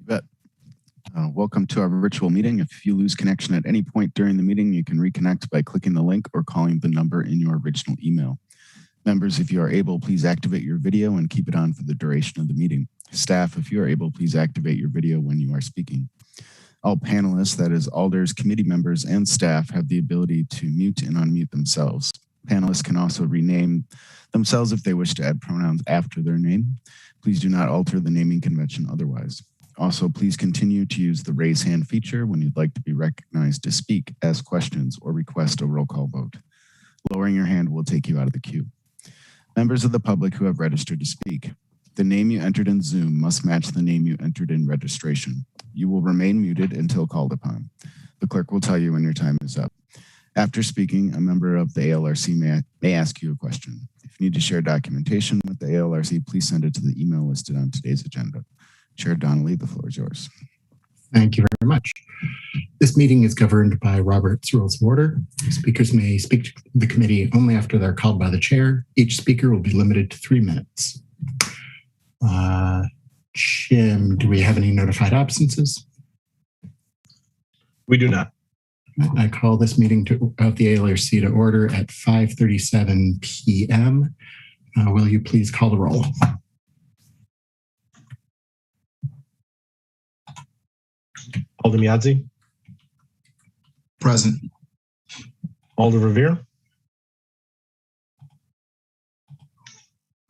Bet. Welcome to our virtual meeting. If you lose connection at any point during the meeting, you can reconnect by clicking the link or calling the number in your original email. Members, if you are able, please activate your video and keep it on for the duration of the meeting. Staff, if you are able, please activate your video when you are speaking. All panelists, that is alders, committee members, and staff have the ability to mute and unmute themselves. Panelists can also rename themselves if they wish to add pronouns after their name. Please do not alter the naming convention otherwise. Also, please continue to use the raise hand feature when you'd like to be recognized to speak, ask questions, or request a roll call vote. Lowering your hand will take you out of the queue. Members of the public who have registered to speak, the name you entered in Zoom must match the name you entered in registration. You will remain muted until called upon. The clerk will tell you when your time is up. After speaking, a member of the ALRC may ask you a question. If you need to share documentation with the ALRC, please send it to the email listed on today's agenda. Chair Donnelly, the floor is yours. Thank you very much. This meeting is governed by Robert's Rules of Order. Speakers may speak to the committee only after they're called by the chair. Each speaker will be limited to 3 minutes. Jim, do we have any notified absences? We do not. I call this meeting of the ALRC to order at 5:37 p.m. Will you please call the roll? Alder Miadzi. Present. Alder Revere.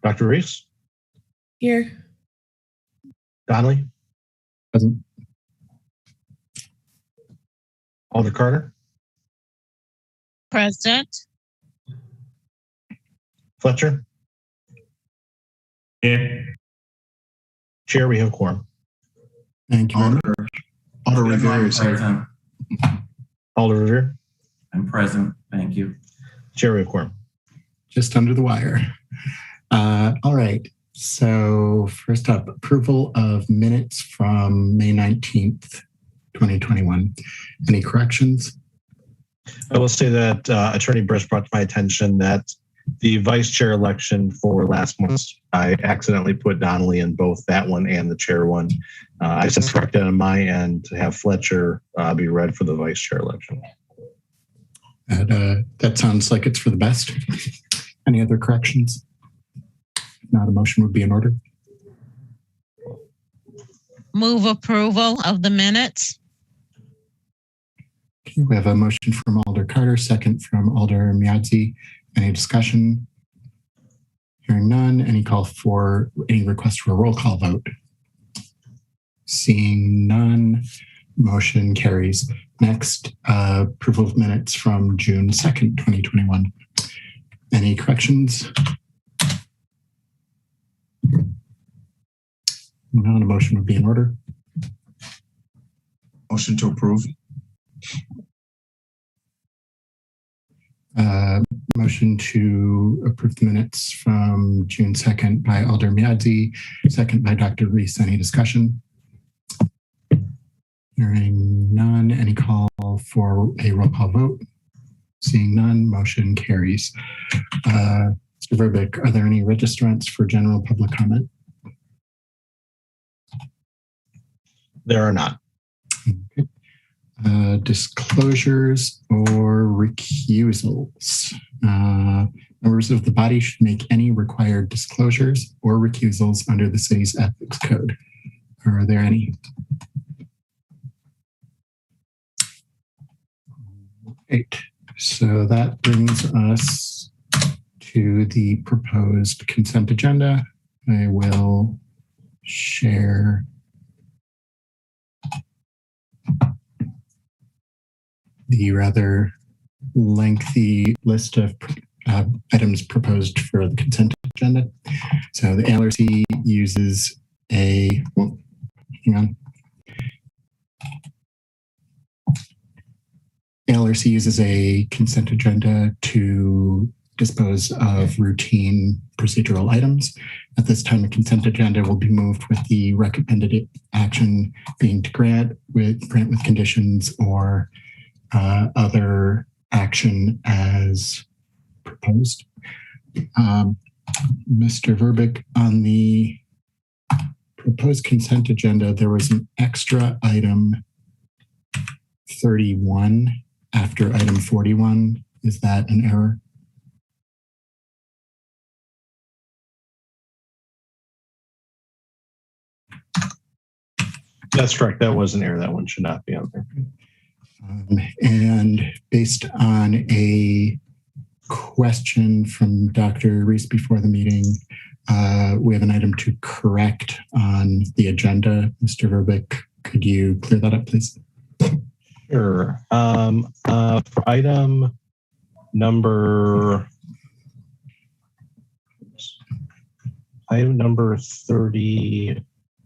Dr. Reese. Here. Donnelly. Present. Alder Carter. Present. Fletcher. Here. Chair, we have quorum. Thank you very much. Alder Revere is here. Present. Alder Revere. I'm present. Thank you. Chair, we have quorum. Just under the wire. All right. So first up, approval of minutes from May 19th, 2021. Any corrections? I will say that Attorney Brish brought to my attention that the vice chair election for last month, I accidentally put Donnelly in both that one and the chair one. I just corrected on my end to have Fletcher be read for the vice chair election. That sounds like it's for the best. Any other corrections? If not, a motion would be in order. Move approval of the minutes. Okay, we have a motion from Alder Carter, second from Alder Miadzi. Any discussion? Hearing none. Any request for a roll call vote? Seeing none, motion carries. Next, approval of minutes from June 2nd, 2021. Any corrections? None, a motion would be in order. Motion to approve. Motion to approve the minutes from June 2nd by Alder Miadzi, second by Dr. Reese. Any discussion? Hearing none. Any call for a roll call vote? Seeing none, motion carries. Mr. Verbeek, are there any registrants for general public comment? There are not. Okay. Disclosures or recusals. Members of the body should make any required disclosures or recusals under the city's ethics code. Are there any? Great. So that brings us to the proposed consent agenda. I will share the rather lengthy list of items proposed for the consent agenda. So the ALRC uses a, well, hang on. ALRC uses a consent agenda to dispose of routine procedural items. At this time, a consent agenda will be moved with the recommended action being to grant with conditions or other action as proposed. Mr. Verbeek, on the proposed consent agenda, there was an extra item 31 after item 41. Is that an error? That's correct. That was an error. That one should not be on there. And based on a question from Dr. Reese before the meeting, we have an item to correct on the agenda. Mr. Verbeek, could you clear that up, please? Sure. For item number 30.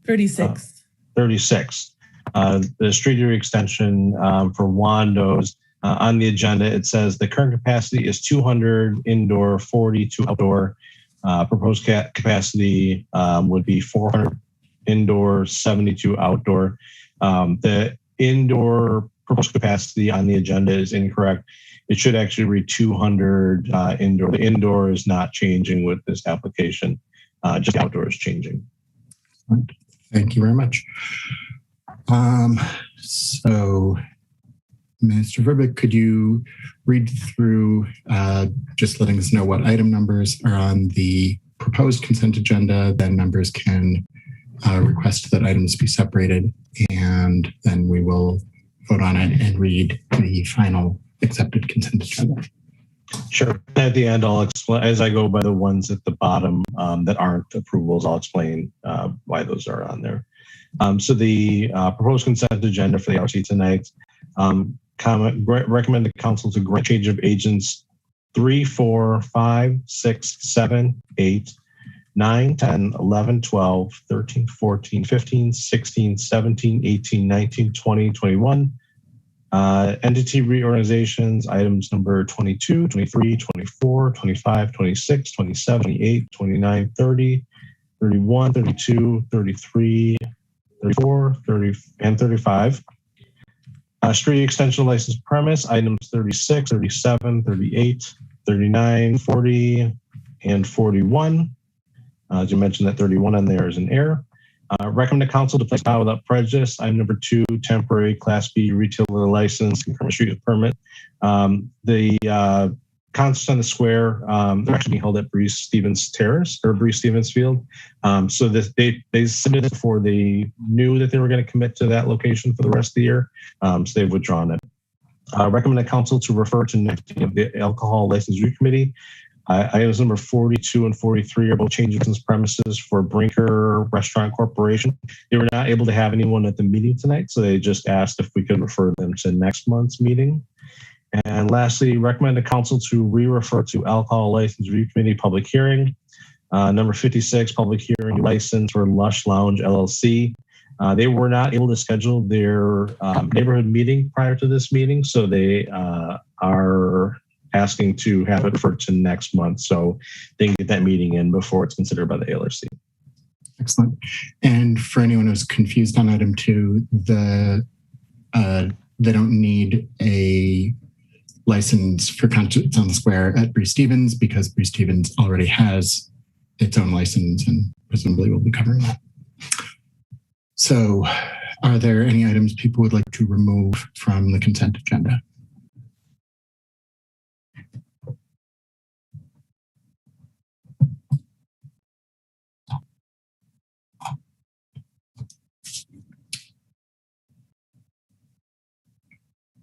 36. 36. The street area extension for Wando's. On the agenda, it says the current capacity is 200 indoor, 42 outdoor. Proposed capacity would be 400 indoor, 72 outdoor. The indoor proposed capacity on the agenda is incorrect. It should actually read 200 indoor. The indoor is not changing with this application. Just the outdoor is changing. Thank you very much. So, Mr. Verbeek, could you read through just letting us know what item numbers are on the proposed consent agenda? Then members can request that items be separated, and then we will vote on it and read the final accepted consent agenda. Sure. At the end, I'll explain, as I go by the ones at the bottom that aren't approvals, I'll explain why those are on there. So the proposed consent agenda for the RC tonight, recommend the council to grant change of agents 3, 4, 5, 6, 7, 8, 9, 10, 11, 12, 13, 14, 15, 16, 17, 18, 19, 20, 21. Entity reorganizations, items number 22, 23, 24, 25, 26, 27, 28, 29, 30, 31, 32, 33, 34, 30, and 35. Street extension license premise, items 36, 37, 38, 39, 40, and 41. As you mentioned, that 31 on there is an error. Recommend the council to place file without prejudice. Item number 2, temporary Class B retailer license, concurrent street permit. The concerts on the square, they're actually being held at Breeze Stevens Terrace or Breeze Stevens Field. So they submitted before they knew that they were going to commit to that location for the rest of the year. So they've withdrawn it. Recommend the council to refer to next meeting of the Alcohol License Review Committee. Items number 42 and 43 are both changes in premises for Brinker Restaurant Corporation. They were not able to have anyone at the meeting tonight, so they just asked if we could refer them to next month's meeting. And lastly, recommend the council to re-refer to Alcohol License Review Committee public hearing. Number 56, public hearing license for Lush Lounge LLC. They were not able to schedule their neighborhood meeting prior to this meeting, so they are asking to have it for to next month, so they can get that meeting in before it's considered by the ALRC. Excellent. And for anyone who's confused on item 2, they don't need a license for concerts on the square at Breeze Stevens because Breeze Stevens already has its own license and presumably will be covering that. So are there any items people would like to remove from the consent agenda?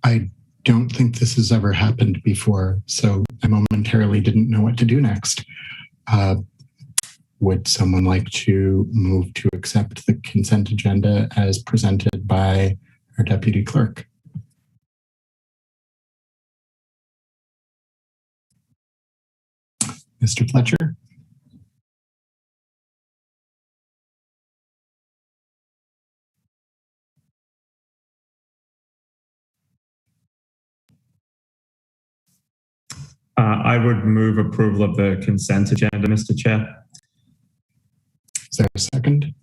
I don't think this has ever happened before, so I momentarily didn't know what to do next. Would someone like to move to accept the consent agenda as presented by our deputy clerk? Mr. Fletcher? I would move approval of the consent agenda, Mr. Chair. Is there a second?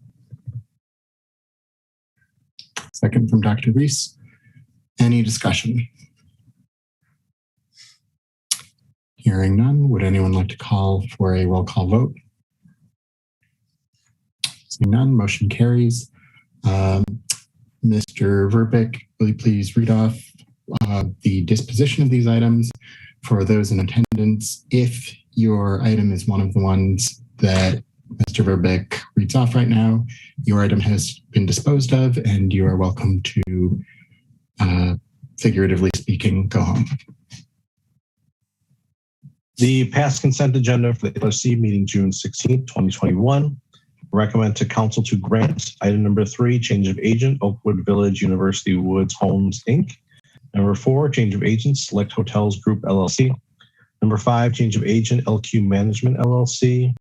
Second from Dr. Reese. Any discussion? Hearing none, would anyone like to call for a roll call vote? Seeing none, motion carries. Mr. Verbeek, will you please read off the disposition of these items for those in attendance? If your item is one of the ones that Mr. Verbeek reads off right now, your item has been disposed of and you are welcome to, figuratively speaking, go home. The past consent agenda for the LRC meeting June 16th, 2021. Recommend to council to grant item number 3, change of agent, Oakwood Village University Woods Homes, Inc. Number 4, change of agent, Select Hotels Group, LLC. Number 5, change of agent, LQ Management, LLC.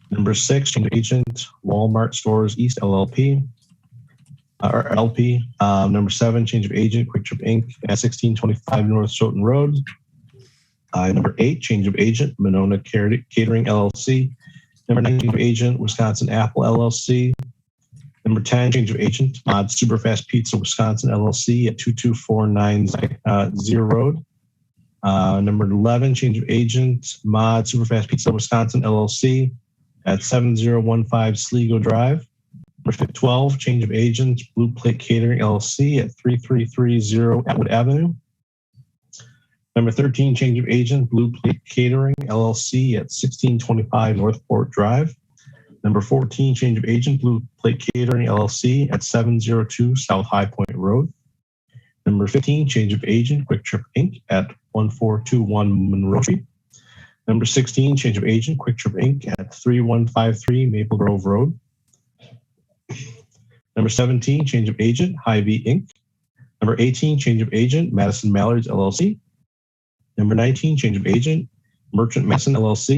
Number 6, change of agent, Walmart Stores East, LLP. Or LP. Number 7, change of agent, Quick Trip, Inc. at 1625 North Stoughton Road. Number 8, change of agent, Monona Catering, LLC. Number 9, change of agent, Wisconsin Apple, LLC. Number 10, change of agent, Mod Superfast Pizza, Wisconsin, LLC at 22490 Road. Number 11, change of agent, Mod Superfast Pizza, Wisconsin, LLC at 7015 Sligo Drive. Number 12, change of agent, Blue Plate Catering, LLC at 3330 Atwood Avenue. Number 13, change of agent, Blue Plate Catering, LLC at 1625 Northport Drive. Number 14, change of agent, Blue Plate Catering, LLC at 702 South High Point Road. Number 15, change of agent, Quick Trip, Inc. at 1421 Monroe Street. Number 16, change of agent, Quick Trip, Inc. at 3153 Maple Grove Road. Number 17, change of agent, Hy-Vee, Inc. Number 18, change of agent, Madison Mallards, LLC. Number 19, change of agent, Merchant Mason, LLC.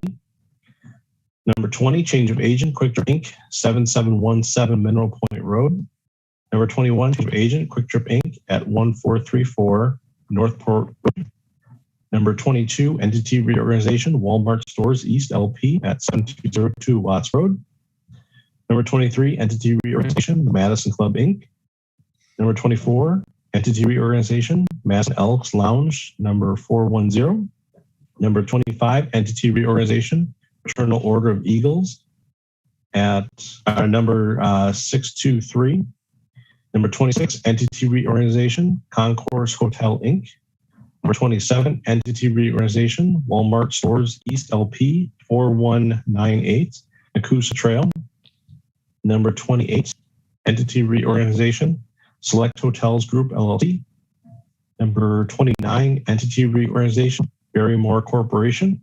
Number 20, change of agent, Quick Trip, Inc., 7717 Mineral Point Road. Number 21, change of agent, Quick Trip, Inc. at 1434 Northport Road. Number 22, entity reorganization, Walmart Stores East, LP at 7202 Watts Road. Number 23, entity reorganization, Madison Club, Inc. Number 24, entity reorganization, Madison Elks Lounge, number 410. Number 25, entity reorganization, Fraternal Order of Eagles at number 623. Number 26, entity reorganization, Concourse Hotel, Inc. Number 27, entity reorganization, Walmart Stores East, LP 4198, Nakusa Trail. Number 28, entity reorganization, Select Hotels Group, LLC. Number 29, entity reorganization, Barrymore Corporation.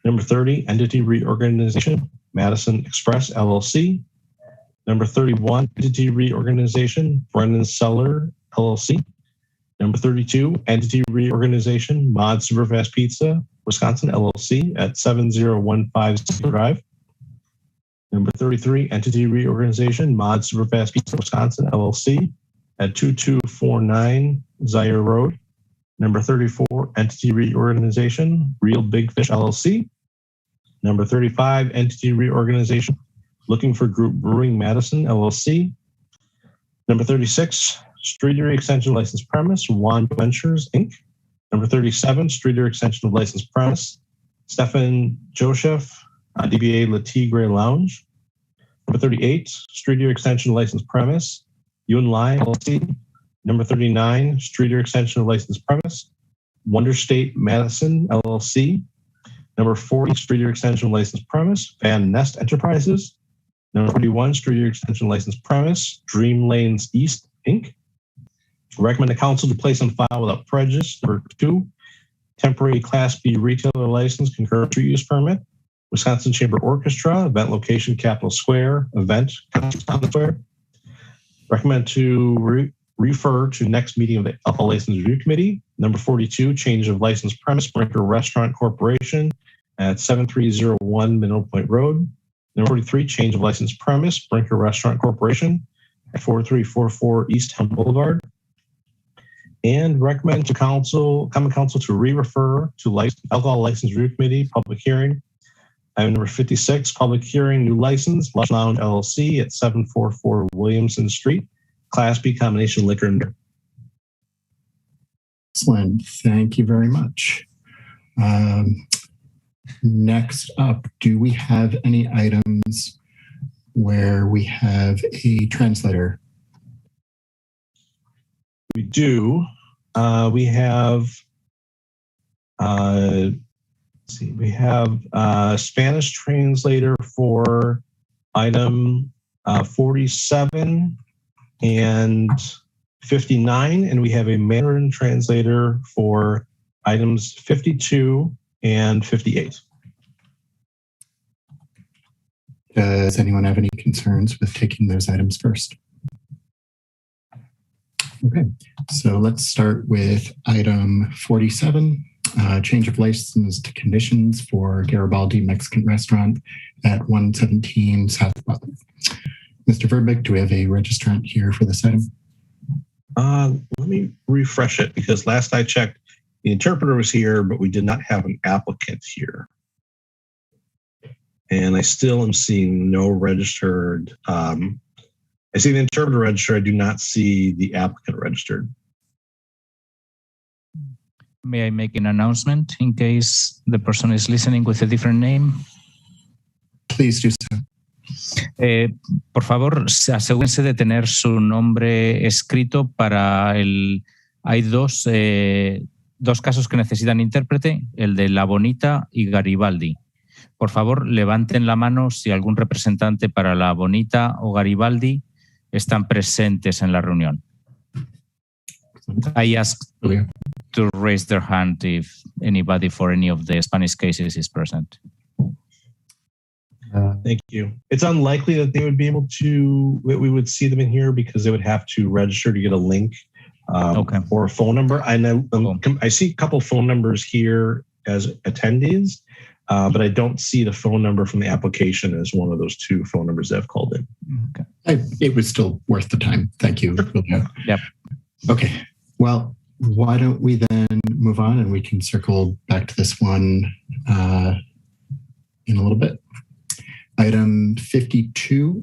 Number 30, entity reorganization, Madison Express, LLC. Number 31, entity reorganization, Brennan Cellar, LLC. Number 32, entity reorganization, Mod Superfast Pizza, Wisconsin, LLC at 7015 Drive. Number 33, entity reorganization, Mod Superfast Pizza, Wisconsin, LLC at 2249 Zaire Road. Number 34, entity reorganization, Real Big Fish, LLC. Number 35, entity reorganization, Looking for Group Brewing, Madison, LLC. Number 36, Streetery Extension License Premise, Wand Ventures, Inc. Number 37, Streetery Extension of License Premise, Stefan Joseph, DBA Le Tigre Lounge. Number 38, Streetery Extension License Premise, Yun Lai, LLC. Number 39, Streetery Extension of License Premise, Wonder State Madison, LLC. Number 40, Streetery Extension License Premise, Van Nest Enterprises. Number 41, Streetery Extension License Premise, Dream Lanes East, Inc. Recommend the council to place on file without prejudice. Number 2, temporary Class B retailer license, concurrent use permit, Wisconsin Chamber Orchestra, event location, Capitol Square, event, Capitol Square. Recommend to refer to next meeting of the Alcohol License Review Committee. Number 42, change of license premise, Brinker Restaurant Corporation at 7301 Mineral Point Road. Number 43, change of license premise, Brinker Restaurant Corporation at 4344 East Helm Boulevard. And recommend to common council to re-refer to Alcohol License Review Committee, public hearing. Item number 56, public hearing, new license, Lush Lounge LLC at 744 Williamson Street, Class B combination liquor and beer. Excellent. Thank you very much. Next up, do we have any items where we have a translator. We do. We have. Let's see. We have Spanish translator for item 47 and 59, and we have a Mandarin translator for items 52 and 58. Does anyone have any concerns with taking those items first? Okay, so let's start with item 47, change of license to conditions for Garibaldi Mexican Restaurant at 117 South Butler. Mr. Verbeek, do we have a registrant here for this item? Let me refresh it because last I checked, the interpreter was here, but we did not have an applicant here. And I still am seeing no registered. I see the interpreter registered. I do not see the applicant registered. May I make an announcement in case the person is listening with a different name? Please do so. Por favor, asegúrense de tener su nombre escrito para el... Hay dos casos que necesitan intérprete, el de La Bonita y Garibaldi. Por favor, levanten la mano si algún representante para La Bonita o Garibaldi están presentes en la reunión. I ask to raise their hand if anybody for any of the Spanish cases is present. Thank you. It's unlikely that they would be able to, we would see them in here because they would have to register to get a link or a phone number. I know I see a couple phone numbers here as attendees, but I don't see the phone number from the application as one of those two phone numbers that have called in. Okay. It was still worth the time. Thank you. Yep. Okay. Well, why don't we then move on and we can circle back to this one in a little bit. Item 52,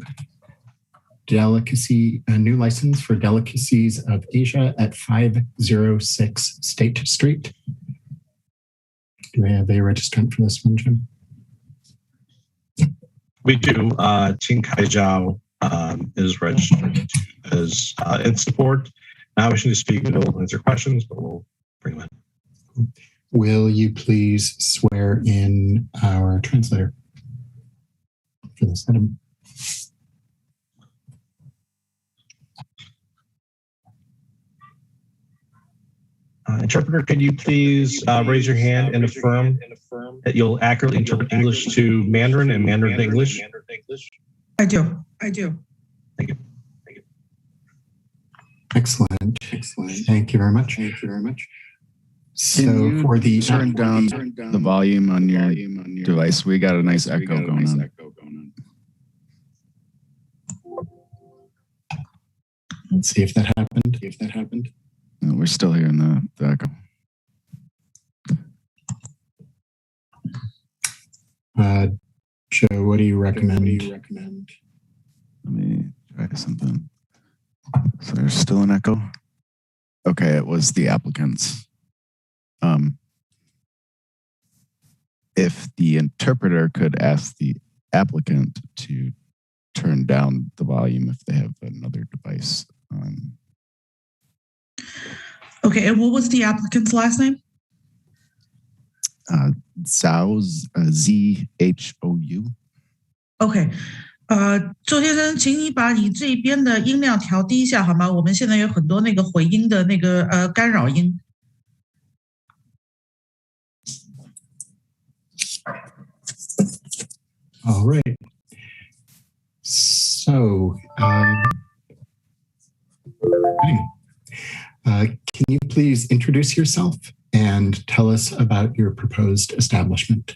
delicacy, a new license for Delicacies of Asia at 506 State Street. Do we have a registrant for this one, Jim? We do. Ting Kai Zhao is registered as in support. Now wishing to speak, we'll answer questions, but we'll bring them in. Will you please swear in our translator for this item? Interpreter, could you please raise your hand and affirm that you'll accurately interpret English to Mandarin and Mandarin to English? I do. Thank you. Excellent. Thank you very much. So for the turn down the volume on your device, we got a nice echo going on. Let's see if that happened. No, we're still hearing the echo. Joe, what do you recommend? Let me try something. So there's still an echo. Okay, it was the applicants. If the interpreter could ask the applicant to turn down the volume if they have another device. Okay, and what was the applicant's last name? Zhou, Z-H-O-U. OK， 周先生，请你把你这边的音量调低一下好吗？我们现在有很多那个回音的那个干扰音。All right. So, can you please introduce yourself and tell us about your proposed establishment?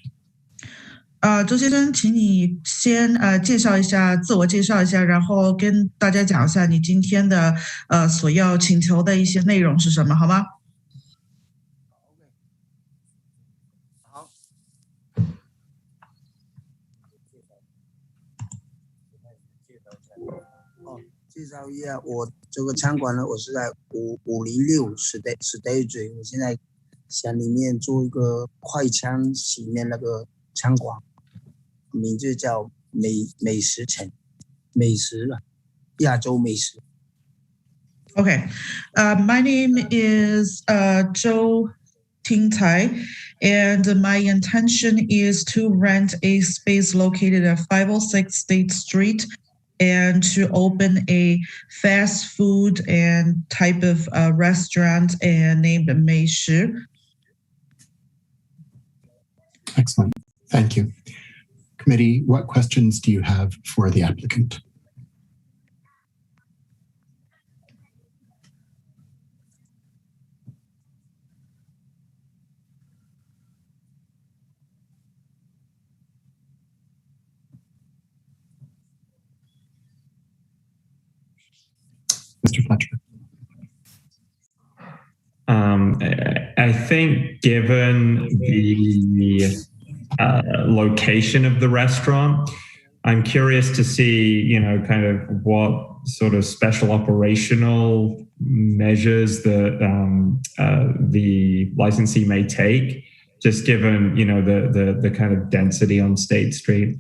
周先生，请你先自我介绍一下，然后跟大家讲一下你今天的所要请求的一些内容是什么，好吗？好。介绍一下我这个餐馆呢，我是在506 Stage， 我现在想里面做一个快餐洗面那个餐馆。名字叫美食城，美食了，亚洲美食。 Okay. My name is Zhou Tingtai, and my intention is to rent a space located at 506 State Street and to open a fast food and type of restaurant named Mei Shi. Excellent. Thank you. Committee, what questions do you have for the applicant? Mr. Fletcher. I think given the location of the restaurant, I'm curious to see, kind of what sort of special operational measures that the licensee may take, just given, the kind of density on State Street.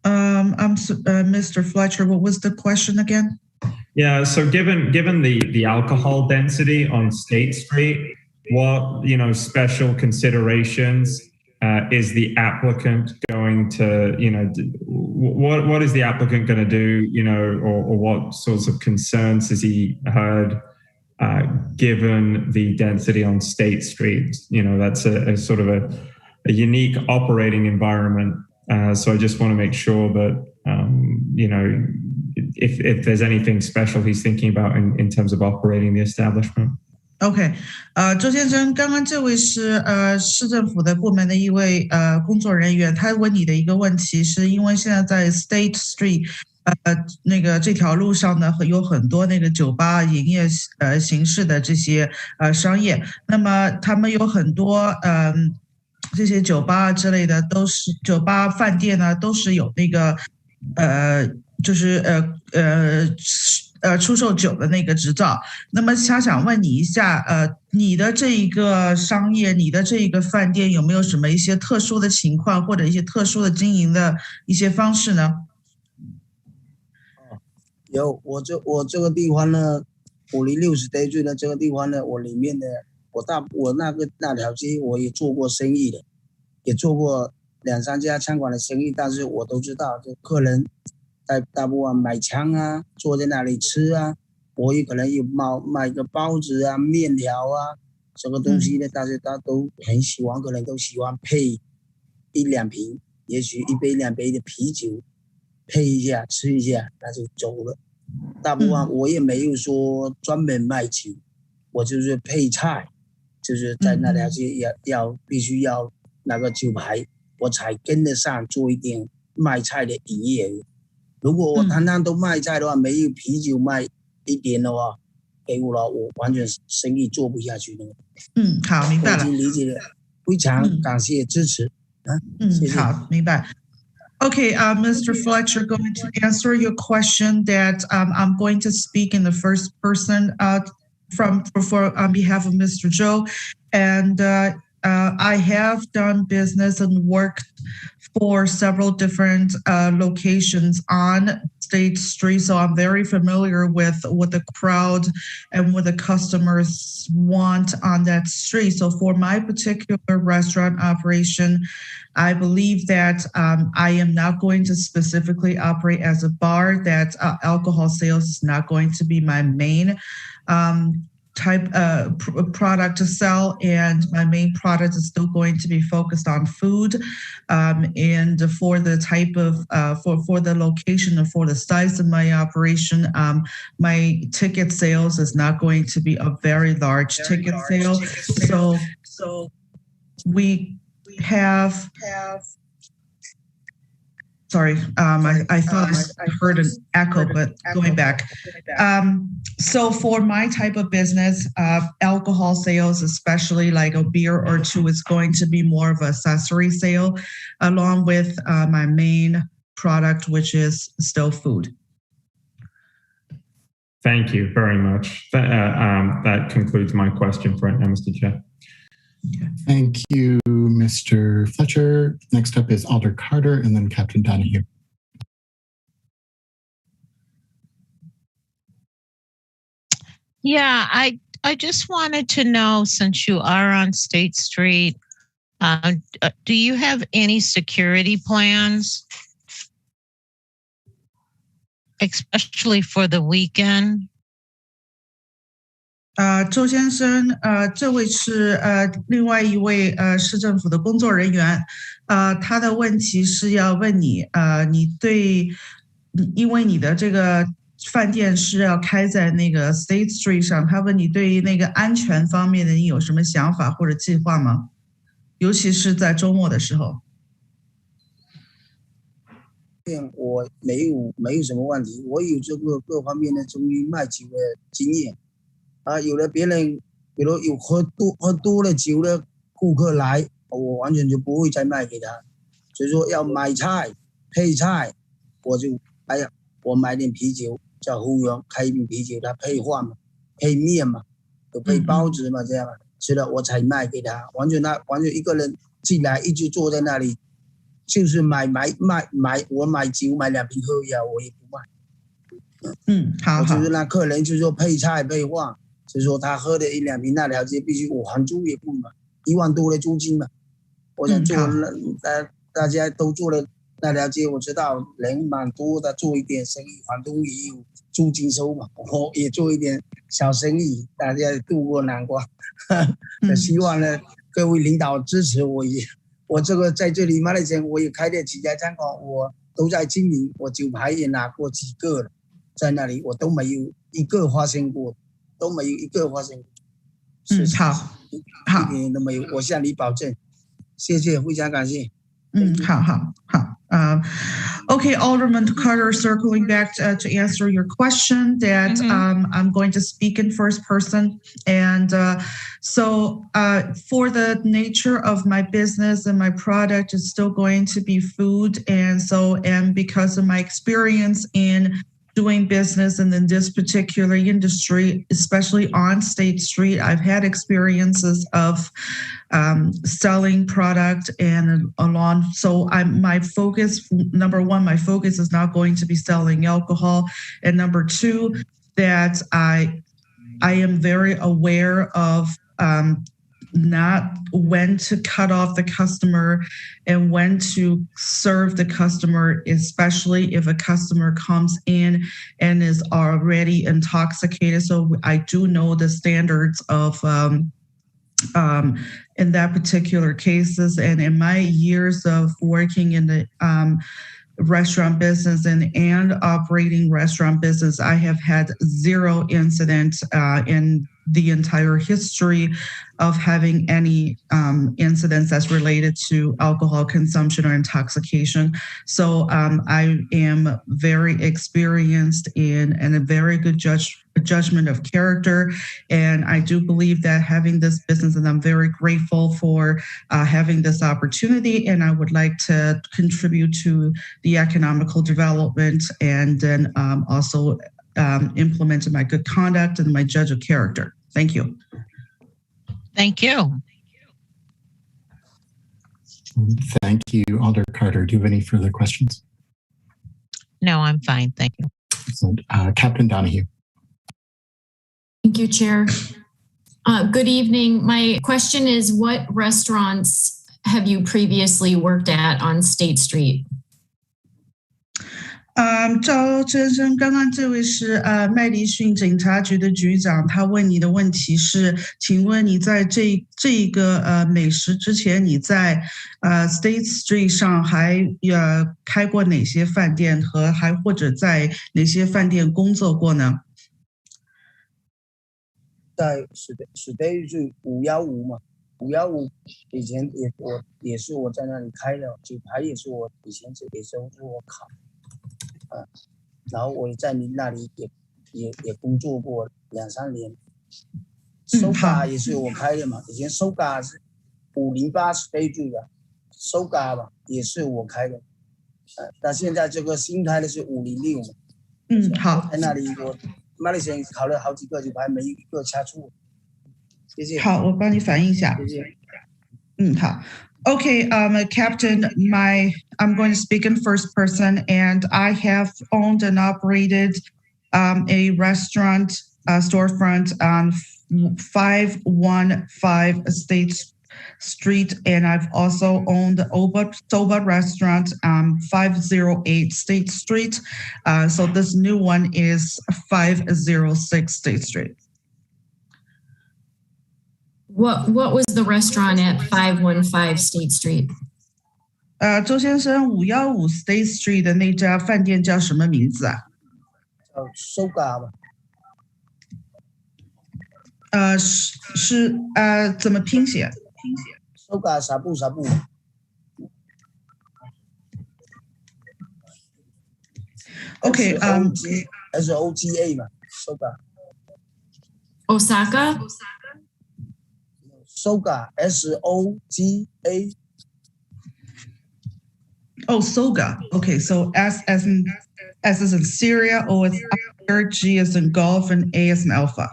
Mr. Fletcher, what was the question again? Yeah, so given the alcohol density on State Street, what special considerations is the applicant going to what is the applicant going to do or what sorts of concerns has he heard given the density on State Street? That's a sort of a unique operating environment. So I just want to make sure that if there's anything special he's thinking about in terms of operating the establishment. OK， 周先生，刚刚这位是市政府的部门的一位工作人员，他问你的一个问题，是因为现在在 State Street 这条路上呢，有很多那个酒吧营业形式的这些商业，那么他们有很多这些酒吧之类的，都是酒吧饭店呢，都是有那个就是出售酒的那个执照。那么他想问你一下，你的这一个商业，你的这一个饭店有没有什么一些特殊的情况，或者一些特殊的经营的一些方式呢？有，我这个地方呢，506 State Street 的这个地方呢，我里面的我那条街我也做过生意的，也做过2、3家餐馆的生意，但是我都知道，就客人大部分买枪啊，坐在那里吃啊，我也可能有卖个包子啊、面条啊，这个东西呢，大家都很喜欢，可能都喜欢配1、2瓶，也许1杯、2杯的啤酒，配一下吃一下，那就走了。大部分我也没有说专门卖酒，我就是配菜，就是在那条街必须要那个酒牌，我才跟得上做一点卖菜的营业额。如果我单单都卖菜的话，没有啤酒卖一点的话，给我了，我完全生意做不下去了。好，明白了。我已经理解了，非常感谢支持。谢谢。好，明白。Okay, Mr. Fletcher, going to answer your question that I'm going to speak in the first person on behalf of Mr. Zhou, and I have done business and worked for several different locations on State Street, so I'm very familiar with what the crowd and what the customers want on that street. So for my particular restaurant operation, I believe that I am not going to specifically operate as a bar, that alcohol sales is not going to be my main type product to sell, and my main product is still going to be focused on food. And for the type of for the location and for the size of my operation, my ticket sales is not going to be a very large ticket sale. So we have. Sorry, I thought I heard an echo, but going back. So for my type of business, alcohol sales, especially like a beer or two, is going to be more of an accessory sale, along with my main product, which is still food. Thank you very much. That concludes my question for right now, Mr. Chair. Thank you, Mr. Alder Fletcher. Next up is Alder Carter, and then Captain Donahue. Yeah, I just wanted to know, since you are on State Street, do you have any security plans, especially for the weekend? 周先生，这位是另外一位市政府的工作人员，他的问题是要问你，你对，因为你的这个饭店是要开在那个 State Street 上，他问你对于那个安全方面的你有什么想法或者计划吗？尤其是在周末的时候。我没有什么问题，我有这个各方面的中医卖酒的经验。有的别人，比如有喝多了酒的顾客来，我完全就不会再卖给他。所以说要买菜配菜，我买点啤酒，叫服务员开一瓶啤酒，他配饭嘛，配面嘛，有配包子嘛，这样，是的，我才卖给他。完全一个人进来一直坐在那里，就是买，我买酒买2瓶喝呀，我也不卖。好，我就是让客人就是说配菜配饭。所以说他喝的1、2瓶那条街必须我还租也不嘛，1万多的租金嘛。我想做大家都做了那条街，我知道人蛮多的，做一点生意，房东也有租金收嘛，我也做一点小生意，大家渡过难关。希望呢各位领导支持我，我这个在这里马来西亚我也开了几家餐馆，我都在经营，我酒牌也拿过几个了，在那里我都没有一个发生过。都没有一个发生。好，一点都没有，我向你保证。谢谢，非常感谢。好。Okay, Alderman Carter, circling back to answer your question that I'm going to speak in first person. And so for the nature of my business and my product is still going to be food. And because of my experience in doing business and in this particular industry, especially on State Street, I've had experiences of selling product and along. So my focus, number one, my focus is not going to be selling alcohol. And number two, that I am very aware of not when to cut off the customer and when to serve the customer, especially if a customer comes in and is already intoxicated. So I do know the standards of in that particular cases. And in my years of working in the restaurant business and operating restaurant business, I have had 0 incidents in the entire history of having any incidents that's related to alcohol consumption or intoxication. So I am very experienced in and a very good judgment of character. And I do believe that having this business, and I'm very grateful for having this opportunity, and I would like to contribute to the economical development and then also implemented my good conduct and my judge of character. Thank you. Thank you. Thank you, Alder Carter. Do you have any further questions? No, I'm fine. Thank you. Excellent. Captain Donahue. Thank you, Chair. Good evening. My question is, what restaurants have you previously worked at on State Street? 赵先生，刚刚这位是麦迪逊警察局的局长，他问你的问题是，请问你在这个美食之前，你在State Street 上还开过哪些饭店和还或者在哪些饭店工作过呢？在State Street 515嘛，515以前也是我在那里开的，酒牌也是我以前也是我考。然后我在你那里也工作过2、3年。Soga 也是我开的嘛，以前Soga是508 State Street 的，Soga 嘛也是我开的。那现在这个新开的是506嘛。好。在那里我马来西亚考了好几个酒牌，没一个掐错。谢谢。好，我帮你反映一下。谢谢。好。Okay, Captain, I'm going to speak in first person, and I have owned and operated a restaurant storefront on 515 State Street, and I've also owned Soba restaurant 508 State Street. So this new one is 506 State Street. What was the restaurant at 515 State Street? 周先生，515 State Street 的那家饭店叫什么名字啊？叫 Soga 吧。怎么拼写？Soga 沙布。Okay, SOGA 嘛 ，Soga。Osaka? Soga, SOGA. Oh, Soga. Okay, so S as in Syria, O as Oscar, G as in golf, and A as in alpha.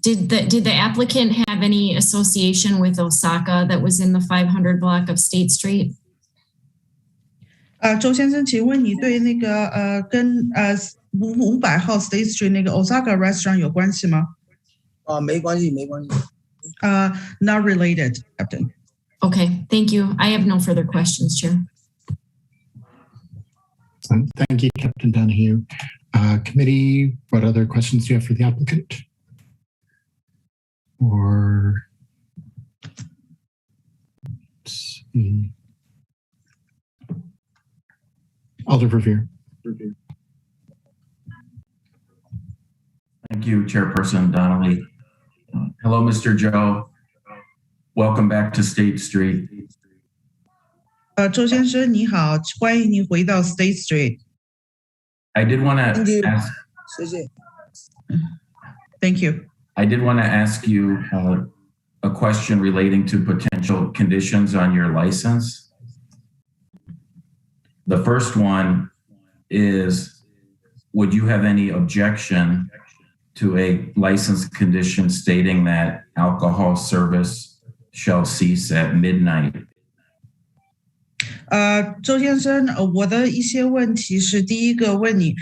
Did the applicant have any association with Osaka that was in the 500 block of State Street? 周先生，请问你对那个跟500号 State Street 那个 Osaka restaurant 有关系吗？没关系。Not related, Captain. Okay, thank you. I have no further questions, Chair. Thank you, Captain Donahue. Committee, what other questions do you have for the applicant? Or let's see. Alder Verveer. Thank you, Chairperson Donnelly. Hello, Mr. Joe. Welcome back to State Street. 周先生你好，欢迎您回到 State Street. I did want to ask. 谢谢。Thank you. I did want to ask you a question relating to potential conditions on your license. The first one is, would you have any objection to a license condition stating that alcohol service shall cease at midnight? 周先生，我的一些问题是，第一个问你，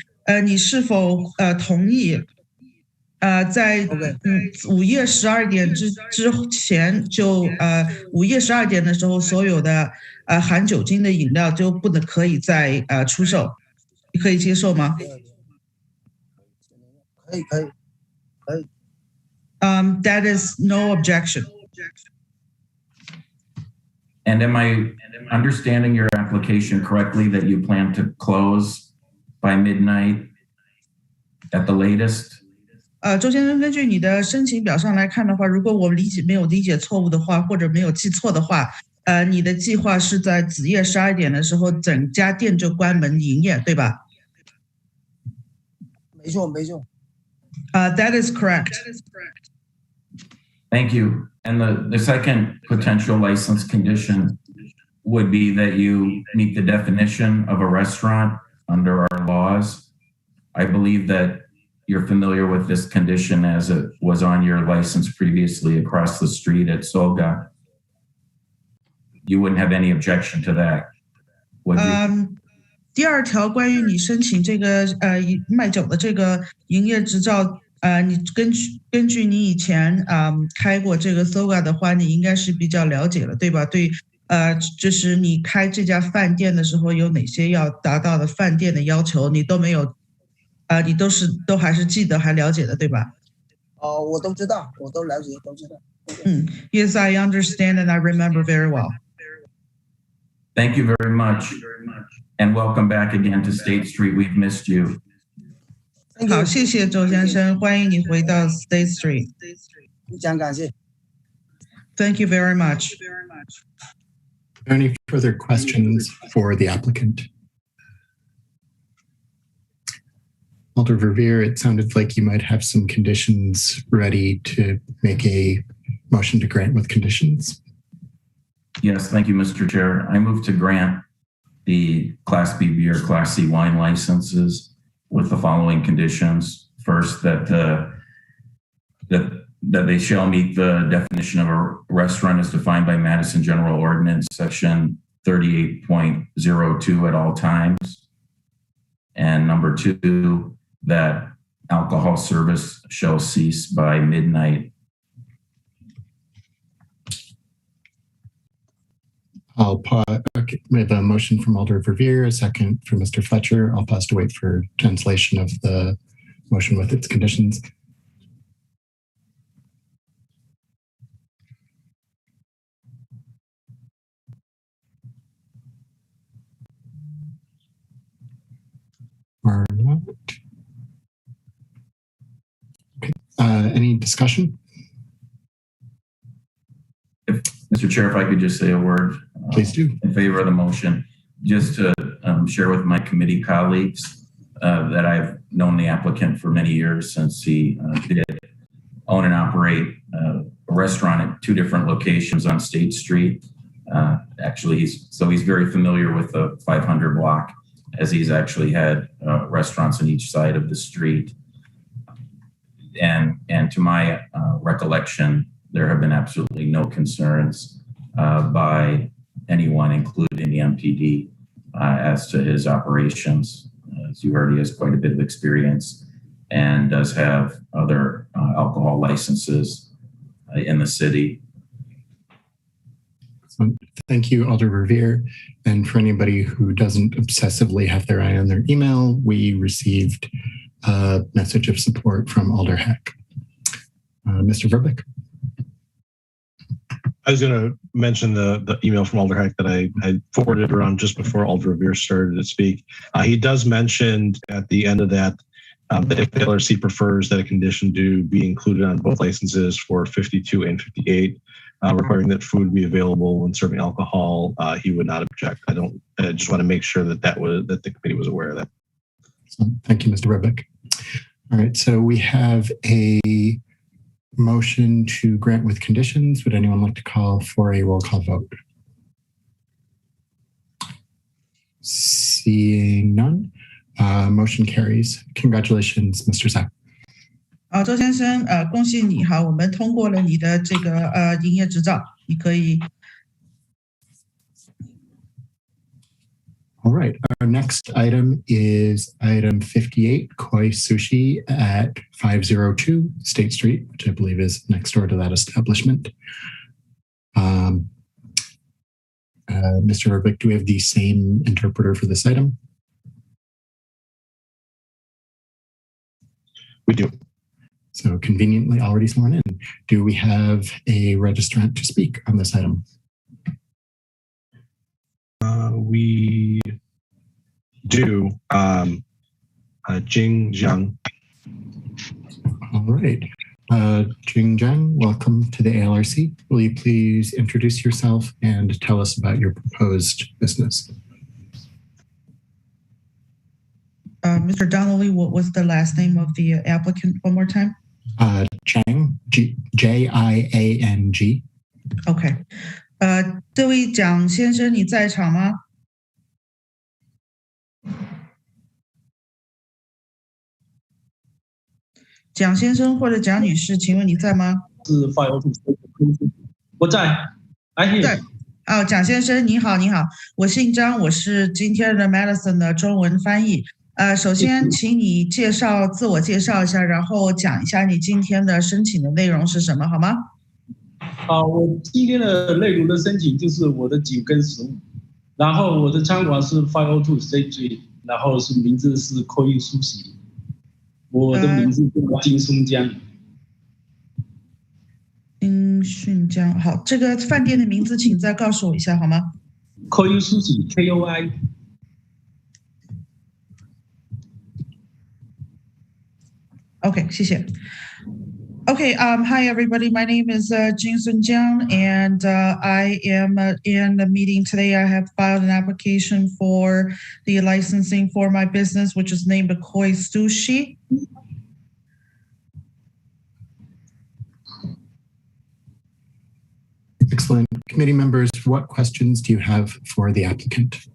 你是否同意，在午夜12点之前就午夜12点的时候，所有的含酒精的饮料就不能可以再出售，你可以接受吗？可以。That is no objection. And am I understanding your application correctly that you plan to close by midnight at the latest? 周先生，根据你的申请表上来看的话，如果我没有理解错误的话，或者没有记错的话，你的计划是在子夜12点的时候，整家店就关门营业，对吧？没错。That is correct. Thank you. And the second potential license condition would be that you meet the definition of a restaurant under our laws. I believe that you're familiar with this condition as it was on your license previously across the street at Soga. You wouldn't have any objection to that, would you? 第二条关于你申请这个卖酒的这个营业执照，你根据你以前开过这个 Soga 的话，你应该是比较了解了，对吧？对，就是你开这家饭店的时候有哪些要达到的饭店的要求，你都没有，你都还是记得还了解的，对吧？我都知道，我都了解，都知道。Yes, I understand and I remember very well. Thank you very much. And welcome back again to State Street. We've missed you. 好，谢谢周先生，欢迎你回到 State Street. 非常感谢。Thank you very much. Are there any further questions for the applicant? Alder Verveer, it sounded like you might have some conditions ready to make a motion to grant with conditions. Yes, thank you, Mr. Chair. I move to grant the Class B beer, Class C wine licenses with the following conditions. First, that that they shall meet the definition of a restaurant as defined by Madison General Ordinance, Section 38.02 at all times. And number 2, that alcohol service shall cease by midnight. I'll pause. Okay, we have a motion from Alder Verveer, a second from Mr. Fletcher. I'll pause to wait for translation of the motion with its conditions. Or not. Okay. Any discussion? Mr. Chair, if I could just say a word. Please do. In favor of the motion, just to share with my committee colleagues that I've known the applicant for many years since he did own and operate a restaurant at 2 different locations on State Street. Actually, he's very familiar with the 500 block, as he's actually had restaurants on each side of the street. And to my recollection, there have been absolutely no concerns by anyone, including the MPD, as to his operations. As you heard, he has quite a bit of experience and does have other alcohol licenses in the city. So thank you, Alder Revere. And for anybody who doesn't obsessively have their eye on their email, we received a message of support from Alder Heck. Mr. Verbeek. I was going to mention the email from Alder Heck that I forwarded around just before Alder Revere started to speak. He does mention at the end of that that if the LRC prefers that a condition do be included on both licenses for 52 and 58, requiring that food be available when serving alcohol, he would not object. I just want to make sure that the committee was aware of that. So, thank you, Mr. Verbeek. All right, so we have a motion to grant with conditions. Would anyone like to call for a roll call vote? Seeing none, motion carries. Congratulations, Mr. Zhang. 周先生，恭喜你哈，我们通过了你的这个营业执照，你可以。All right, our next item is item 58, Koi Sushi at 502 State Street, which I believe is next door to that establishment. Mr. Verbeek, do we have the same interpreter for this item? We do. So conveniently already sworn in. Do we have a registrant to speak on this item? We do. Jing Zhang. All right. Jing Zhang, welcome to the ALRC. Will you please introduce yourself and tell us about your proposed business? Mr. Donnelly, what was the last name of the applicant one more time? Jiang, Jiang. OK. 这位蒋先生，你在场吗？蒋先生或者蒋女士，请问你在吗？是502，我在。对，蒋先生，你好，你好，我姓张，我是今天的 Madison 的中文翻译。首先，请你自我介绍一下，然后讲一下你今天的申请的内容是什么，好吗？我今天的内容的申请就是我的酒跟食物，然后我的餐馆是502 State Street， 然后名字是 Koi Sushi， 我的名字叫金顺江。金顺江，好，这个饭店的名字请再告诉我一下好吗 ？Koi Sushi KOI。OK， 谢谢。Okay, hi everybody. My name is Jing Sun Jiang, and I am in the meeting today. I have filed an application for the licensing for my business, which is named Koi Sushi. Excellent. Committee members, what questions do you have for the applicant?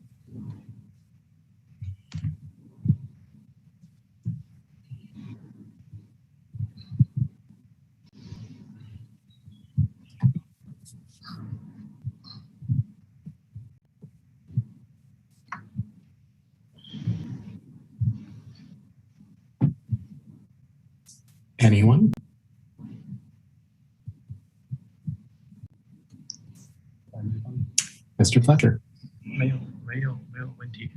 Mr. Fletcher. 没有问题。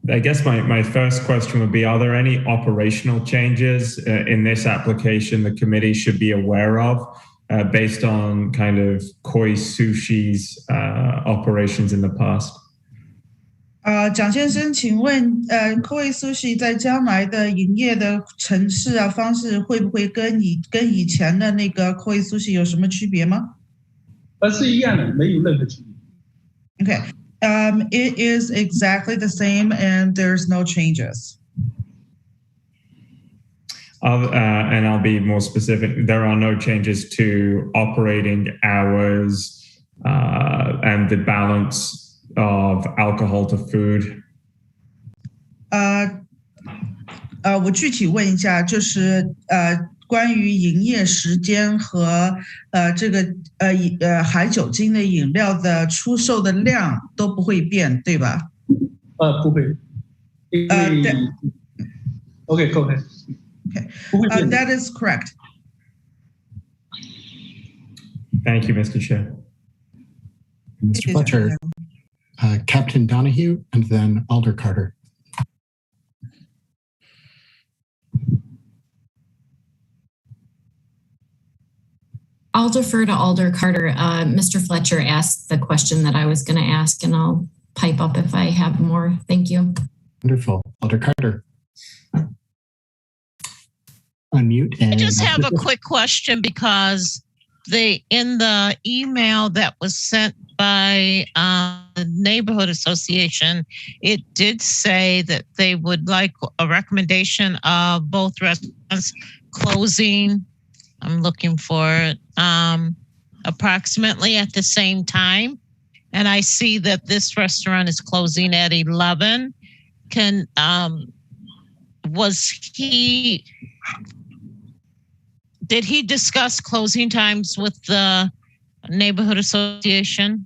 I guess my first question would be, are there any operational changes in this application the committee should be aware of based on kind of Koi Sushi's operations in the past? 蒋先生，请问Koi Sushi 在将来的营业的程式啊方式会不会跟以前的那个Koi Sushi 有什么区别吗？是一样的，没有任何区别。 Okay. It is exactly the same and there's no changes. And I'll be more specific. There are no changes to operating hours and the balance of alcohol to food. 我具体问一下，就是关于营业时间和这个含酒精的饮料的出售的量都不会变，对吧？不会。Okay, go ahead. Okay, that is correct. Thank you, Mr. Chair. Mr. Fletcher, Captain Donahue, and then Alder Carter. I'll defer to Alder Carter. Mr. Fletcher asked the question that I was going to ask, and I'll pipe up if I have more. Thank you. Wonderful. Alder Carter. Unmute. And I just have a quick question because in the email that was sent by the neighborhood association, it did say that they would like a recommendation of both restaurants closing. I'm looking for it, approximately at the same time. And I see that this restaurant is closing at 11. Did he discuss closing times with the neighborhood association?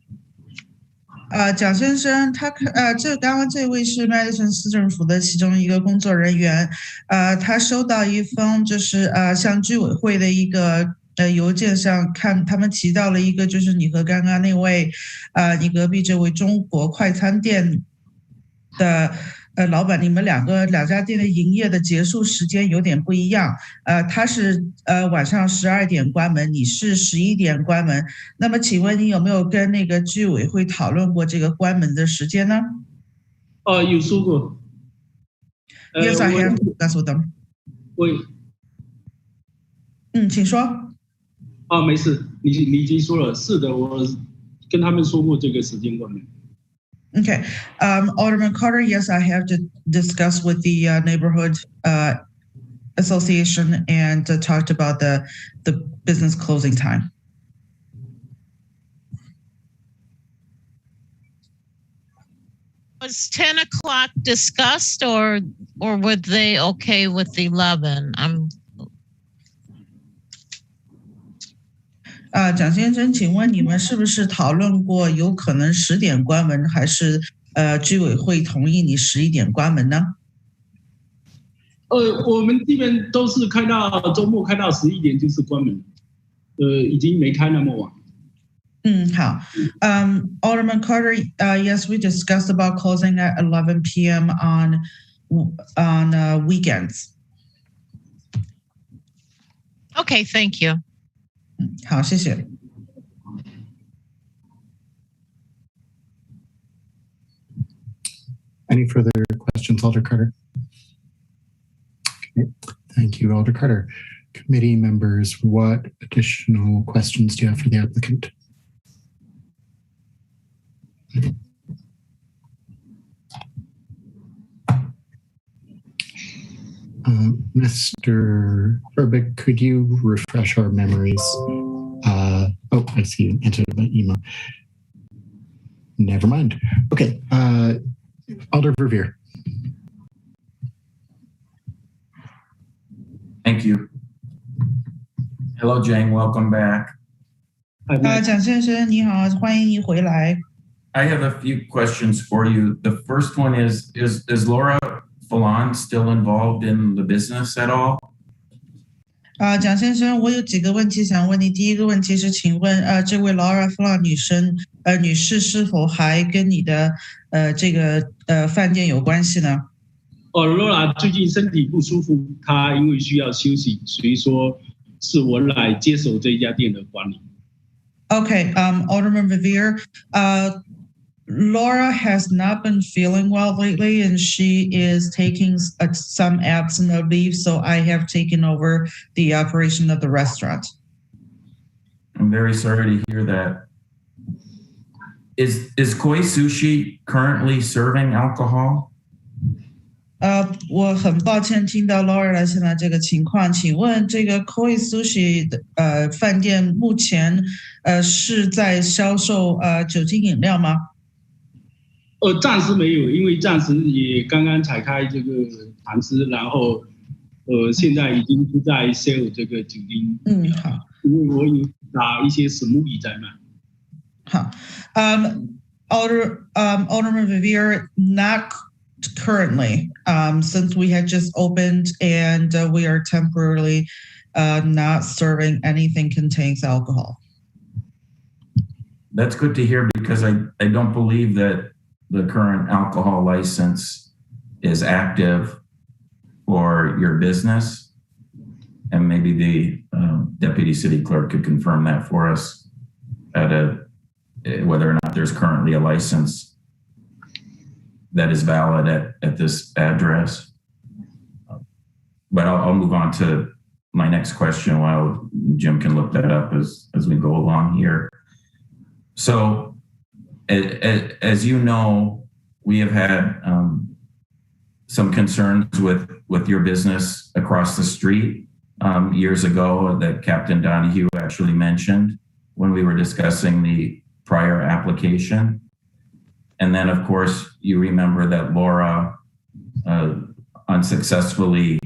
蒋先生，刚刚这位是Madison市政府的其中一个工作人员，他收到一封就是向居委会的一个邮件上看，他们提到了一个就是你和刚刚那位你隔壁这位中国快餐店的老板，你们两家店的营业的结束时间有点不一样，他是晚上12点关门，你是11点关门。那么请问你有没有跟那个居委会讨论过这个关门的时间呢？有说过。Yes, I have discussed with them. 请说。没事，你已经说了，是的，我跟他们说过这个时间关门。Okay, Alderman Carter, yes, I have to discuss with the neighborhood association and talked about the business closing time. Was 10 o'clock discussed or were they okay with 11? 蒋先生，请问你们是不是讨论过有可能10点关门，还是居委会同意你11点关门呢？我们这边都是开到周末，开到11点就是关门，已经没开那么晚。好。Alderman Carter, yes, we discussed about closing at 11 p.m. on weekends. Okay, thank you. 好，谢谢。Any further questions, Alder Carter? Okay. Thank you, Alder Carter. Committee members, what additional questions do you have for the applicant? Mr. Urbick, could you refresh our memories? I see you answered the email. Never mind. Okay, Alder Verveer. Thank you. Hello, Jane. Welcome back. 蒋先生，你好，欢迎你回来。I have a few questions for you. The first one is Laura Fallon still involved in the business at all? 蒋先生，我有几个问题想问你。第一个问题是，请问这位 Laura Fla 女士是否还跟你的这个饭店有关系呢？Laura 最近身体不舒服，她因为需要休息，所以说是我来接手这家店的管理。Okay, Alderman Vivier, Laura has not been feeling well lately, and she is taking some absent leave, so I have taken over the operation of the restaurant. I'm very sorry to hear that. Is Koi Sushi currently serving alcohol? 我很抱歉听到 Laura 现在这个情况，请问这个 Koi Sushi 的饭店目前是在销售酒精饮料吗？暂时没有，因为暂时也刚刚才开这个谈资，然后现在已经不再 sell 这个酒精。好，因为我有打一些 smoothie 在卖。好，Alderman Vivier, not currently, since we had just opened and we are temporarily not serving anything contains alcohol. That's good to hear because I don't believe that the current alcohol license is active for your business. And maybe the deputy city clerk could confirm that for us whether or not there's currently a license that is valid at this address. But I'll move on to my next question while Jim can look that up as we go along here. So as you know, we have had some concerns with your business across the street years ago that Captain Donahue actually mentioned when we were discussing the prior application. And then, of course, you remember that Laura unsuccessfully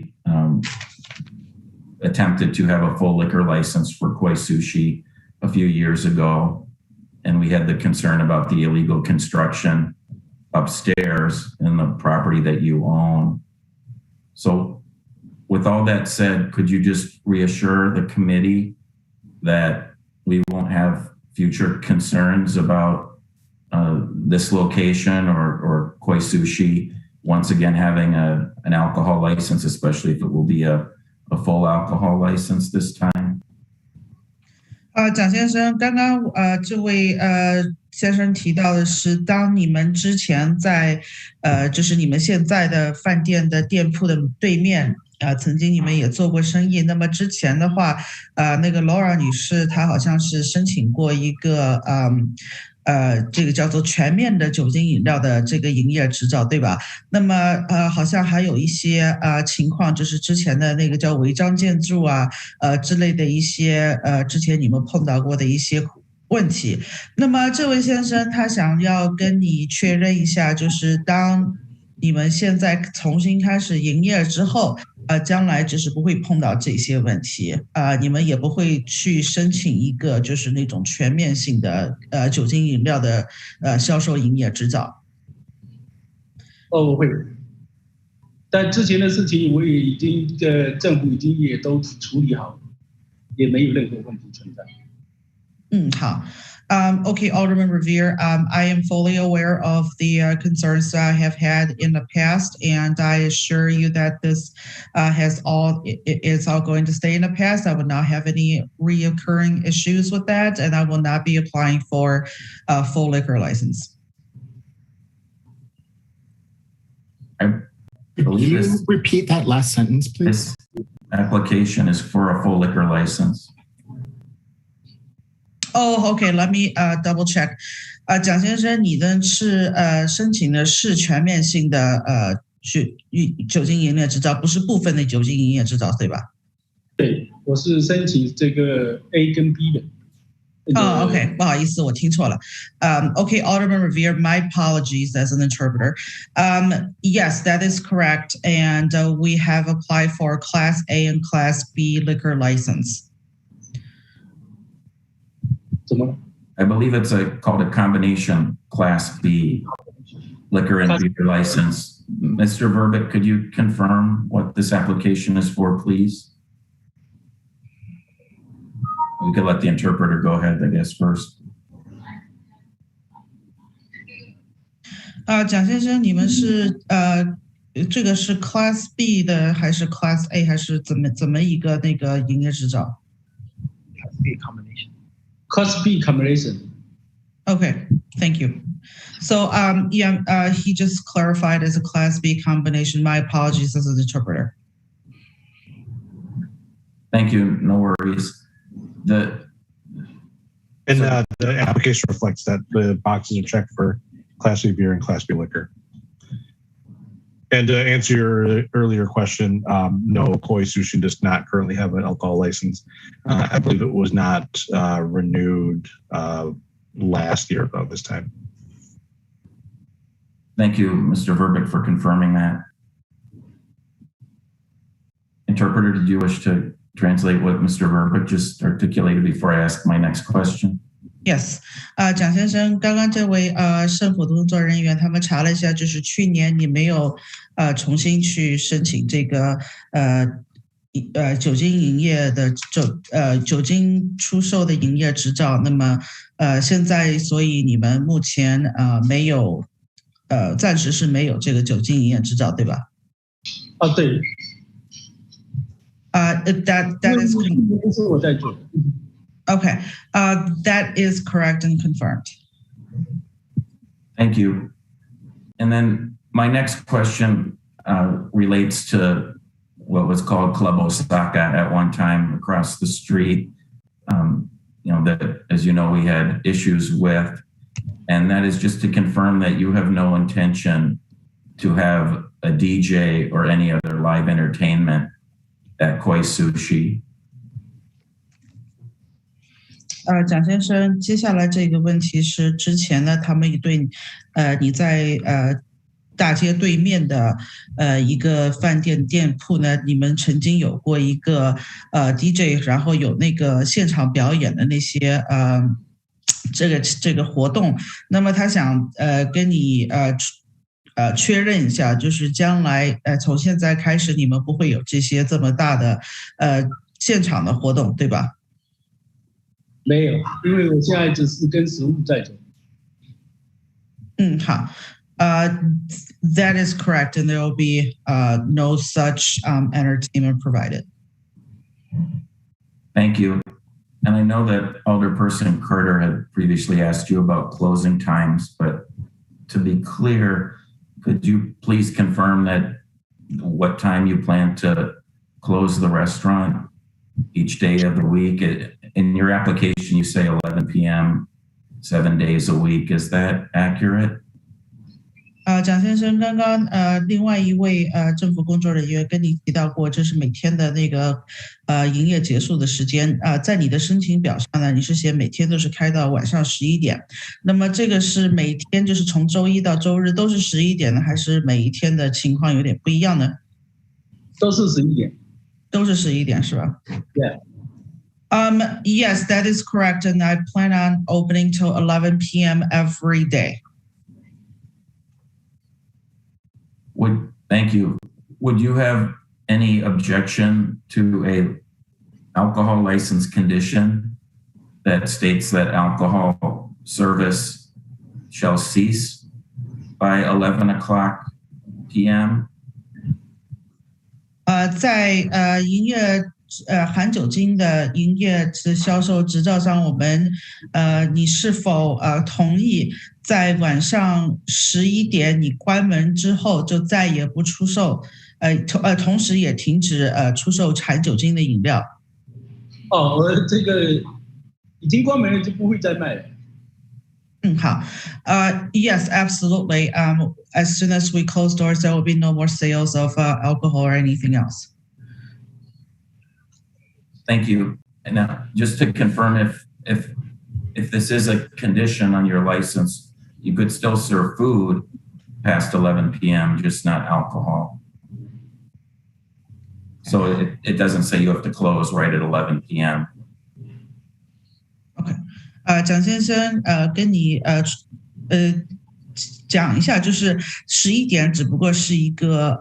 attempted to have a full liquor license for Koi Sushi a few years ago. And we had the concern about the illegal construction upstairs in the property that you own. So with all that said, could you just reassure the committee that we won't have future concerns about this location or Koi Sushi once again having an alcohol license, especially if it will be a full alcohol license this time? 蒋先生，刚刚这位先生提到的是，当你们之前在就是你们现在的饭店的店铺的对面曾经你们也做过生意。那么之前的话，那个 Laura 女士她好像是申请过一个这个叫做全面的酒精饮料的这个营业执照，对吧？那么好像还有一些情况，就是之前的那个叫违章建筑之类的一些之前你们碰到过的一些问题。那么这位先生他想要跟你确认一下，就是当你们现在重新开始营业之后，将来就是不会碰到这些问题，你们也不会去申请一个就是那种全面性的酒精饮料的销售营业执照。我会，但之前的事情我也已经政府已经也都处理好，也没有任何问题存在。好。Okay, Alderman Revere, I am fully aware of the concerns that I have had in the past, and I assure you that this is all going to stay in the past. I will not have any reoccurring issues with that, and I will not be applying for a full liquor license. I Can you repeat that last sentence, please? This application is for a full liquor license. Oh, okay. Let me double check. 蒋先生，你的是申请的是全面性的酒精营业执照，不是部分的酒精营业执照，对吧？对，我是申请这个 A 跟 B 的。Okay. 不好意思，我听错了。Okay, Alderman Revere, my apologies as an interpreter. Yes, that is correct. And we have applied for Class A and Class B liquor license. I believe it's called a combination Class B liquor and beer license. Mr. Verbic, could you confirm what this application is for, please? we could let the interpreter go ahead, I guess, first. 蒋先生，你们是这个是 Class B 的还是 Class A 还是怎么一个那个营业执照 ？Class B combination. Class B combination. Okay, thank you. So he just clarified as a Class B combination. My apologies as an interpreter. Thank you. No worries. The application reflects that the boxes are checked for Class B beer and Class B liquor. And to answer your earlier question, no, Koi Sushi does not currently have an alcohol license. I believe it was not renewed last year about this time. Thank you, Mr. Verbeek, for confirming that. Interpreter, did you wish to translate what Mr. Verbeek just articulated before I ask my next question? Yes, 蒋先生，刚刚这位政府的工作人员他们查了一下，就是去年你没有重新去申请这个酒精营业的酒精出售的营业执照，那么现在所以你们目前没有暂时是没有这个酒精营业执照，对吧？对。That is 是我在做。Okay, that is correct and confirmed. Thank you. And then my next question relates to what was called Club Osaka at one time across the street. That, as you know, we had issues with, and that is just to confirm that you have no intention to have a DJ or any other live entertainment at Koi Sushi. 蒋先生，接下来这个问题是之前呢，他们对你在大街对面的一个饭店店铺呢，你们曾经有过一个DJ， 然后有那个现场表演的那些这个活动。那么他想跟你确认一下，就是将来从现在开始你们不会有这些这么大的现场的活动，对吧？没有，因为我现在只是跟食物在走。好。That is correct, and there will be no such entertainment provided. Thank you. And I know that Alderperson Carter had previously asked you about closing times, but to be clear, could you please confirm that what time you plan to close the restaurant each day of the week? In your application, you say 11 p.m., 7 days a week. Is that accurate? 蒋先生，刚刚另外一位政府工作人员跟你提到过，这是每天的那个营业结束的时间在你的申请表上呢，你是写每天都是开到晚上11点。那么这个是每天就是从周一到周日都是11点呢，还是每一天的情况有点不一样呢？都是11点。都是11点是吧？ Yeah. Yes, that is correct, and I plan on opening till 11 p.m. every day. Thank you. Would you have any objection to a alcohol license condition that states that alcohol service shall cease by 11 o'clock p.m.? 在营业含酒精的营业销售执照上，我们你是否同意在晚上11点你关门之后就再也不出售同时也停止出售含酒精的饮料？我这个已经关门了就不会再卖了。好。Yes, absolutely. As soon as we close doors, there will be no more sales of alcohol or anything else. Thank you. And now, just to confirm, if this is a condition on your license, you could still serve food past 11 p.m., just not alcohol. So it doesn't say you have to close right at 11 p.m. OK. 蒋先生跟你讲一下，就是11点只不过是一个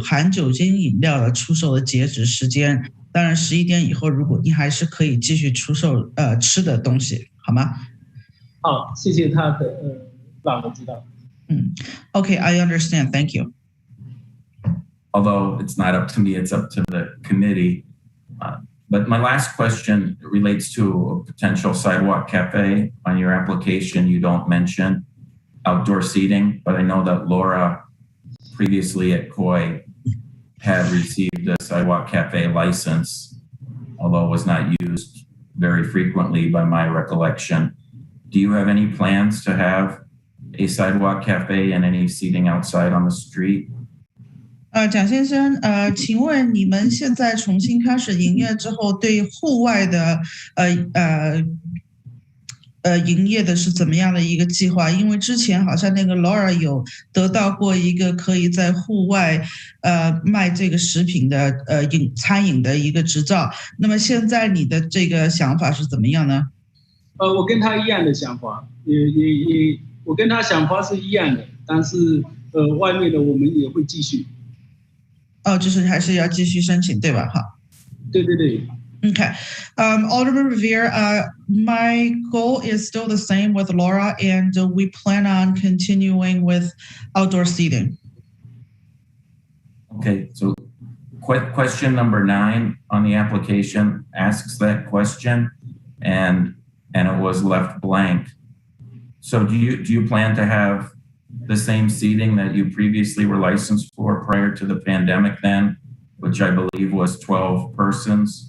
含酒精饮料的出售的截止时间。当然11点以后，如果你还是可以继续出售吃的东西，好吗？好，谢谢他的让我知道。Okay, I understand. Thank you. Although it's not up to me, it's up to the committee. But my last question relates to a potential sidewalk cafe. On your application, you don't mention outdoor seating, but I know that Laura previously at Koi had received a sidewalk cafe license, although it was not used very frequently by my recollection. Do you have any plans to have a sidewalk cafe and any seating outside on the street? 蒋先生，请问你们现在重新开始营业之后，对户外的营业的是怎么样的一个计划？因为之前好像那个 Laura 有得到过一个可以在户外卖这个食品的餐饮的一个执照。那么现在你的这个想法是怎么样呢？我跟他一样的想法，我跟他想法是一样的，但是外面的我们也会继续。就是还是要继续申请，对吧？哈。对对对。Okay. Alderman Revere, my goal is still the same with Laura, and we plan on continuing with outdoor seating. Okay, so question number 9 on the application asks that question, and it was left blank. So do you plan to have the same seating that you previously were licensed for prior to the pandemic then, which I believe was 12 persons?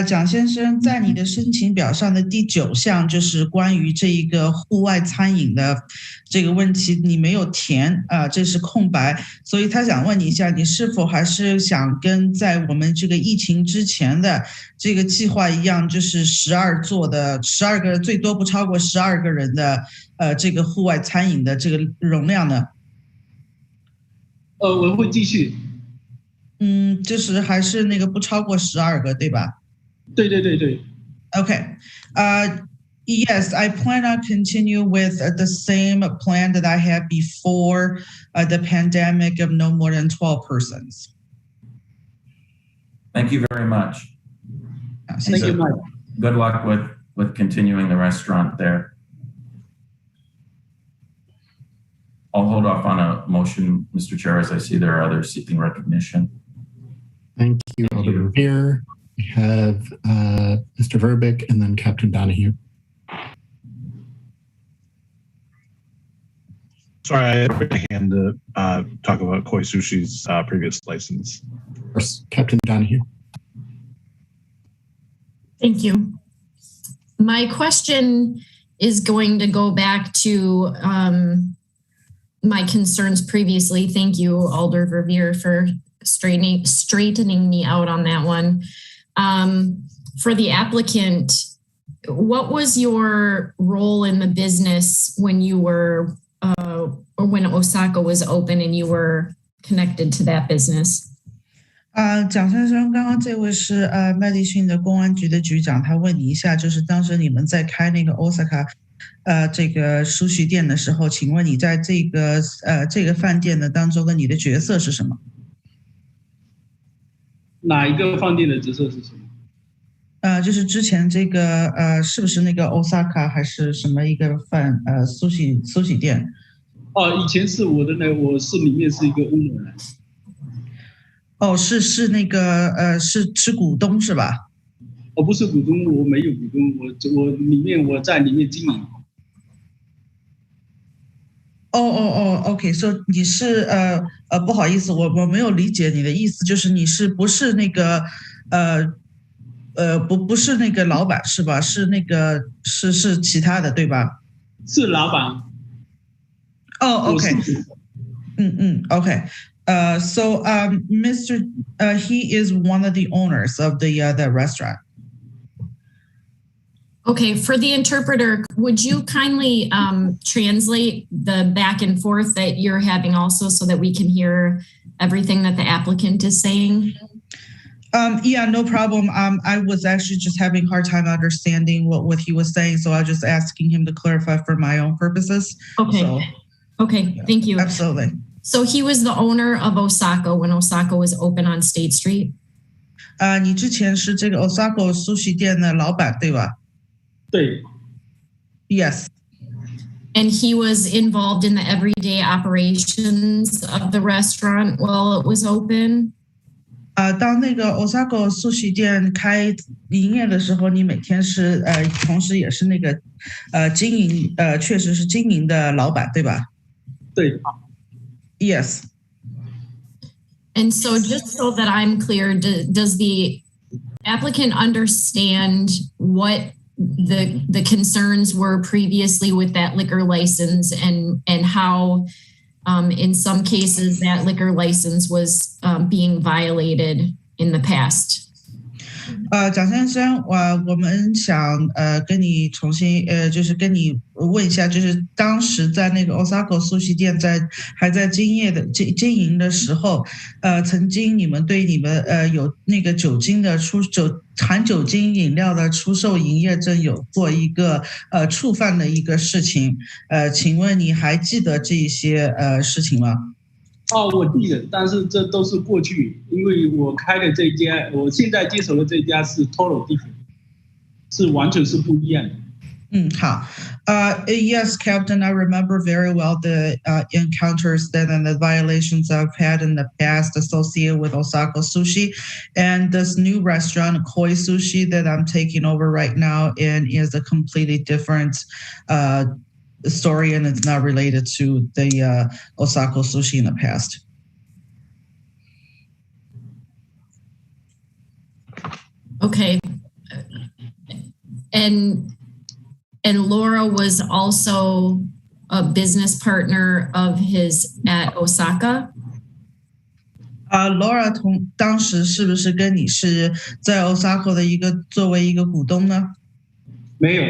蒋先生，在你的申请表上的第9项就是关于这一个户外餐饮的这个问题，你没有填这是空白，所以他想问你一下，你是否还是想跟在我们这个疫情之前的这个计划一样，就是12个最多不超过12个人的这个户外餐饮的这个容量呢？我会继续。就是还是那个不超过12个，对吧？对对对对。Okay. Yes, I plan on continue with the same plan that I had before the pandemic of no more than 12 persons. Thank you very much. Thank you, Mike. Good luck with continuing the restaurant there. I'll hold off on a motion, Mr. Chair, as I see there are others seeking recognition. Thank you, Alderman Revere. We have Mr. Verbeek and then Captain Donahue. Sorry, I had a hand to talk about Koi Sushi's previous license. Of course, Captain Donahue. Thank you. My question is going to go back to my concerns previously. Thank you, Alder Revere, for straightening me out on that one. For the applicant, what was your role in the business when you were, or when Osaka was open and you were connected to that business? 蒋先生，刚刚这位是麦迪逊的公安局的局长，他问你一下，就是当时你们在开那个 Osaka 这个书序店的时候，请问你在这个饭店的当中的你的角色是什么？哪一个饭店的角色是什么？就是之前这个是不是那个 Osaka 还是什么一个苏喜店？以前是我是里面是一个 owner。是那个是股东是吧？不是股东，我没有股东，我在里面经营。OK， 所以你是不好意思，我没有理解你的意思，就是你是不是那个不是那个老板是吧？是那个是其他的对吧？是老板。OK， OK。So Mr. He is one of the owners of the restaurant. Okay, for the interpreter, would you kindly translate the back and forth that you're having also so that we can hear everything that the applicant is saying? Yeah, no problem. I was actually just having a hard time understanding what he was saying, so I was just asking him to clarify for my own purposes. Okay. Okay, thank you. Absolutely. So he was the owner of Osaka when Osaka was open on State Street? 你之前是这个 Osako Sushi 店的老板对吧？对。Yes. And he was involved in the everyday operations of the restaurant while it was open? 当那个 Osako Sushi 店开营业的时候，你每天是同时也是那个经营确实是经营的老板对吧？对。Yes. And so just so that I'm clear, does the applicant understand what the concerns were previously with that liquor license and how in some cases that liquor license was being violated in the past? 蒋先生，我们想跟你重新就是跟你问一下，就是当时在那个 Osako Sushi 店还在经营的时候，曾经你们对你们有那个含酒精饮料的出售营业证有过一个触犯的一个事情，请问你还记得这些事情吗？我记得，但是这都是过去，因为我开的这家，我现在接手的这家是 total different， 是完全是不一样的。好。Yes, Captain, I remember very well the encounters and the violations I've had in the past associated with Osako Sushi. And this new restaurant, Koi Sushi, that I'm taking over right now and is a completely different story, and it's not related to the Osako Sushi in the past. Okay. And Laura was also a business partner of his at Osaka? Laura 当时是不是跟你是在 Osaka 的作为一个股东呢？没有。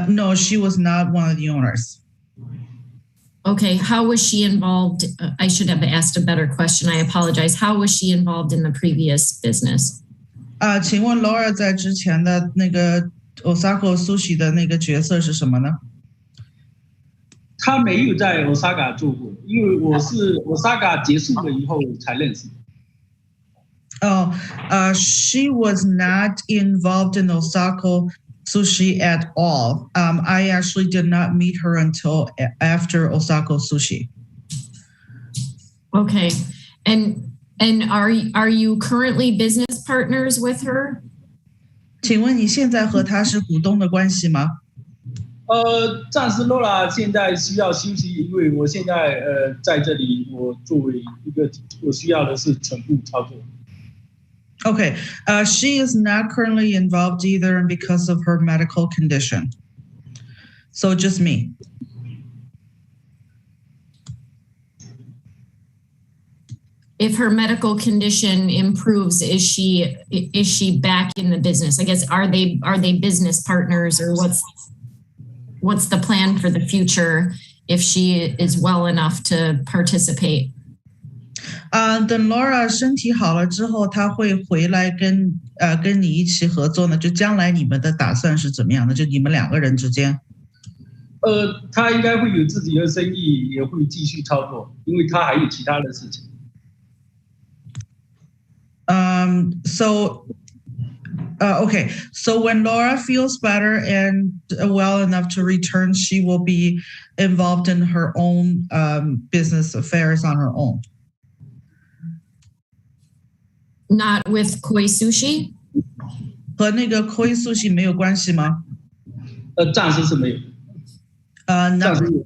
No, she was not one of the owners. Okay, how was she involved? I should have asked a better question. I apologize. How was she involved in the previous business? 请问 Laura 在之前的那个 Osako Sushi 的那个角色是什么呢？他没有在 Osaka 做过，因为我是 Osaka 结束了以后才认识。She was not involved in Osako Sushi at all. I actually did not meet her until after Osako Sushi. Okay, and are you currently business partners with her? 请问你现在和她是股东的关系吗？暂时 Laura 现在需要休息，因为我现在在这里，我作为一个我需要的是全部操作。Okay, she is not currently involved either because of her medical condition. So just me. If her medical condition improves, is she back in the business? I guess are they business partners, or what's the plan for the future if she is well enough to participate? 等 Laura 身体好了之后，她会回来跟你一起合作呢。就将来你们的打算是怎么样的？就你们两个人之间。她应该会有自己的生意，也会继续操作，因为她还有其他的事情。Okay. So when Laura feels better and well enough to return, she will be involved in her own business affairs on her own. Not with Koi Sushi? 和那个 Koi Sushi 没有关系吗？暂时是没有。暂时有。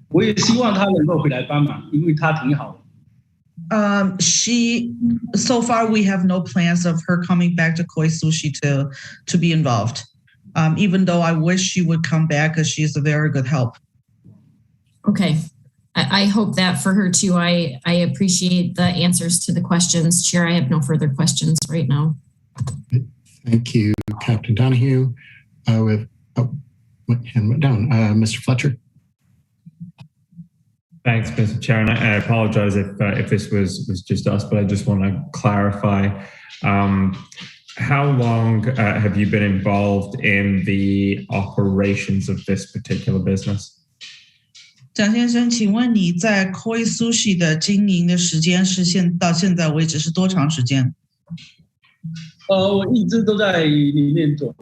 我也希望她能够回来帮忙，因为她挺好的。So far we have no plans of her coming back to Koi Sushi to be involved. Even though I wish she would come back because she's a very good help. Okay. I hope that for her too. I appreciate the answers to the questions. Chair, I have no further questions right now. Thank you, Captain Donahue. Hand went down. Mr. Fletcher. Thanks, Mr. Chair. And I apologize if this was just us, but I just want to clarify. How long have you been involved in the operations of this particular business? 蒋先生，请问你在 Koi Sushi 的经营的时间是到现在为止是多长时间？我一直都在里面做，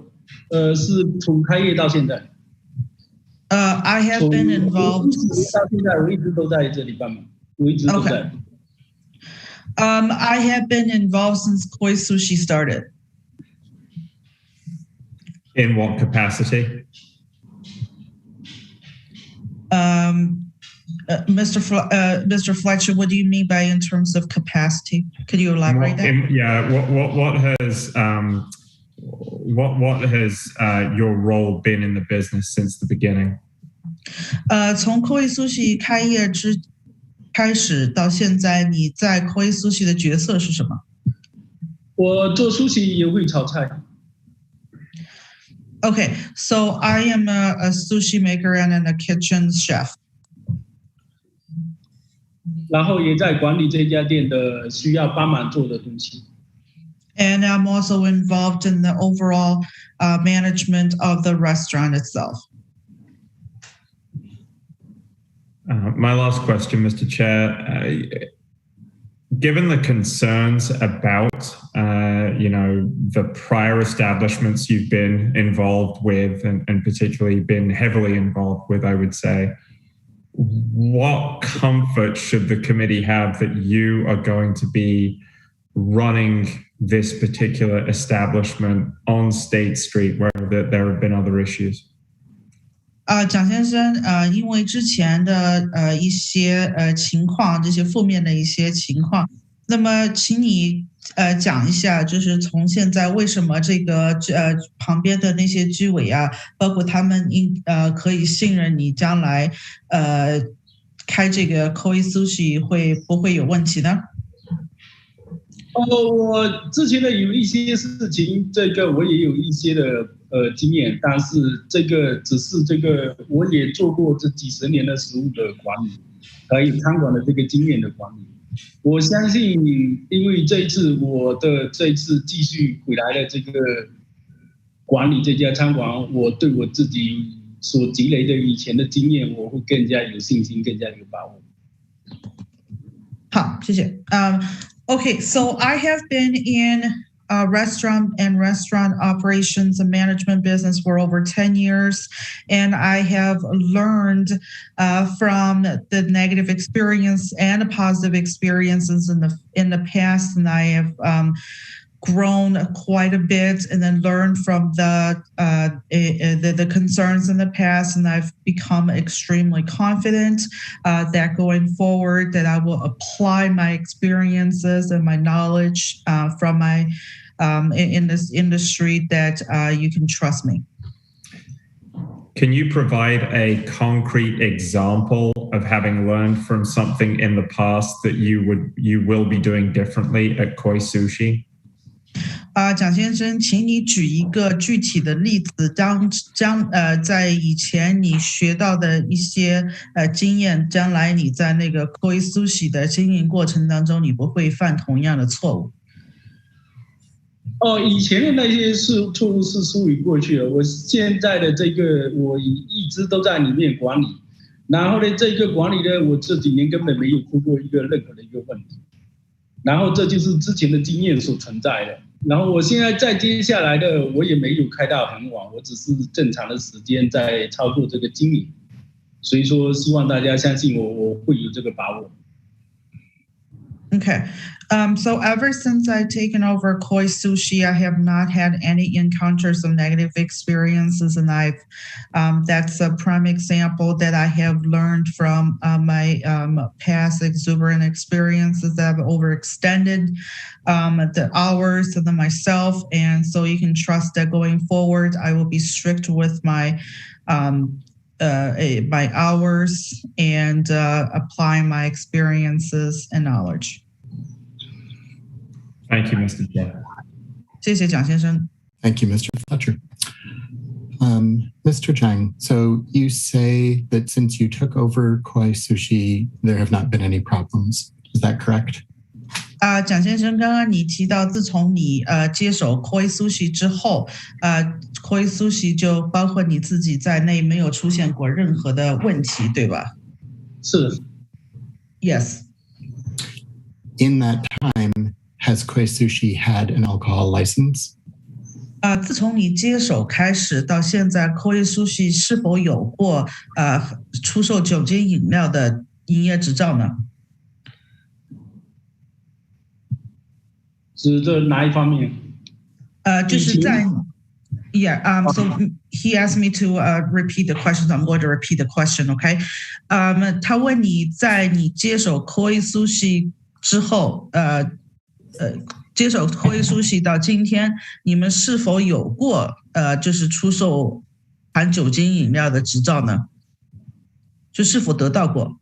是从开业到现在。I have been involved. 到现在我一直都在这里帮忙，我一直都在。I have been involved since Koi Sushi started. In what capacity? Mr. Fletcher, what do you mean by in terms of capacity? Could you elaborate that? What has your role been in the business since the beginning? 从 Koi Sushi 开业开始到现在，你在 Koi Sushi 的角色是什么？我做 sushi 也会炒菜。Okay, so I am a sushi maker and a kitchen chef. 然后也在管理这家店的需要帮忙做的东西。And I'm also involved in the overall management of the restaurant itself. My last question, Mr. Chair. Given the concerns about, the prior establishments you've been involved with and particularly been heavily involved with, I would say, what comfort should the committee have that you are going to be running this particular establishment on State Street where there have been other issues? 蒋先生，因为之前的一些情况，这些负面的一些情况，那么请你讲一下，就是从现在为什么这个旁边的那些居委啊，包括他们可以信任你将来开这个 Koi Sushi 不会有问题呢？我之前的有一些事情，这个我也有一些的经验，但是这个只是我也做过这几十年的食物的管理，还有餐馆的这个经验的管理。我相信，因为这一次继续回来的这个管理这家餐馆，我对我自己所积累的以前的经验，我会更加有信心，更加有把握。好，谢谢。Okay, so I have been in restaurant operations and management business for over 10 years, and I have learned from the negative experience and the positive experiences in the past, and I have grown quite a bit and then learned from the concerns in the past, and I've become extremely confident that going forward that I will apply my experiences and my knowledge from my in this industry that you can trust me. Can you provide a concrete example of having learned from something in the past that you will be doing differently at Koi Sushi? 蒋先生，请你举一个具体的例子，在以前你学到的一些经验，将来你在那个 Koi Sushi 的经营过程当中，你不会犯同样的错误。以前的那些错误是疏于过去了。我现在的这个，我一直都在里面管理，然后呢，这个管理呢，我这几年根本没有出过任何的一个问题。然后这就是之前的经验所存在的。然后我现在在接下来的，我也没有开到很晚，我只是正常的时间在操作这个经营。所以说，希望大家相信我，我会有这个把握。Okay. So ever since I've taken over Koi Sushi, I have not had any encounters of negative experiences, and that's a prime example that I have learned from my past exuberant experiences that have overextended the hours of myself, and so you can trust that going forward, I will be strict with my hours and apply my experiences and knowledge. Thank you, Mr. Chair. 谢谢蒋先生。 Thank you, Mr. Fletcher. Mr. Zhang, so you say that since you took over Koi Sushi, there have not been any problems. Is that correct? 蒋先生，刚刚你提到，自从你接手 Koi Sushi 之后，Koi Sushi 就包括你自己在内，没有出现过任何的问题，对吧？是。Yes. In that time, has Koi Sushi had an alcohol license? 自从你接手开始到现在 ，Koi Sushi 是否有过出售酒精饮料的营业执照呢？指的哪一方面？就是在 Yeah. So he asked me to repeat the question. So I'm going to repeat the question. Okay. 他问你在你接手 Koi Sushi 之后，接手 Koi Sushi 到今天，你们是否有过就是出售含酒精饮料的执照呢？就是否得到过？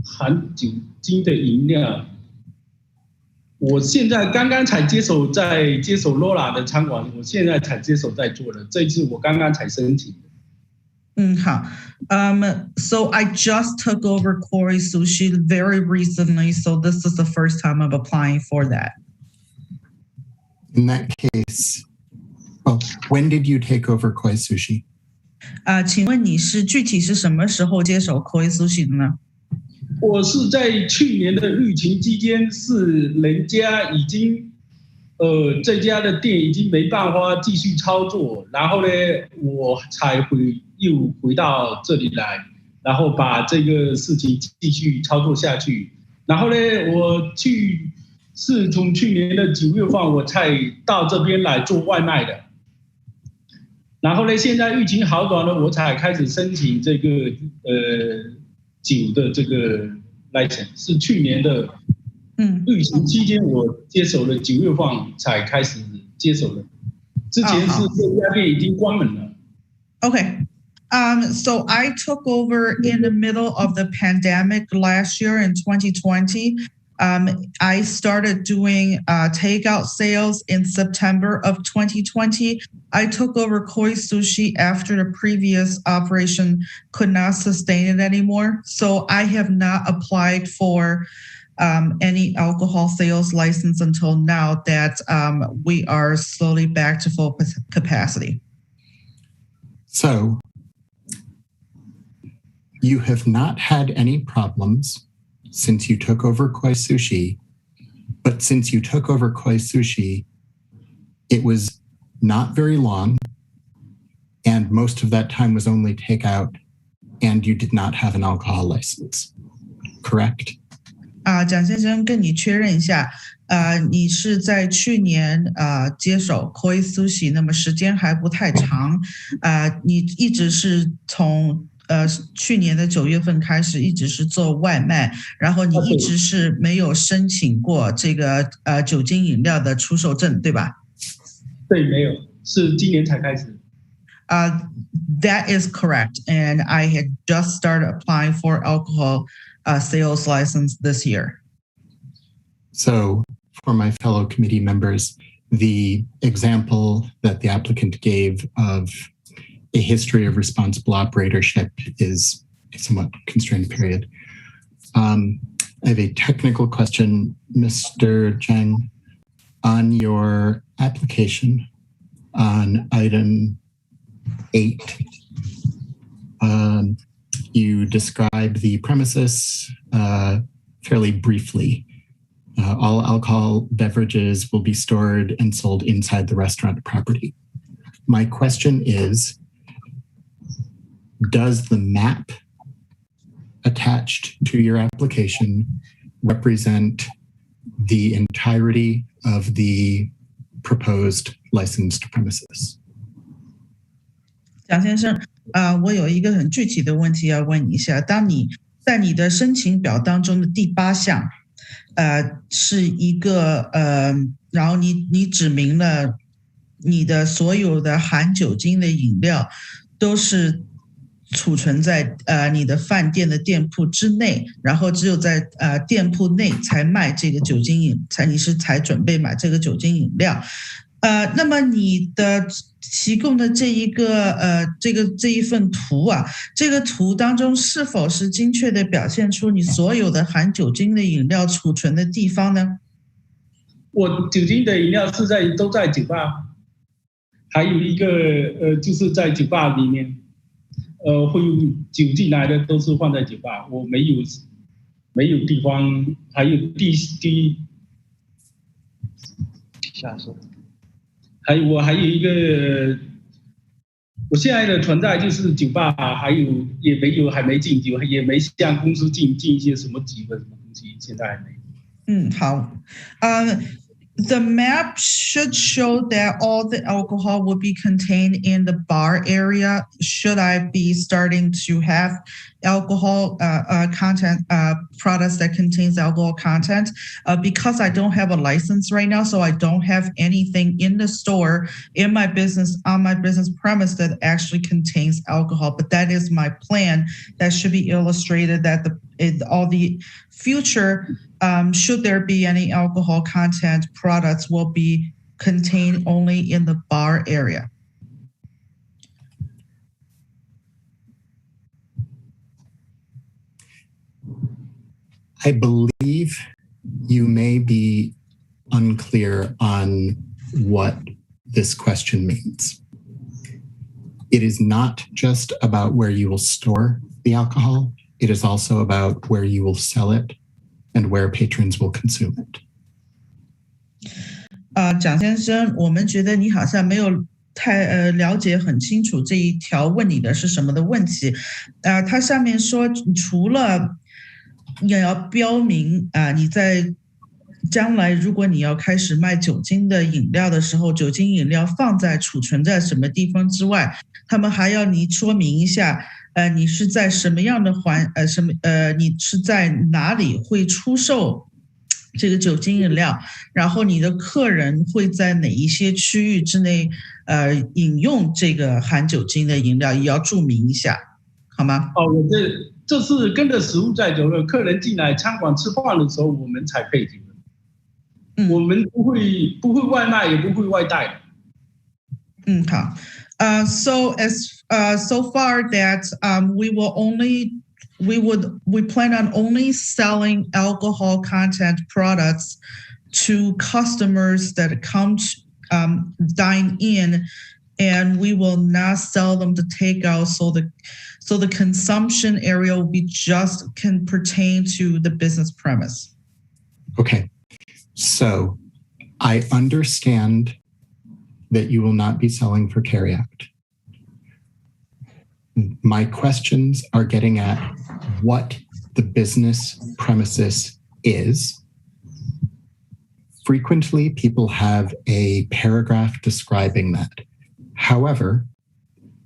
含酒精的饮料，我现在刚刚才接手 Lola 的餐馆，我现在才接手在做的，这一次我刚刚才申请。好。So I just took over Koi Sushi very recently, so this is the first time I'm applying for that. In that case, well, when did you take over Koi Sushi? 请问你是具体是什么时候接手 Koi Sushi 的呢？我是在去年的疫情期间，是人家已经这家的店已经没办法继续操作，然后呢，我才又回到这里来，然后把这个事情继续操作下去。然后呢，我是从去年的9月份我才到这边来做外卖的。然后呢，现在疫情好转了，我才开始申请这个酒的这个 license， 是去年的疫情期间我接手了9月份才开始接手的，之前是这家店已经关门了。Okay. So I took over in the middle of the pandemic last year in 2020. I started doing takeout sales in September of 2020. I took over Koi Sushi after the previous operation could not sustain it anymore. So I have not applied for any alcohol sales license until now that we are slowly back to full capacity. So you have not had any problems since you took over Koi Sushi, but since you took over Koi Sushi, it was not very long, and most of that time was only takeout, and you did not have an alcohol license, correct? 蒋先生跟你确认一下，你是在去年接手 Koi Sushi， 那么时间还不太长，你一直是从去年的9月份开始一直是做外卖，然后你一直是没有申请过这个酒精饮料的出售证，对吧？对，没有，是今年才开始。That is correct, and I had just started applying for alcohol sales license this year. So, for my fellow committee members, the example that the applicant gave of a history of responsible operatorship is a somewhat constrained period. I have a technical question, Mr. Zhang. On your application on item 8, you describe the premises fairly briefly. All alcohol beverages will be stored and sold inside the restaurant property. My question is, does the map attached to your application represent the entirety of the proposed licensed premises? 蒋先生，我有一个很具体的问题要问你一下。当你在你的申请表当中的第8项，是一个然后你指明了你的所有的含酒精的饮料都是储存在你的饭店的店铺之内，然后只有在店铺内才卖这个酒精饮，才准备买这个酒精饮料。那么你的提供的这一份图啊，这个图当中是否是精确的表现出你所有的含酒精的饮料储存的地方呢？我酒精的饮料是都在酒吧，还有一个就是在酒吧里面。会有酒进来的都是放在酒吧，我没有地方，还有还有一个，我现在的存在就是酒吧，还有还没进酒，也没向公司进一些什么酒的什么东西，现在还没。好。The map should show that all the alcohol will be contained in the bar area. Should I be starting to have alcohol content products that contains alcohol content? Because I don't have a license right now, so I don't have anything in the store in my business on my business premise that actually contains alcohol. But that is my plan. That should be illustrated that all the future should there be any alcohol content products will be contained only in the bar area. I believe you may be unclear on what this question means. It is not just about where you will store the alcohol. It is also about where you will sell it and where patrons will consume it. 蒋先生，我们觉得你好像没有太了解很清楚这一条问你的是什么的问题。它上面说，除了你要标明你在将来如果你要开始卖酒精的饮料的时候，酒精饮料放在储存在什么地方之外，他们还要你说明一下。你是在什么样的你是在哪里会出售这个酒精饮料？然后你的客人会在哪一些区域之内饮用这个含酒精的饮料，也要注明一下，好吗？我这是跟着食物在走的，客人进来餐馆吃饭的时候，我们才配酒的。我们不会外卖，也不会外带。好。So far that we plan on only selling alcohol content products to customers that come dine in, and we will not sell them to takeout. So the consumption area will be can pertain to the business premise. Okay, so I understand that you will not be selling for carryout. My questions are getting at what the business premises is. Frequently, people have a paragraph describing that. However,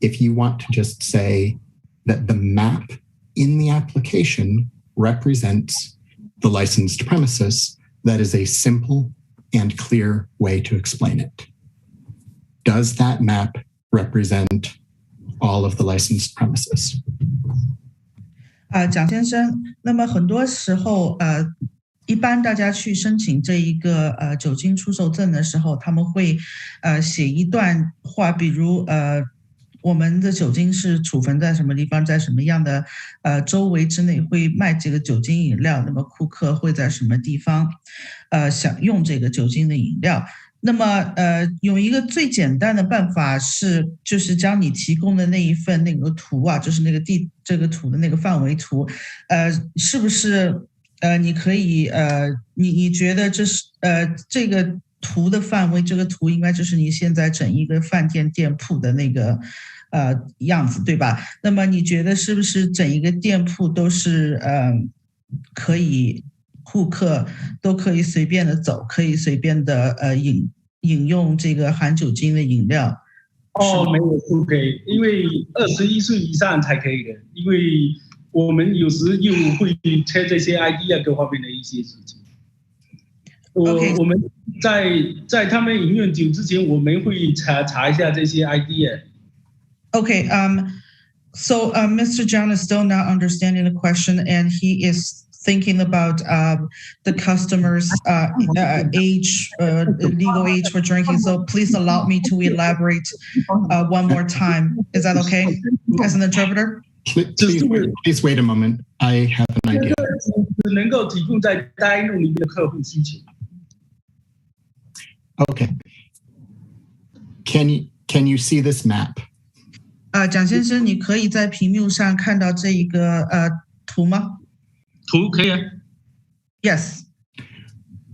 if you want to just say that the map in the application represents the licensed premises, that is a simple and clear way to explain it. Does that map represent all of the licensed premises? 蒋先生，那么很多时候一般大家去申请这一个酒精出售证的时候，他们会写一段话，比如我们的酒精是储存在什么地方，在什么样的周围之内会卖这个酒精饮料，那么顾客会在什么地方享用这个酒精的饮料。那么有一个最简单的办法就是将你提供的那一份那个图就是那个这个图的那个范围图，是不是你可以你觉得这是这个图的范围，这个图应该就是你现在整一个饭店店铺的那个样子，对吧？那么你觉得是不是整一个店铺都是可以顾客都可以随便的走，可以随便的饮用这个含酒精的饮料？没有不可以，因为21岁以上才可以的，因为我们有时又会测这些 ID 各方面的一些事情。我们在他们饮用酒之前，我们会查一下这些 ID。Okay, so Mr. John is still not understanding the question, and he is thinking about the customer's age, legal age for drinking. So please allow me to elaborate one more time. Is that okay, as an interpreter? Please wait a moment. I have an idea. 能够提供在该弄里面的客户需求。Okay. Can you see this map? 蒋先生，你可以在屏幕上看到这一个图吗？图可以啊。Yes.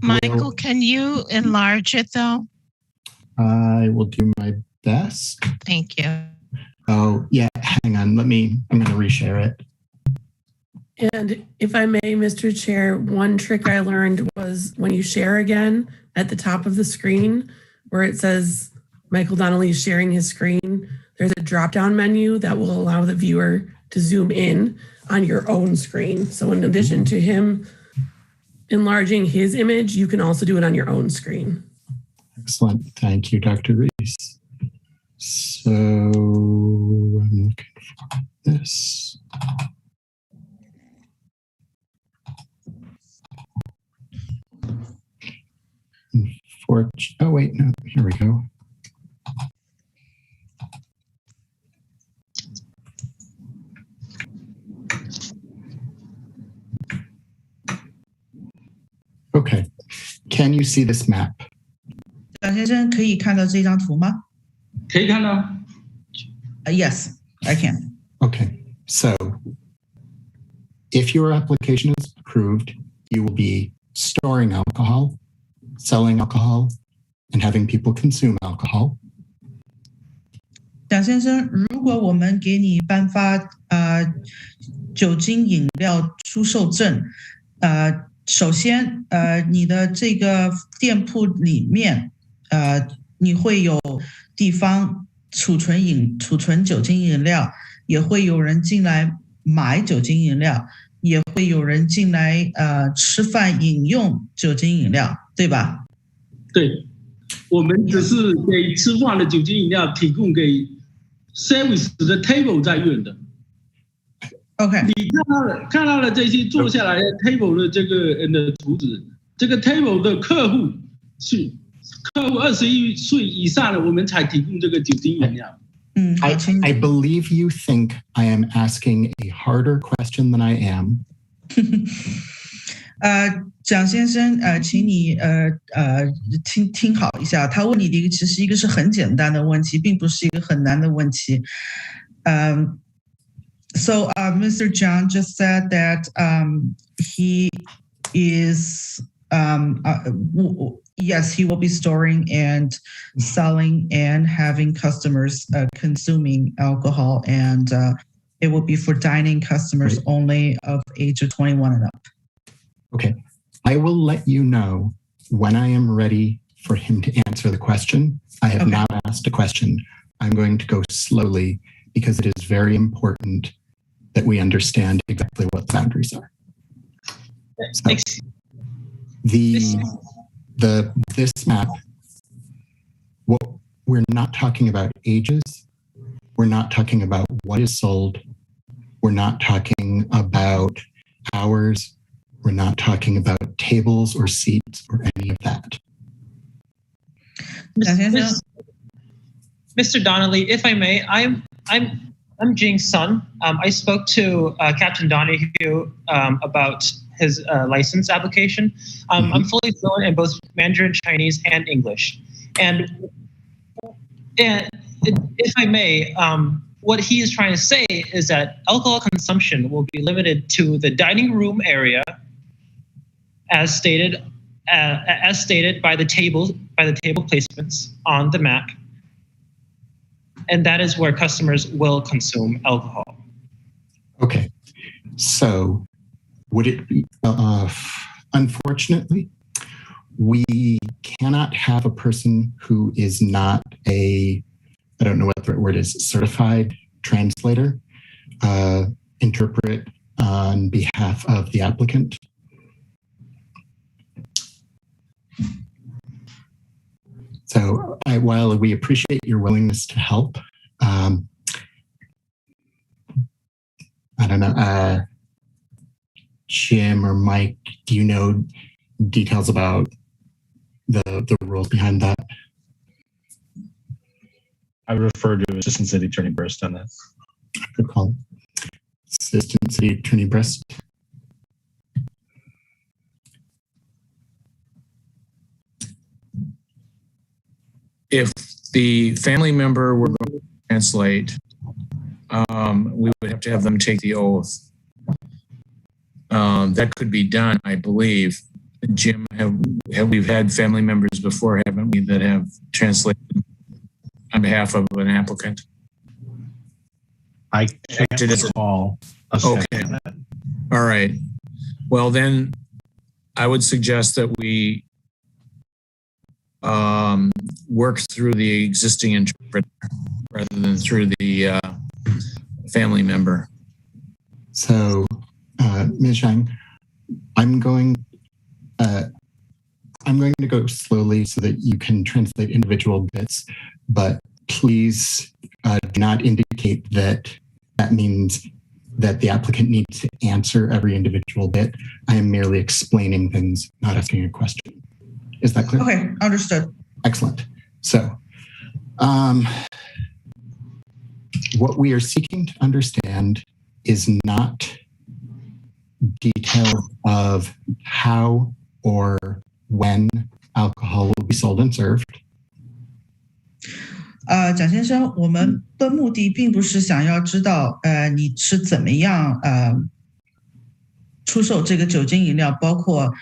Michael, can you enlarge it though? I will do my best. Thank you. Oh, yeah, hang on. I'm going to reshare it. And if I may, Mr. Chair, one trick I learned was when you share again at the top of the screen where it says Michael Donnelly is sharing his screen, there's a drop-down menu that will allow the viewer to zoom in on your own screen. So in addition to him enlarging his image, you can also do it on your own screen. Excellent. Thank you, Dr. Reese. So I'm looking for this. Oh, wait, no, here we go. Okay, can you see this map? 蒋先生可以看到这张图吗？可以看到。Yes, I can. Okay, so if your application is approved, you will be storing alcohol, selling alcohol, and having people consume alcohol. 蒋先生，如果我们给你颁发酒精饮料出售证，首先你的这个店铺里面你会有地方储存酒精饮料，也会有人进来买酒精饮料，也会有人进来吃饭饮用酒精饮料，对吧？对，我们只是给吃饭的酒精饮料提供给 service 的 table 在用的。OK， 你看到了这些坐下来的 table 的这个人的图纸，这个 table 的客户是客户21岁以上的，我们才提供这个酒精饮料。I believe you think I am asking a harder question than I am. 蒋先生，请你听好一下，他问你的其实一个是很简单的问题，并不是一个很难的问题。So Mr. John just said that he is yes, he will be storing and selling and having customers consuming alcohol, and it will be for dining customers only of age of 21 and up. Okay, I will let you know when I am ready for him to answer the question. I have now asked a question. I'm going to go slowly because it is very important that we understand exactly what the boundaries are. So, this map, we're not talking about ages. We're not talking about what is sold. We're not talking about hours. We're not talking about tables or seats or any of that. Mr. Donnelly, if I may, I'm Jing's son. I spoke to Captain Donahue about his license application. I'm fully fluent in both Mandarin, Chinese, and English. And if I may, what he is trying to say is that alcohol consumption will be limited to the dining room area, as stated by the table placements on the map. And that is where customers will consume alcohol. Okay, so would it be, unfortunately, we cannot have a person who is not I don't know what the right word is, certified translator, interpret on behalf of the applicant. So while we appreciate your willingness to help, I don't know, Jim or Mike, do you know details about the rules behind that? I refer to Assistant City Attorney Brist on that. Good call. Assistant City Attorney Brist. If the family member were going to translate, we would have to have them take the oath. That could be done, I believe. Jim, we've had family members before, haven't we, that have translated on behalf of an applicant? I can't recall. Okay. All right. Well, then I would suggest that we work through the existing interpreter rather than through the family member. So, Ms. Zhang, I'm going to go slowly so that you can translate individual bits, but please do not indicate that means that the applicant needs to answer every individual bit. I am merely explaining things, not asking a question. Is that clear? Okay, understood. Excellent. So, what we are seeking to understand is not details of how or when alcohol will be sold and served. 蒋先生，我们的目的并不是想要知道，你是怎么样出售这个酒精饮料，包括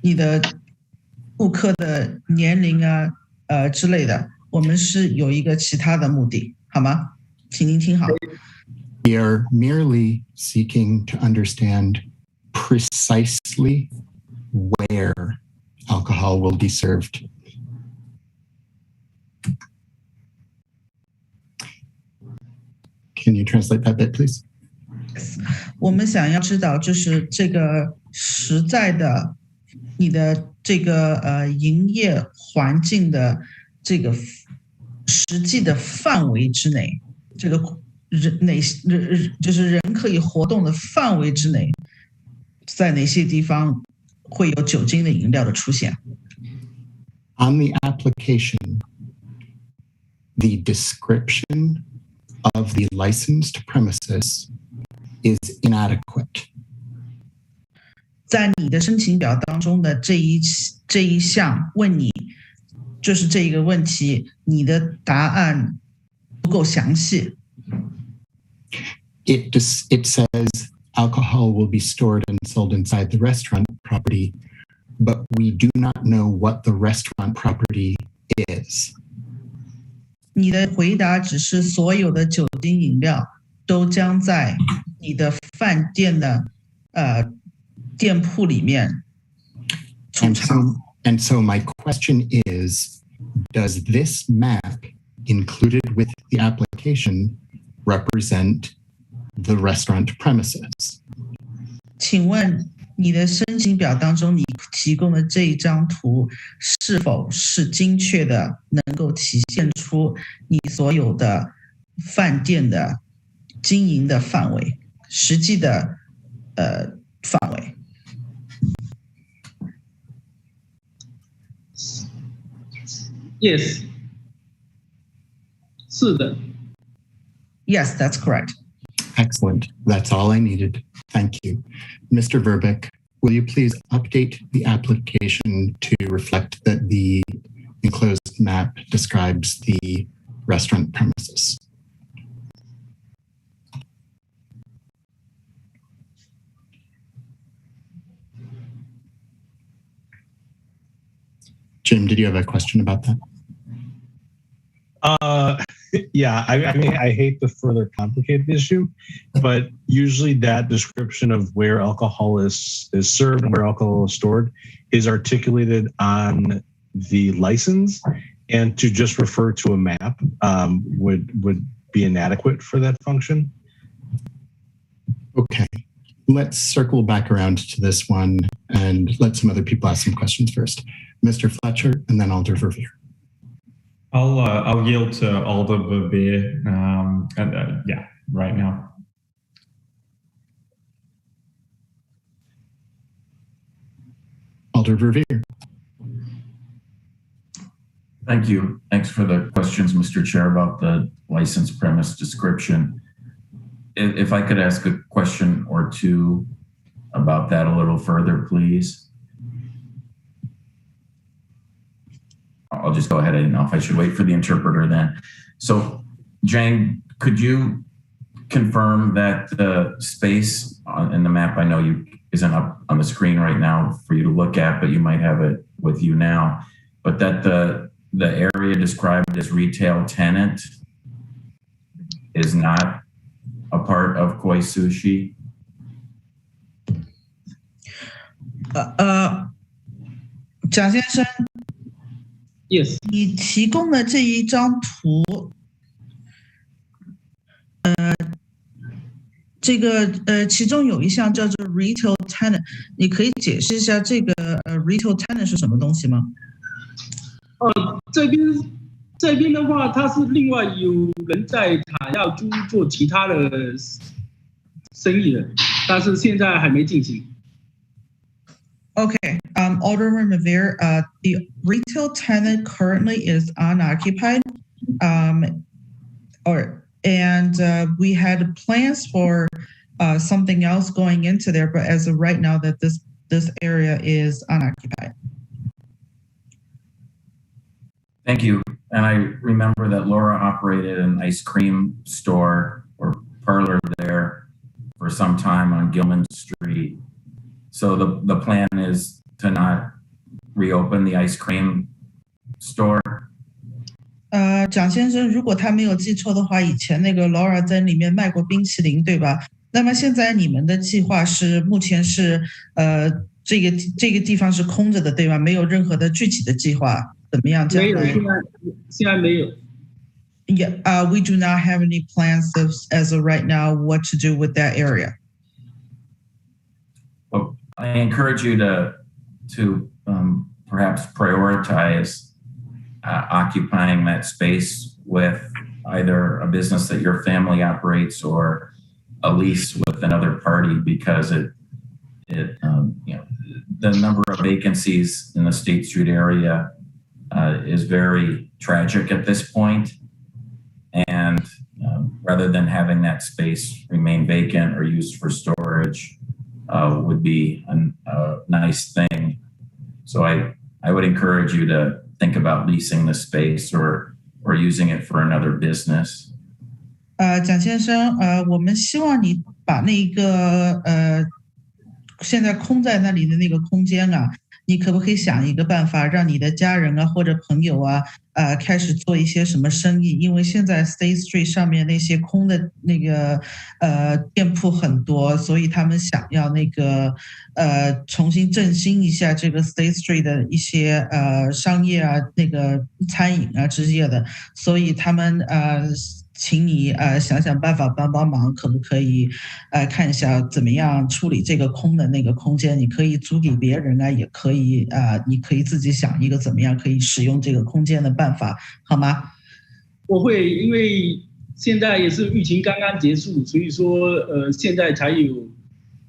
你的顾客的年龄啊，之类的。我们是有一个其他的目的，好吗？请您听好。We are merely seeking to understand precisely where alcohol will be served. Can you translate that bit, please? 我们想要知道，就是这个实在的，你的这个营业环境的这个实际的范围之内，这个就是人可以活动的范围之内，在哪些地方会有酒精的饮料的出现？ On the application, the description of the licensed premises is inadequate. 在你的申请表当中的这一项问你，就是这一个问题，你的答案不够详细。It says alcohol will be stored and sold inside the restaurant property, but we do not know what the restaurant property is. 你的回答只是所有的酒精饮料都将在你的饭店的店铺里面储藏。 And so my question is, does this map included with the application represent the restaurant premises? 请问你的申请表当中，你提供的这一张图是否是精确的，能够体现出你所有的饭店的经营的范围，实际的范围？ Yes， 是的。 Yes, that's correct. Excellent. That's all I needed. Thank you. Mr. Verbeek, will you please update the application to reflect that the enclosed map describes the restaurant premises? Jim, did you have a question about that? Yeah, I mean, I hate to further complicate the issue, but usually that description of where alcohol is served and where alcohol is stored is articulated on the license, and to just refer to a map would be inadequate for that function. Okay, let's circle back around to this one and let some other people ask some questions first. Mr. Fletcher, and then Alder Verveer. I'll yield to Alder Verveer. Yeah, right now. Alder Verveer. Thank you. Thanks for the questions, Mr. Chair, about the license premise description. If I could ask a question or two about that a little further, please. I'll just go ahead. I didn't know if I should wait for the interpreter then. So, Jane, could you confirm that the space in the map, I know you isn't up on the screen right now for you to look at, but you might have it with you now, but that the area described as retail tenant is not a part of Koi Sushi? 蒋先生 ，Yes， 你提供的这一张图，这个其中有一项叫做 retail tenant， 你可以解释一下这个retail tenant 是什么东西吗？这边的话，它是另外有人在谈要做其他的生意的，但是现在还没进行。Okay, Alderman Revere, the retail tenant currently is unoccupied, and we had plans for something else going into there, but as of right now, that this area is unoccupied. Thank you. And I remember that Laura operated an ice cream store or parlor there for some time on Gilman Street. So the plan is to not reopen the ice cream store. 蒋先生，如果他没有记错的话，以前那个 Laura 在里面卖过冰淇淋，对吧？那么现在你们的计划是目前是这个地方是空着的，对吧？没有任何的具体的计划，怎么样？没有，现在没有。Yeah, we do not have any plans as of right now what to do with that area. Well, I encourage you to perhaps prioritize occupying that space with either a business that your family operates or a lease with another party, because the number of vacancies in the State Street area is very tragic at this point. And rather than having that space remain vacant or used for storage would be a nice thing. So I would encourage you to think about leasing the space or using it for another business. 蒋先生，我们希望你把那个现在空在那里的那个空间啊，你可不可以想一个办法，让你的家人啊或者朋友啊，开始做一些什么生意？因为现在 State Street 上面那些空的那个店铺很多，所以他们想要那个重新振兴一下这个 State Street 的一些商业啊，那个餐饮啊之类的，所以他们请你想想办法帮忙，可不可以看一下怎么样处理这个空的那个空间？你可以租给别人啊，也可以你可以自己想一个怎么样可以使用这个空间的办法，好吗？我会，因为现在也是疫情刚刚结束，所以说现在才有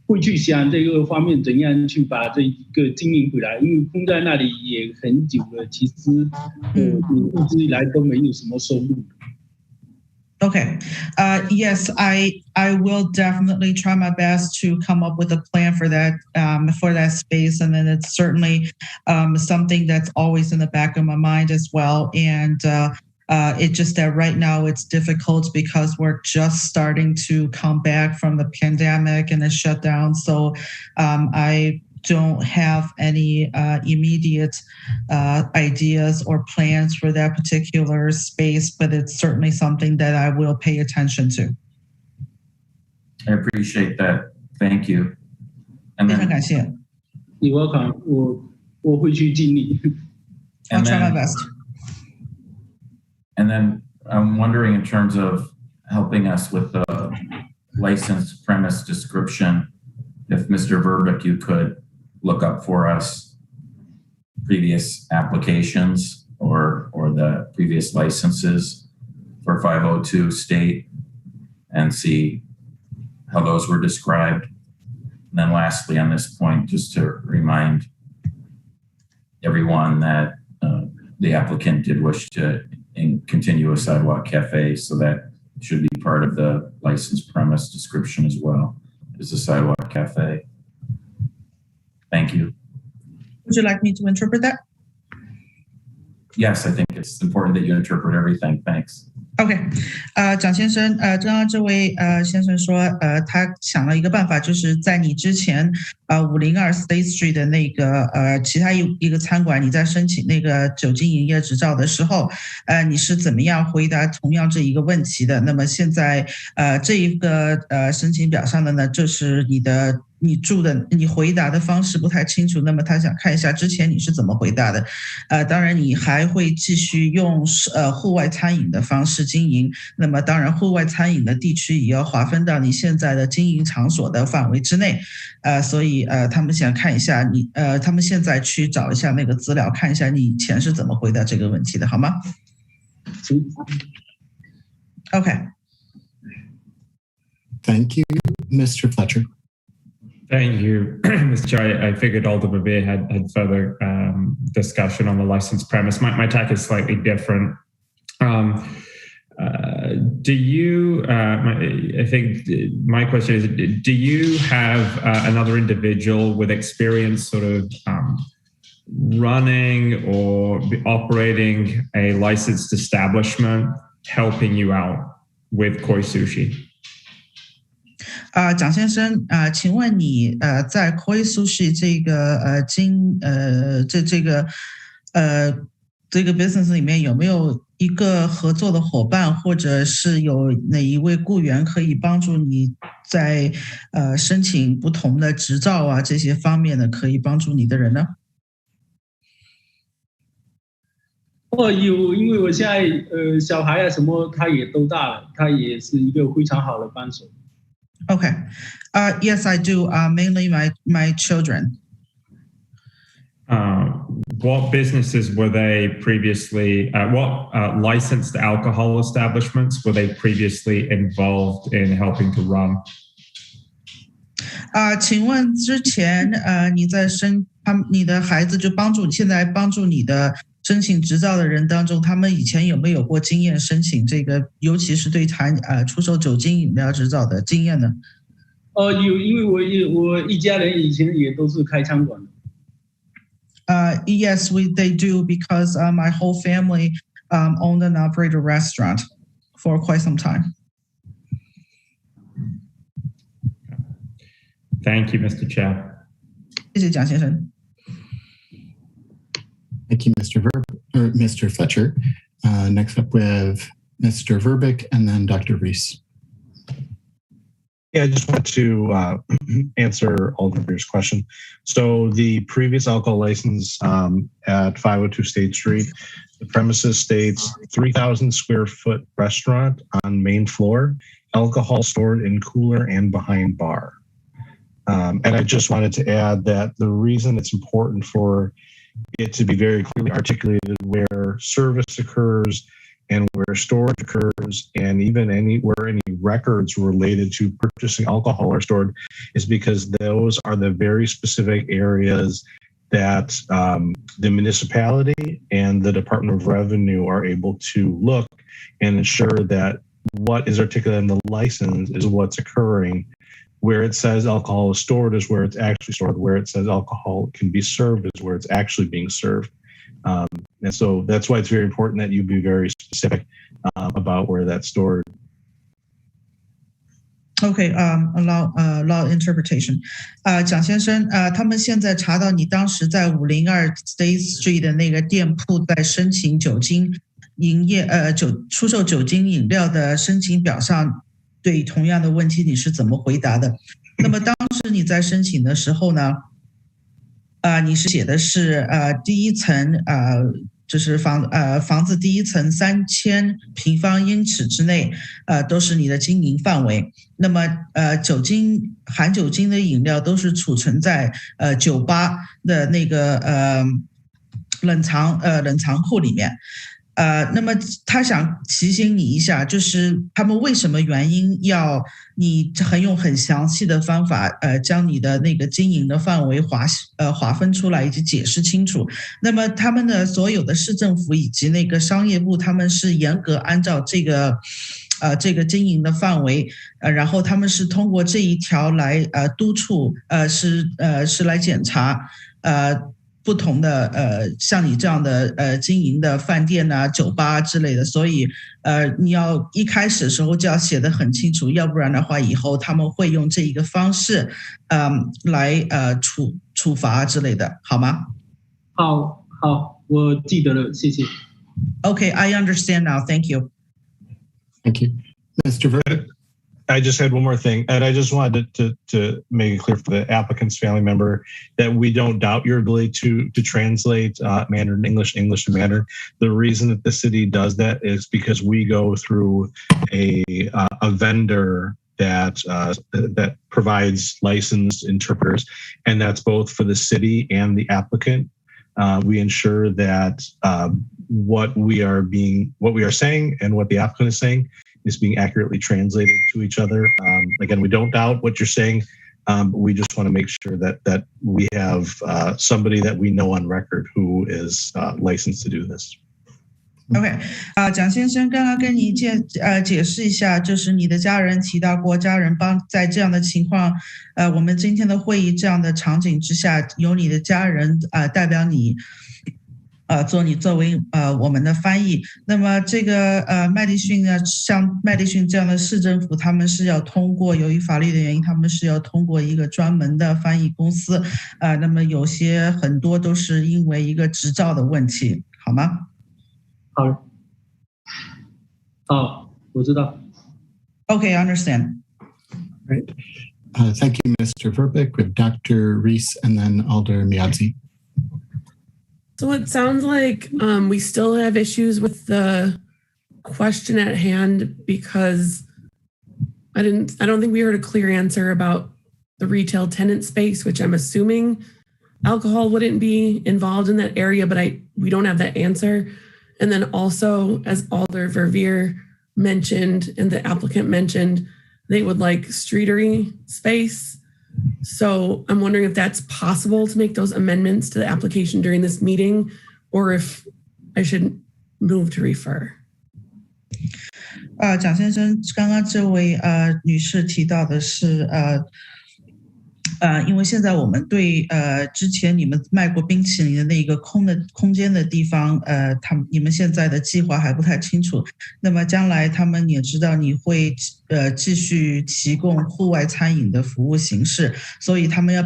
会去想这个方面怎样去把这个经营回来，因为空在那里也很久了，其实你一直以来都没有什么收入。Okay. Yes, I will definitely try my best to come up with a plan for that space, and then it's certainly something that's always in the back of my mind as well. And it just that right now it's difficult because we're just starting to come back from the pandemic and the shutdown. So I don't have any immediate ideas or plans for that particular space, but it's certainly something that I will pay attention to. I appreciate that. Thank you. And then, 非常感谢。You're welcome. 我会去尽力。I'll try my best. And then I'm wondering, in terms of helping us with the licensed premise description, if Mr. Verbeek, you could look up for us previous applications or the previous licenses for 502 State and see how those were described. And then lastly, on this point, just to remind everyone that the applicant did wish to continue a sidewalk cafe, so that should be part of the licensed premise description as well, is a sidewalk cafe. Thank you. Would you like me to interpret that? Yes, I think it's important that you interpret everything. Thanks. OK， 蒋先生，刚刚这位先生说，他想了一个办法，就是在你之前502 State Street 的那个其他一个餐馆，你在申请那个酒精营业执照的时候，你是怎么样回答同样这一个问题的？那么现在这一个申请表上的呢，就是你回答的方式不太清楚，那么他想看一下之前你是怎么回答的。当然你还会继续用户外餐饮的方式经营，那么当然户外餐饮的地区也要划分到你现在的经营场所的范围之内。所以他们想看一下你他们现在去找一下那个资料，看一下你以前是怎么回答这个问题的，好吗？ OK. Thank you, Mr. Fletcher. Thank you, Mr. Chair. I figured Alder Verveer had further discussion on the licensed premise. My tack is slightly different. Do you, I think my question is, do you have another individual with experience sort of running or operating a licensed establishment helping you out with Koi Sushi? 蒋先生，请问你在 Koi Sushi 这个 business 里面有没有一个合作的伙伴，或者是有哪一位雇员可以帮助你在申请不同的执照啊这些方面的可以帮助你的人呢？有，因为我现在小孩啊什么他也都大了，他也是一个非常好的帮手。Okay. Yes, I do. Mainly my children. What businesses were they previously? What licensed alcohol establishments were they previously involved in helping to run? 请问之前你的孩子就现在帮助你的申请执照的人当中，他们以前有没有过经验申请这个，尤其是对出售酒精饮料执照的经验呢？有，因为我一家人以前也都是开餐馆的。Yes, they do because my whole family owned and operated a restaurant for quite some time. Thank you, Mr. Chair. 谢谢蒋先生。Thank you, Mr. Fletcher. Next up, we have Mr. Verbeek and then Dr. Reese. Yeah, I just want to answer Alder's question. So the previous alcohol license at 502 State Street, the premises states 3,000 square foot restaurant on main floor, alcohol stored in cooler and behind bar. And I just wanted to add that the reason it's important for it to be very clearly articulated where service occurs and where storage occurs, and even where any records related to purchasing alcohol are stored, is because those are the very specific areas that the municipality and the Department of Revenue are able to look and ensure that what is articulated in the license is what's occurring. Where it says alcohol is stored is where it's actually stored. Where it says alcohol can be served is where it's actually being served. And so that's why it's very important that you be very specific about where that's stored. Okay, law interpretation. 蒋先生，他们现在查到你当时在502 State Street 的那个店铺在申请酒精营业出售酒精饮料的申请表上，对同样的问题你是怎么回答的？那么当时你在申请的时候呢？你是写的是第一层就是房子第一层3000平方英尺之内都是你的经营范围。那么含酒精的饮料都是储存在酒吧的那个冷藏库里面。那么他想提醒你一下，就是他们为什么原因要你用很详细的方法，将你的那个经营的范围划分出来以及解释清楚。那么他们的所有的市政府以及那个商业部，他们是严格按照这个经营的范围，然后他们是通过这一条来督促，是来检查，不同的像你这样的经营的饭店啊、酒吧之类的，所以你要一开始的时候就要写得很清楚，要不然的话以后他们会用这一个方式来处罚之类的，好吗？好，我记得了，谢谢。Okay, I understand now. Thank you. Thank you. Mr. Verdict? I just had one more thing, and I just wanted to make it clear for the applicant's family member that we don't doubt your ability to translate Mandarin English to Mandarin. The reason that the city does that is because we go through a vendor that provides licensed interpreters, and that's both for the city and the applicant. We ensure that what we are saying and what the applicant is saying is being accurately translated to each other. Again, we don't doubt what you're saying, but we just want to make sure that we have somebody that we know on record who is licensed to do this. OK， 蒋先生刚刚跟你解释一下，就是你的家人提到过，家人在这样的情况，我们今天的会议这样的场景之下，由你的家人代表你。作为我们的翻译，那么这个麦迪逊呢，像麦迪逊这样的市政府，他们是要通过由于法律的原因，他们是要通过一个专门的翻译公司，那么很多都是因为一个执照的问题，好吗？好，我知道。Okay, I understand. Right. Thank you, Mr. Verbeek, with Dr. Reese and then Alder Miadzi. So it sounds like we still have issues with the question at hand because I don't think we heard a clear answer about the retail tenant space, which I'm assuming alcohol wouldn't be involved in that area, but we don't have that answer. And then also, as Alder Verveer mentioned and the applicant mentioned, they would like streetery space. So I'm wondering if that's possible to make those amendments to the application during this meeting, or if I should move to refer. 蒋先生，刚刚这位女士提到的是因为现在我们对之前你们卖过冰淇淋的那个空间的地方，你们现在的计划还不太清楚。那么将来他们也知道你会继续提供户外餐饮的服务形式，所以他们要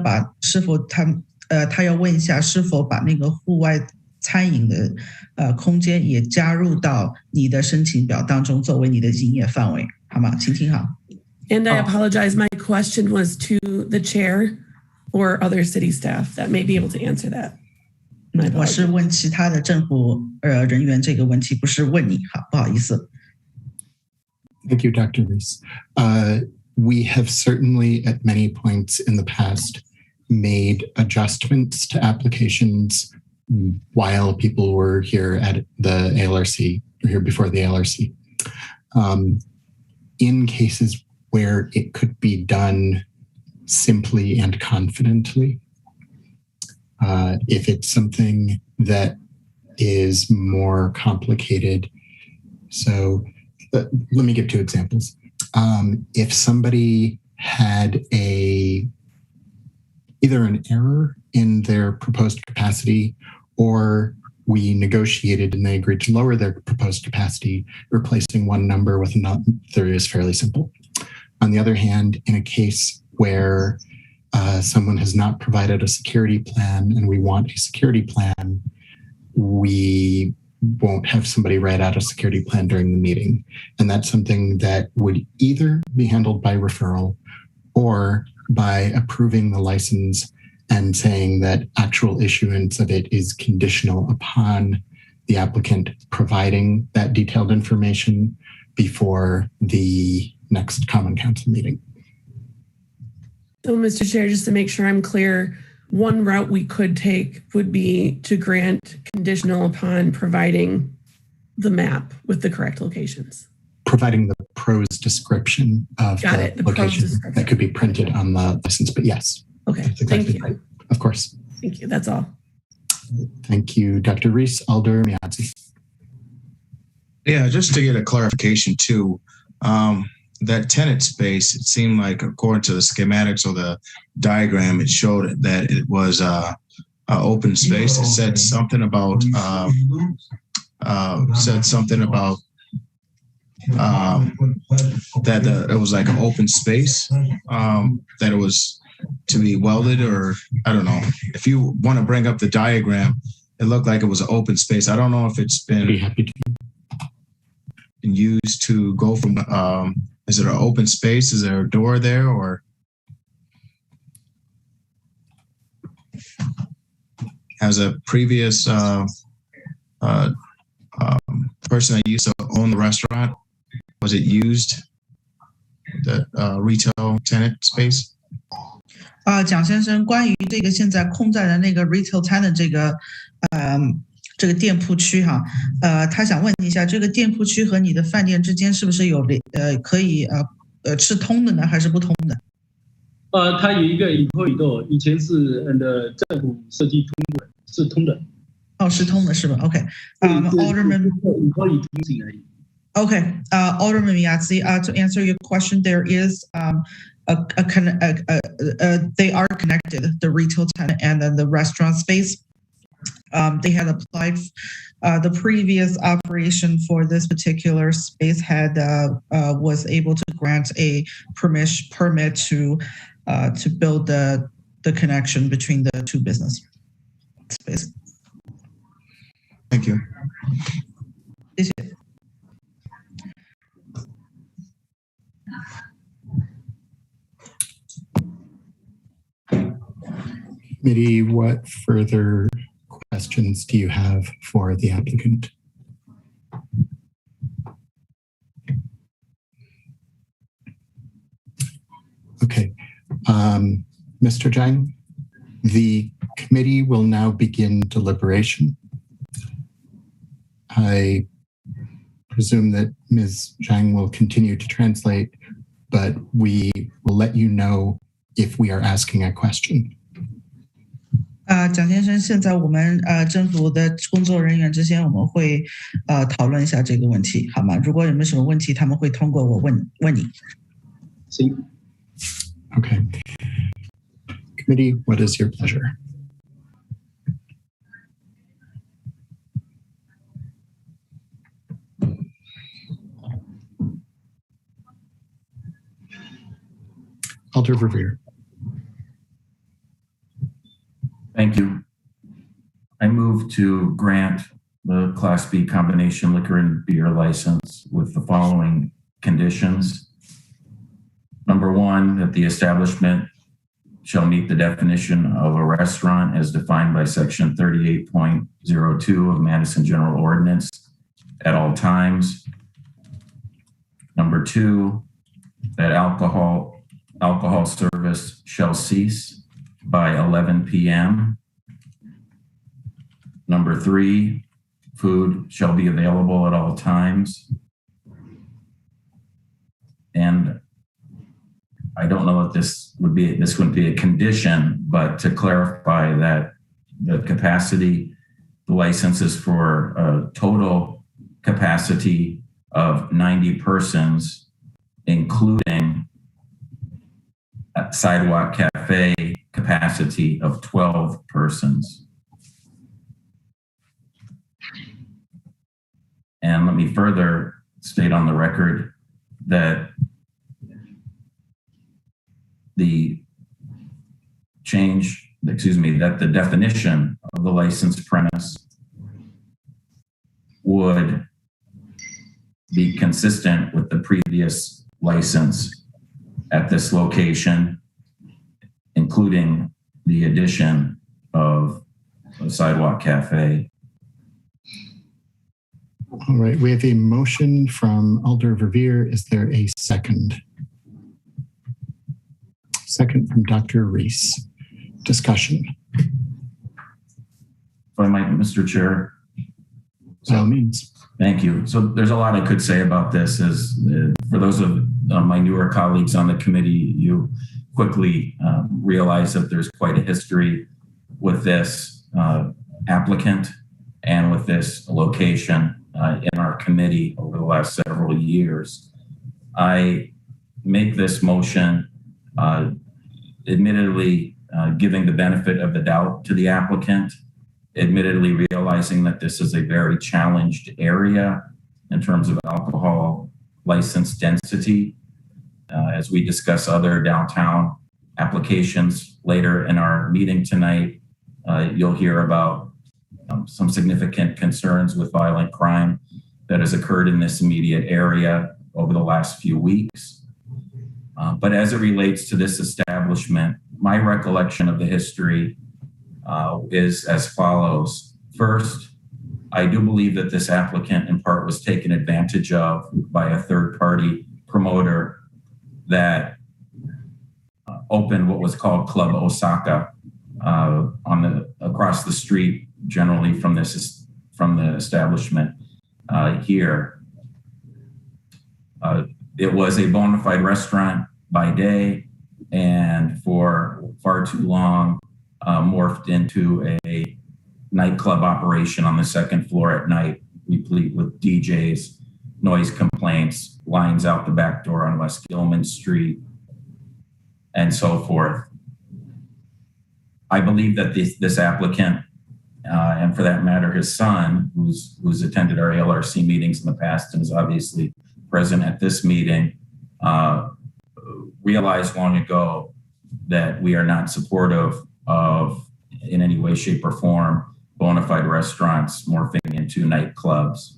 他要问一下是否把那个户外餐饮的空间也加入到你的申请表当中，作为你的营业范围，好吗？请听好。And I apologize, my question was to the chair or other city staff that may be able to answer that. 我是问其他的政府人员这个问题，不是问你，好，不好意思。Thank you, Dr. Reese. We have certainly at many points in the past made adjustments to applications while people were here at the ALRC, or here before the ALRC. In cases where it could be done simply and confidently. If it's something that is more complicated. So let me give two examples. If somebody had either an error in their proposed capacity, or we negotiated and they agreed to lower their proposed capacity, replacing one number with another is fairly simple. On the other hand, in a case where someone has not provided a security plan and we want a security plan, we won't have somebody write out a security plan during the meeting. And that's something that would either be handled by referral or by approving the license and saying that actual issuance of it is conditional upon the applicant providing that detailed information before the next Common Council meeting. So, Mr. Chair, just to make sure I'm clear, one route we could take would be to grant conditional upon providing the map with the correct locations. Providing the prose description of the location that could be printed on the license, but yes. Okay, exactly thank you. Right. Of course. Thank you, that's all. Thank you, Dr. Reese. Alder Miadzi. Yeah, just to get a clarification too, that tenant space, it seemed like according to the schematics or the diagram, it showed that it was open space. It said something about that it was like an open space, that it was to be welded, or I don't know. If you want to bring up the diagram, it looked like it was an open space. I don't know if it's been used to go from, is it an open space? Is there a door there, or has a previous person that used to own the restaurant, was it used, the retail tenant space? 蒋先生，关于这个现在空在的那个 retail tenant 这个店铺区哈，他想问一下，这个店铺区和你的饭店之间是不是有可以是通的呢，还是不通的？它有一个以后以前是政府设计通过，是通的。哦，是通的是吧 ？OK， Alderman 以后通行而已。Okay, Alderman Yazzie, to answer your question, there is they are connected, the retail tenant and then the restaurant space. They had applied, the previous operation for this particular space was able to grant a permit to build the connection between the two business space. Thank you. Committee, what further questions do you have for the applicant? Okay, Mr. Zhang, the committee will now begin deliberation. I presume that Ms. Zhang will continue to translate, but we will let you know if we are asking a question. 蒋先生，现在我们政府的工作人员之间我们会讨论一下这个问题，好吗？如果有没有什么问题，他们会通过我问你。行。Okay. Committee, what is your pleasure? Alder Verveer. Thank you. I move to grant the Class B combination liquor and beer license with the following conditions. Number one, that the establishment shall meet the definition of a restaurant as defined by Section 38.02 of Madison General Ordinance at all times. Number two, that alcohol service shall cease by 11 p.m. Number three, food shall be available at all times. And I don't know if this would be a condition, but to clarify that the capacity, the license is for a total capacity of 90 persons, including a sidewalk cafe capacity of 12 persons. And let me further state on the record that the definition of the licensed premise would be consistent with the previous license at this location, including the addition of a sidewalk cafe. All right, we have a motion from Alder Verveer. Is there a second? Second from Dr. Reese. Discussion. If I might, Mr. Chair. By all means. Thank you. So there's a lot I could say about this. As for those of my newer colleagues on the committee, you quickly realize that there's quite a history with this applicant and with this location in our committee over the last several years. I make this motion admittedly giving the benefit of the doubt to the applicant, admittedly realizing that this is a very challenged area in terms of alcohol license density. As we discuss other downtown applications later in our meeting tonight, you'll hear about some significant concerns with violent crime that has occurred in this immediate area over the last few weeks. But as it relates to this establishment, my recollection of the history is as follows. First, I do believe that this applicant in part was taken advantage of by a third-party promoter that opened what was called Club Osaka across the street, generally from the establishment here. It was a bona fide restaurant by day, and for far too long morphed into a nightclub operation on the second floor at night, replete with DJs, noise complaints, lines out the back door on West Gilman Street, and so forth. I believe that this applicant, and for that matter, his son, who's attended our ALRC meetings in the past and is obviously present at this meeting, realized long ago that we are not supportive of, in any way, shape, or form, bona fide restaurants morphing into nightclubs.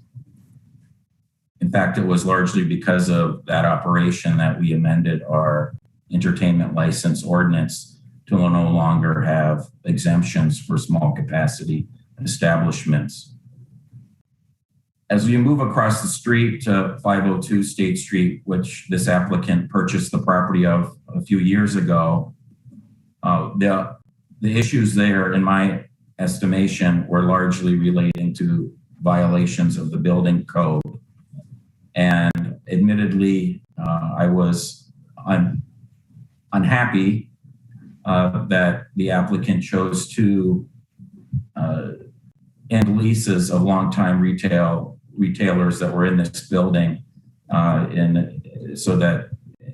In fact, it was largely because of that operation that we amended our entertainment license ordinance to no longer have exemptions for small capacity establishments. As we move across the street to 502 State Street, which this applicant purchased the property of a few years ago, the issues there, in my estimation, were largely relating to violations of the building code. And admittedly, I was unhappy that the applicant chose to end leases of longtime retailers that were in this building, so that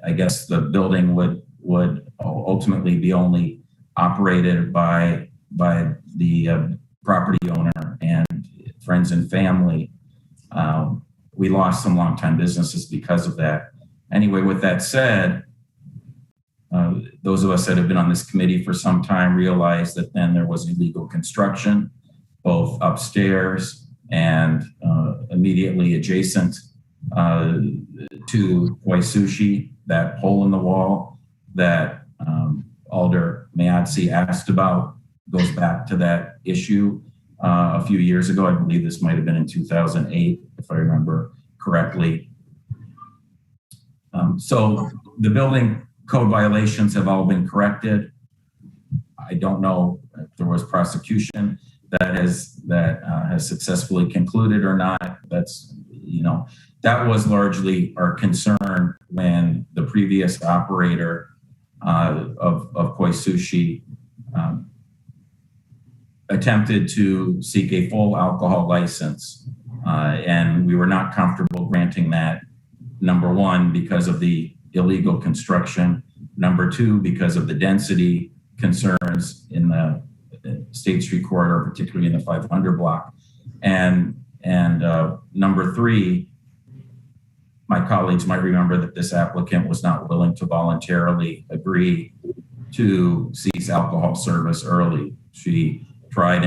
I guess the building would ultimately be only operated by the property owner and friends and family. We lost some longtime businesses because of that. Anyway, with that said, those of us that have been on this committee for some time realize that then there was illegal construction, both upstairs and immediately adjacent to Koi Sushi. That hole in the wall that Alder Mayatsi asked about goes back to that issue a few years ago. I believe this might have been in 2008, if I remember correctly. So the building code violations have all been corrected. I don't know if there was prosecution that has successfully concluded or not. That's, that was largely our concern when the previous operator of Koi Sushi attempted to seek a full alcohol license. And we were not comfortable granting that, number one, because of the illegal construction, number two, because of the density concerns in the State Street corridor, particularly in the 500 block. And number three, my colleagues might remember that this applicant was not willing to voluntarily agree to cease alcohol service early. She tried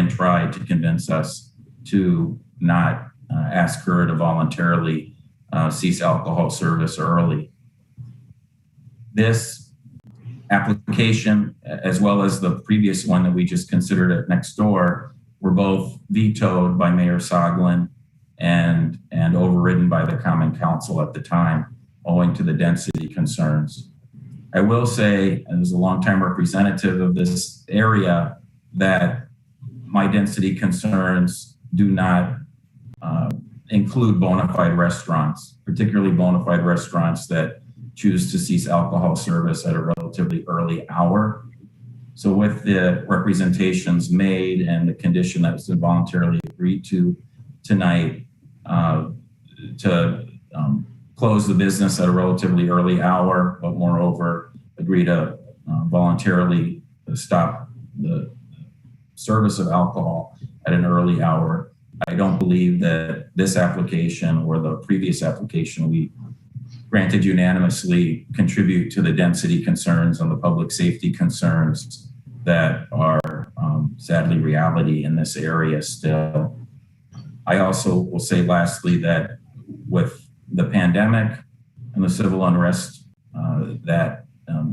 to convince us to not ask her to voluntarily cease alcohol service early. This application, as well as the previous one that we just considered at next door, were both vetoed by Mayor Soglin and overridden by the Common Council at the time, owing to the density concerns. I will say, as a longtime representative of this area, that my density concerns do not include bona fide restaurants, particularly bona fide restaurants that choose to cease alcohol service at a relatively early hour. So with the representations made and the condition that was voluntarily agreed to tonight to close the business at a relatively early hour, but moreover agree to voluntarily stop the service of alcohol at an early hour. I don't believe that this application or the previous application we granted unanimously contribute to the density concerns and the public safety concerns that are sadly reality in this area still. I also will say lastly that with the pandemic and the civil unrest that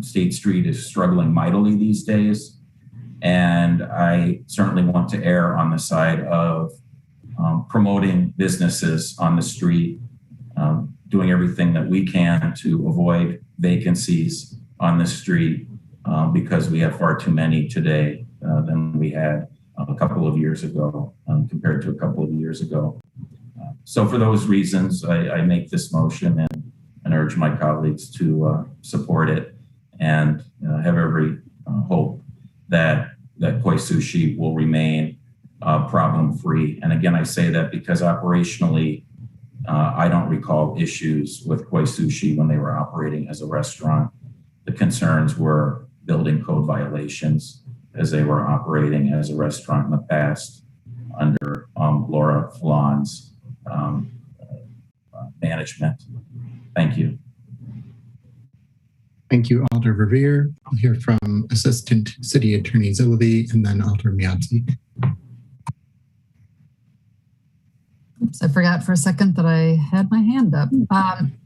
State Street is struggling mightily these days. And I certainly want to err on the side of promoting businesses on the street, doing everything that we can to avoid vacancies on the street because we have far too many today than we had a couple of years ago compared to a couple of years ago. So for those reasons, I make this motion and urge my colleagues to support it and have every hope that Koi Sushi will remain problem-free. And again, I say that because operationally, I don't recall issues with Koi Sushi when they were operating as a restaurant. The concerns were building code violations as they were operating as a restaurant in the past under Laura Fallon's management. Thank you. Thank you, Alder Revere. We'll hear from Assistant City Attorney Zilliby and then Alder Miazzi. Oops, I forgot for a second that I had my hand up.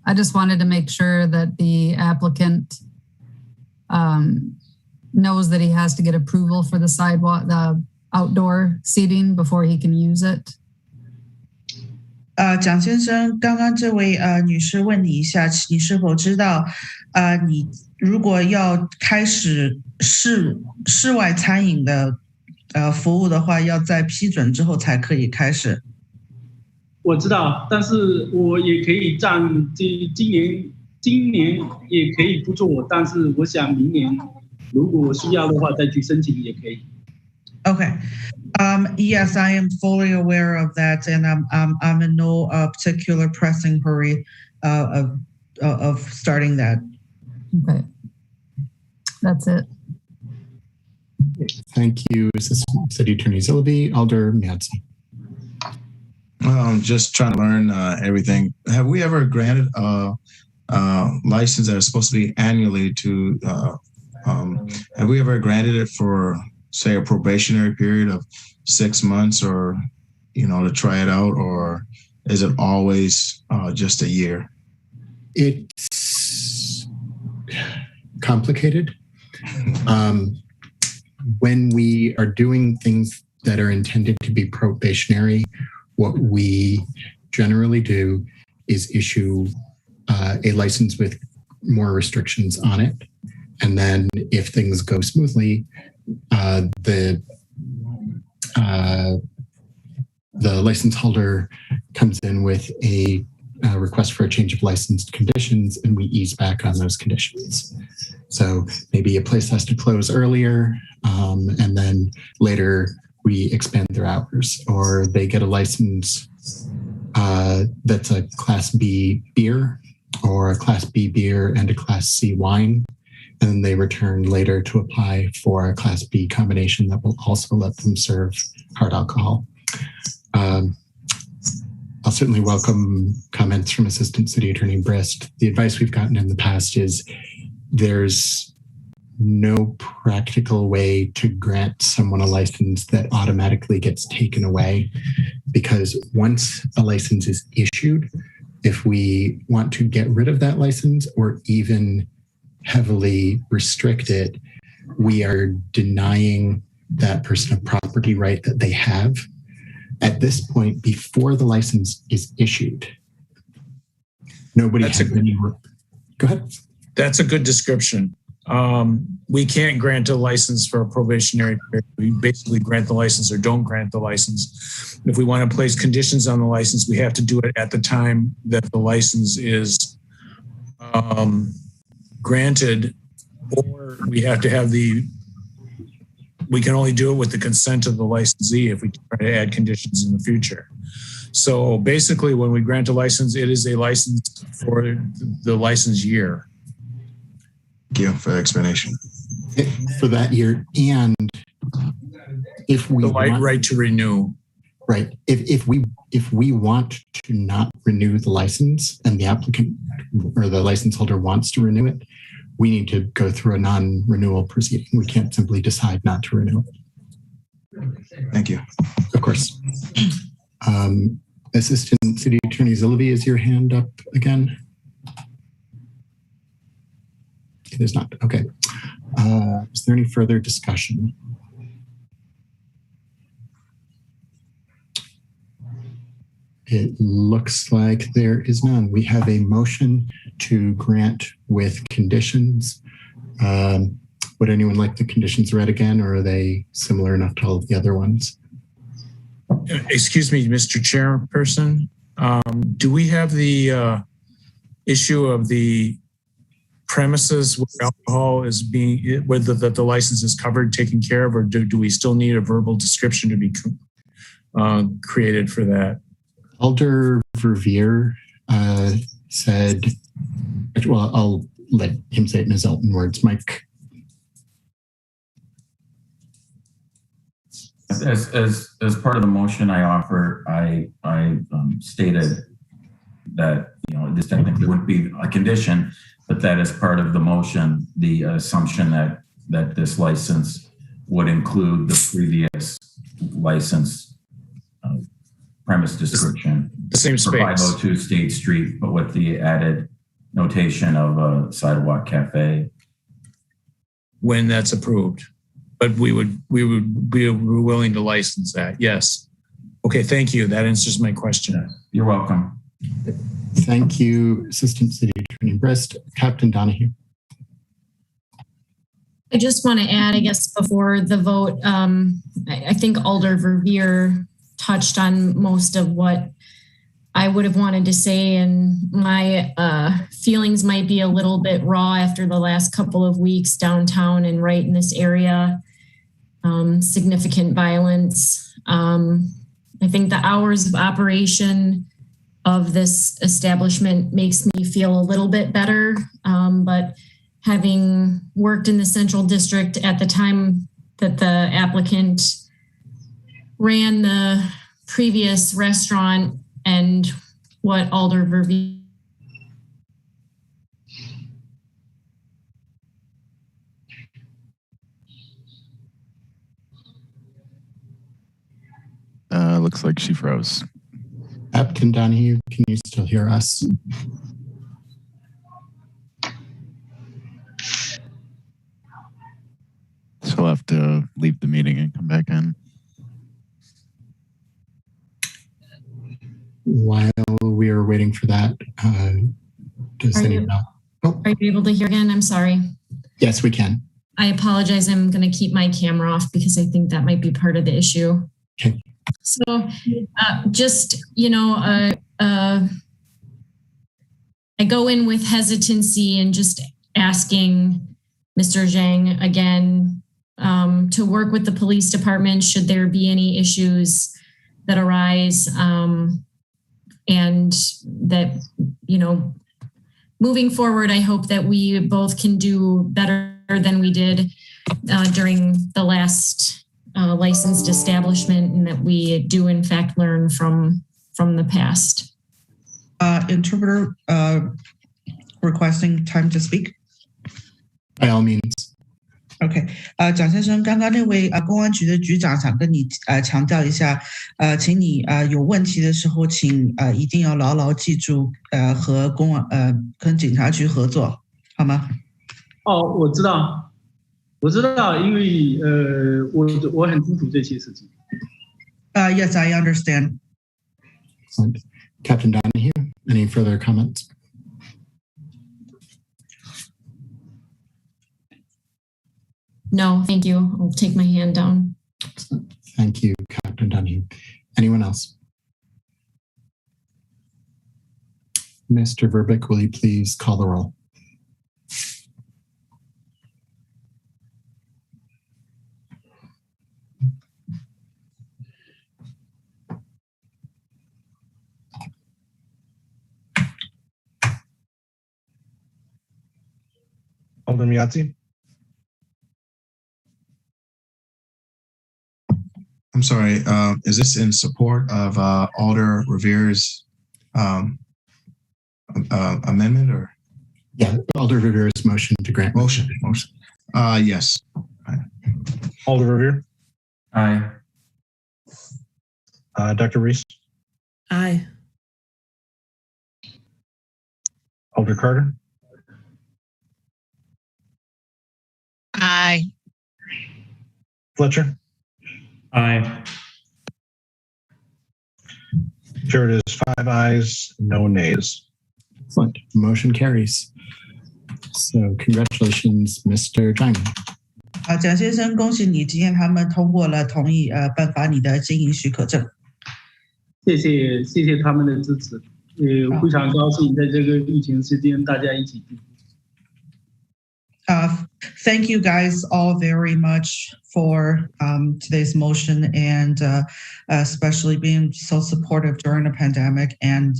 I just wanted to make sure that the applicant knows that he has to get approval for the sidewalk, the outdoor seating before he can use it. 蒋先生，刚刚这位女士问你一下，你是否知道，你如果要开始室外餐饮的服务的话，要在批准之后才可以开始。我知道，但是我也可以今年也可以不做，但是我想明年如果需要的话再去申請也可以。Okay. Yes, I am fully aware of that, and I'm in no particular pressing hurry of starting that. Okay. That's it. Thank you, Assistant City Attorney Zilliby. Alder Miazzi. Just trying to learn everything. Have we ever granted a license that is supposed to be annually to, have we ever granted it for, say, a probationary period of 6 months or, to try it out, or is it always just a year? It's complicated. When we are doing things that are intended to be probationary, what we generally do is issue a license with more restrictions on it. And then if things go smoothly, the license holder comes in with a request for a change of licensed conditions, and we ease back on those conditions. So maybe a place has to close earlier, and then later we expand their hours, or they get a license that's a Class B beer or a Class B beer and a Class C wine. And then they return later to apply for a Class B combination that will also let them serve hard alcohol. I'll certainly welcome comments from Assistant City Attorney Brist. The advice we've gotten in the past is there's no practical way to grant someone a license that automatically gets taken away, because once a license is issued, if we want to get rid of that license or even heavily restrict it, we are denying that person a property right that they have at this point before the license is issued. Nobody has any. Go ahead. That's a good description. We can't grant a license for a probationary period. We basically grant the license or don't grant the license. If we want to place conditions on the license, we have to do it at the time that the license is granted, or we have to have we can only do it with the consent of the licensee if we try to add conditions in the future. So basically, when we grant a license, it is a license for the license year. Thank you for the explanation. For that year, and if we right to renew. Right. If we want to not renew the license and the applicant or the license holder wants to renew it, we need to go through a non-renewal proceeding. We can't simply decide not to renew it. Thank you. Of course. Assistant City Attorney Zillaby, is your hand up again? It is not. Okay. Is there any further discussion? It looks like there is none. We have a motion to grant with conditions. Would anyone like the conditions read again, or are they similar enough to all of the other ones? Excuse me, Mr. Chairperson. Do we have the issue of the premises where alcohol is being, whether the license is covered, taken care of, or do we still need a verbal description to be created for that? Alder Verveer said, well, I'll let him say it in his own words. Mike. As part of the motion I offer, I stated that, you know, this technically wouldn't be a condition, but that as part of the motion, the assumption that this license would include the previous license premise description. The same space. For 502 State Street, but with the added notation of a sidewalk cafe. When that's approved. But we would be willing to license that. Yes. Okay, thank you. That answers my question. You're welcome. Thank you, Assistant City Attorney Brist. Captain Donahue. I just want to add, I guess, before the vote, I think Alder Verveer touched on most of what I would have wanted to say, and my feelings might be a little bit raw after the last couple of weeks downtown and right in this area. Significant violence. I think the hours of operation of this establishment makes me feel a little bit better, but having worked in the Central District at the time that the applicant ran the previous restaurant and what Alder Verveer looks like she froze. Captain Donahue, can you still hear us? She'll have to leave the meeting and come back in. While we are waiting for that, does anyone know? Are you able to hear again? I'm sorry. Yes, we can. I apologize. I'm going to keep my camera off because I think that might be part of the issue. Okay. So just, you know, I go in with hesitancy and just asking Mr. Zhang again to work with the police department should there be any issues that arise, and that, you know, moving forward, I hope that we both can do better than we did during the last licensed establishment, and that we do in fact learn from the past. Interpreter requesting time to speak. By all means. OK， 蒋先生，刚刚那位公安局的局长想跟你强调一下，请你有问题的时候，请一定要牢牢记住和跟警察局合作，好吗？哦，我知道，因为我很清楚这些事情。Yes, I understand. Excellent. Captain Donahue, any further comments? No, thank you. I'll take my hand down. Thank you, Captain Donahue. Anyone else? Mr. Verbeek, will you please call the roll? Alderman Yazzie? I'm sorry. Is this in support of Alder Revere's amendment or? Yeah, Alder Revere's motion to grant. Motion. Yes. Alder Revere. Aye. Dr. Reese. Aye. Alder Carter. Aye. Fletcher. Aye. Chair, it is 5 ayes, no nays. Excellent. Motion carries. So congratulations, Mr. Zhang. 蒋先生，恭喜你，今天他们通过了同意颁发你的经营许可证。谢谢他们的支持，非常高兴在这个疫情期间大家一起度过。Thank you guys all very much for today's motion and especially being so supportive during the pandemic and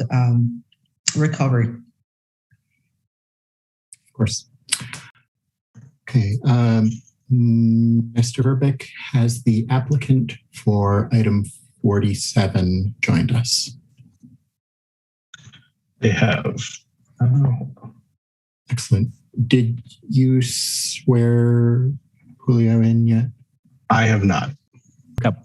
recovery. Of course. Okay. Mr. Verbeek, has the applicant for item 47 joined us? They have. Excellent. Did you swear Julio in yet? I have not. Yep.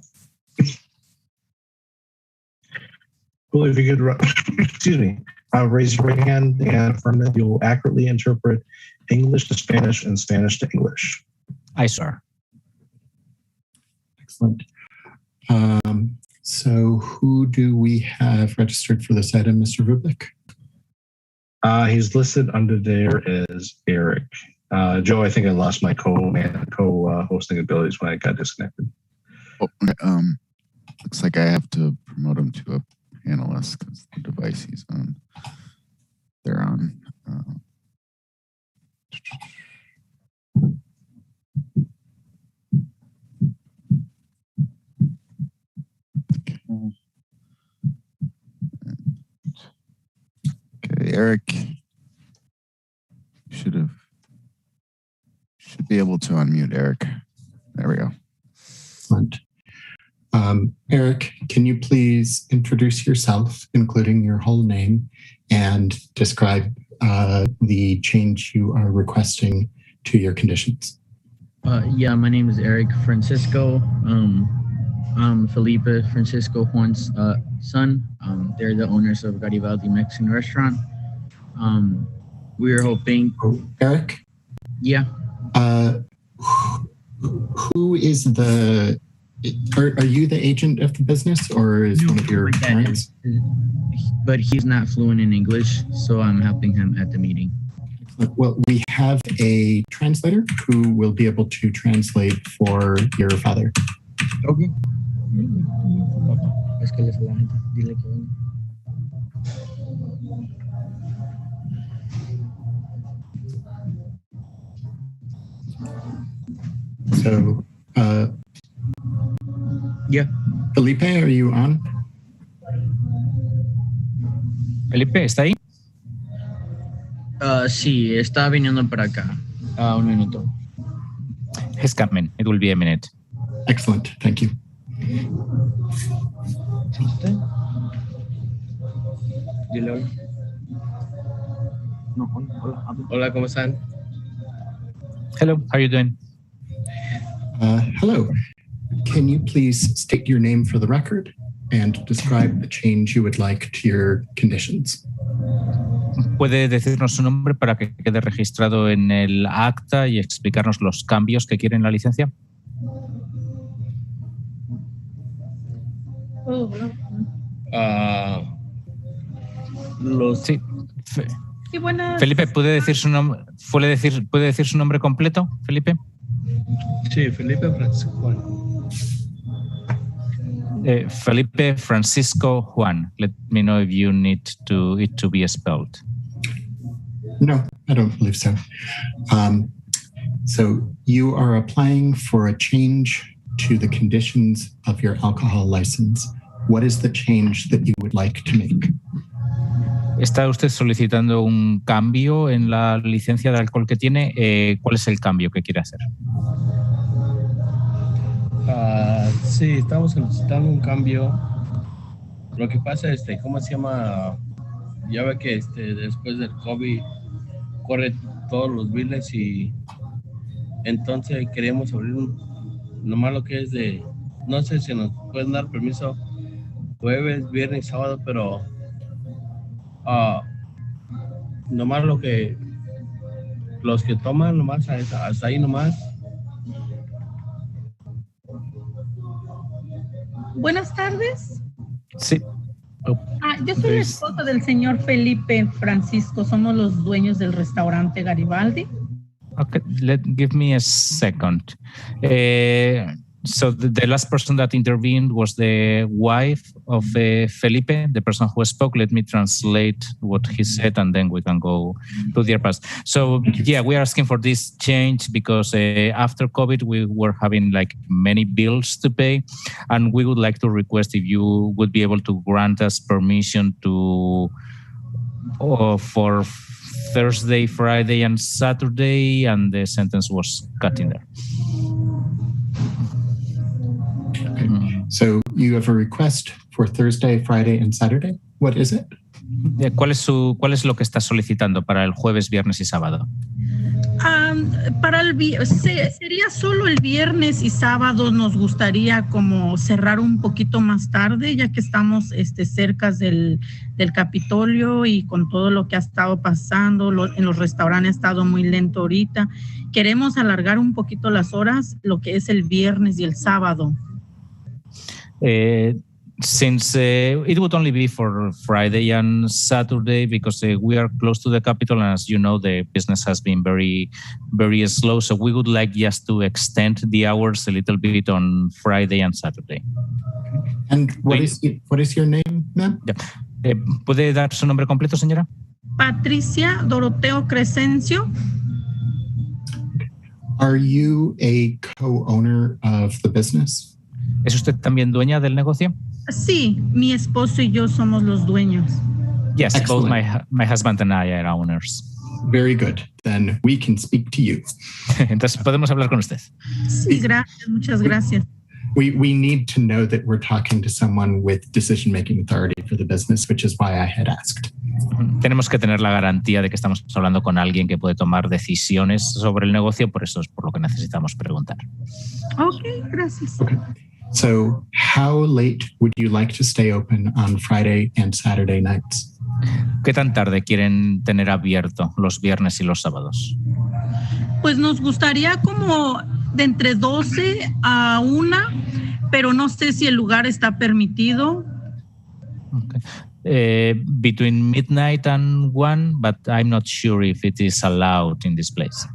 Julio, if you could, excuse me, raise your right hand and affirm that you'll accurately interpret English to Spanish and Spanish to English. Aye, sir. Excellent. So who do we have registered for this item, Mr. Verbeek? He's listed under there as Eric. Joe, I think I lost my co-hosting abilities when I got disconnected. Oh, looks like I have to promote him to a panelist because the device he's on. They're on. Okay, Eric should be able to unmute Eric. There we go. Excellent. Eric, can you please introduce yourself, including your whole name, and describe the change you are requesting to your conditions? Yeah, my name is Eric Francisco. I'm Felipe Francisco Juan's son. They're the owners of Garibaldi Mexican restaurant. We were hoping. Eric? Yeah. Who is the? Are you the agent of the business, or is one of your parents? But he's not fluent in English, so I'm helping him at the meeting. Well, we have a translator who will be able to translate for your father. Okay. So, yeah. Felipe, are you on? Felipe, ¿está ahí? Sí, está viniendo para acá. Un minuto. He's coming. It will be a minute. Excellent. Thank you. Dile hola. Hola, ¿cómo están? Hello, how are you doing? Hello. Can you please state your name for the record and describe the change you would like to your conditions? ¿Puede decirnos su nombre para que quede registrado en el acta y explicarnos los cambios que quiere en la licencia? Sí. Sí, buenas. Felipe, ¿puede decir su nombre? ¿Puede decir su nombre completo, Felipe? Sí, Felipe Francisco Juan. Felipe Francisco Juan. Let me know if you need it to be spelled. No, I don't believe so. So you are applying for a change to the conditions of your alcohol license. What is the change that you would like to make? ¿Está usted solicitando un cambio en la licencia de alcohol que tiene? ¿Cuál es el cambio que quiere hacer? Sí, estamos solicitando un cambio. Lo que pasa, ¿cómo se llama? Ya ve que después del COVID corre todos los biles y entonces queremos abrir nomás lo que es no sé si nos pueden dar permiso jueves, viernes, sábado, pero nomás los que toman nomás hasta ahí nomás. Buenas tardes. Sí. Yo soy la esposa del señor Felipe Francisco. Somos los dueños del restaurante Garibaldi. Okay, give me a second. So the last person that intervened was the wife of Felipe, the person who spoke. Let me translate what he said, and then we can go to the past. So yeah, we are asking for this change because after COVID, we were having like many bills to pay, and we would like to request if you would be able to grant us permission to for Thursday, Friday, and Saturday, and the sentence was cut in there. Okay. So you have a request for Thursday, Friday, and Saturday. What is it? ¿Cuál es lo que está solicitando para el jueves, viernes y sábado? Sería solo el viernes y sábado. Nos gustaría como cerrar un poquito más tarde, ya que estamos cerca del Capitolio y con todo lo que ha estado pasando en los restaurantes ha estado muy lento ahorita. Queremos alargar un poquito las horas, lo que es el viernes y el sábado. Since it would only be for Friday and Saturday because we are close to the capital, and as you know, the business has been very, very slow. So we would like just to extend the hours a little bit on Friday and Saturday. And what is your name, ma'am? Yeah. ¿Puede dar su nombre completo, señora? Patricia Doroteo Crescencio. Are you a co-owner of the business? ¿Es usted también dueña del negocio? Sí, mi esposo y yo somos los dueños. Yes, excellent. Both my husband and I are owners. Very good. Then we can speak to you. Entonces podemos hablar con usted. Sí, gracias, muchas gracias. We need to know that we're talking to someone with decision-making authority for the business, which is why I had asked. Tenemos que tener la garantía de que estamos hablando con alguien que puede tomar decisiones sobre el negocio, por eso es por lo que necesitamos preguntar. Okay, gracias. Okay. So how late would you like to stay open on Friday and Saturday nights? ¿Qué tan tarde quieren tener abierto los viernes y los sábados? Pues nos gustaría como de entre 12 a 1, pero no sé si el lugar está permitido. Okay. Between midnight and 1, but I'm not sure if it is allowed in this place.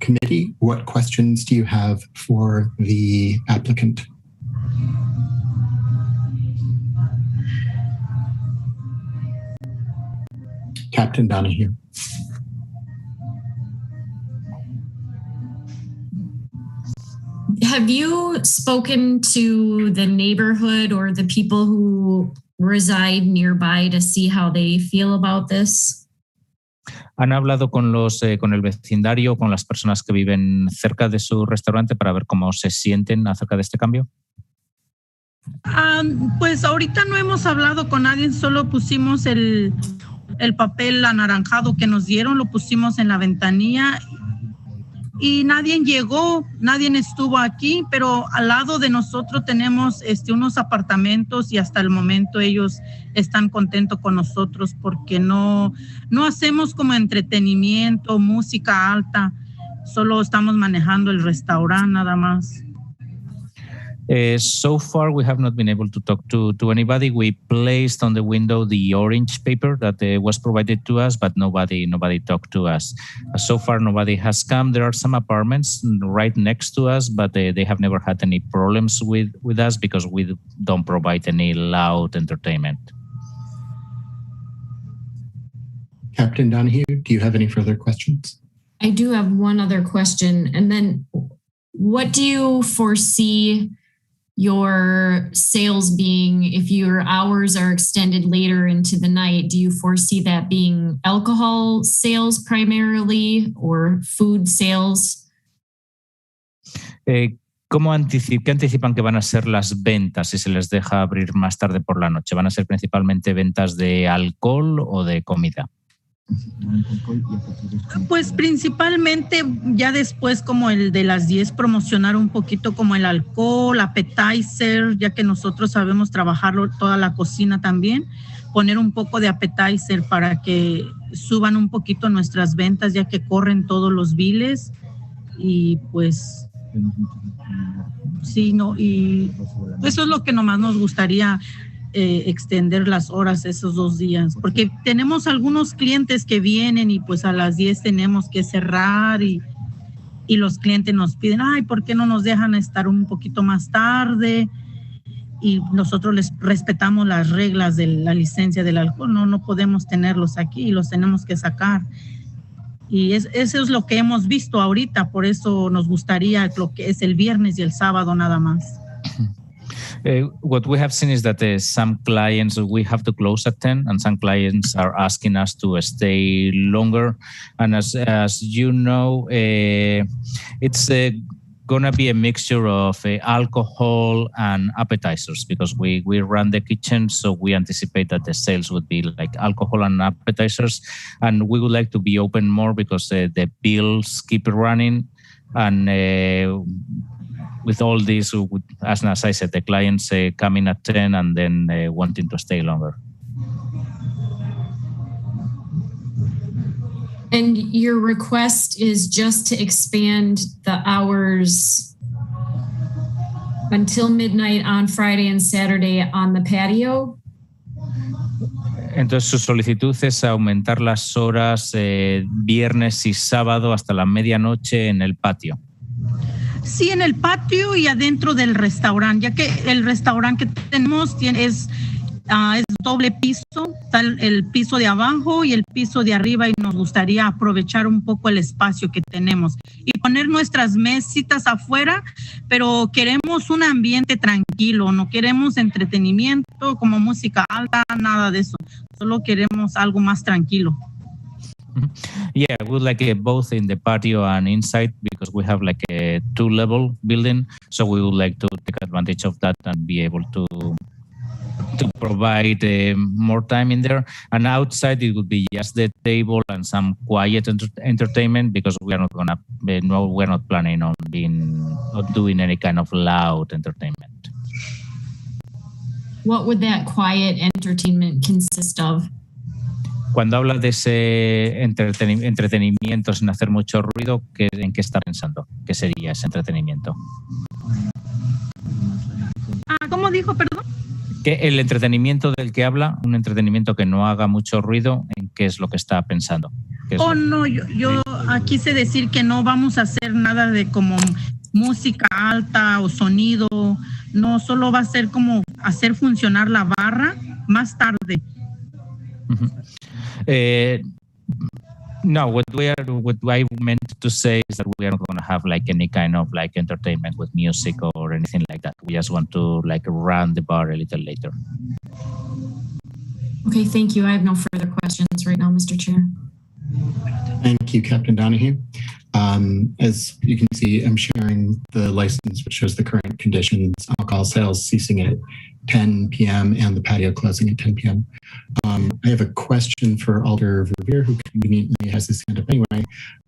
Committee, what questions do you have for the applicant? Captain Donahue. Have you spoken to the neighborhood or the people who reside nearby to see how they feel about this? ¿Han hablado con el vecindario, con las personas que viven cerca de su restaurante para ver cómo se sienten acerca de este cambio? Pues ahorita no hemos hablado con nadie, solo pusimos el papel anaranjado que nos dieron, lo pusimos en la ventanilla y nadie llegó, nadie estuvo aquí, pero al lado de nosotros tenemos unos apartamentos y hasta el momento ellos están contentos con nosotros porque no hacemos como entretenimiento, música alta, solo estamos manejando el restaurante nada más. So far, we have not been able to talk to anybody. We placed on the window the orange paper that was provided to us, but nobody talked to us. So far, nobody has come. There are some apartments right next to us, but they have never had any problems with us because we don't provide any loud entertainment. Captain Donahue, do you have any further questions? I do have one other question. And then what do you foresee your sales being if your hours are extended later into the night? Do you foresee that being alcohol sales primarily or food sales? ¿Qué anticipan que van a ser las ventas si se les deja abrir más tarde por la noche? ¿Van a ser principalmente ventas de alcohol o de comida? Pues principalmente ya después como el de las 10 promocionar un poquito como el alcohol, appetizer, ya que nosotros sabemos trabajarlo toda la cocina también, poner un poco de appetizer para que suban un poquito nuestras ventas ya que corren todos los biles y pues sí, no, y eso es lo que nomás nos gustaría extender las horas esos 2 días, porque tenemos algunos clientes que vienen y pues a las 10 tenemos que cerrar y los clientes nos piden, ay, ¿por qué no nos dejan estar un poquito más tarde? Y nosotros les respetamos las reglas de la licencia del alcohol, no podemos tenerlos aquí y los tenemos que sacar. Y eso es lo que hemos visto ahorita, por eso nos gustaría lo que es el viernes y el sábado nada más. What we have seen is that some clients, we have to close at 10 and some clients are asking us to stay longer. And as you know, it's going to be a mixture of alcohol and appetizers because we run the kitchen, so we anticipate that the sales would be like alcohol and appetizers. And we would like to be open more because the bills keep running. And with all this, as I said, the clients coming at 10 and then wanting to stay longer. And your request is just to expand the hours until midnight on Friday and Saturday on the patio? Entonces su solicitud es aumentar las horas viernes y sábado hasta la medianoche en el patio. Sí, en el patio y adentro del restaurante, ya que el restaurante que tenemos es doble piso, está el piso de abajo y el piso de arriba y nos gustaría aprovechar un poco el espacio que tenemos y poner nuestras mesitas afuera, pero queremos un ambiente tranquilo, no queremos entretenimiento como música alta, nada de eso, solo queremos algo más tranquilo. Yeah, we would like both in the patio and inside because we have like a 2-level building. So we would like to take advantage of that and be able to provide more time in there. And outside it would be just the table and some quiet entertainment because we are not gonna we're not planning on doing any kind of loud entertainment. What would that quiet entertainment consist of? Cuando habla de ese entretenimiento sin hacer mucho ruido, ¿en qué está pensando? ¿Qué sería ese entretenimiento? ¿Cómo dijo, perdón? Que el entretenimiento del que habla, un entretenimiento que no haga mucho ruido, ¿en qué es lo que está pensando? No, yo quise decir que no vamos a hacer nada de como música alta o sonido, no, solo va a ser como hacer funcionar la barra más tarde. No, what I meant to say is that we are not going to have like any kind of like entertainment with music or anything like that. We just want to like run the bar a little later. Okay, thank you. I have no further questions right now, Mr. Chair. Thank you, Captain Donahue. As you can see, I'm sharing the license, which shows the current conditions, alcohol sales ceasing at 10 p.m. and the patio closing at 10 p.m. I have a question for Alder Verveer, who conveniently has his hand up anyway.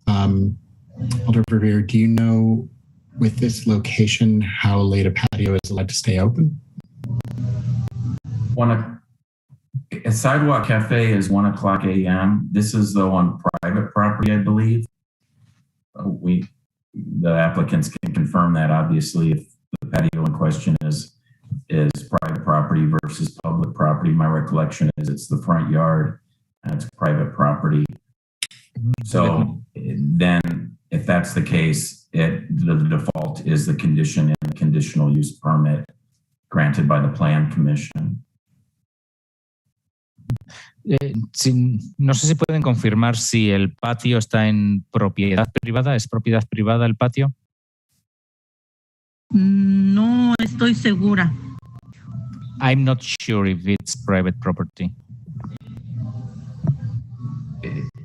Alder Verveer, do you know with this location how late a patio is allowed to stay open? A Sidewalk Cafe is 1 o'clock a.m. This is though on private property, I believe. The applicants can confirm that obviously if the patio in question is private property versus public property. My recollection is it's the front yard and it's private property. So then if that's the case, the default is the condition in the conditional use permit granted by the Plan Commission. No sé si pueden confirmar si el patio está en propiedad privada. ¿Es propiedad privada el patio? No estoy segura. I'm not sure if it's private property.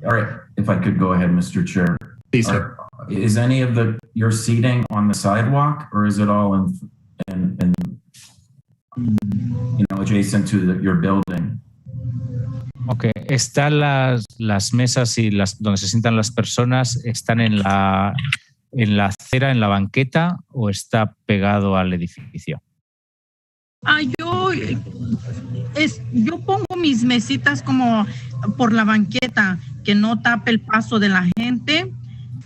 All right, if I could go ahead, Mr. Chair. Please, sir. is any of your seating on the sidewalk, or is it all in adjacent to your building? Ok, ¿están las mesas y donde se sientan las personas, están en la acera, en la banqueta, o está pegado al edificio? Yo pongo mis mesitas como por la banqueta, que no tape el paso de la gente,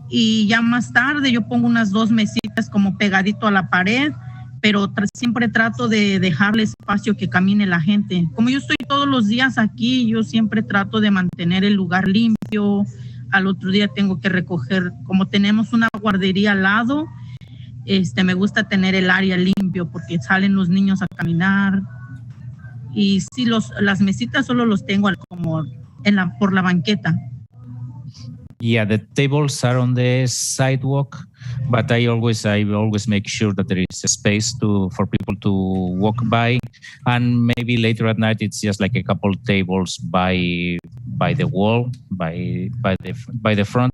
y ya más tarde yo pongo unas 2 mesitas como pegadito a la pared, pero siempre trato de dejarle espacio que camine la gente. Como yo estoy todos los días aquí, yo siempre trato de mantener el lugar limpio. Al otro día tengo que recoger, como tenemos una guardería al lado, me gusta tener el área limpio porque salen los niños a caminar. Y sí, las mesitas solo los tengo como por la banqueta. Yeah, the tables are on the sidewalk, but I always make sure that there is a space for people to walk by, and maybe later at night it's just like a couple tables by the wall, by the front,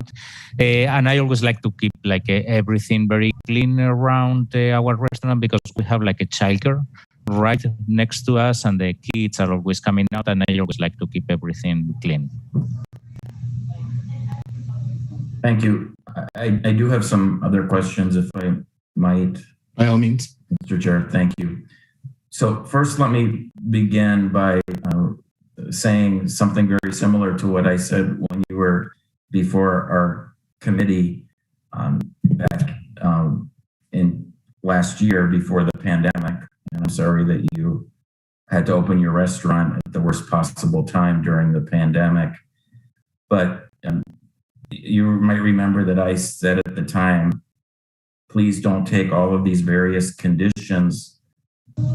and I always like to keep like everything very clean around our restaurant, because we have like a childcare right next to us, and the kids are always coming out, and I always like to keep everything clean. Thank you. I do have some other questions, if I might. By all means. Mr. Chair, thank you. So first, let me begin by saying something very similar to what I said when you were before our committee back in last year before the pandemic. And I'm sorry that you had to open your restaurant at the worst possible time during the pandemic. But you might remember that I said at the time, please don't take all of these various conditions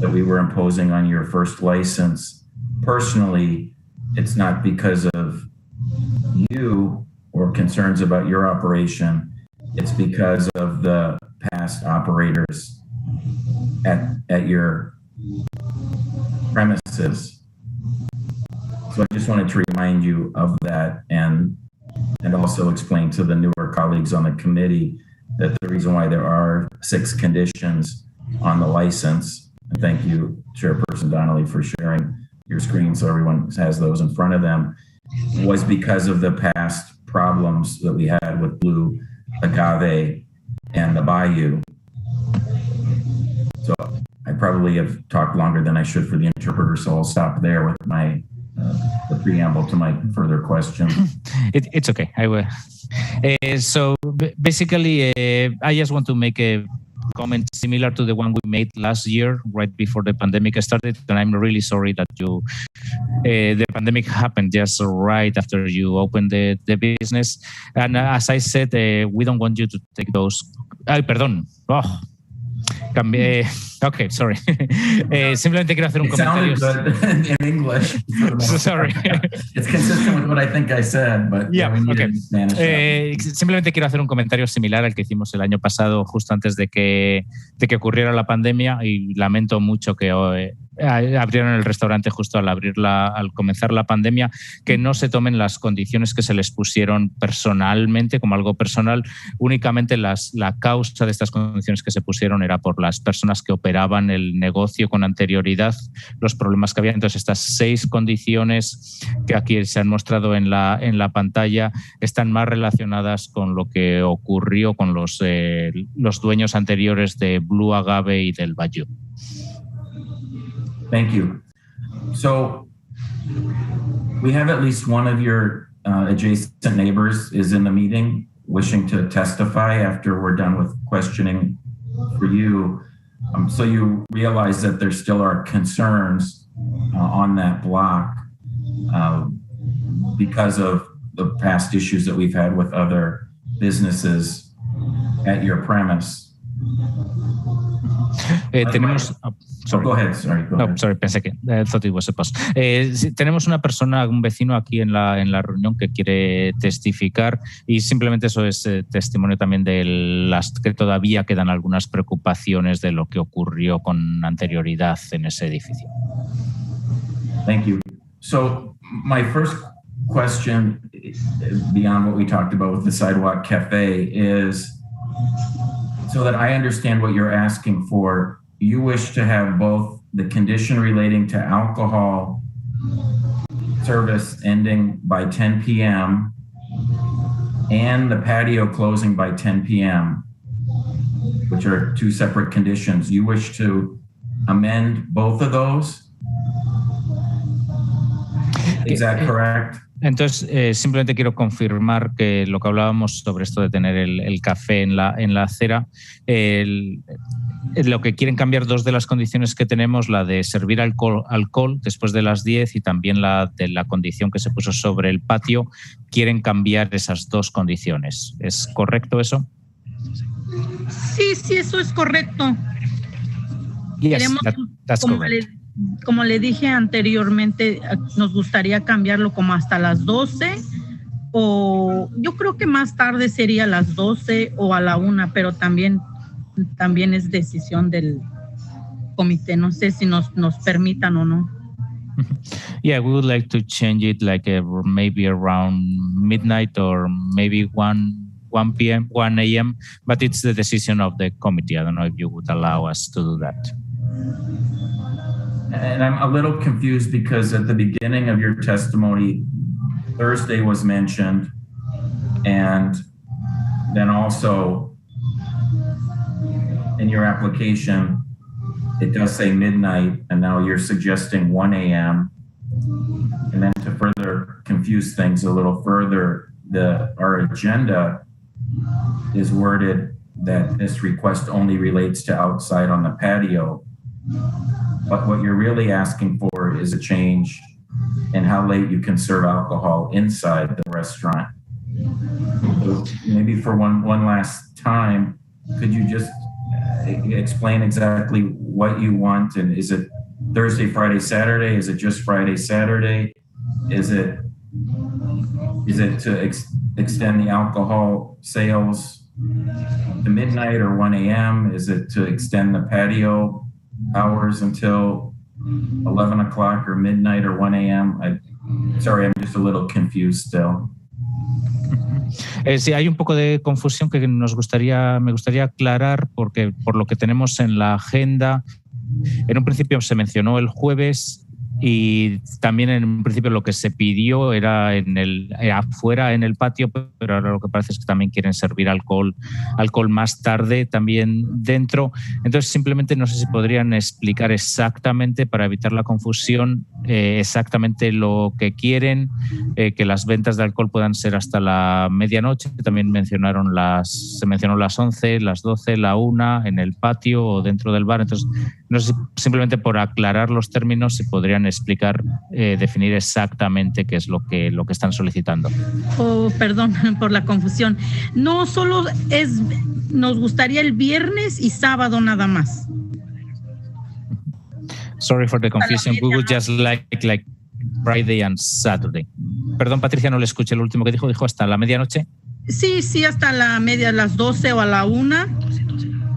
that we were imposing on your first license personally. It's not because of you or concerns about your operation. It's because of the past operators at your premises. So I just wanted to remind you of that and also explain to the newer colleagues on the committee that the reason why there are 6 conditions on the license, and thank you, Chairperson Donnelly, for sharing your screen so everyone has those in front of them, was because of the past problems that we had with Blue Agave and the Bayou. So I probably have talked longer than I should for the interpreter, so I'll stop there with my the preamble to my further question. It's okay. I will. So basically, I just want to make a comment similar to the one we made last year, right before the pandemic started. And I'm really sorry that the pandemic happened just right after you opened the business. And as I said, we don't want you to take those. Perdón. Oh. Okay, sorry. Simplemente quiero hacer un comentario. It sounded good in English. Sorry. It's consistent with what I think I said, but yeah, we need okay. it in Spanish. Simplemente quiero hacer un comentario similar al que hicimos el año pasado, justo antes de que ocurriera la pandemia, y lamento mucho que abrieron el restaurante justo al comenzar la pandemia, que no se tomen las condiciones que se les pusieron personalmente como algo personal. Únicamente la causa de estas condiciones que se pusieron era por las personas que operaban el negocio con anterioridad, los problemas que había. Entonces estas 6 condiciones que aquí se han mostrado en la pantalla están más relacionadas con lo que ocurrió con los dueños anteriores de Blue Agave y del Bayou. Thank you. So we have at least one of your adjacent neighbors is in the meeting wishing to testify after we're done with questioning for you. So you realize that there still are concerns on that block because of the past issues that we've had with other businesses at your premise. Tenemos... Sorry. Go ahead. Sorry. Go ahead. Sorry, pensé que I thought it was a pause. Tenemos una persona, un vecino aquí en la reunión que quiere testificar, y simplemente eso es testimonio también de las que todavía quedan algunas preocupaciones de lo que ocurrió con anterioridad en ese edificio. Thank you. So my first question beyond what we talked about with the Sidewalk Cafe is so that I understand what you're asking for. You wish to have both the condition relating to alcohol service ending by 10 p.m. and the patio closing by 10 p.m., which are two separate conditions. You wish to amend both of those? Is that correct? Entonces, simplemente quiero confirmar que lo que hablábamos sobre esto de tener el café en la acera, lo que quieren cambiar dos de las condiciones que tenemos, la de servir alcohol después de las 10 y también la de la condición que se puso sobre el patio, quieren cambiar esas dos condiciones. ¿Es correcto eso? Sí, eso es correcto. Yes, Queremos, that's correct. Como le dije anteriormente, nos gustaría cambiarlo como hasta las 12 o yo creo que más tarde sería a las 12 o a la 1, pero también es decisión del comité. No sé si nos permitan o no. Yeah, we would like to change it like maybe around midnight or maybe 1 p.m., 1 a.m., but it's the decision of the committee. I don't know if you would allow us to do that. And I'm a little confused because at the beginning of your testimony, Thursday was mentioned, and then also in your application, it does say midnight, and now you're suggesting 1 a.m. And then to further confuse things a little further, our agenda is worded that this request only relates to outside on the patio. But what you're really asking for is a change in how late you can serve alcohol inside the restaurant. So maybe for one last time, could you just explain exactly what you want? And is it Thursday, Friday, Saturday? Is it just Friday, Saturday? Is it to extend the alcohol sales to midnight or 1 a.m.? Is it to extend the patio hours until 11 o'clock or midnight or 1 a.m.? Sorry, I'm just a little confused still. Sí, hay un poco de confusión que me gustaría aclarar porque por lo que tenemos en la agenda, en un principio se mencionó el jueves y también en un principio lo que se pidió era afuera en el patio, pero ahora lo que parece es que también quieren servir alcohol más tarde también dentro. Entonces simplemente no sé si podrían explicar exactamente, para evitar la confusión, exactamente lo que quieren, que las ventas de alcohol puedan ser hasta la medianoche. También se mencionaron las 11, las 12, la 1 en el patio o dentro del bar. Entonces no sé si simplemente por aclarar los términos si podrían explicar, definir exactamente qué es lo que están solicitando. Oh, perdón por la confusión. No solo nos gustaría el viernes y sábado nada más. Sorry for the confusion. We would just like Friday and Saturday. Perdón, Patricia, no le escuché el último que dijo. ¿Dijo hasta la medianoche? Sí, hasta las 12 o a la 1.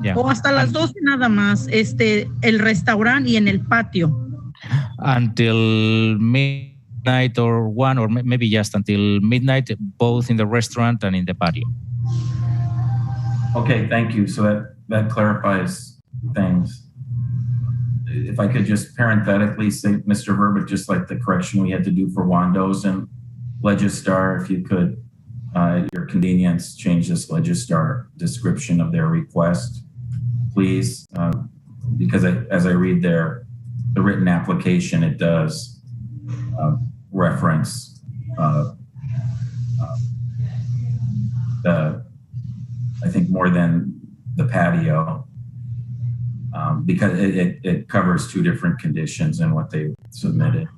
Yeah. O hasta las 12 nada más. El restaurante y en el patio. Until midnight or 1, or maybe just until midnight, both in the restaurant and in the patio. Okay, thank you. So that clarifies things. If I could just parenthetically say, Mr. Verbic, just like the correction we had to do for Wando's and Legistar, if you could, at your convenience, change this Legistar description of their request, please, because as I read the written application, it does reference I think more than the patio, because it covers two different conditions in what they submitted.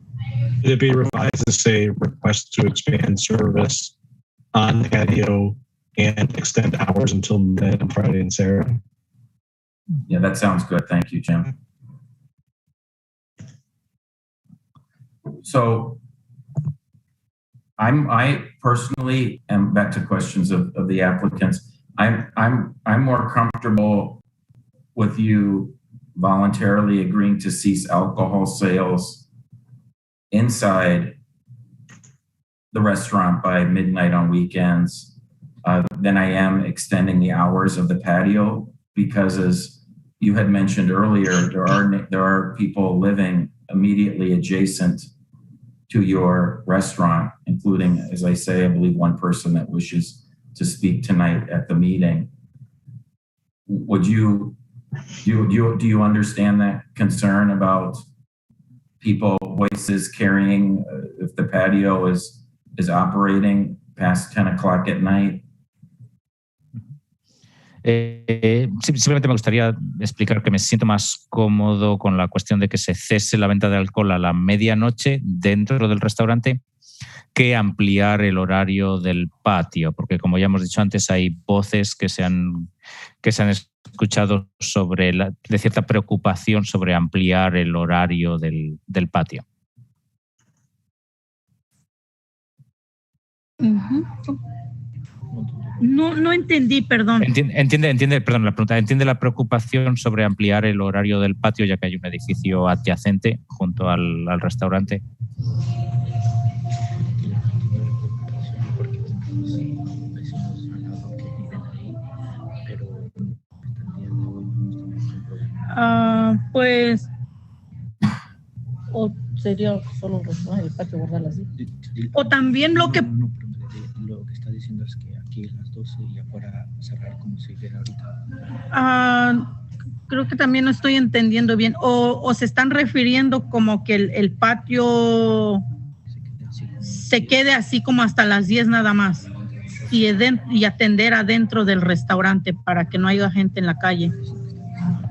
Could it be revised to say request to expand service on patio and extend hours until midnight on Friday and Saturday? Yeah, that sounds good. Thank you, Jim. So I personally am back to questions of the applicants. I'm more comfortable with you voluntarily agreeing to cease alcohol sales inside the restaurant by midnight on weekends, then I am extending the hours of the patio, because as you had mentioned earlier, there are people living immediately adjacent to your restaurant, including, as I say, I believe one person that wishes to speak tonight at the meeting. Do you understand that concern about people voices carrying if the patio is operating past 10 o'clock at night? Simplemente me gustaría explicar que me siento más cómodo con la cuestión de que se cese la venta de alcohol a la medianoche dentro del restaurante que ampliar el horario del patio, porque como ya hemos dicho antes, hay voces que se han escuchado de cierta preocupación sobre ampliar el horario del patio. No entendí, perdón. Perdón, la pregunta. ¿Entiende la preocupación sobre ampliar el horario del patio, ya que hay un edificio adyacente junto al restaurante? Pues, o sería solo el patio guardarlo así. O también lo que está diciendo es que aquí a las 12 y afuera cerrar como si fuera ahorita. Creo que también no estoy entendiendo bien. O se están refiriendo como que el patio se quede así como hasta las 10 nada más y atender adentro del restaurante para que no haya gente en la calle.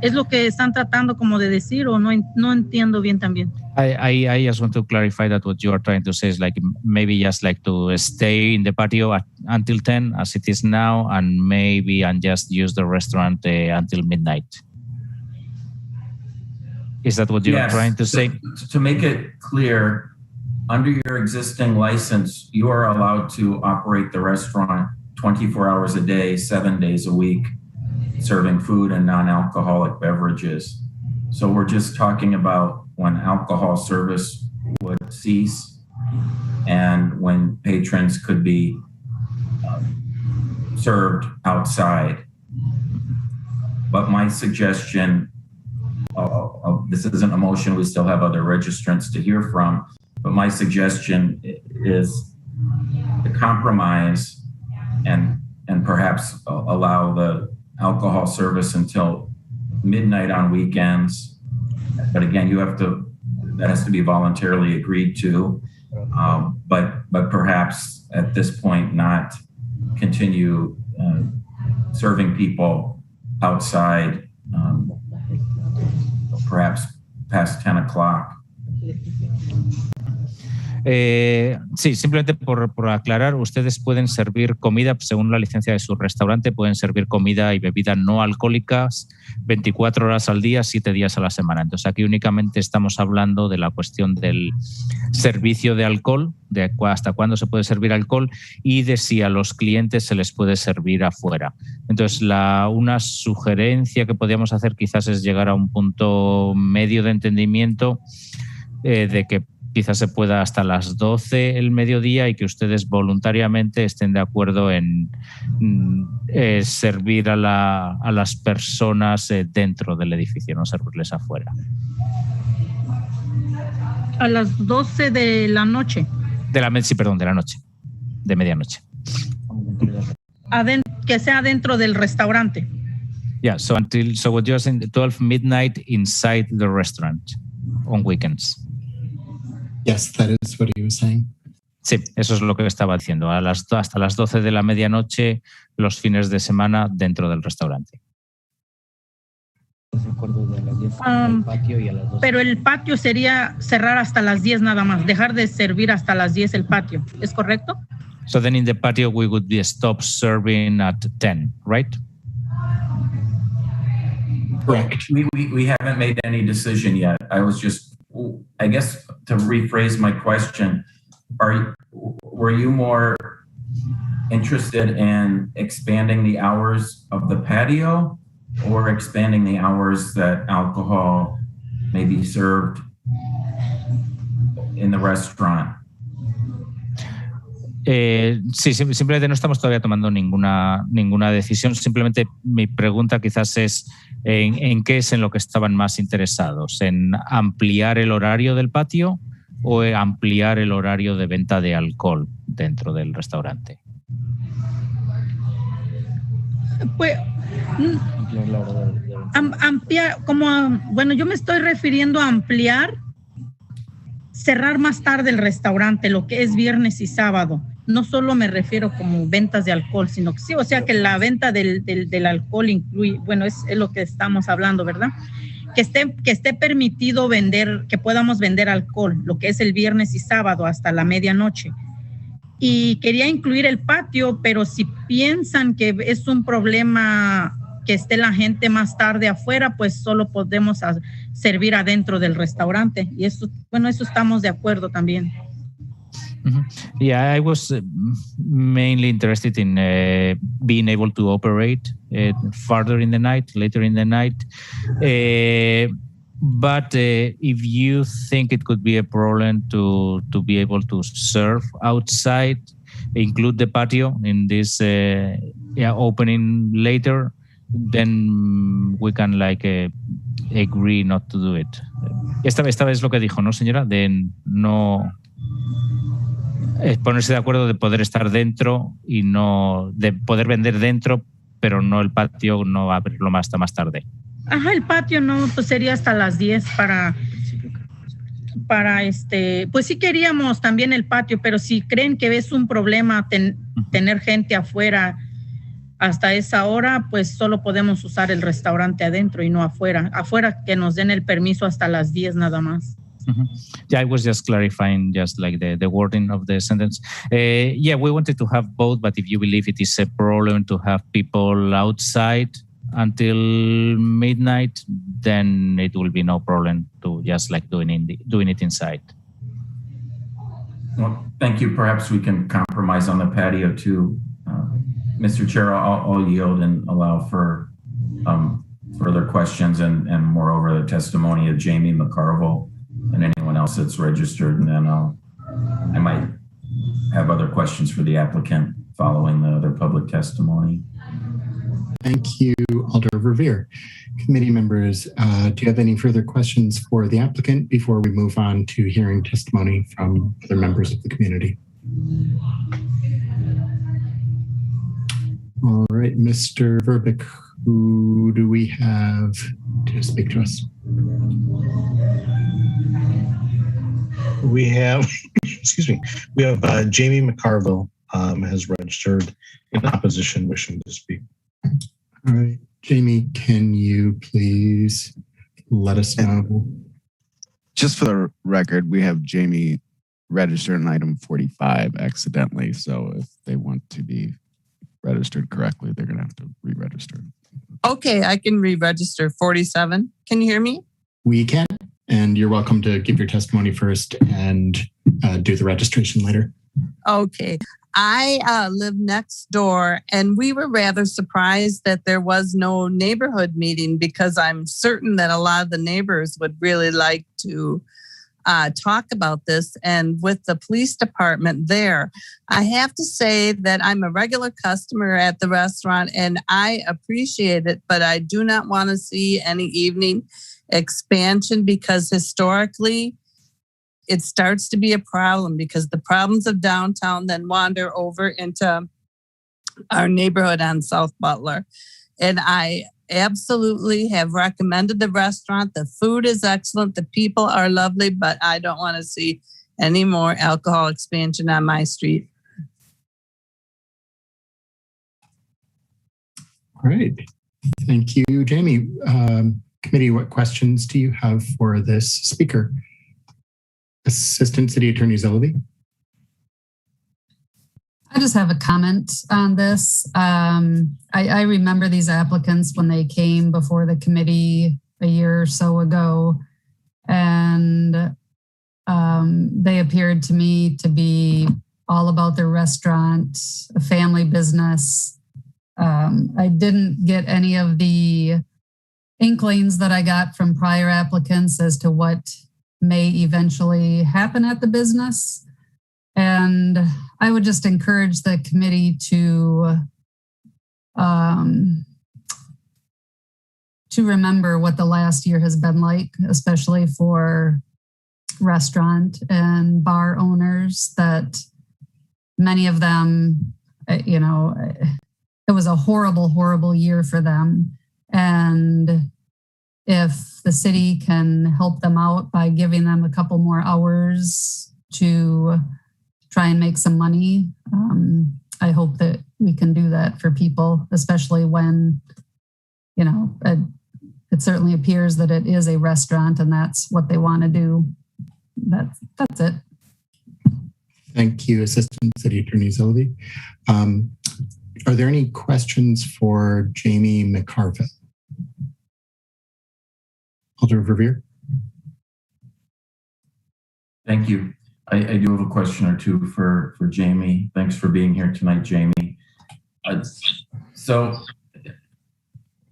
¿Es lo que están tratando como de decir o no entiendo bien también? I just want to clarify that what you are trying to say is like maybe just like to stay in the patio until 10 as it is now and just use the restaurant until midnight. Is that what you are trying to say? To make it clear, under your existing license, you are allowed to operate the restaurant 24 hours a day, 7 days a week, serving food and non-alcoholic beverages. So we're just talking about when alcohol service would cease and when patrons could be served outside. But my suggestion, this isn't a motion, we still have other registrants to hear from, but my suggestion is to compromise and perhaps allow the alcohol service until midnight on weekends. But again, that has to be voluntarily agreed to. But perhaps at this point not continue serving people outside, perhaps past 10 o'clock. Sí, simplemente por aclarar, ustedes pueden servir comida, según la licencia de su restaurante, pueden servir comida y bebida no alcohólicas 24 horas al día, 7 días a la semana. Entonces aquí únicamente estamos hablando de la cuestión del servicio de alcohol, de hasta cuándo se puede servir alcohol y de si a los clientes se les puede servir afuera. Entonces una sugerencia que podríamos hacer quizás es llegar a un punto medio de entendimiento de que quizás se pueda hasta las 12 el mediodía y que ustedes voluntariamente estén de acuerdo en servir a las personas dentro del edificio, no servirles afuera. A las 12 de la noche. De la noche, de medianoche. Que sea dentro del restaurante. Yeah, so what you're saying, 12 midnight inside the restaurant on weekends. Yes, that is what he was saying. Sí, eso es lo que estaba diciendo. Hasta las 12 de la medianoche, los fines de semana, dentro del restaurante. Pero el patio sería cerrar hasta las 10 nada más, dejar de servir hasta las 10 el patio. ¿Es correcto? So then in the patio we would be stop serving at 10, right? Correct. We haven't made any decision yet. I guess to rephrase my question, were you more interested in expanding the hours of the patio or expanding the hours that alcohol may be served in the restaurant? Sí, simplemente no estamos todavía tomando ninguna decisión. Simplemente mi pregunta quizás es ¿en qué es en lo que estaban más interesados? ¿En ampliar el horario del patio o ampliar el horario de venta de alcohol dentro del restaurante? Pues ampliar, bueno, yo me estoy refiriendo a ampliar, cerrar más tarde el restaurante, lo que es viernes y sábado. No solo me refiero como ventas de alcohol, sino que sí, o sea que la venta del alcohol incluye, bueno, es lo que estamos hablando, ¿verdad? Que esté permitido vender, que podamos vender alcohol, lo que es el viernes y sábado hasta la medianoche. Y quería incluir el patio, pero si piensan que es un problema que esté la gente más tarde afuera, pues solo podemos servir adentro del restaurante. Y eso, bueno, eso estamos de acuerdo también. Yeah, I was mainly interested in being able to operate further in the night, later in the night. But if you think it could be a problem to be able to serve outside, include the patio in this opening later, then we can agree not to do it. Esta vez lo que dijo, ¿no, señora? De no ponerse de acuerdo de poder estar dentro y no de poder vender dentro, pero no el patio, no abrirlo hasta más tarde. Ajá, el patio no, pues sería hasta las 10 para pues sí queríamos también el patio, pero si creen que es un problema tener gente afuera hasta esa hora, pues solo podemos usar el restaurante adentro y no afuera. Afuera que nos den el permiso hasta las 10 nada más. Yeah, I was just clarifying just like the wording of the sentence. Yeah, we wanted to have both, but if you believe it is a problem to have people outside until midnight, then it will be no problem to just doing it inside. Well, thank you. Perhaps we can compromise on the patio too. Mr. Chair, I'll yield and allow for further questions and moreover the testimony of Jamie McCarville and anyone else that's registered, and then I might have other questions for the applicant following the other public testimony. Thank you, Alder Revere. Committee members, do you have any further questions for the applicant before we move on to hearing testimony from other members of the community? All right, Mr. Verbeek, who do we have to speak to us? We have, we have Jamie McCarville has registered in opposition, wishing to speak. All right, Jamie, can you please let us know? Just for the record, we have Jamie registered in item 45 accidentally. So if they want to be registered correctly, they're going to have to re-register. Okay, I can re-register 47. Can you hear me? We can, and you're welcome to give your testimony first and do the registration later. Okay. I live next door, and we were rather surprised that there was no neighborhood meeting because I'm certain that a lot of the neighbors would really like to talk about this. And with the police department there, I have to say that I'm a regular customer at the restaurant and I appreciate it, but I do not want to see any evening expansion because historically it starts to be a problem because the problems of downtown then wander over into our neighborhood on South Butler. And I absolutely have recommended the restaurant. The food is excellent. The people are lovely, but I don't want to see any more alcohol expansion on my street. Great. Thank you, Jamie. Committee, what questions do you have for this speaker? Assistant City Attorney Zellaby. I just have a comment on this. I remember these applicants when they came before the committee a year or so ago, and they appeared to me to be all about their restaurant, a family business. I didn't get any of the inklings that I got from prior applicants as to what may eventually happen at the business. And I would just encourage the committee to remember what the last year has been like, especially for restaurant and bar owners, that many of them, you know, it was a horrible, horrible year for them. And if the city can help them out by giving them a couple more hours to try and make some money, I hope that we can do that for people, especially when, you know, it certainly appears that it is a restaurant and that's what they want to do. That's it. Thank you, Assistant City Attorney Zilliby. Are there any questions for Jamie McCarville? Alder Verveer. Thank you. I do have a question or two for Jamie. Thanks for being here tonight, Jamie. So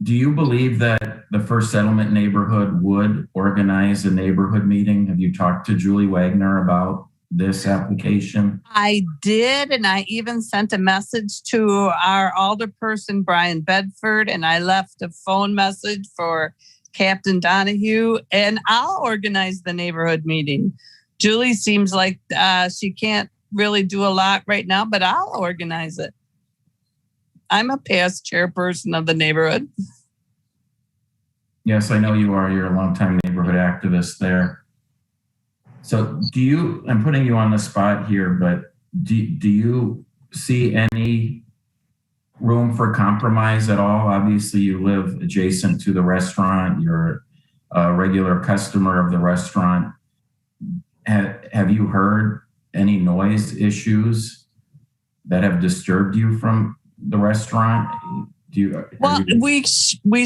do you believe that the First Settlement neighborhood would organize a neighborhood meeting? Have you talked to Julie Wagner about this application? I did, and I even sent a message to our alderperson, Brian Bedford, and I left a phone message for Captain Donahue, and I'll organize the neighborhood meeting. Julie seems like she can't really do a lot right now, but I'll organize it. I'm a past chairperson of the neighborhood. Yes, I know you are. You're a longtime neighborhood activist there. So I'm putting you on the spot here, but do you see any room for compromise at all? Obviously, you live adjacent to the restaurant. You're a regular customer of the restaurant. Have you heard any noise issues that have disturbed you from the restaurant? We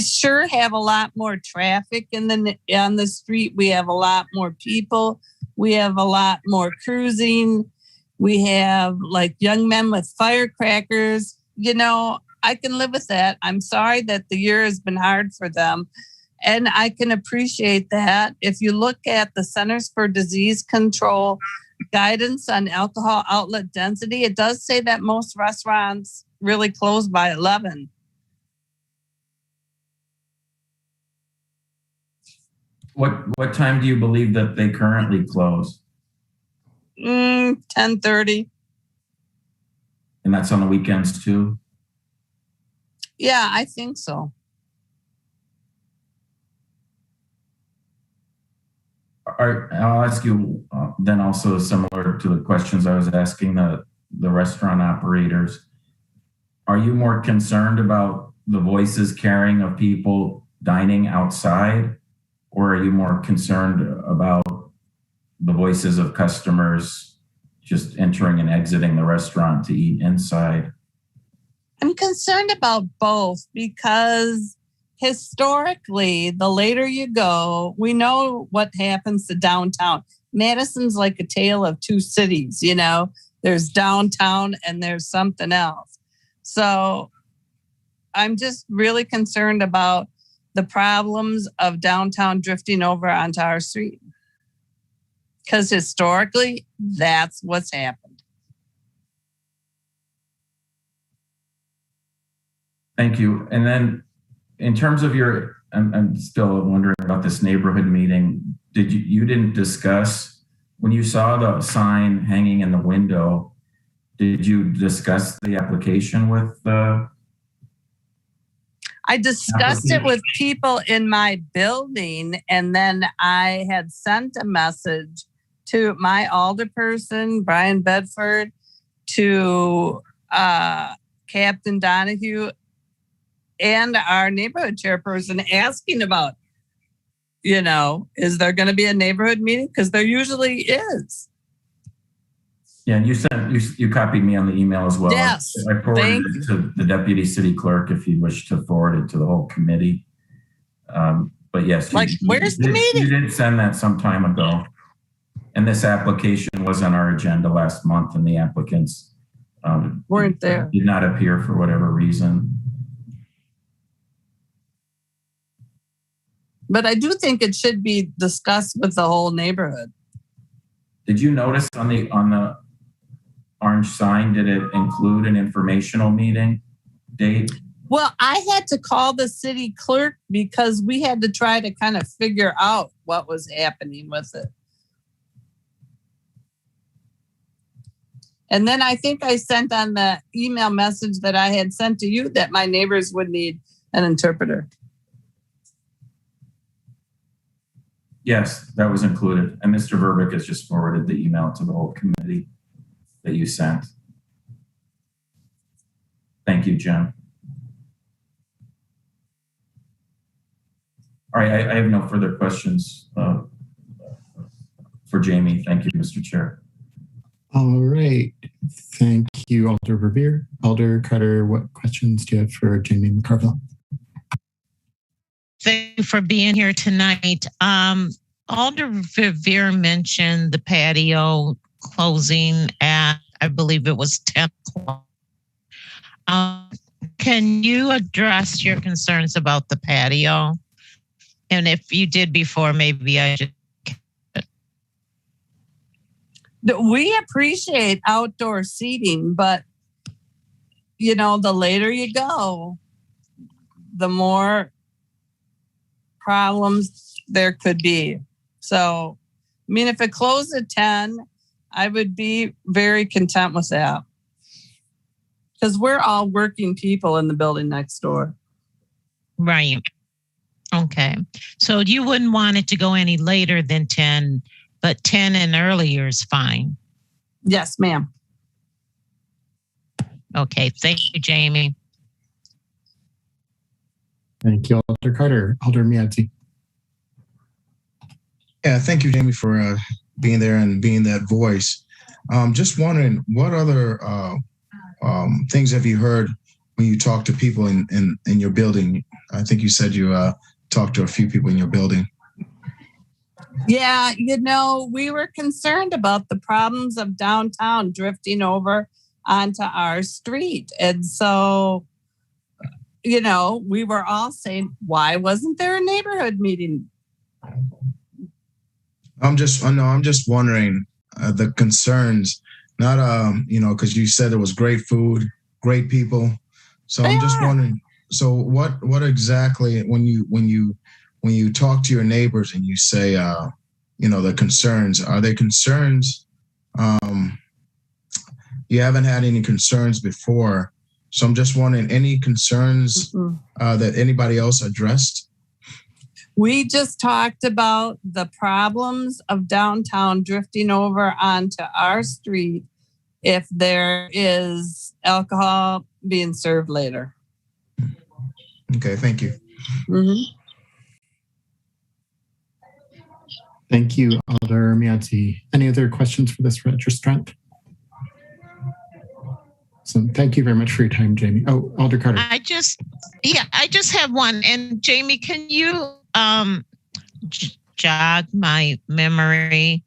sure have a lot more traffic on the street. We have a lot more people. We have a lot more cruising. We have like young men with firecrackers. You know, I can live with that. I'm sorry that the year has been hard for them. And I can appreciate that. If you look at the Centers for Disease Control guidance on alcohol outlet density, it does say that most restaurants really close by 11. What time do you believe that they currently close? 10:30. And that's on the weekends too? Yeah, I think so. I'll ask you then also similar to the questions I was asking the restaurant operators. Are you more concerned about the voices carrying of people dining outside, or are you more concerned about the voices of customers just entering and exiting the restaurant to eat inside? I'm concerned about both because historically, the later you go, we know what happens to downtown. Madison's like a tale of two cities, you know. There's downtown and there's something else. So I'm just really concerned about the problems of downtown drifting over onto our street. Because historically, that's what's happened. Thank you. And then in terms of I'm still wondering about this neighborhood meeting. You didn't discuss, when you saw the sign hanging in the window, did you discuss the application with the? I discussed it with people in my building, and then I had sent a message to my alderperson, Brian Bedford, to Captain Donahue, and our neighborhood chairperson asking about, you know, is there going to be a neighborhood meeting? Because there usually is. Yeah, and you copied me on the email as well. Yes, I forwarded it to the deputy city clerk if you wish to forward it to the whole committee. But yes, where's the meeting? You did send that some time ago, and this application was on our agenda last month, and the applicants weren't there. Did not appear for whatever reason. But I do think it should be discussed with the whole neighborhood. Did you notice on orange sign, did it include an informational meeting date? Well, I had to call the city clerk because we had to try to kind of figure out what was happening with it. And then I think I sent on the email message that I had sent to you that my neighbors would need an interpreter. Yes, that was included. And Mr. Verbeek has just forwarded the email to the whole committee that you sent. Thank you, Jim. All right, I have no further questions for Jamie. Thank you, Mr. Chair. All right. Thank you, Alder Verveer. Alder Carter, what questions do you have for Jamie McCarville? Thank you for being here tonight. Alder Verveer mentioned the patio closing at, I believe it was 10 o'clock. Can you address your concerns about the patio? And if you did before, maybe I should. We appreciate outdoor seating, but you know, the later you go, the more problems there could be. So, I mean, if it closed at 10, I would be very content with that. Because we're all working people in the building next door. Right. Okay. So you wouldn't want it to go any later than 10, but 10 and earlier is fine. Yes, ma'am. Okay. Thank you, Jamie. Thank you, Alder Carter. Alder Miadzi. Yeah, thank you, Jamie, for being there and being that voice. Just wondering, what other things have you heard when you talk to people in your building? I think you said you talked to a few people in your building. Yeah, you know, we were concerned about the problems of downtown drifting over onto our street. And so, you know, we were all saying, why wasn't there a neighborhood meeting? I'm just wondering the concerns, not, you know, because you said it was great food, great people. So I'm just wondering, so what exactly, when you talk to your neighbors and you say, you know, the concerns, are they concerns? You haven't had any concerns before. So I'm just wondering, any concerns that anybody else addressed? We just talked about the problems of downtown drifting over onto our street if there is alcohol being served later. Okay, thank you. Mm-hmm. Thank you, Alder Miadzi. Any other questions for this registrant? So thank you very much for your time, Jamie. Oh, Alder Carter. I just have one. And Jamie, can you jog my memory?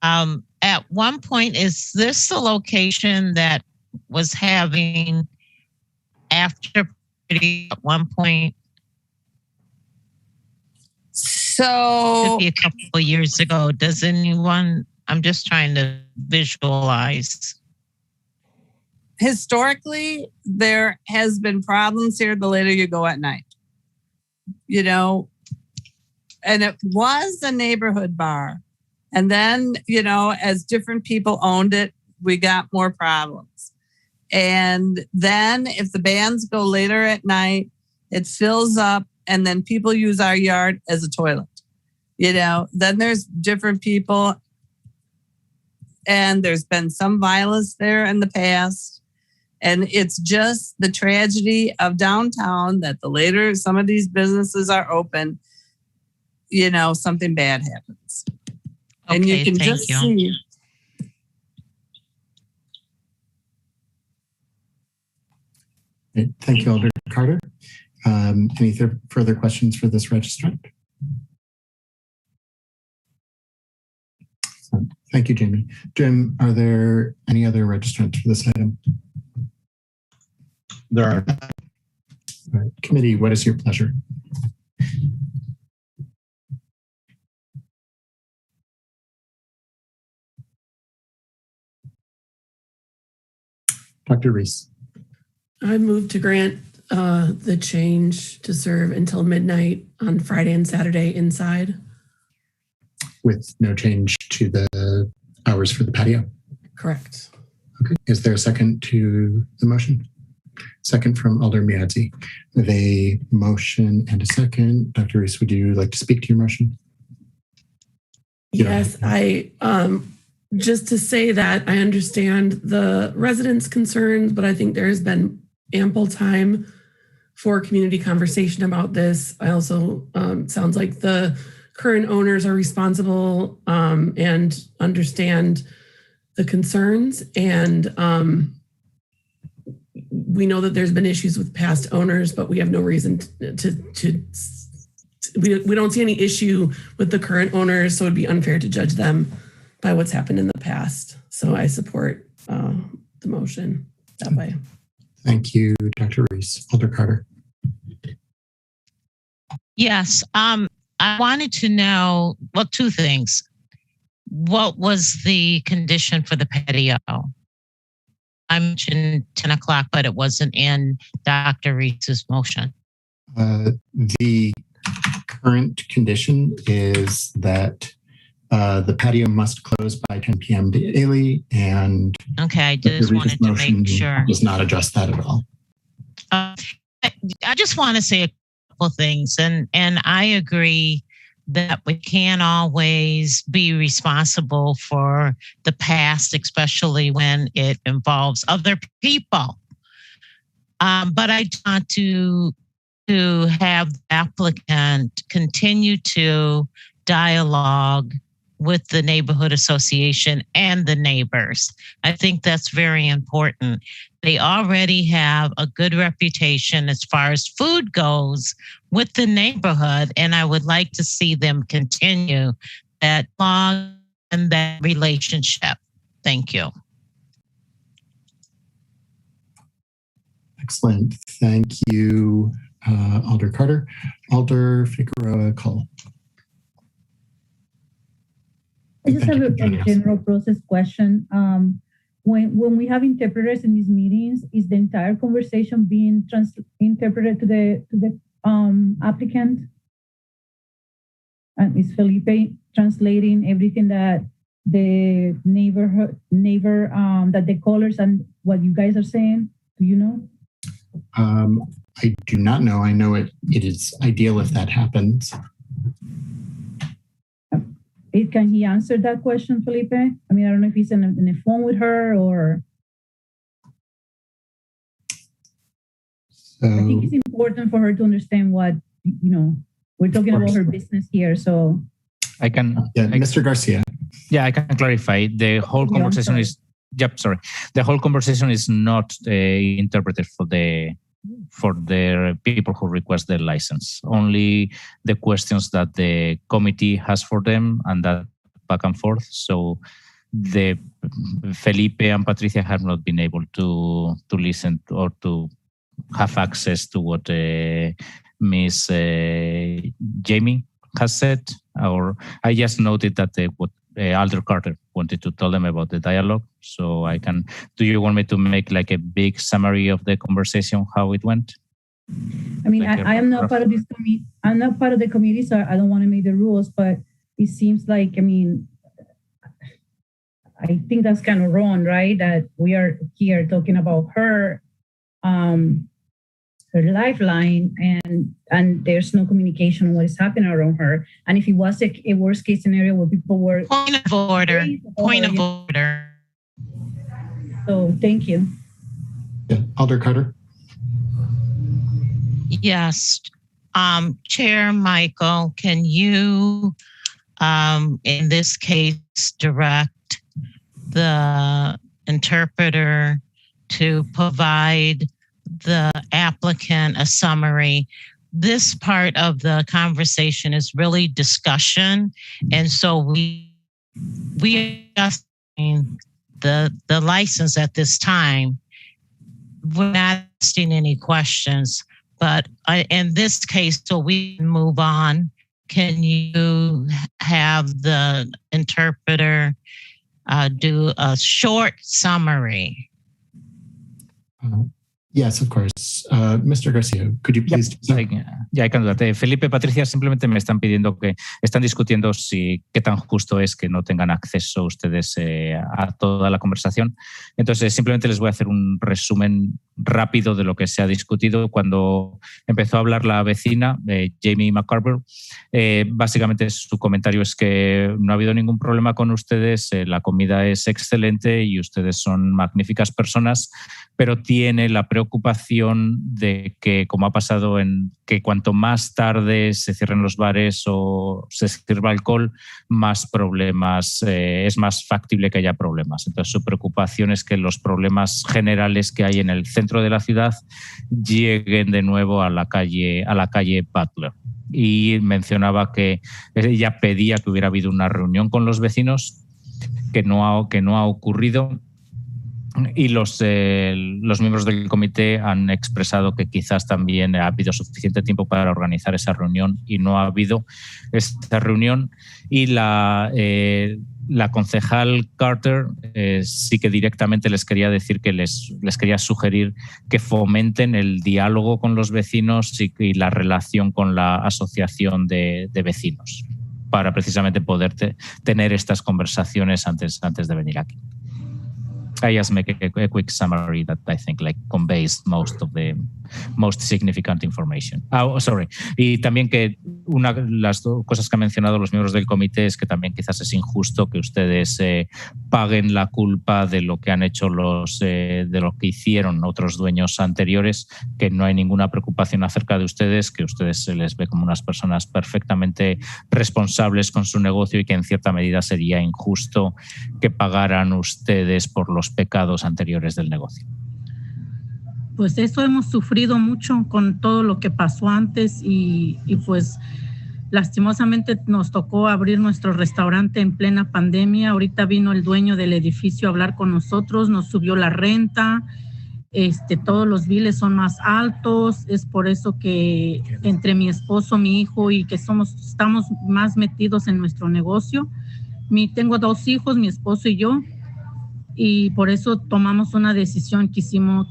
At one point, is this the location that was having after party at one point? So could be a couple of years ago. Does anyone? I'm just trying to visualize. Historically, there has been problems here the later you go at night. You know, and it was a neighborhood bar. And then, you know, as different people owned it, we got more problems. And then if the bands go later at night, it fills up and then people use our yard as a toilet. You know, then there's different people and there's been some violence there in the past. And it's just the tragedy of downtown that the later some of these businesses are open, you know, something bad happens. Okay, and you can just see. Thank you, Alder Carter. Any further questions for this registrant? Thank you, Jamie. Jim, are there any other registrants for this item? There are. All right. Committee, what is your pleasure? Dr. Reese. I move to grant the change to serve until midnight on Friday and Saturday inside. With no change to the hours for the patio. Correct. Okay. Is there a second to the motion? Second from Alder Miadzi. With a motion and a second, Dr. Reese, would you like to speak to your motion? Yes, I just to say that I understand the residents' concerns, but I think there has been ample time for community conversation about this. I also sounds like the current owners are responsible and understand the concerns, and we know that there's been issues with past owners, but we have no reason we don't see any issue with the current owners, so it'd be unfair to judge them by what's happened in the past. So I support the motion that way. Thank you, Dr. Reese. Alder Carter. Yes, I wanted to know, well, two things. What was the condition for the patio? I mentioned 10 o'clock, but it wasn't in Dr. Reese's motion. The current condition is that the patio must close by 10 p.m. daily, and okay, I just wanted to make sure. Does not address that at all. I just want to say a couple things, and I agree that we can't always be responsible for the past, especially when it involves other people. But I want to have the applicant continue to dialogue with the neighborhood association and the neighbors. I think that's very important. They already have a good reputation as far as food goes with the neighborhood, and I would like to see them continue that long and that relationship. Thank you. Excellent. Thank you, Alder Carter. Alder Figueroa Cole. I just have a general process question. When we have interpreters in these meetings, is the entire conversation being interpreted to the applicant? And is Felipe translating everything that the neighbor that the callers and what you guys are saying? Do you know? I do not know. I know it is ideal if that happens. Can he answer that question, Felipe? I mean, I don't know if he's in the phone with her or. So, I think it's important for her to understand what, we're talking about her business here. So I can. Mr. Garcia. Yeah, I can clarify. The whole conversation is. Yep, sorry. The whole conversation is not interpreted for the people who request the license. Only the questions that the committee has for them, and that back and forth. So the Felipe and Patricia have not been able to listen or to have access to what Miss Jamie has said. Or I just noted that what Alder Carter wanted to tell them about the dialogue. So I can. Do you want me to make like a big summary of the conversation, how it went? I mean, I am not part of this committee. I'm not part of the committee, so I don't want to make the rules. But it seems like, I mean, I think that's kind of wrong, right? That we are here talking about her, her lifeline, and there's no communication on what is happening around her. And if it was a worst case scenario where people were point of order. So thank you. Yeah. Alder Carter. Yes. Chair Michael, can you, in this case, direct the interpreter to provide the applicant a summary? This part of the conversation is really discussion. And so we are the license at this time. We're not asking any questions, but in this case, so we can move on, can you have the interpreter do a short summary? Yes, of course. Mr. Garcia, could you please? Ya hay que dudarte. Felipe, Patricia, simplemente me están pidiendo que están discutiendo qué tan justo es que no tengan acceso ustedes a toda la conversación. Entonces, simplemente les voy a hacer un resumen rápido de lo que se ha discutido. Cuando empezó a hablar la vecina, Jamie McCarver, básicamente su comentario es que no ha habido ningún problema con ustedes, la comida es excelente y ustedes son magníficas personas, pero tiene la preocupación de que, como ha pasado en que cuanto más tarde se cierren los bares o se sirva alcohol, más problemas, es más factible que haya problemas. Entonces, su preocupación es que los problemas generales que hay en el centro de la ciudad lleguen de nuevo a la calle Butler. Y mencionaba que ella pedía que hubiera habido una reunión con los vecinos, que no ha ocurrido. Y los miembros del comité han expresado que quizás también ha habido suficiente tiempo para organizar esa reunión y no ha habido esta reunión. Y la concejal Carter sí que directamente les quería decir que les quería sugerir que fomenten el diálogo con los vecinos y la relación con la asociación de vecinos para precisamente poder tener estas conversaciones antes de venir aquí. I just make a quick summary that I think conveys most of the most significant information. Sorry. Y también que las dos cosas que han mencionado los miembros del comité es que también quizás es injusto que ustedes paguen la culpa de lo que han hecho de lo que hicieron otros dueños anteriores, que no hay ninguna preocupación acerca de ustedes, que ustedes se les ve como unas personas perfectamente responsables con su negocio y que en cierta medida sería injusto que pagaran ustedes por los pecados anteriores del negocio. Pues eso hemos sufrido mucho con todo lo que pasó antes y pues lastimosamente nos tocó abrir nuestro restaurante en plena pandemia. Ahorita vino el dueño del edificio a hablar con nosotros, nos subió la renta, todos los biles son más altos. Es por eso que entre mi esposo, mi hijo y que estamos más metidos en nuestro negocio. Tengo 2 hijos, mi esposo y yo. Y por eso tomamos una decisión, quisimos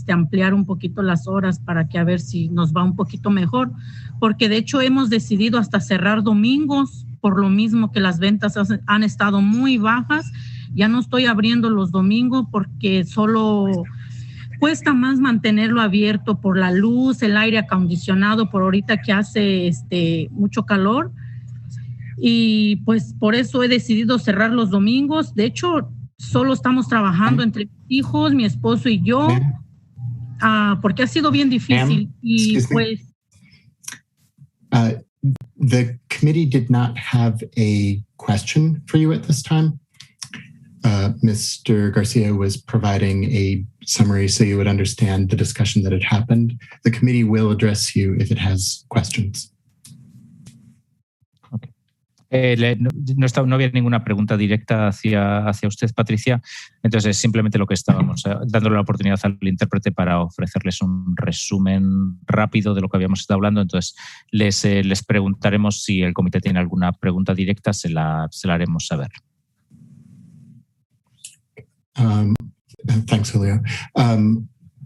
ampliar un poquito las horas para que a ver si nos va un poquito mejor, porque de hecho hemos decidido hasta cerrar domingos, por lo mismo que las ventas han estado muy bajas. Ya no estoy abriendo los domingos porque solo cuesta más mantenerlo abierto por la luz, el aire acondicionado, por ahorita que hace mucho calor. Y pues por eso he decidido cerrar los domingos. De hecho, solo estamos trabajando entre mis hijos, mi esposo y yo, porque ha sido bien difícil. Y pues, the committee did not have a question for you at this time. Mr. Garcia was providing a summary so you would understand the discussion that had happened. The committee will address you if it has questions. No había ninguna pregunta directa hacia usted, Patricia. Entonces, simplemente lo que estábamos dándole la oportunidad al intérprete para ofrecerles un resumen rápido de lo que habíamos estado hablando. Entonces, les preguntaremos si el comité tiene alguna pregunta directa, se la haremos saber. Thanks, Julio.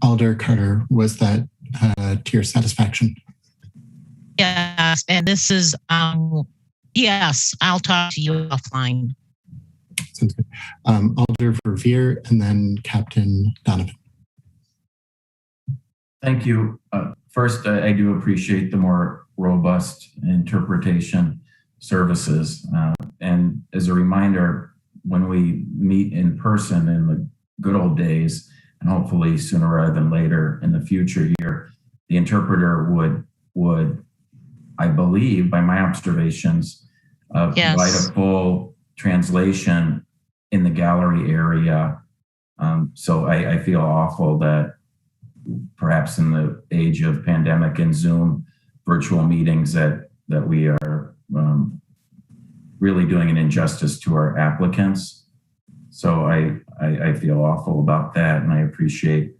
Alder Carter, was that to your satisfaction? Yes, and this is... Yes, I'll talk to you offline. Sounds good. Alder Verveer and then Captain Donovan. Thank you. First, I do appreciate the more robust interpretation services. And as a reminder, when we meet in person in the good old days, and hopefully sooner rather than later in the future here, the interpreter would I believe, by my observations, provide a full translation in the gallery area. So I feel awful that perhaps in the age of pandemic and Zoom virtual meetings that we are really doing an injustice to our applicants. So I feel awful about that, and I appreciate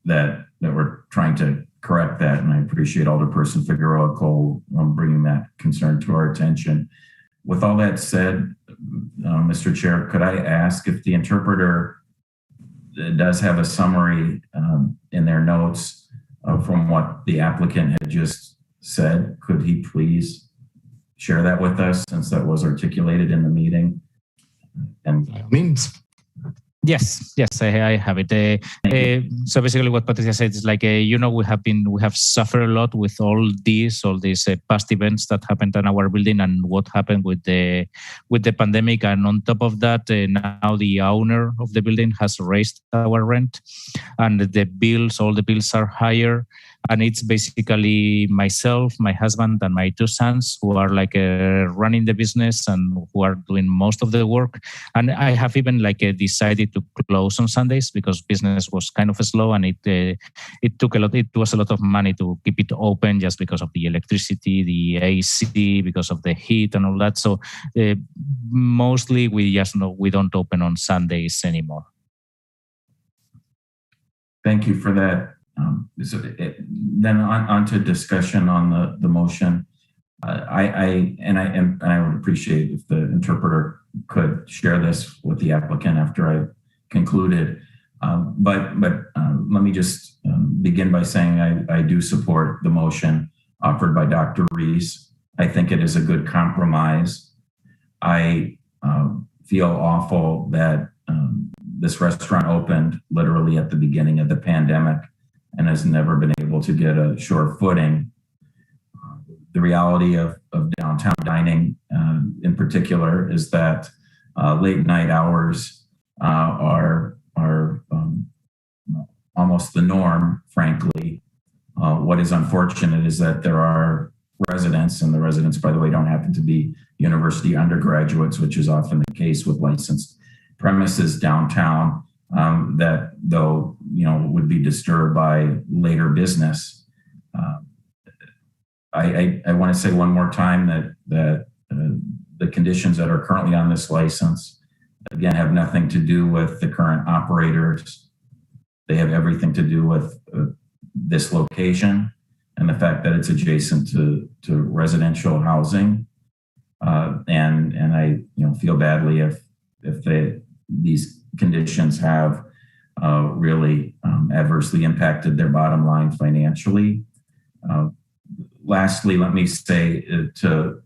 that we're trying to correct that, and I appreciate Alderperson Figueroa Cole bringing that concern to our attention. With all that said, Mr. Chair, could I ask if the interpreter it does have a summary in their notes from what the applicant had just said. Could he please share that with us, since that was articulated in the meeting? And by all means. Yes, I have it. So basically, what Patricia said is like, we have suffered a lot with all these past events that happened in our building and what happened with the pandemic. And on top of that, now the owner of the building has raised our rent, and all the bills are higher. And it's basically myself, my husband, and my two sons who are running the business and who are doing most of the work. And I have even decided to close on Sundays because business was kind of slow, and it took a lot. It was a lot of money to keep it open just because of the electricity, the AC, because of the heat and all that. So mostly we don't open on Sundays anymore. Thank you for that. Then on to discussion on the motion. I would appreciate if the interpreter could share this with the applicant after I concluded. But let me just begin by saying I do support the motion offered by Dr. Reese. I think it is a good compromise. I feel awful that this restaurant opened literally at the beginning of the pandemic and has never been able to get a sure footing. The reality of downtown dining in particular is that late night hours are almost the norm, frankly. What is unfortunate is that there are residents, and the residents, by the way, don't happen to be university undergraduates, which is often the case with licensed premises downtown, that though would be disturbed by later business. I want to say one more time that the conditions that are currently on this license, again, have nothing to do with the current operators. They have everything to do with this location and the fact that it's adjacent to residential housing. And I feel badly if these conditions have really adversely impacted their bottom line financially. Lastly, let me say to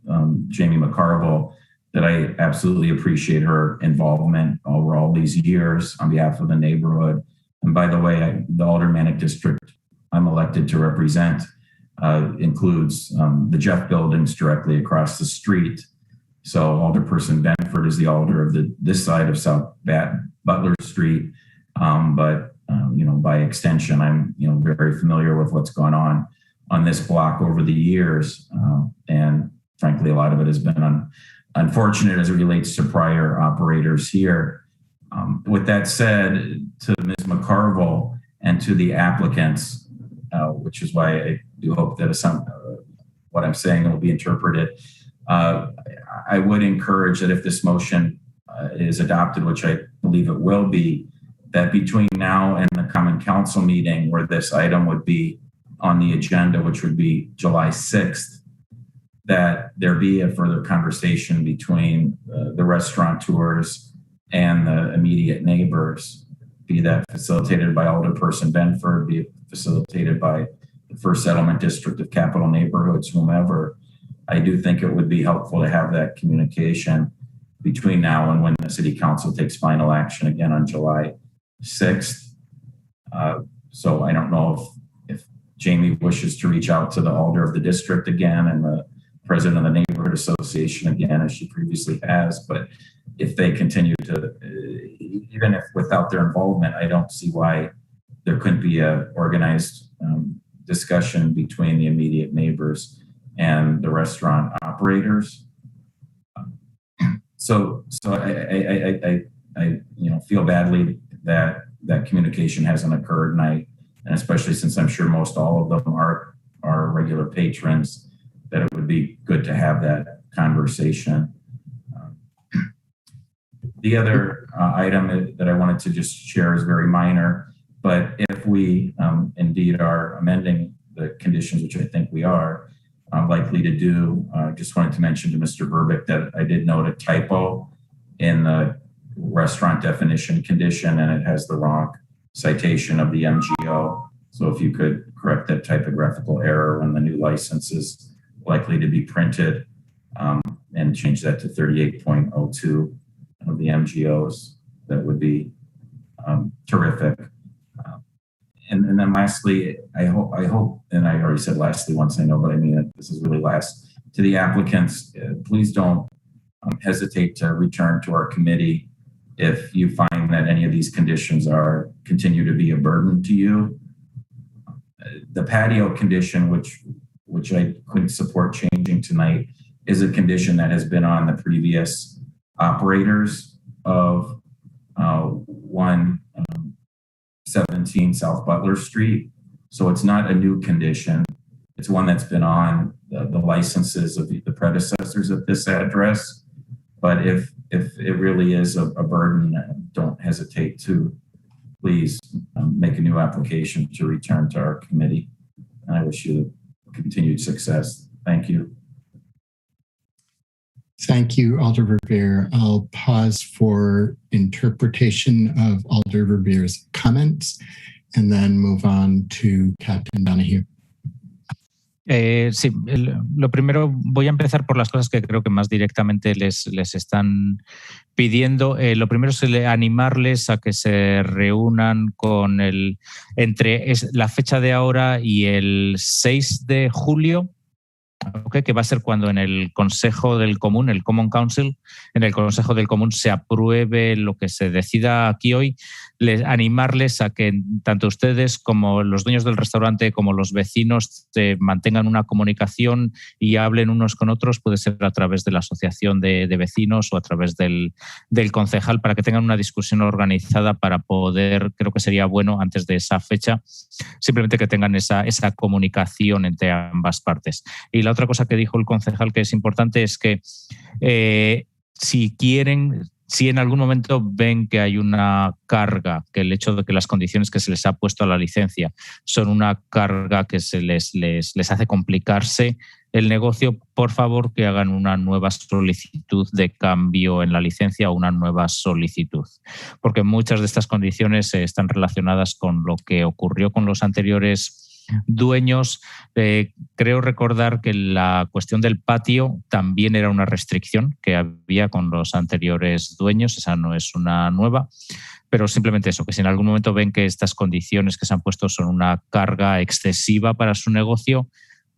Jamie McCarville that I absolutely appreciate her involvement over all these years on behalf of the neighborhood. And by the way, the Aldermanic District I'm elected to represent includes the Jeff buildings directly across the street. So Alderperson Benford is the alder of this side of South Butler Street. But by extension, I'm very familiar with what's gone on this block over the years. And frankly, a lot of it has been unfortunate as it relates to prior operators here. With that said, to Ms. McCarville and to the applicants, which is why I do hope that what I'm saying will be interpreted, I would encourage that if this motion is adopted, which I believe it will be, that between now and the Common Council meeting where this item would be on the agenda, which would be July 6th, that there be a further conversation between the restaurateurs and the immediate neighbors, be that facilitated by Alderperson Benford, be it facilitated by the First Settlement District of Capital Neighborhoods, whomever. I do think it would be helpful to have that communication between now and when the City Council takes final action again on July 6th. So I don't know if Jamie wishes to reach out to the alder of the district again and the president of the neighborhood association again, as she previously has. But if they continue to, even if without their involvement, I don't see why there couldn't be a organized discussion between the immediate neighbors and the restaurant operators. So I feel badly that communication hasn't occurred, and especially since I'm sure most all of them are regular patrons, that it would be good to have that conversation. The other item that I wanted to just share is very minor, but if we indeed are amending the conditions, which I think we are likely to do, just wanted to mention to Mr. Verbic that I did note a typo in the restaurant definition condition, and it has the wrong citation of the MGO. So if you could correct that typographical error when the new license is likely to be printed, and change that to 38.02 of the MGOs, that would be terrific. And then lastly, I hope, and I already said lastly once, I know, but I mean it, this is really last, to the applicants, please don't hesitate to return to our committee if you find that any of these conditions continue to be a burden to you. The patio condition, which I couldn't support changing tonight, is a condition that has been on the previous operators of 117 South Butler Street. So it's not a new condition. It's one that's been on the licenses of the predecessors at this address. But if it really is a burden, don't hesitate to please make a new application to return to our committee. And I wish you continued success. Thank you. Thank you, Alder Verveer. I'll pause for interpretation of Alder Verveer's comments and then move on to Captain Donahue. Sí, lo primero, voy a empezar por las cosas que creo que más directamente les están pidiendo. Lo primero es animarles a que se reúnan con entre la fecha de ahora y el 6 de julio, que va a ser cuando en el Consejo del Común, el Common Council, en el Consejo del Común se apruebe lo que se decida aquí hoy. Animarles a que tanto ustedes como los dueños del restaurante como los vecinos mantengan una comunicación y hablen unos con otros, puede ser a través de la asociación de vecinos o a través del concejal, para que tengan una discusión organizada para poder, creo que sería bueno antes de esa fecha, simplemente que tengan esa comunicación entre ambas partes. Y la otra cosa que dijo el concejal que es importante es que si en algún momento ven que hay una carga, que el hecho de que las condiciones que se les ha puesto a la licencia son una carga que se les hace complicarse el negocio, por favor que hagan una nueva solicitud de cambio en la licencia o una nueva solicitud, porque muchas de estas condiciones están relacionadas con lo que ocurrió con los anteriores dueños. Creo recordar que la cuestión del patio también era una restricción que había con los anteriores dueños, esa no es una nueva, pero simplemente eso, que si en algún momento ven que estas condiciones que se han puesto son una carga excesiva para su negocio,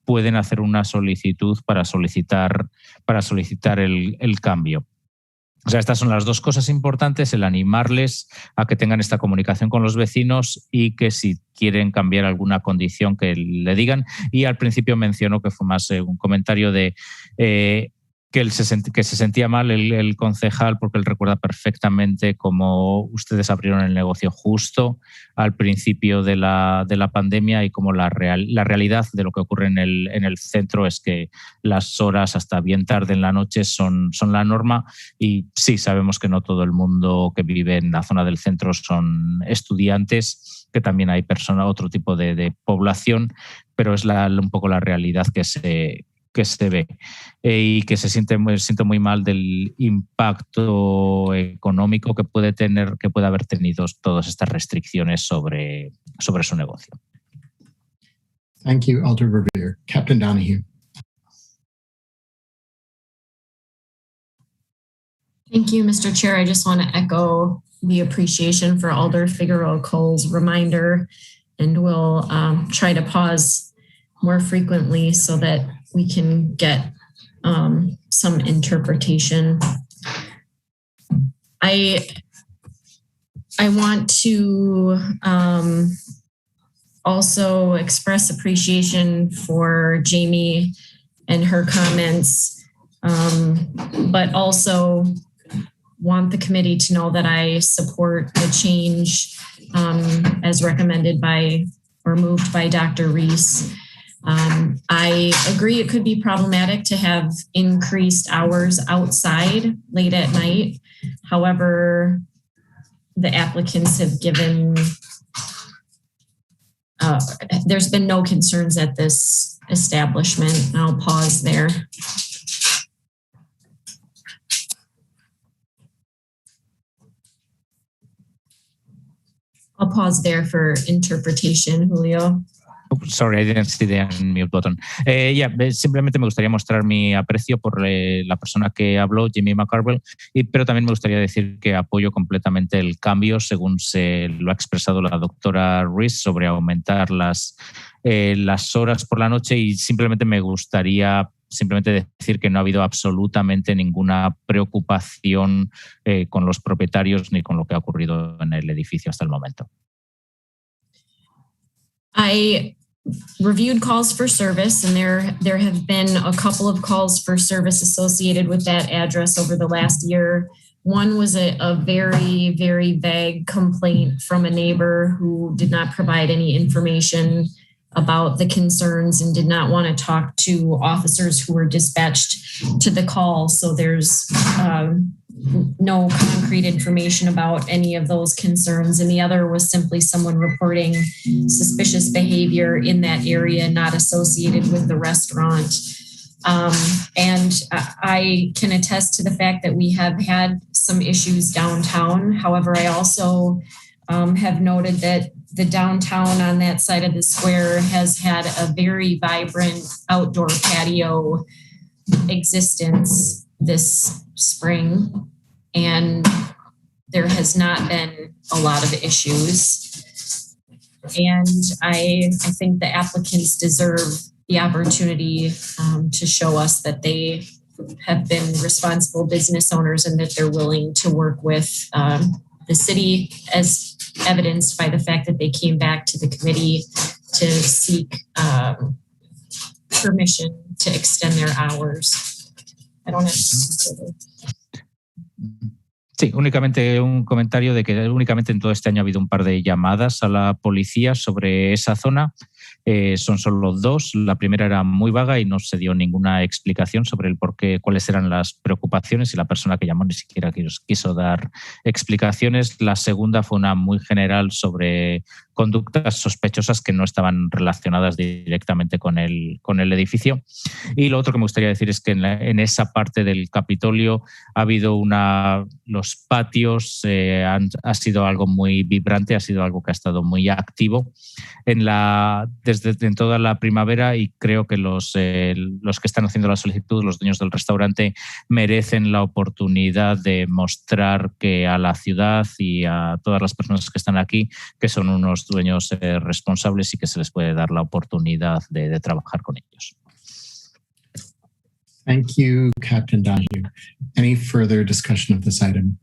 pueden hacer una solicitud para solicitar el cambio. O sea, estas son las dos cosas importantes, el animarles a que tengan esta comunicación con los vecinos y que si quieren cambiar alguna condición que le digan. Y al principio mencionó, que fue más un comentario de que se sentía mal el concejal, porque él recuerda perfectamente cómo ustedes abrieron el negocio justo al principio de la pandemia y cómo la realidad de lo que ocurre en el centro es que las horas hasta bien tarde en la noche son la norma. Y sí, sabemos que no todo el mundo que vive en la zona del centro son estudiantes, que también hay otro tipo de población, pero es un poco la realidad que se ve y que siento muy mal del impacto económico que puede haber tenido todas estas restricciones sobre su negocio. Thank you, Alder Verveer. Captain Donahue. Thank you, Mr. Chair. I just want to echo the appreciation for Alder Figueroa Cole's reminder, and we'll try to pause more frequently so that we can get some interpretation. I want to also express appreciation for Jamie and her comments, but also want the committee to know that I support the change as recommended by or moved by Dr. Reese. I agree it could be problematic to have increased hours outside late at night. However, the applicants have given, there's been no concerns at this establishment. I'll pause there. I'll pause there for interpretation, Julio. Sorry, I didn't see the unmute button. Simplemente me gustaría mostrar mi aprecio por la persona que habló, Jimmy McCarville, pero también me gustaría decir que apoyo completamente el cambio, según se lo ha expresado la doctora Ruiz, sobre aumentar las horas por la noche, y simplemente me gustaría decir que no ha habido absolutamente ninguna preocupación con los propietarios ni con lo que ha ocurrido en el edificio hasta el momento. I reviewed calls for service, and there have been a couple of calls for service associated with that address over the last year. One was a very, very vague complaint from a neighbor who did not provide any information about the concerns and did not want to talk to officers who were dispatched to the call. So there's no concrete information about any of those concerns. And the other was simply someone reporting suspicious behavior in that area not associated with the restaurant. And I can attest to the fact that we have had some issues downtown. However, I also have noted that the downtown on that side of the square has had a very vibrant outdoor patio existence this spring, and there has not been a lot of issues. And I think the applicants deserve the opportunity to show us that they have been responsible business owners and that they're willing to work with the city, as evidenced by the fact that they came back to the committee to seek permission to extend their hours. I don't have Sí, únicamente un comentario de que únicamente en todo este año ha habido un par de llamadas a la policía sobre esa zona. Son solo 2. La primera era muy vaga y no se dio ninguna explicación sobre el por qué, cuáles eran las preocupaciones, y la persona que llamó ni siquiera quiso dar explicaciones. La segunda fue una muy general sobre conductas sospechosas que no estaban relacionadas directamente con el edificio. Y lo otro que me gustaría decir es que en esa parte del Capitolio ha habido los patios, ha sido algo muy vibrante, ha sido algo que ha estado muy activo en toda la primavera, y creo que los que están haciendo la solicitud, los dueños del restaurante, merecen la oportunidad de mostrar que a la ciudad y a todas las personas que están aquí que son unos dueños responsables y que se les puede dar la oportunidad de trabajar con ellos. Thank you, Captain Donahue. Any further discussion of this item?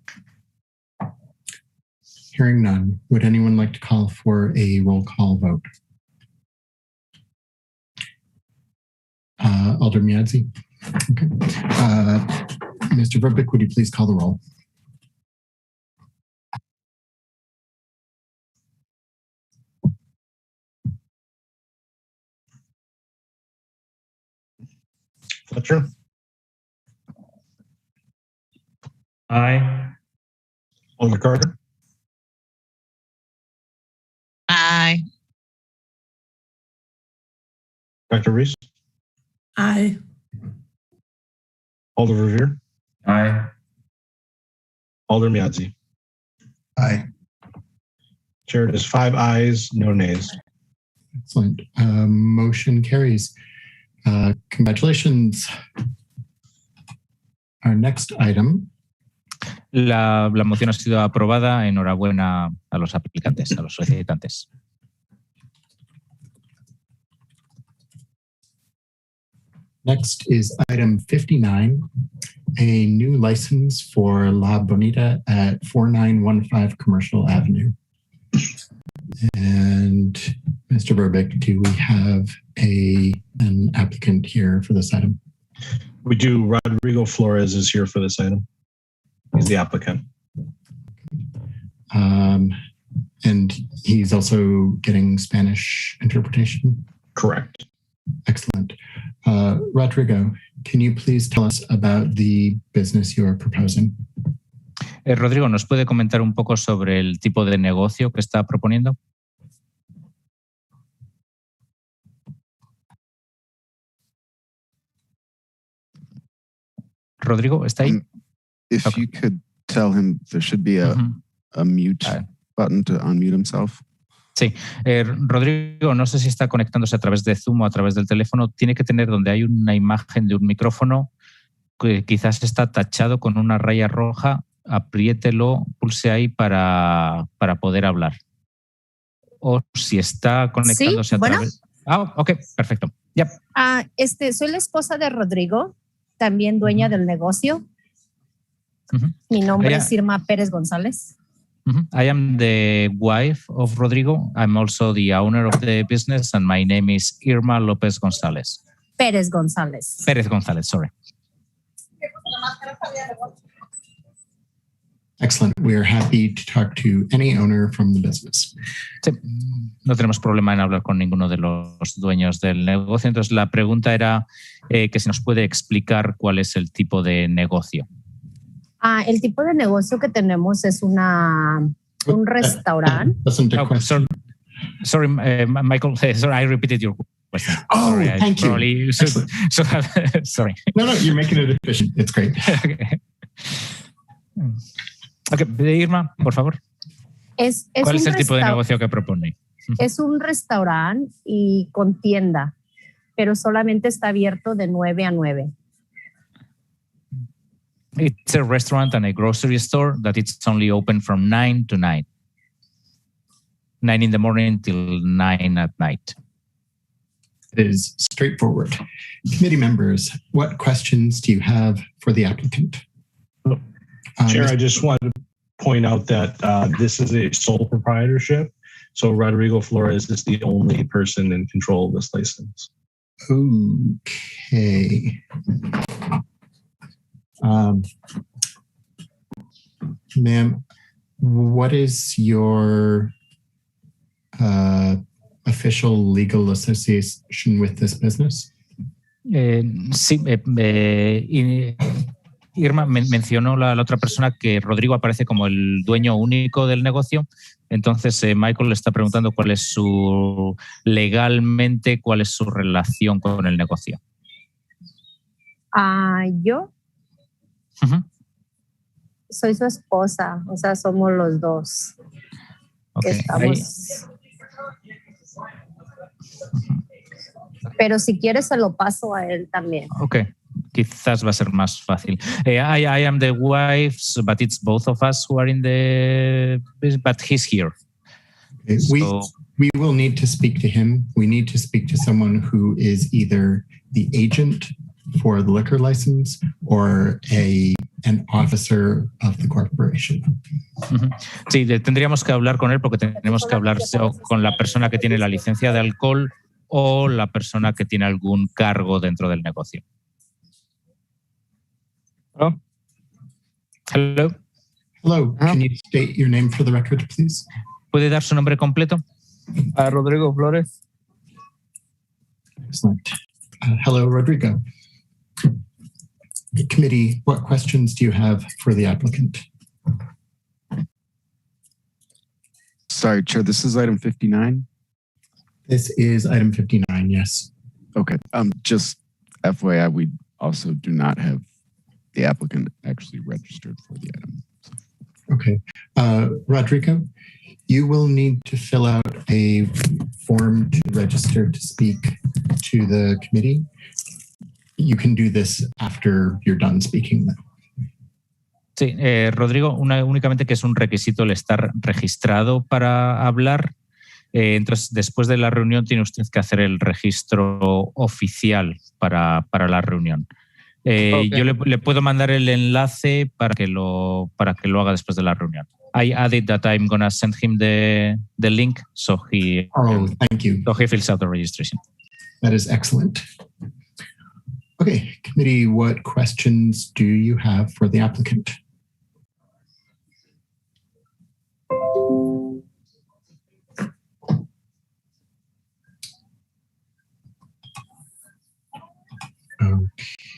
Hearing none, would anyone like to call for a roll call vote? Alder Miadzi. Okay. Mr. Verbeek, would you please call the roll? Fletcher? Aye. Alderman Carter? Aye. Dr. Reese? Aye. Alder Revere? Aye. Alder Miadzi? Aye. Chair, it is 5 ayes, no nays. Excellent. Motion carries. Congratulations. Our next item. La moción ha sido aprobada. Enhorabuena a los aplicantes, a los solicitantes. Next is item 59, a new license for La Bonita at 4915 Commercial Avenue. And Mr. Verbeek, do we have an applicant here for this item? We do. Rodrigo Flores is here for this item. He's the applicant. And he's also getting Spanish interpretation? Correct. Excellent. Rodrigo, can you please tell us about the business you are proposing? Rodrigo, ¿nos puede comentar un poco sobre el tipo de negocio que está proponiendo? Rodrigo, ¿está ahí? If you could tell him there should be a mute button to unmute himself. Sí, Rodrigo, no sé si está conectándose a través de Zoom o a través del teléfono. Tiene que tener donde hay una imagen de un micrófono que quizás está tachado con una raya roja. Apriételo, pulse ahí para poder hablar. O si está conectándose a través... ok, perfecto. Yep. Soy la esposa de Rodrigo, también dueña del negocio. Mi nombre es Irma Pérez González. I am the wife of Rodrigo. I'm also the owner of the business, and my name is Irma López González. Pérez González. Pérez González, sorry. Excellent. We are happy to talk to any owner from the business. Sí, no tenemos problema en hablar con ninguno de los dueños del negocio. Entonces, la pregunta era que si nos puede explicar cuál es el tipo de negocio. El tipo de negocio que tenemos es un restaurante. Sorry, Michael. Sorry, I repeated your question. Sorry, thank you. Sorry. No, you're making it efficient. It's great. Okay, Irma, por favor. ¿Cuál es el tipo de negocio que propone? Es un restaurante y con tienda, pero solamente está abierto de 9 a 9. It's a restaurant and a grocery store that it's only open from 9 to 9. 9 in the morning till 9 at night. It is straightforward. Committee members, what questions do you have for the applicant? Chair, I just wanted to point out that this is a sole proprietorship. So Rodrigo Flores is the only person in control of this license. Okay. Ma'am, what is your official legal association with this business? Irma mencionó la otra persona que Rodrigo aparece como el dueño único del negocio. Entonces, Michael le está preguntando cuál es su relación con el negocio. Yo soy su esposa, o sea, somos los dos. Okay. Estamos... Pero si quieres se lo paso a él también. Okay. Quizás va a ser más fácil. I am the wife, but it's both of us who are in the business, but he's here. Okay. We will need to speak to him. We need to speak to someone who is either the agent for the liquor license or an officer of the corporation. Sí, tendríamos que hablar con él porque tenemos que hablar con la persona que tiene la licencia de alcohol o la persona que tiene algún cargo dentro del negocio. Hello. Hello. Can you state your name for the record, please? ¿Puede dar su nombre completo? Rodrigo Flores. Excellent. Hello, Rodrigo. The committee, what questions do you have for the applicant? Sorry, Chair, this is item 59? This is item 59, yes. Okay. Just FYI, we also do not have the applicant actually registered for the item. Okay. Rodrigo, you will need to fill out a form to register to speak to the committee. You can do this after you're done speaking now. Sí, Rodrigo, únicamente que es un requisito el estar registrado para hablar. Entonces, después de la reunión tiene usted que hacer el registro oficial para la reunión. Okay. Yo le puedo mandar el enlace para que lo haga después de la reunión. I added that I'm going to send him the link so he thank you. So he fills out the registration. That is excellent. Okay, committee, what questions do you have for the applicant?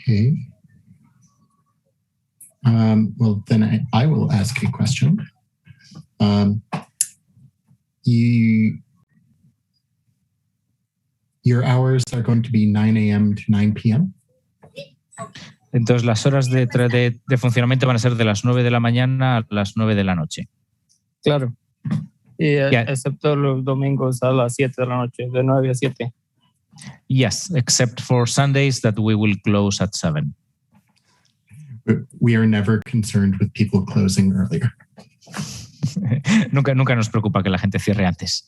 Okay. Well, then I will ask a question. Your hours are going to be 9 a.m. to 9 p.m.? Entonces, las horas de funcionamiento van a ser de las 9 de la mañana a las 9 de la noche. Claro. excepto los domingos a las 7 de la noche, de 9 a 7. Yes, except for Sundays that we will close at 7. We are never concerned with people closing earlier. nunca nos preocupa que la gente cierre antes.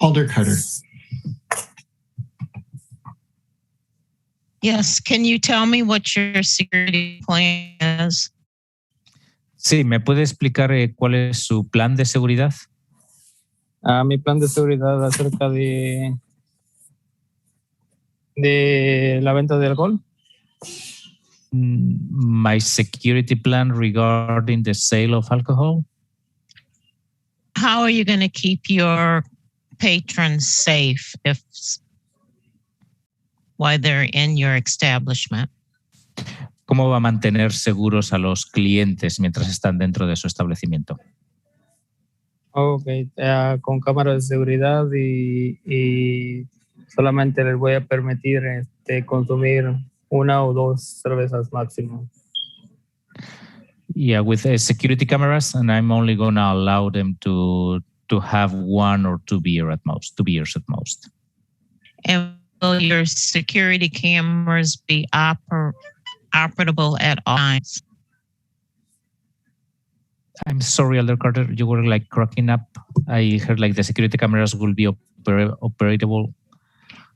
Alder Carter. Yes, can you tell me what your security plan is? Sí, ¿me puede explicar cuál es su plan de seguridad? Mi plan de seguridad acerca de la venta de alcohol. My security plan regarding the sale of alcohol. How are you going to keep your patrons safe while they're in your establishment? ¿Cómo va a mantener seguros a los clientes mientras están dentro de su establecimiento? Okay, con cámaras de seguridad y solamente les voy a permitir consumir 1 o 2 cervezas máximo. Yeah, with security cameras, and I'm only going to allow them to have 1 or 2 beers at most. And will your security cameras be operable at all times? I'm sorry, Alder Carter, you were like cracking up. I heard like the security cameras will be operable.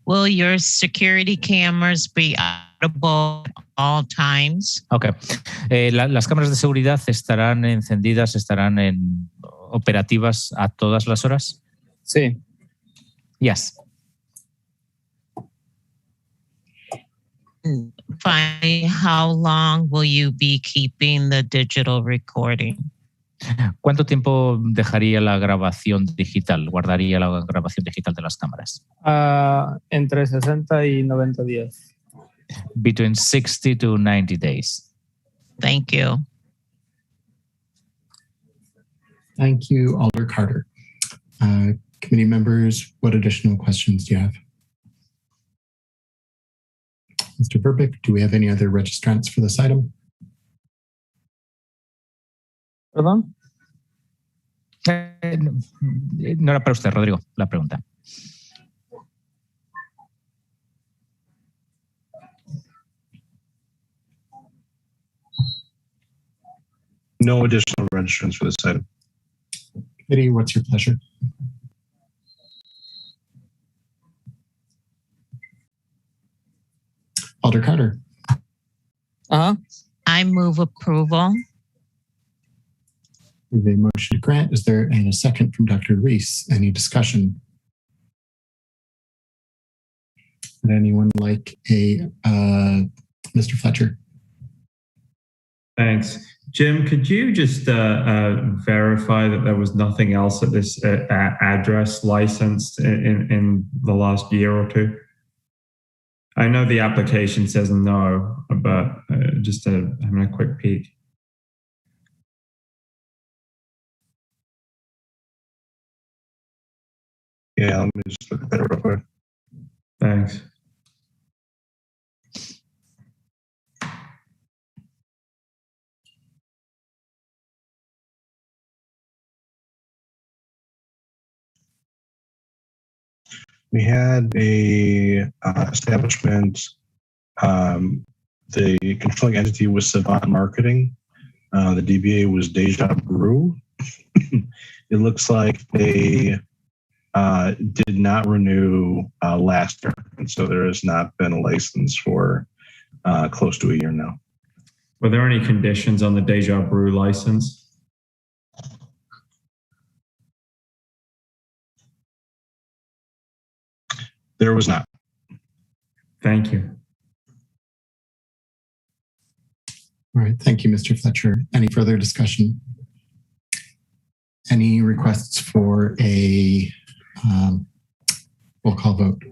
Will your security cameras be operable at all times? Okay. Las cámaras de seguridad estarán encendidas, estarán operativas a todas las horas? Sí. Yes. Finally, how long will you be keeping the digital recording? ¿Cuánto tiempo dejaría la grabación digital, guardaría la grabación digital de las cámaras? Entre 60 y 90 días. Between 60 to 90 days. Thank you. Thank you, Alder Carter. Committee members, what additional questions do you have? Mr. Verbeek, do we have any other registrants for this item? ¿Perdón? No era para usted, Rodrigo, la pregunta. No additional registrants for this item. Committee, what's your pleasure? Alder Carter. I move approval. We have a motion to grant. Is there a second from Dr. Reese? Any discussion? Would anyone like Mr. Fletcher? Thanks. Jim, could you just verify that there was nothing else at this address licensed in the last year or two? I know the application says no, but just having a quick peek. Yeah, let me just look at that real quick. Thanks. We had a establishment. The controlling entity was Savant Marketing. The DBA was Deja Brew. It looks like they did not renew last year, and so there has not been a license for close to a year now. Were there any conditions on the Deja Brew license? There was not. Thank you. All right. Thank you, Mr. Fletcher. Any further discussion? Any requests for a roll call vote?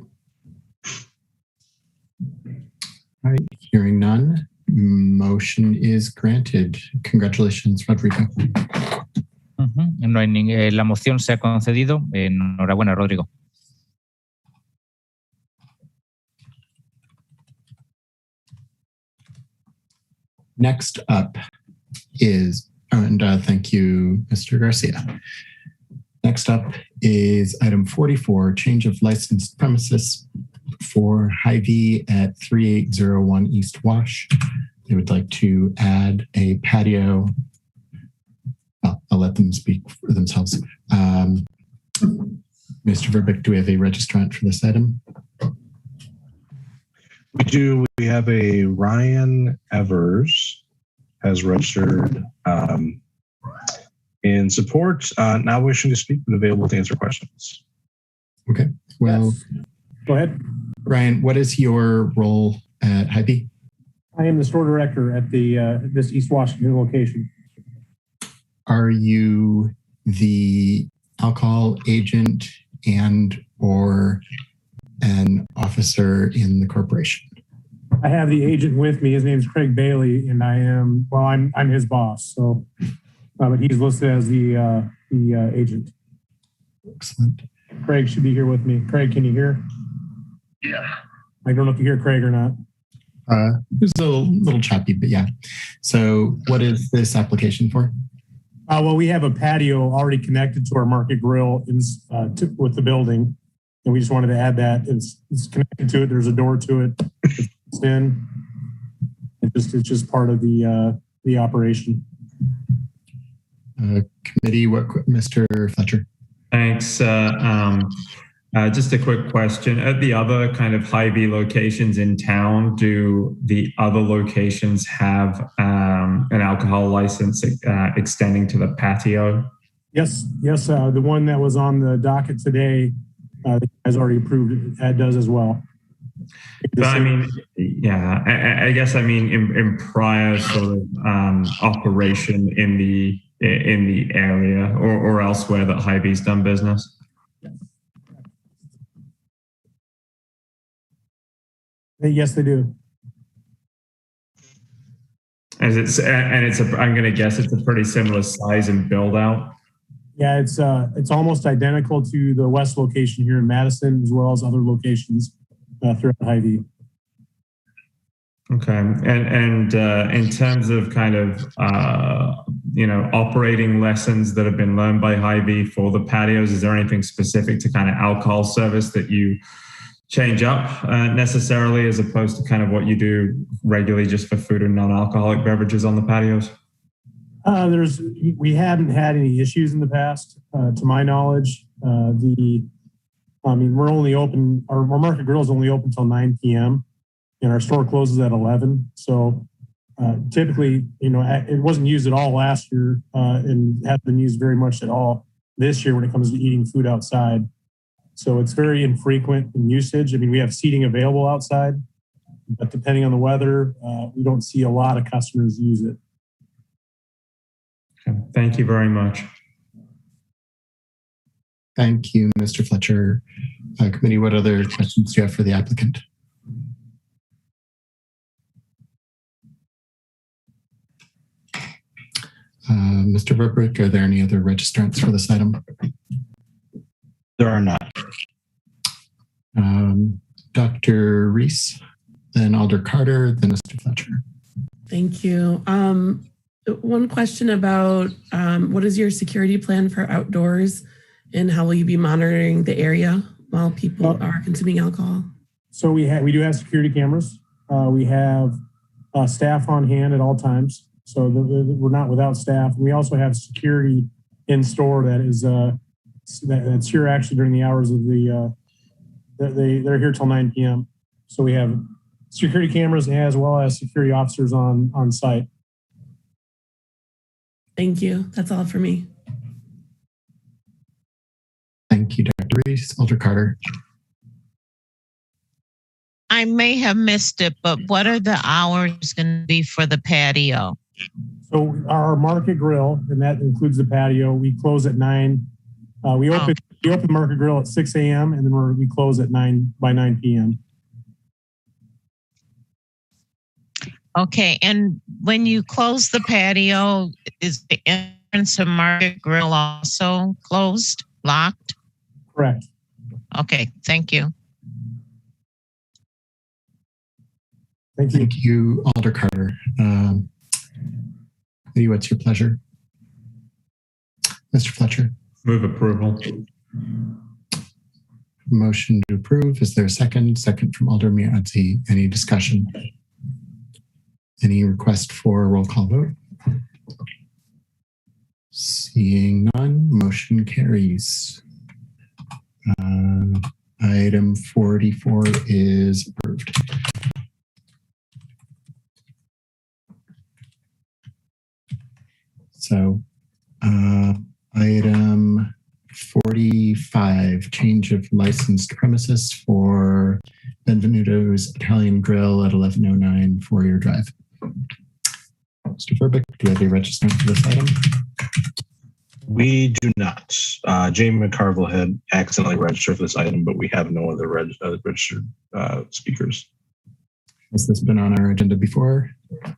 All right. Hearing none, motion is granted. Congratulations, Rodrigo. No hay la moción se ha concedido. Enhorabuena, Rodrigo. Next up is And thank you, Mr. Garcia. Next up is item 44, change of licensed premises for Hy-Vee at 3801 East Wash. They would like to add a patio. I'll let them speak for themselves. Mr. Verbeek, do we have a registrant for this item? We do. We have a Ryan Evers has registered in support, not wishing to speak, but available to answer questions. Okay. Well, yes. Go ahead. Ryan, what is your role at Hy-Vee? I am the store director at the this East Washington location. Are you the alcohol agent and or an officer in the corporation? I have the agent with me. His name is Craig Bailey, and I'm his boss. So, but he's listed as the agent. Excellent. Craig should be here with me. Craig, can you hear? Yeah. I don't know if you hear Craig or not. It's a little choppy, but yeah. So, what is this application for? Well, we have a patio already connected to our Market Grill with the building, and we just wanted to add that. It's connected to it. There's a door to it. It's in. It's just part of the operation. Committee, Mr. Fletcher? Thanks. Just a quick question. At the other kind of Hy-Vee locations in town, do the other locations have an alcohol license extending to the patio? Yes. The one that was on the docket today has already approved it. Does as well. But I mean, yeah, I guess I mean in prior sort of operation in the area or elsewhere that Hy-Vee's done business. Yes, they do. I'm going to guess it's a pretty similar size and build out. Yeah, it's almost identical to the West location here in Madison, as well as other locations throughout Hy-Vee. Okay, and in terms of kind of operating lessons that have been learned by Hy-Vee for the patios, is there anything specific to kind of alcohol service that you change up necessarily as opposed to kind of what you do regularly just for food and non-alcoholic beverages on the patios? We haven't had any issues in the past, to my knowledge. We're only open. Our Market Grill is only open till 9 p.m. and our store closes at 11. So typically, it wasn't used at all last year and hasn't been used very much at all this year when it comes to eating food outside. So it's very infrequent in usage. I mean, we have seating available outside, but depending on the weather, we don't see a lot of customers use it. Okay. Thank you very much. Thank you, Mr. Fletcher. Committee, what other questions do you have for the applicant? Mr. Verbeek, are there any other registrants for this item? There are not. Dr. Reese, then Alder Carter, then Mr. Fletcher. Thank you. One question about what is your security plan for outdoors and how will you be monitoring the area while people are consuming alcohol? So we do have security cameras. We have staff on hand at all times. So we're not without staff. We also have security in store that is that's here actually during the hours of they're here till 9 p.m. So we have security cameras as well as security officers on site. Thank you. That's all for me. Thank you, Dr. Reese. Alder Carter. I may have missed it, but what are the hours going to be for the patio? So our Market Grill, and that includes the patio, we close at 9. We open Market Grill at 6 a.m. and then we close at 9 p.m. Okay, and when you close the patio, is the entrance to Market Grill also closed, locked? Correct. Okay, thank you. Thank you. Thank you, Alder Carter. What's your pleasure? Mr. Fletcher. Move approval. Motion to approve. Is there a second? Second from Alder Miazzi. Any discussion? Any request for a roll call vote? Seeing none, motion carries. Item 44 is approved. So item 45, change of licensed premises for Benvenuto's Italian Grill at 1109 Fourier Drive. Mr. Verbeck, do you have a registrant for this item? We do not. Jamie McCarville had accidentally registered for this item, but we have no other registered speakers. Has this been on our agenda before?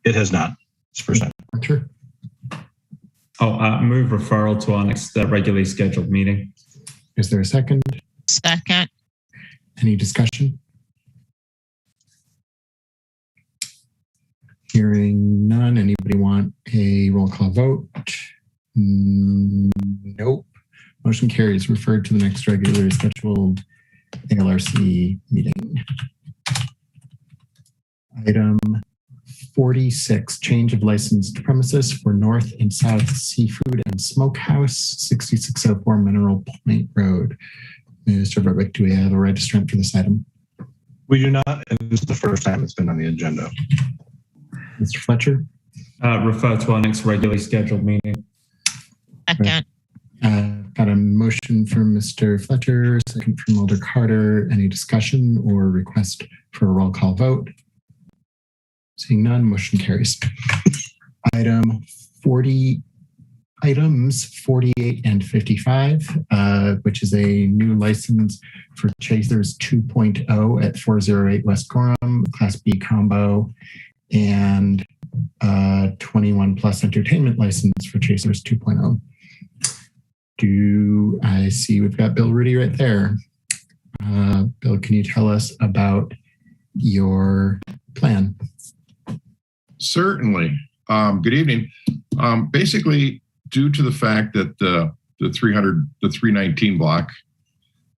It has not. It's the first time. Sure. Move referral to our next regularly scheduled meeting. Is there a second? Second. Any discussion? Hearing none. Anybody want a roll call vote? Nope. Motion carries. Referred to the next regularly scheduled ALRC meeting. Item 46, change of licensed premises for North and South Seafood and Smokehouse, 6604 Mineral Point Road. Mr. Verbeck, do we have a registrant for this item? We do not, and this is the first time it's been on the agenda. Mr. Fletcher? Refer to our next regularly scheduled meeting. Second. Got a motion from Mr. Fletcher, second from Alder Carter. Any discussion or request for a roll call vote? Seeing none, motion carries. Items 48 and 55, which is a new license for Chasers 2.0 at 408 West Gorham, Class B combo, and 21 plus entertainment license for Chasers 2.0. Do I see we've got Bill Rudy right there? Bill, can you tell us about your plan? Certainly. Good evening. Basically, due to the fact that the 319 block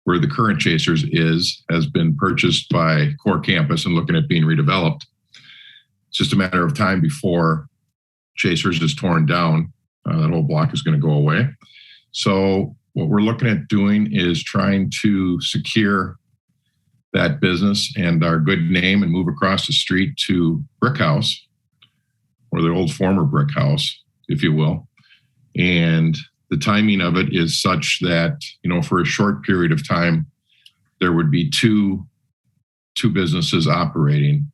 where the current Chasers has been purchased by Core Campus and looking at being redeveloped, it's just a matter of time before Chasers is torn down. That whole block is going to go away. So what we're looking at doing is trying to secure that business and our good name and move across the street to Brick House, or the old former Brick House, if you will. And the timing of it is such that, for a short period of time, there would be two businesses operating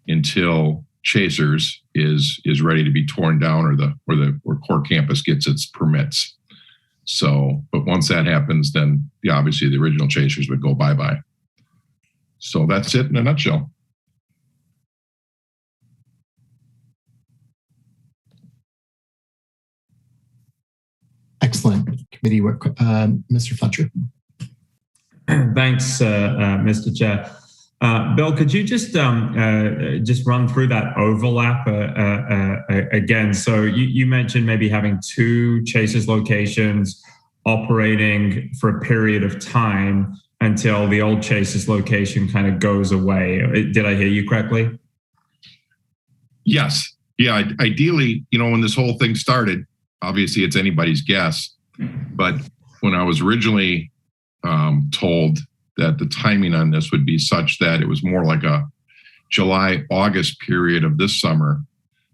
until Chasers is ready to be torn down, or Core Campus gets its permits. So, but once that happens, then obviously the original Chasers would go bye-bye. So that's it in a nutshell. Excellent. Committee work. Mr. Fletcher. Thanks, Mr. Chair. Bill, could you just run through that overlap again? So you mentioned maybe having two Chasers locations operating for a period of time until the old Chasers location kind of goes away. Did I hear you correctly? Yes. Yeah. Ideally, when this whole thing started, obviously it's anybody's guess, but when I was originally told that the timing on this would be such that it was more like a July, August period of this summer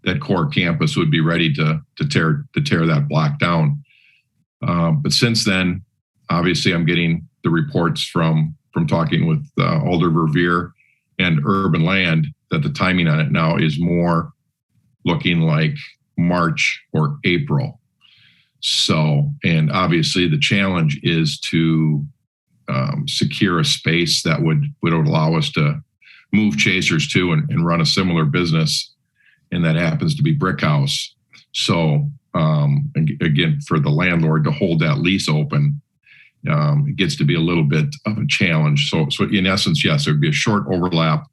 that Core Campus would be ready to tear that block down. But since then, obviously I'm getting the reports from talking with Alder Verveer and Urban Land that the timing on it now is more looking like March or April. So, and obviously the challenge is to secure a space that would allow us to move Chasers to and run a similar business, and that happens to be Brick House. So again, for the landlord to hold that lease open, it gets to be a little bit of a challenge. So in essence, yes, there'd be a short overlap.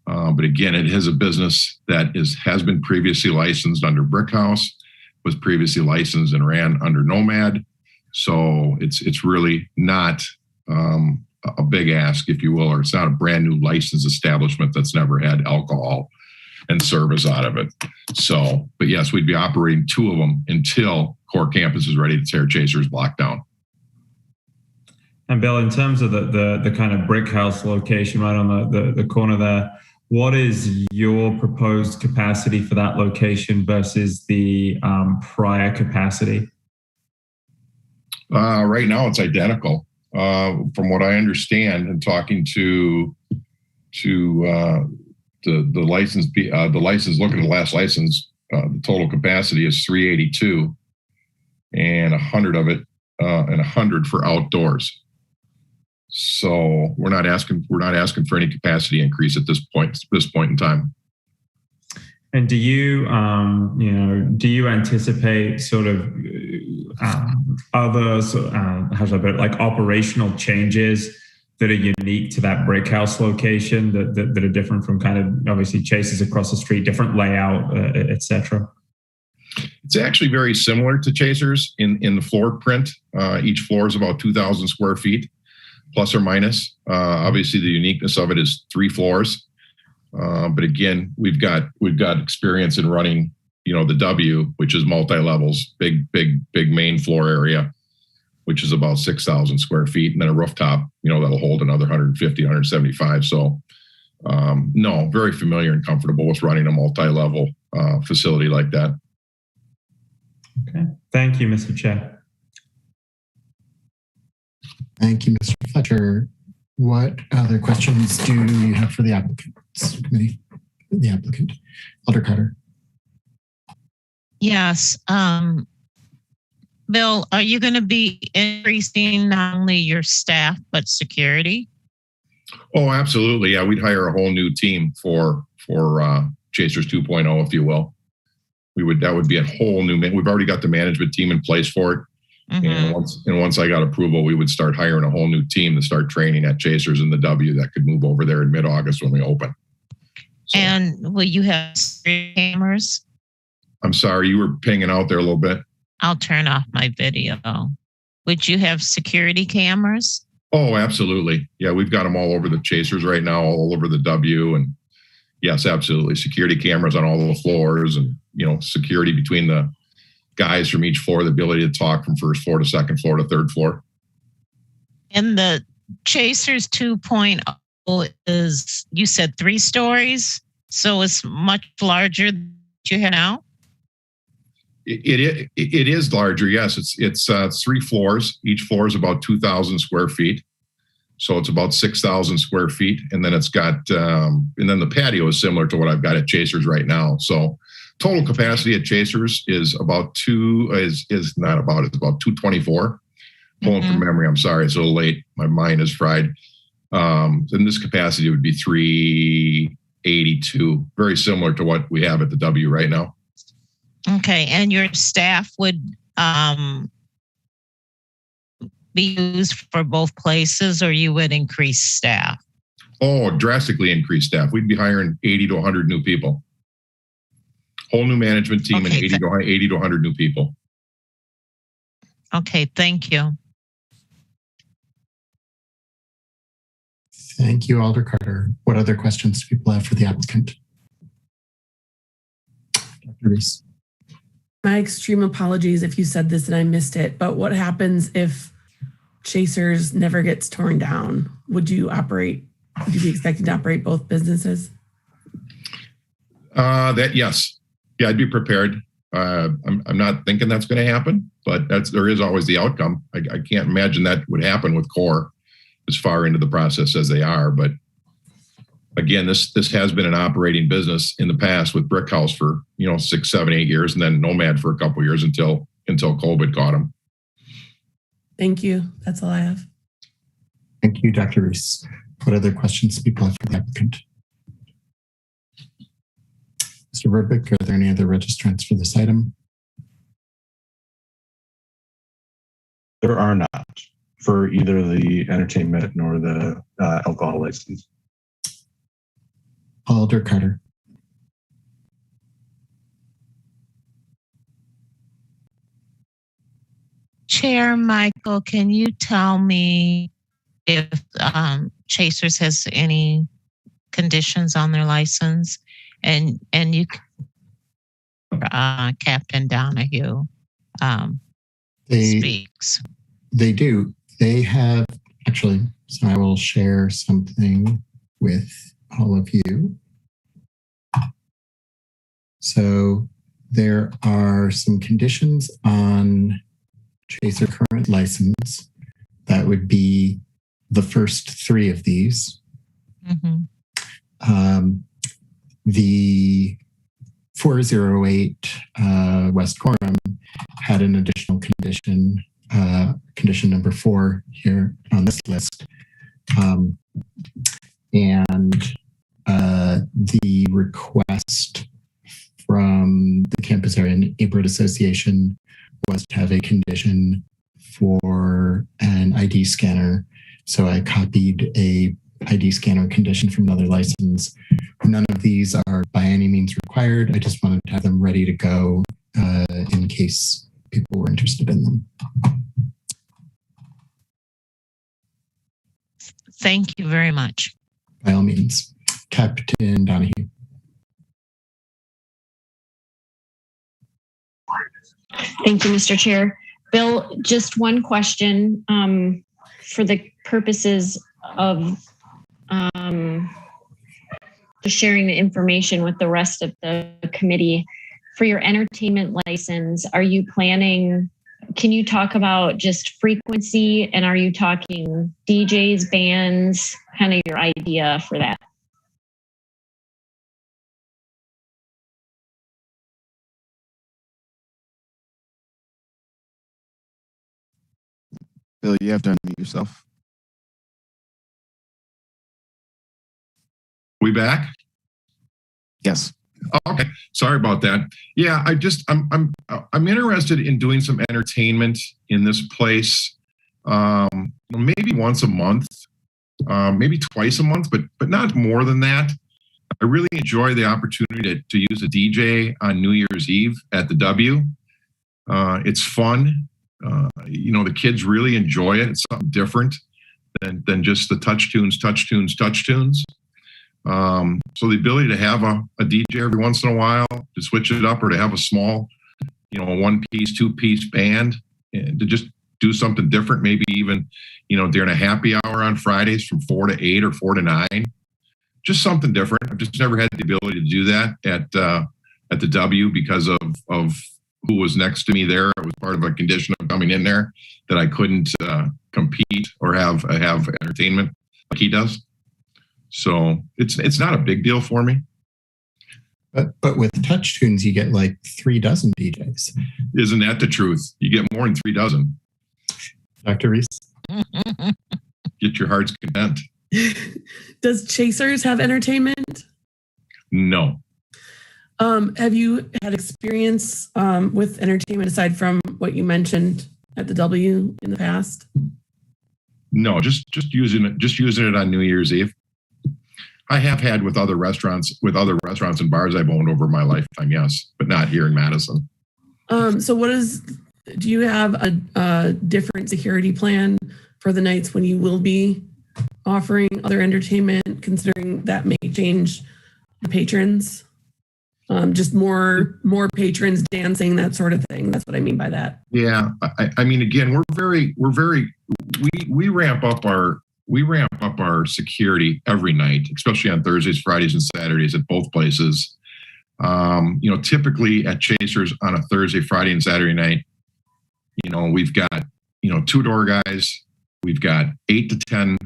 But again, it is a business that has been previously licensed under Brick House, was previously licensed and ran under Nomad. So it's really not a big ask, if you will, or it's not a brand new licensed establishment that's never had alcohol and service out of it. So, but yes, we'd be operating 2 of them until core campus is ready to tear Chasers block down. And Bill, in terms of the kind of brick house location right on the corner there, what is your proposed capacity for that location versus the prior capacity? Right now, it's identical. From what I understand, and talking to the license, looking at the last license, the total capacity is 382, and 100 of it, and 100 for outdoors. So we're not asking for any capacity increase at this point in time. And do you anticipate sort of other how should I put it, like operational changes that are unique to that brick house location that are different from kind of obviously Chasers across the street, different layout, etc.? It's actually very similar to Chasers in the floor print. Each floor is about 2,000 square feet, plus or minus. Obviously, the uniqueness of it is 3 floors. But again, we've got experience in running, the W, which is multi-levels, big main floor area, which is about 6,000 square feet, and then a rooftop, that'll hold another 150, 175. So, no, very familiar and comfortable with running a multi-level facility like that. Okay, thank you, Mr. Chair. Thank you, Mr. Fletcher. What other questions do you have for the applicants committee? The applicant, Alder Carter. Yes. Bill, are you going to be increasing not only your staff, but security? Oh, absolutely. Yeah, we'd hire a whole new team for Chasers 2.0, if you will. That would be a whole new, we've already got the management team in place for it. Mm-hmm. And once I got approval, we would start hiring a whole new team to start training at Chasers in the W that could move over there in mid-August when we open. So, and will you have cameras? I'm sorry, you were pinging out there a little bit. I'll turn off my video. Would you have security cameras? Oh, absolutely. Yeah, we've got them all over the Chasers right now, all over the W. And yes, absolutely. Security cameras on all the floors and, security between the guys from each floor, the ability to talk from first floor to second floor to third floor. And the Chasers 2.0 is, you said 3 stories, so it's much larger than you have now? It is larger, yes. It's 3 floors. Each floor is about 2,000 square feet. So it's about 6,000 square feet. And then it's got, and then the patio is similar to what I've got at Chasers right now. So total capacity at Chasers is about 224. Pulling from memory, I'm sorry, it's a little late. My mind is fried. And this capacity would be 382, very similar to what we have at the W right now. Okay, and your staff would be used for both places, or you would increase staff? Oh, drastically increase staff. We'd be hiring 80 to 100 new people. Whole new management team, and 80 to 100 new people. Okay, thank you. Thank you, Alder Carter. What other questions do people have for the applicant? Dr. Reese. My extreme apologies if you said this and I missed it, but what happens if Chasers never gets torn down? Would you be expected to operate both businesses? Yes. Yeah, I'd be prepared. I'm not thinking that's going to happen, but there is always the outcome. I can't imagine that would happen with Core as far into the process as they are. But again, this has been an operating business in the past with Brickhouse for 6, 7, 8 years, and then Nomad for a couple of years until COVID caught them. Thank you. That's all I have. Thank you, Dr. Reese. What other questions do people have for the applicant? Mr. Verbeek, are there any other registrants for this item? There are not for either the entertainment nor the alcohol license. Alder Carter. Chair Michael, can you tell me if Chasers has any conditions on their license? And you, Captain Donahue, speaks. They do. They have actually. So I will share something with all of you. So there are some conditions on Chaser current license. That would be the first three of these. The 408 West Coram had an additional condition, condition number 4 here on this list. The request from the campus area neighborhood association was to have a condition for an ID scanner. So I copied a ID scanner condition from another license. None of these are by any means required. I just wanted to have them ready to go in case people were interested in them. Thank you very much. By all means. Captain Donahue. Thank you, Mr. Chair. Bill, just one question for the purposes of sharing the information with the rest of the committee. For your entertainment license, are you planning, can you talk about just frequency, and are you talking DJs, bands, kind of your idea for that? Bill, you have to unmute yourself. We back? Yes. Okay. Sorry about that. Yeah, I'm interested in doing some entertainment in this place. Maybe once a month, maybe twice a month, but not more than that. I really enjoy the opportunity to use a DJ on New Year's Eve at the W. It's fun. The kids really enjoy it. It's something different than just the touch tunes. So the ability to have a DJ every once in a while, to switch it up, or to have a small, one-piece, two-piece band, and to just do something different, maybe even, during a happy hour on Fridays from 4 to 8 or 4 to 9, just something different. I've just never had the ability to do that at the W because of who was next to me there. It was part of a condition of coming in there that I couldn't compete or have entertainment like he does. So it's not a big deal for me. But with touch tunes, you get like 3 dozen DJs. Isn't that the truth? You get more than 3 dozen. Dr. Reese? Get your heart's content. Does Chasers have entertainment? No. Have you had experience with entertainment aside from what you mentioned at the W in the past? No, just using it on New Year's Eve. I have had with other restaurants and bars I've owned over my lifetime, yes, but not here in Madison. So do you have a different security plan for the nights when you will be offering other entertainment, considering that may change the patrons? Just more patrons dancing, that sort of thing. That's what I mean by that. Yeah. I mean, again, we ramp up our security every night, especially on Thursdays, Fridays, and Saturdays at both places. Typically at Chasers on a Thursday, Friday, and Saturday night, we've got, 2-door guys. We've got 8 to 10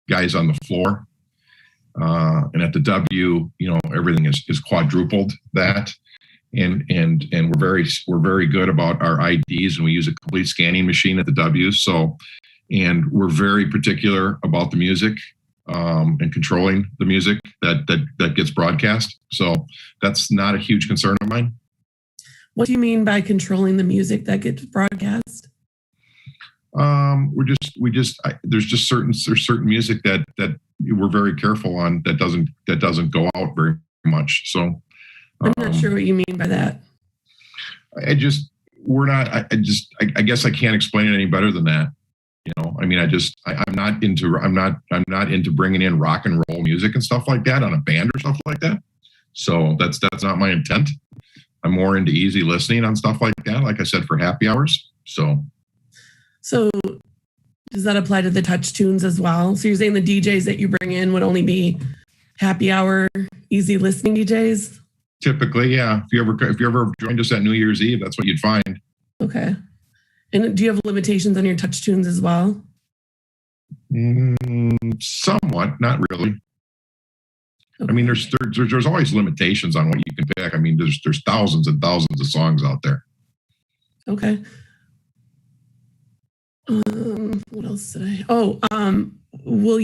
guys on the floor. And at the W, everything is quadrupled that. And we're very good about our IDs, and we use a complete scanning machine at the W. So, and we're very particular about the music and controlling the music that gets broadcast. So that's not a huge concern of mine. What do you mean by controlling the music that gets broadcast? There's certain music that we're very careful on that doesn't go out very much. So I'm not sure what you mean by that. we're not. I guess I can't explain it any better than that. You know, I mean, I'm not into bringing in rock and roll music and stuff like that on a band or stuff like that. So that's not my intent. I'm more into easy listening on stuff like that. Like I said, for happy hours. So does that apply to the touch tunes as well? So you're saying the DJs that you bring in would only be happy hour, easy listening DJs? Typically, yeah. If you ever joined us at New Year's Eve, that's what you'd find. Okay. And do you have limitations on your touch tunes as well? Somewhat, not really. Okay. I mean, there's always limitations on what you can pick. I mean, there's thousands and thousands of songs out there. Okay. What else did I? Oh, do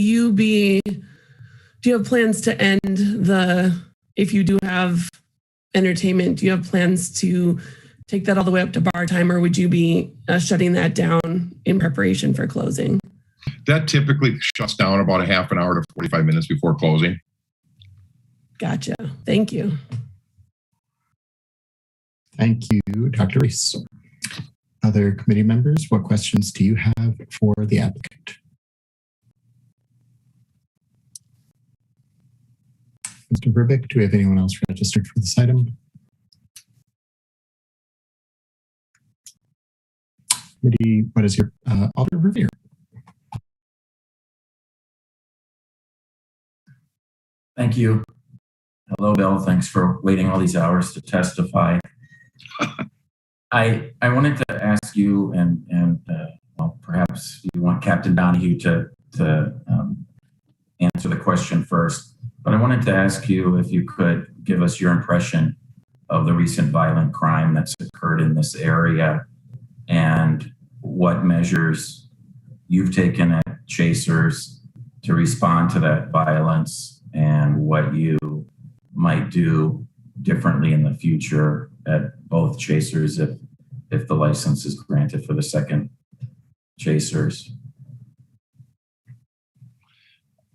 you have plans to end if you do have entertainment, do you have plans to take that all the way up to bar time, or would you be shutting that down in preparation for closing? That typically shuts down about a half an hour to 45 minutes before closing. Gotcha. Thank you. Thank you, Dr. Reese. Other committee members, what questions do you have for the applicant? Mr. Verbeek, do we have anyone else registered for this item? Committee, what is your Alder Revere? Thank you. Hello, Bill. Thanks for waiting all these hours to testify. I wanted to ask you, and well, perhaps you want Captain Donahue to answer the question first, but I wanted to ask you if you could give us your impression of the recent violent crime that's occurred in this area and what measures you've taken at Chasers to respond to that violence and what you might do differently in the future at both Chasers if the license is granted for the second Chasers.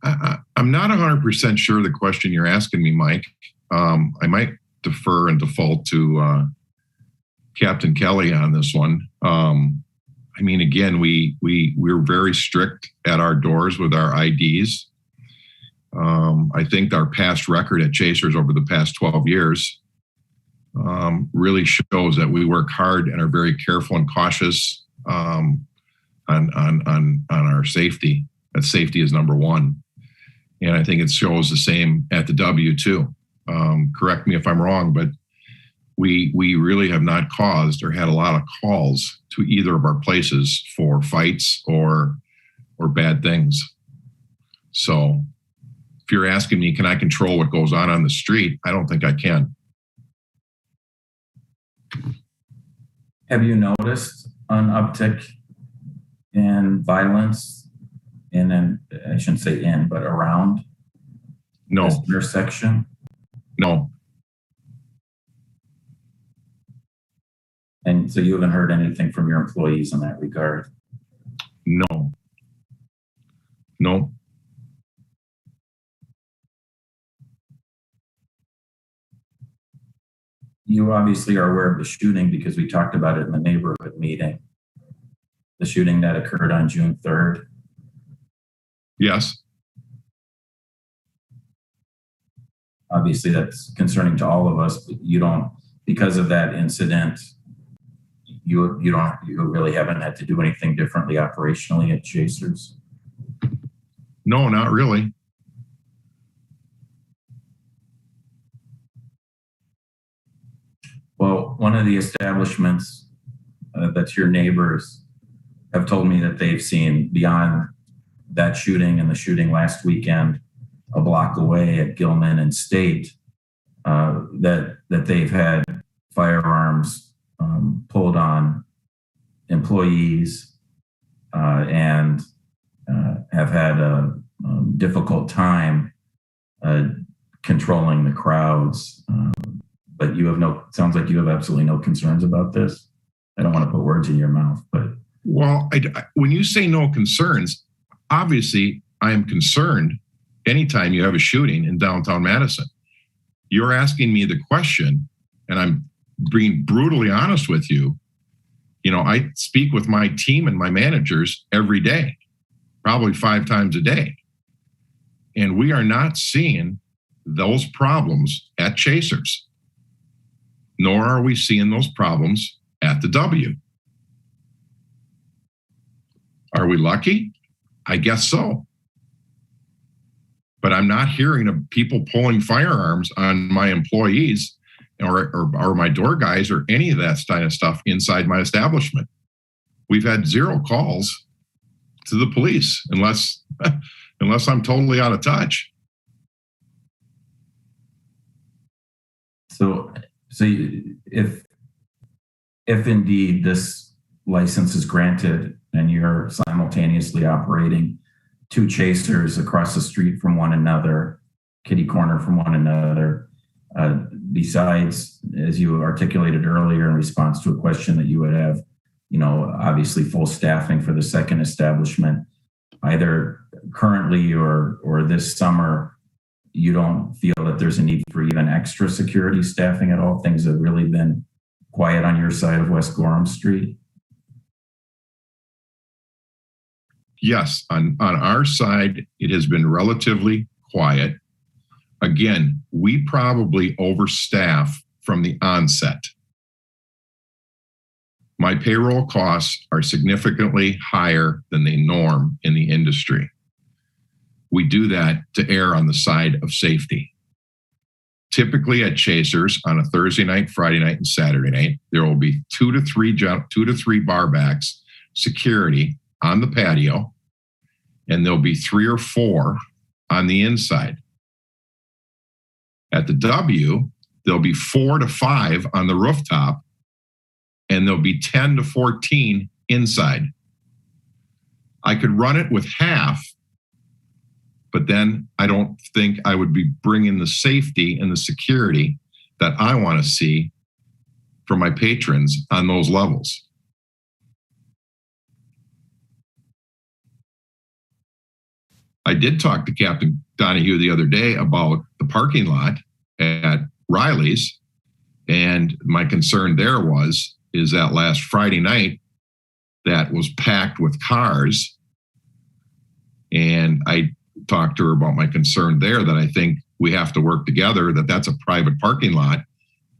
I'm not 100% sure the question you're asking me, Mike. I might defer and default to Captain Kelly on this one. I mean, again, we're very strict at our doors with our IDs. I think our past record at Chasers over the past 12 years really shows that we work hard and are very careful and cautious on our safety. That safety is number one. And I think it shows the same at the W too. Correct me if I'm wrong, but we really have not caused or had a lot of calls to either of our places for fights or bad things. So if you're asking me, can I control what goes on the street? I don't think I can. Have you noticed an uptick in violence I shouldn't say in, but around this intersection? No. And so you haven't heard anything from your employees in that regard? No. You obviously are aware of the shooting because we talked about it in the neighborhood meeting. The shooting that occurred on June 3rd. Yes. Obviously, that's concerning to all of us, but you don't, because of that incident, you really haven't had to do anything differently operationally at Chasers? No, not really. Well, one of the establishments that's your neighbors have told me that they've seen beyond that shooting and the shooting last weekend a block away at Gilman and State that they've had firearms pulled on employees and have had a difficult time controlling the crowds. But sounds like you have absolutely no concerns about this. I don't want to put words in your mouth, but. Well, when you say no concerns, obviously I am concerned anytime you have a shooting in downtown Madison. You're asking me the question, and I'm being brutally honest with you. I speak with my team and my managers every day, probably 5 times a day. And we are not seeing those problems at Chasers, nor are we seeing those problems at the W. Are we lucky? I guess so. But I'm not hearing of people pulling firearms on my employees or my door guys or any of that kind of stuff inside my establishment. We've had 0 calls to the police unless I'm totally out of touch. So if indeed this license is granted and you're simultaneously operating 2 Chasers across the street from one another, kitty corner from one another, besides, as you articulated earlier in response to a question that you would have, obviously full staffing for the second establishment, either currently or this summer, you don't feel that there's a need for even extra security staffing at all? Things have really been quiet on your side of West Gorham Street? Yes, on our side, it has been relatively quiet. Again, we probably overstaff from the onset. My payroll costs are significantly higher than the norm in the industry. We do that to err on the side of safety. Typically at Chasers on a Thursday night, Friday night, and Saturday night, there will be 2 to 3 bar backs security on the patio, and there'll be 3 or 4 on the inside. At the W, there'll be 4 to 5 on the rooftop, and there'll be 10 to 14 inside. I could run it with half, but then I don't think I would be bringing the safety and the security that I want to see for my patrons on those levels. I did talk to Captain Donahue the other day about the parking lot at Riley's, and my concern there is that last Friday night that was packed with cars, and I talked to her about my concern there, that I think we have to work together, that that's a private parking lot,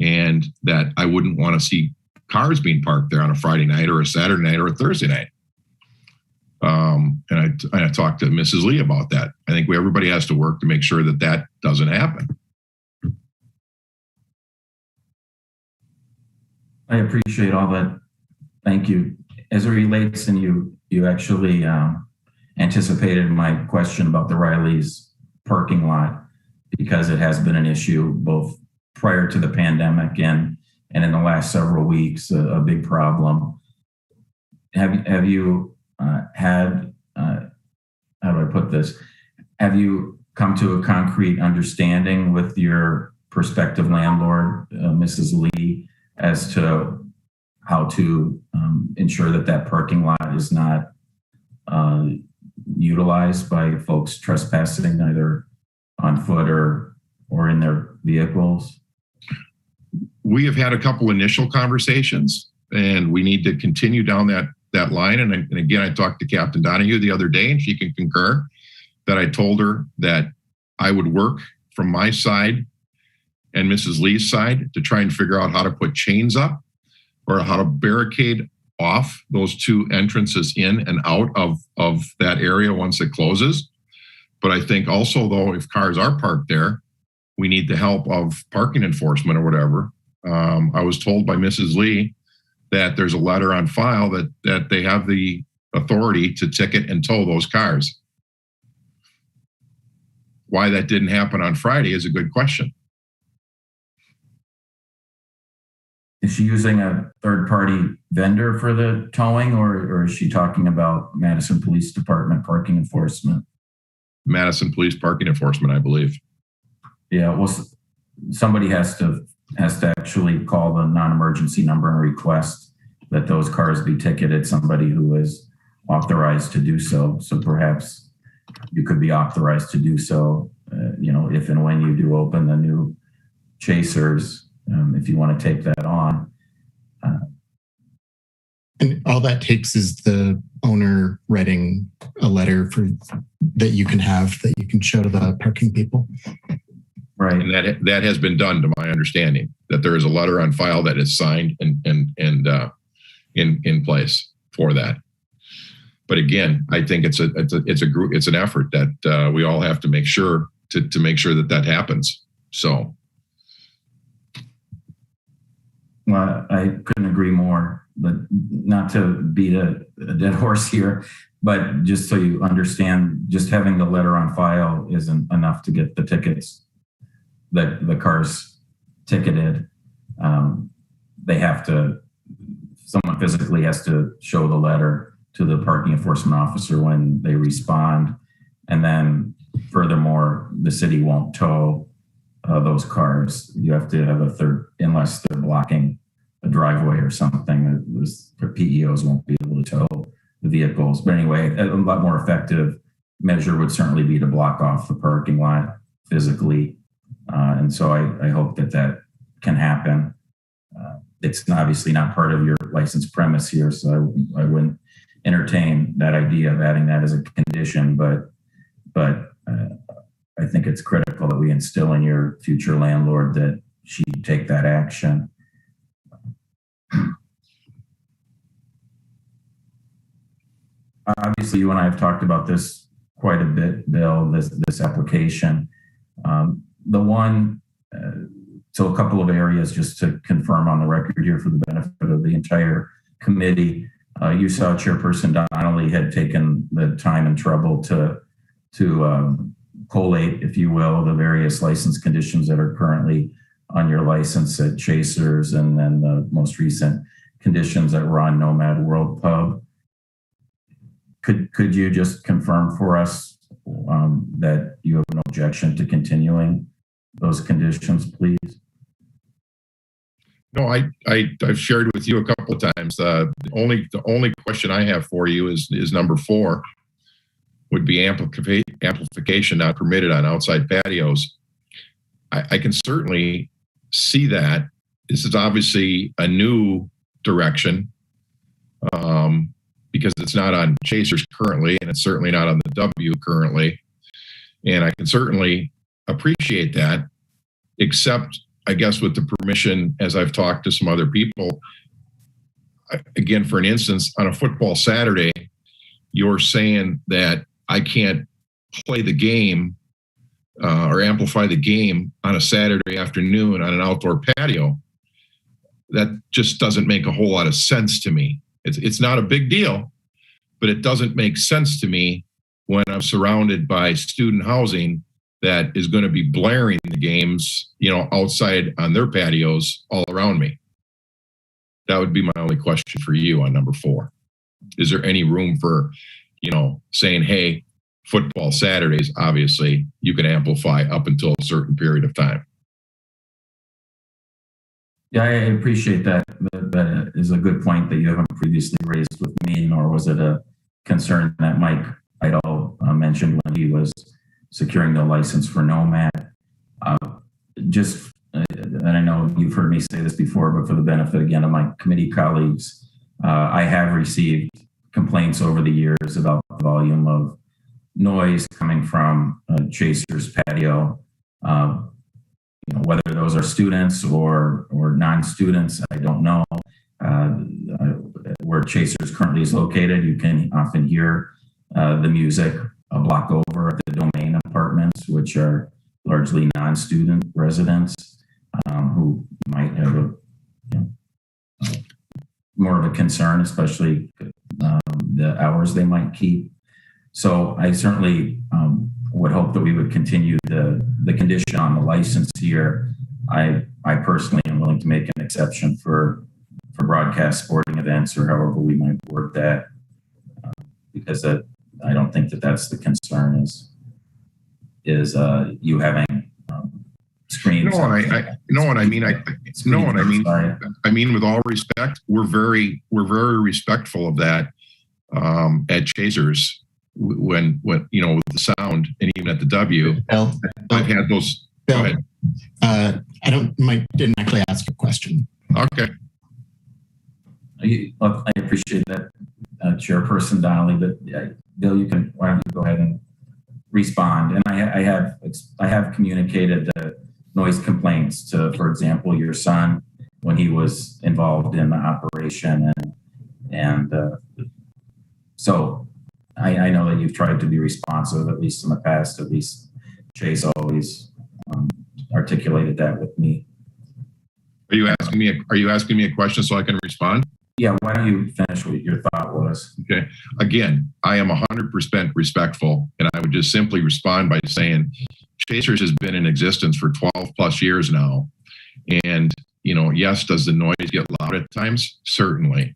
and that I wouldn't want to see cars being parked there on a Friday night or a Saturday night or a Thursday night. And I talked to Mrs. Lee about that. I think everybody has to work to make sure that that doesn't happen. I appreciate all that. Thank you. As it relates, and you actually anticipated my question about the Riley's parking lot, because it has been an issue both prior to the pandemic and in the last several weeks, a big problem. Have you had, how do I put this? Have you come to a concrete understanding with your prospective landlord, Mrs. Lee, as to how to ensure that parking lot is not utilized by folks trespassing either on foot or in their vehicles? We have had a couple initial conversations, and we need to continue down that line. And again, I talked to Captain Donahue the other day, and she can concur that I told her that I would work from my side and Mrs. Lee's side to try and figure out how to put chains up or how to barricade off those 2 entrances in and out of that area once it closes. But I think also, though, if cars are parked there, we need the help of parking enforcement or whatever. I was told by Mrs. Lee that there's a letter on file that they have the authority to ticket and tow those cars. Why that didn't happen on Friday is a good question. Is she using a third-party vendor for the towing, or is she talking about Madison Police Department parking enforcement? Madison Police Parking Enforcement, I believe. Yeah, well, somebody has to actually call the non-emergency number and request that those cars be ticketed, somebody who is authorized to do so. So perhaps you could be authorized to do so, if and when you do open the new Chasers, if you want to take that on. And all that takes is the owner writing a letter that you can show to the parking people. Right. And that has been done, to my understanding, that there is a letter on file that is signed and in place for that. But again, I think it's an effort that we all have to make sure to make sure that happens. So. Well, I couldn't agree more, but not to beat a dead horse here, but just so you understand, just having the letter on file isn't enough to get the tickets that the car's ticketed. They have to, someone physically has to show the letter to the parking enforcement officer when they respond. And then furthermore, the city won't tow those cars. You have to have a third, unless they're blocking a driveway or something, the PEOs won't be able to tow the vehicles. But anyway, a lot more effective measure would certainly be to block off the parking lot physically. And so I hope that can happen. It's obviously not part of your license premise here, so I wouldn't entertain that idea of adding that as a condition, but I think it's critical that we instill in your future landlord that she take that action. Obviously, you and I have talked about this quite a bit, Bill, this application. So a couple of areas just to confirm on the record here for the benefit of the entire committee. You saw Chairperson Donnelly had taken the time and trouble to collate, if you will, the various license conditions that are currently on your license at Chasers, and then the most recent conditions that were on Nomad World Pub. Could you just confirm for us that you have no objection to continuing those conditions, please? No, I've shared with you a couple of times. The only question I have for you is number 4, would be amplification not permitted on outside patios. I can certainly see that. This is obviously a new direction because it's not on Chasers currently, and it's certainly not on the W currently. And I can certainly appreciate that, except I guess with the permission, as I've talked to some other people, again, for an instance, on a football Saturday, you're saying that I can't play the game or amplify the game on a Saturday afternoon on an outdoor patio. That just doesn't make a whole lot of sense to me. It's not a big deal, but it doesn't make sense to me when I'm surrounded by student housing that is going to be blaring the games, outside on their patios all around me. That would be my only question for you on number 4. Is there any room for, saying, hey, football Saturdays, obviously you can amplify up until a certain period of time? Yeah, I appreciate that. That is a good point that you haven't previously raised with me, nor was it a concern that Mike Idle mentioned when he was securing the license for Nomad. And I know you've heard me say this before, but for the benefit again of my committee colleagues, I have received complaints over the years about the volume of noise coming from Chasers patio. Whether those are students or non-students, I don't know. Where Chasers currently is located, you can often hear the music a block over at the Domain apartments, which are largely non-student residents who might have more of a concern, especially the hours they might keep. So I certainly would hope that we would continue the condition on the license here. I personally am willing to make an exception for broadcast sporting events or however we might word that, because I don't think that's the concern is you having screens. I mean, with all respect, we're very respectful of that at Chasers when with the sound, and even at the W. Bill, I've had those. Bill, go ahead. Mike didn't actually ask a question. Okay. I appreciate that, Chairperson Donnelly, but Bill, why don't you go ahead and respond? And I have communicated the noise complaints to, for example, your son when he was involved in the operation, and so I know that you've tried to be responsive, at least in the past. At least Chase always articulated that with me. Are you asking me a question so I can respond? Yeah, why don't you finish what your thought was? Okay. Again, I am 100% respectful, and I would just simply respond by saying Chasers has been in existence for 12 plus years now. And, yes, does the noise get loud at times? Certainly.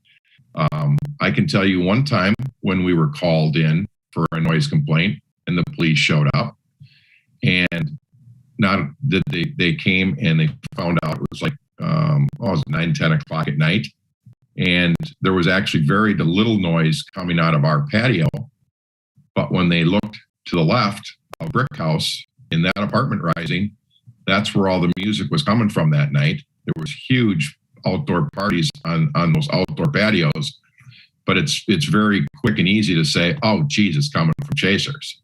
I can tell you one time when we were called in for a noise complaint and the police showed up, and not that they came and they found out it was like, it was 9, 10 o'clock at night. And there was actually very little noise coming out of our patio. But when they looked to the left of Brick House in that apartment rising, that's where all the music was coming from that night. There was huge outdoor parties on those outdoor patios. But it's very quick and easy to say, oh, geez, it's coming from Chasers.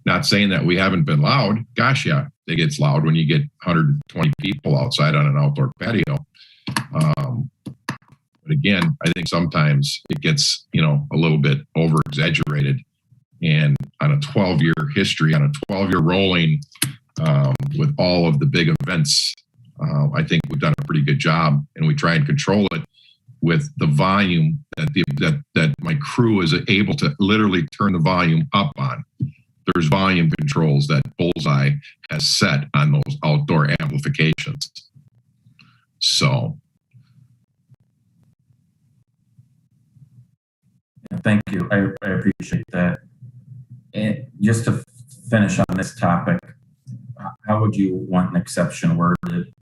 Not saying that we haven't been loud. Gosh, yeah, it gets loud when you get 120 people outside on an outdoor patio. But again, I think sometimes it gets, a little bit over exaggerated. And on a 12-year history, on a 12-year rolling with all of the big events, I think we've done a pretty good job, and we try and control it with the volume that my crew is able to literally turn the volume up on. There's volume controls that Bullseye has set on those outdoor amplifications. So. Thank you. I appreciate that. And just to finish on this topic, how would you want an exception worded?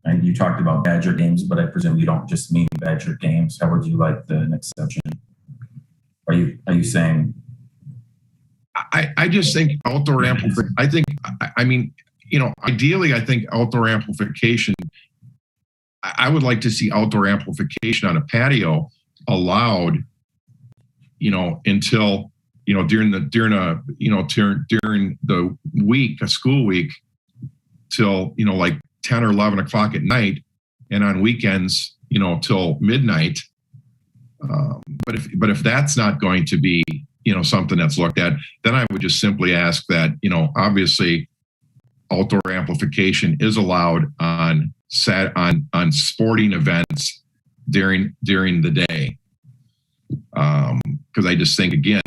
And you talked about Badger games, but I presume you don't just mean Badger games. How would you like an exception? Are you saying? I just think outdoor amplification. Ideally, I think outdoor amplification. I would like to see outdoor amplification on a patio allowed. Until during the week, a school week, till like 10 or 11 o'clock at night, and on weekends, till midnight. But if that's not going to be something that's looked at, then I would just simply ask that obviously outdoor amplification is allowed on sporting events during the day. Because I just think, again,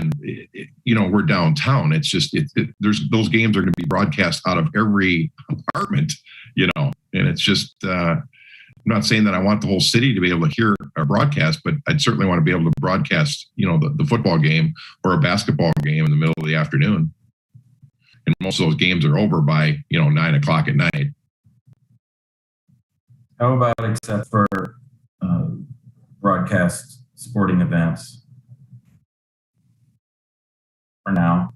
we're downtown. It's just there's those games are going to be broadcast out of every apartment, and it's just. I'm not saying that I want the whole city to be able to hear a broadcast, but I'd certainly want to be able to broadcast, the football game or a basketball game in the middle of the afternoon. And most of those games are over by 9 o'clock at night. How about except for broadcast sporting events? For now.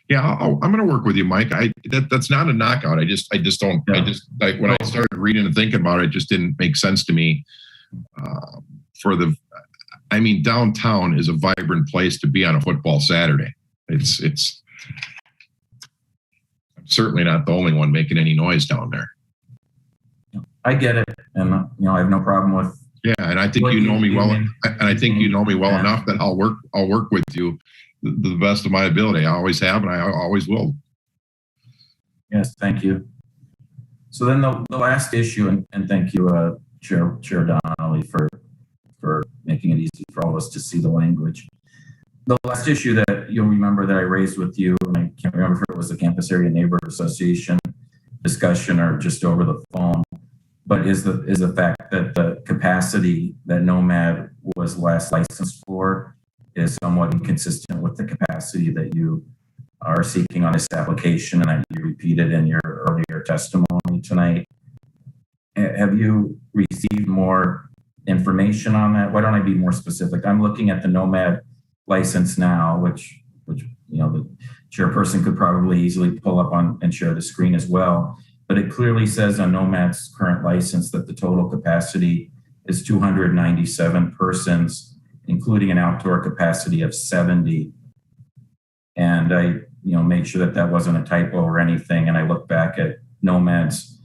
Yeah, I'm going to work with you, Mike. That's not a knockout. I just don't. Yeah. When I started reading and thinking about it, it just didn't make sense to me. Downtown is a vibrant place to be on a football Saturday. It's. I'm certainly not the only one making any noise down there. I get it, and I have no problem with. Yeah, and I think you know me well, and I think you know me well enough that I'll work with you the best of my ability. I always have, and I always will. Yes, thank you. So then the last issue, and thank you, Chair Donnelly, for making it easy for all of us to see the language. The last issue that you'll remember that I raised with you, and I can't remember if it was the Campus Area Neighbor Association discussion or just over the phone, but is the fact that the capacity that Nomad was last licensed for is somewhat inconsistent with the capacity that you are seeking on this application, and that you repeated in your earlier testimony tonight. Have you received more information on that? Why don't I be more specific? I'm looking at the Nomad license now, which the chairperson could probably easily pull up on and share the screen as well. But it clearly says on Nomad's current license that the total capacity is 297 persons, including an outdoor capacity of 70. And I, made sure that that wasn't a typo or anything. And I looked back at Nomad's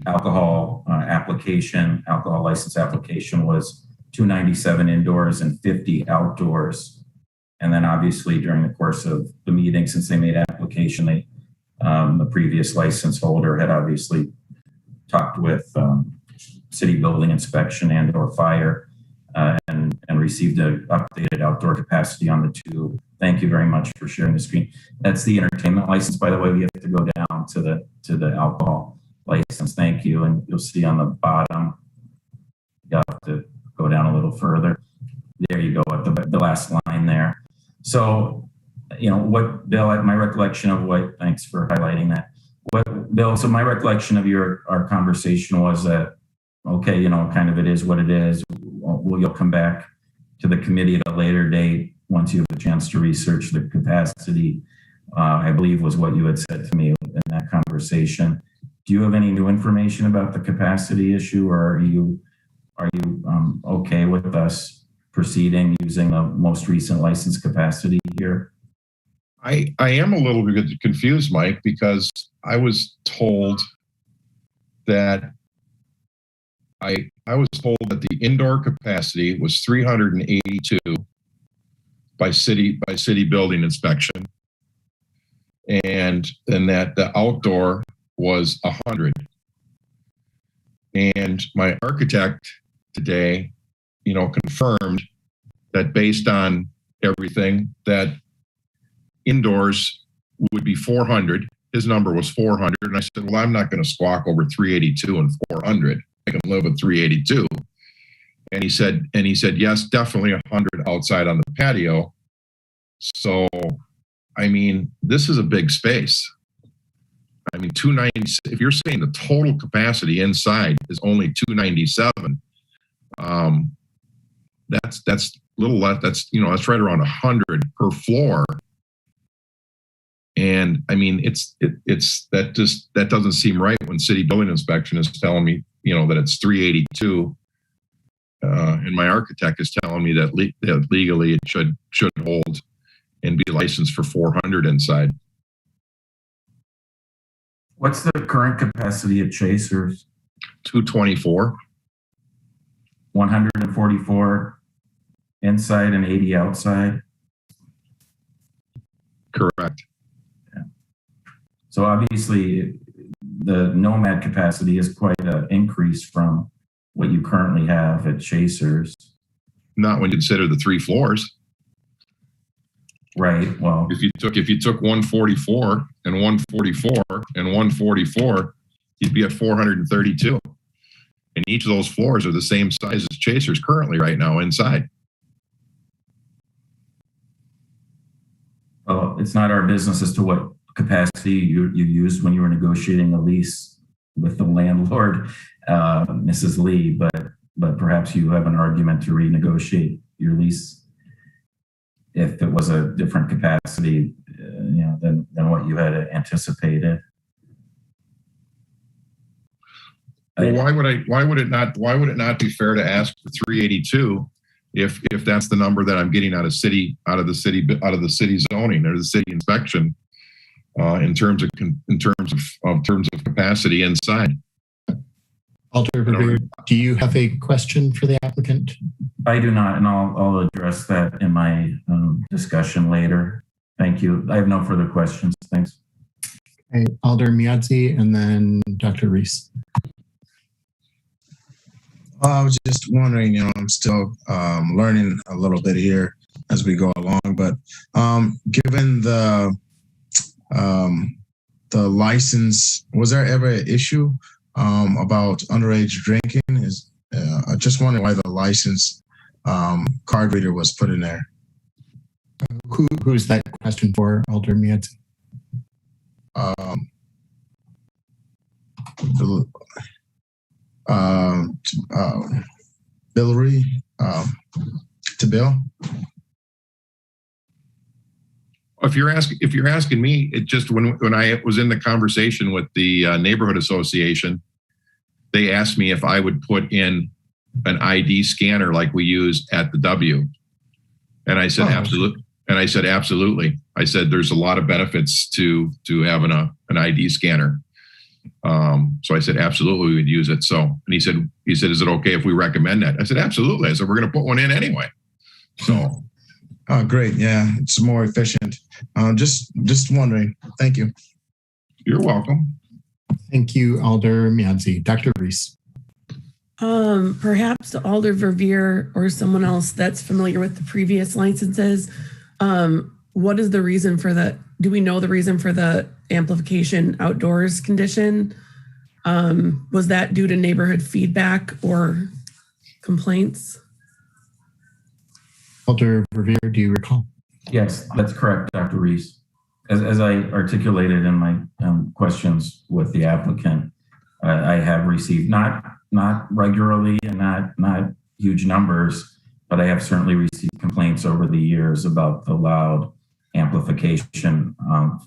alcohol license application was 297 indoors and 50 outdoors. And then obviously during the course of the meeting, since they made application, the previous license holder had obviously talked with city building inspection and or fire and received an updated outdoor capacity on the two. Thank you very much for sharing the screen. That's the entertainment license, by the way. We have to go down to the alcohol license. Thank you. And you'll see on the bottom, you have to go down a little further. There you go at the last line there. So, what, Bill, my recollection of what, thanks for highlighting that. Bill, so my recollection of our conversation was that, okay, kind of it is what it is. You'll come back to the committee at a later date once you have a chance to research the capacity, I believe was what you had said to me in that conversation. Do you have any new information about the capacity issue, or are you okay with us proceeding using the most recent license capacity here? I am a little bit confused, Mike, because I was told that I was told that the indoor capacity was 382 by city building inspection, and that the outdoor was 100. And my architect today, confirmed that based on everything, that indoors would be 400. His number was 400. And I said, well, I'm not going to squawk over 382 and 400. I can live with 382. And he said, yes, definitely 100 outside on the patio. So, I mean, this is a big space. I mean, 290, if you're saying the total capacity inside is only 297, that's little less, that's right around 100 per floor. And I mean, that doesn't seem right when city building inspection is telling me, that it's 382. And my architect is telling me that legally it should hold and be licensed for 400 inside. What's the current capacity at Chasers? 224. 144 inside and 80 outside? Correct. Yeah. So obviously the Nomad capacity is quite an increase from what you currently have at Chasers. Not when you consider the 3 floors. Right. Well, if you took 144 and 144 and 144, you'd be at 432. And each of those floors are the same size as Chasers currently right now inside. Well, it's not our business as to what capacity you used when you were negotiating a lease with the landlord, Mrs. Lee, but perhaps you have an argument to renegotiate your lease if it was a different capacity, than what you had anticipated. Well, why would it not be fair to ask for 382 if that's the number that I'm getting out of the city zoning or the city inspection in terms of capacity inside? Alder Revere, do you have a question for the applicant? I do not, and I'll address that in my discussion later. Thank you. I have no further questions. Thanks. Okay, Alder Miadzi, and then Dr. Reese. I was just wondering, I'm still learning a little bit here as we go along, but given the license, was there ever an issue about underage drinking? I just wondering why the license card reader was put in there. Who's that question for, Alder Miadzi? Hillary, to Bill. If you're asking me, it just when I was in the conversation with the neighborhood association, they asked me if I would put in an ID scanner like we use at the W? And I said, absolutely. And I said, absolutely. I said, there's a lot of benefits to having an ID scanner. So I said, absolutely, we would use it. So, and he said, is it okay if we recommend that? I said, absolutely. I said, we're going to put one in anyway. So. Oh, great. Yeah, it's more efficient. Just wondering. Thank you. You're welcome. Thank you, Alder Miadzi. Dr. Reese. Perhaps Alder Verveer or someone else that's familiar with the previous licenses. What is the reason for do we know the reason for the amplification outdoors condition? Was that due to neighborhood feedback or complaints? Alder Verveer, do you recall? Yes, that's correct, Dr. Reese. As I articulated in my questions with the applicant, I have received not regularly and not huge numbers, but I have certainly received complaints over the years about the loud amplification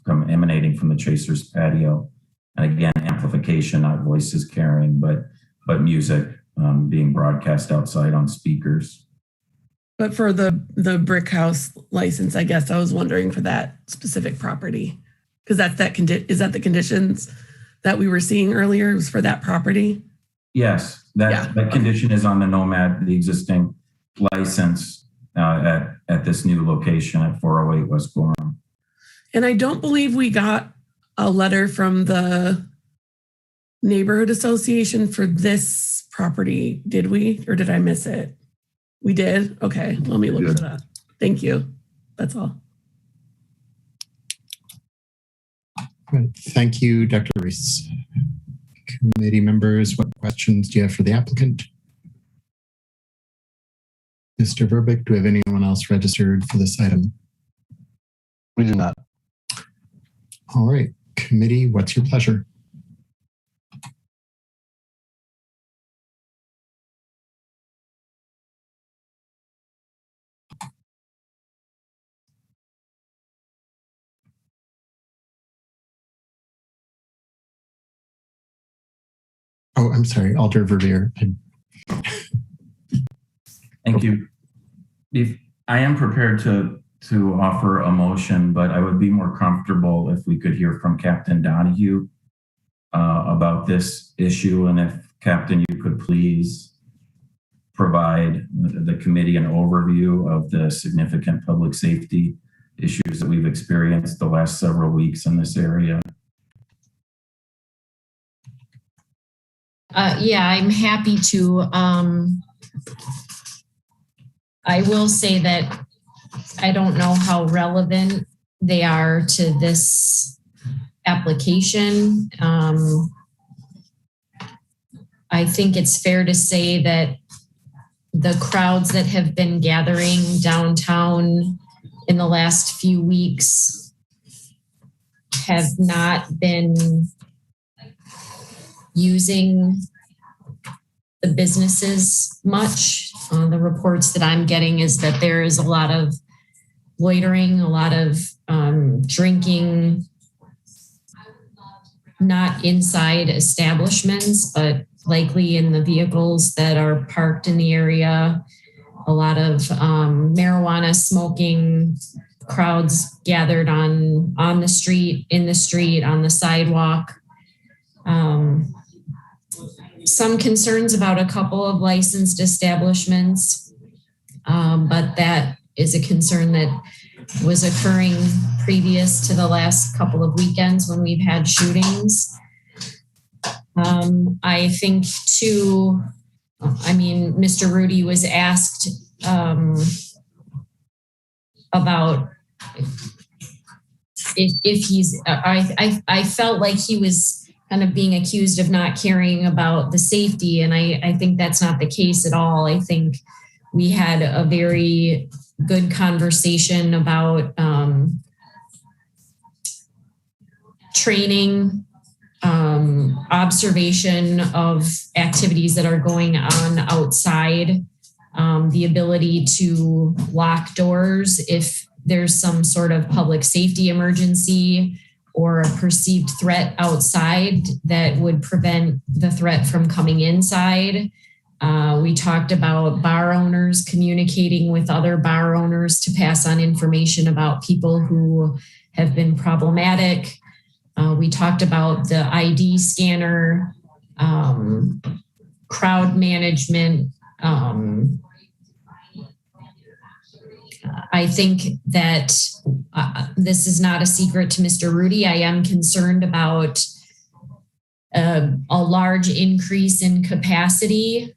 emanating from the Chasers patio. And again, amplification, not voices carrying, but music being broadcast outside on speakers. But for the brick house license, I guess I was wondering for that specific property, because is that the conditions that we were seeing earlier was for that property? Yes, that condition is on the Nomad, the existing license at this new location at 408 West Gorham. And I don't believe we got a letter from the neighborhood association for this property, did we? Or did I miss it? We did? Okay, let me look for that. Thank you. That's all. Right. Thank you, Dr. Reese. Committee members, what questions do you have for the applicant? Mr. Verbeek, do we have anyone else registered for this item? We do not. All right. Committee, what's your pleasure? Oh, I'm sorry, Alder Verveer. Thank you. I am prepared to offer a motion, but I would be more comfortable if we could hear from Captain Donahue about this issue. And if Captain, you could please provide the committee an overview of the significant public safety issues that we've experienced the last several weeks in this area. Yeah, I'm happy to. I will say that I don't know how relevant they are to this application. I think it's fair to say that the crowds that have been gathering downtown in the last few weeks have not been using the businesses much. The reports that I'm getting is that there is a lot of loitering, a lot of drinking, not inside establishments, but likely in the vehicles that are parked in the area. A lot of marijuana smoking, crowds gathered on the street, in the street, on the sidewalk. Some concerns about a couple of licensed establishments, but that is a concern that was occurring previous to the last couple of weekends when we've had shootings. I think too, Mr. Rudy was asked about if he's, I felt like he was kind of being accused of not caring about the safety. And I think that's not the case at all. I think we had a very good conversation about training, observation of activities that are going on outside, the ability to lock doors if there's some sort of public safety emergency or a perceived threat outside that would prevent the threat from coming inside. We talked about bar owners communicating with other bar owners to pass on information about people who have been problematic. We talked about the ID scanner, crowd management. I think that this is not a secret to Mr. Rudy. I am concerned about a large increase in capacity,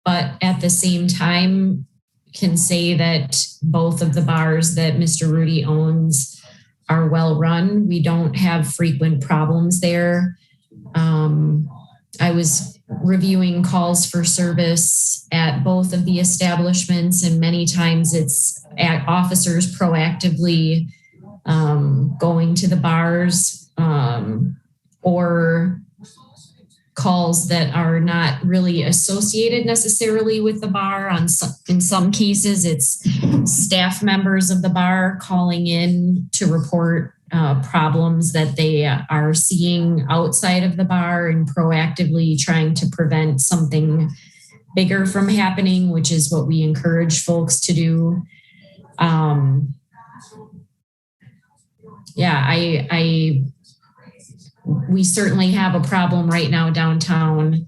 but at the same time can say that both of the bars that Mr. Rudy owns are well run. We don't have frequent problems there. I was reviewing calls for service at both of the establishments, and many times it's officers proactively going to the bars, or calls that are not really associated necessarily with the bar. In some cases, it's staff members of the bar calling in to report problems that they are seeing outside of the bar and proactively trying to prevent something bigger from happening, which is what we encourage folks to do. We certainly have a problem right now downtown,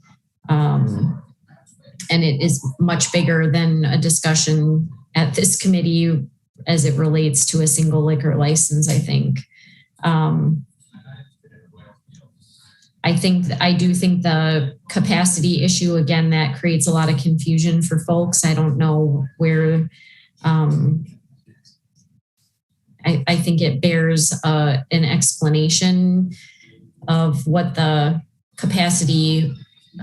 and it is much bigger than a discussion at this committee as it relates to a single liquor license, I think. I do think the capacity issue, again, that creates a lot of confusion for folks. I don't know where, I think it bears an explanation of what the capacity,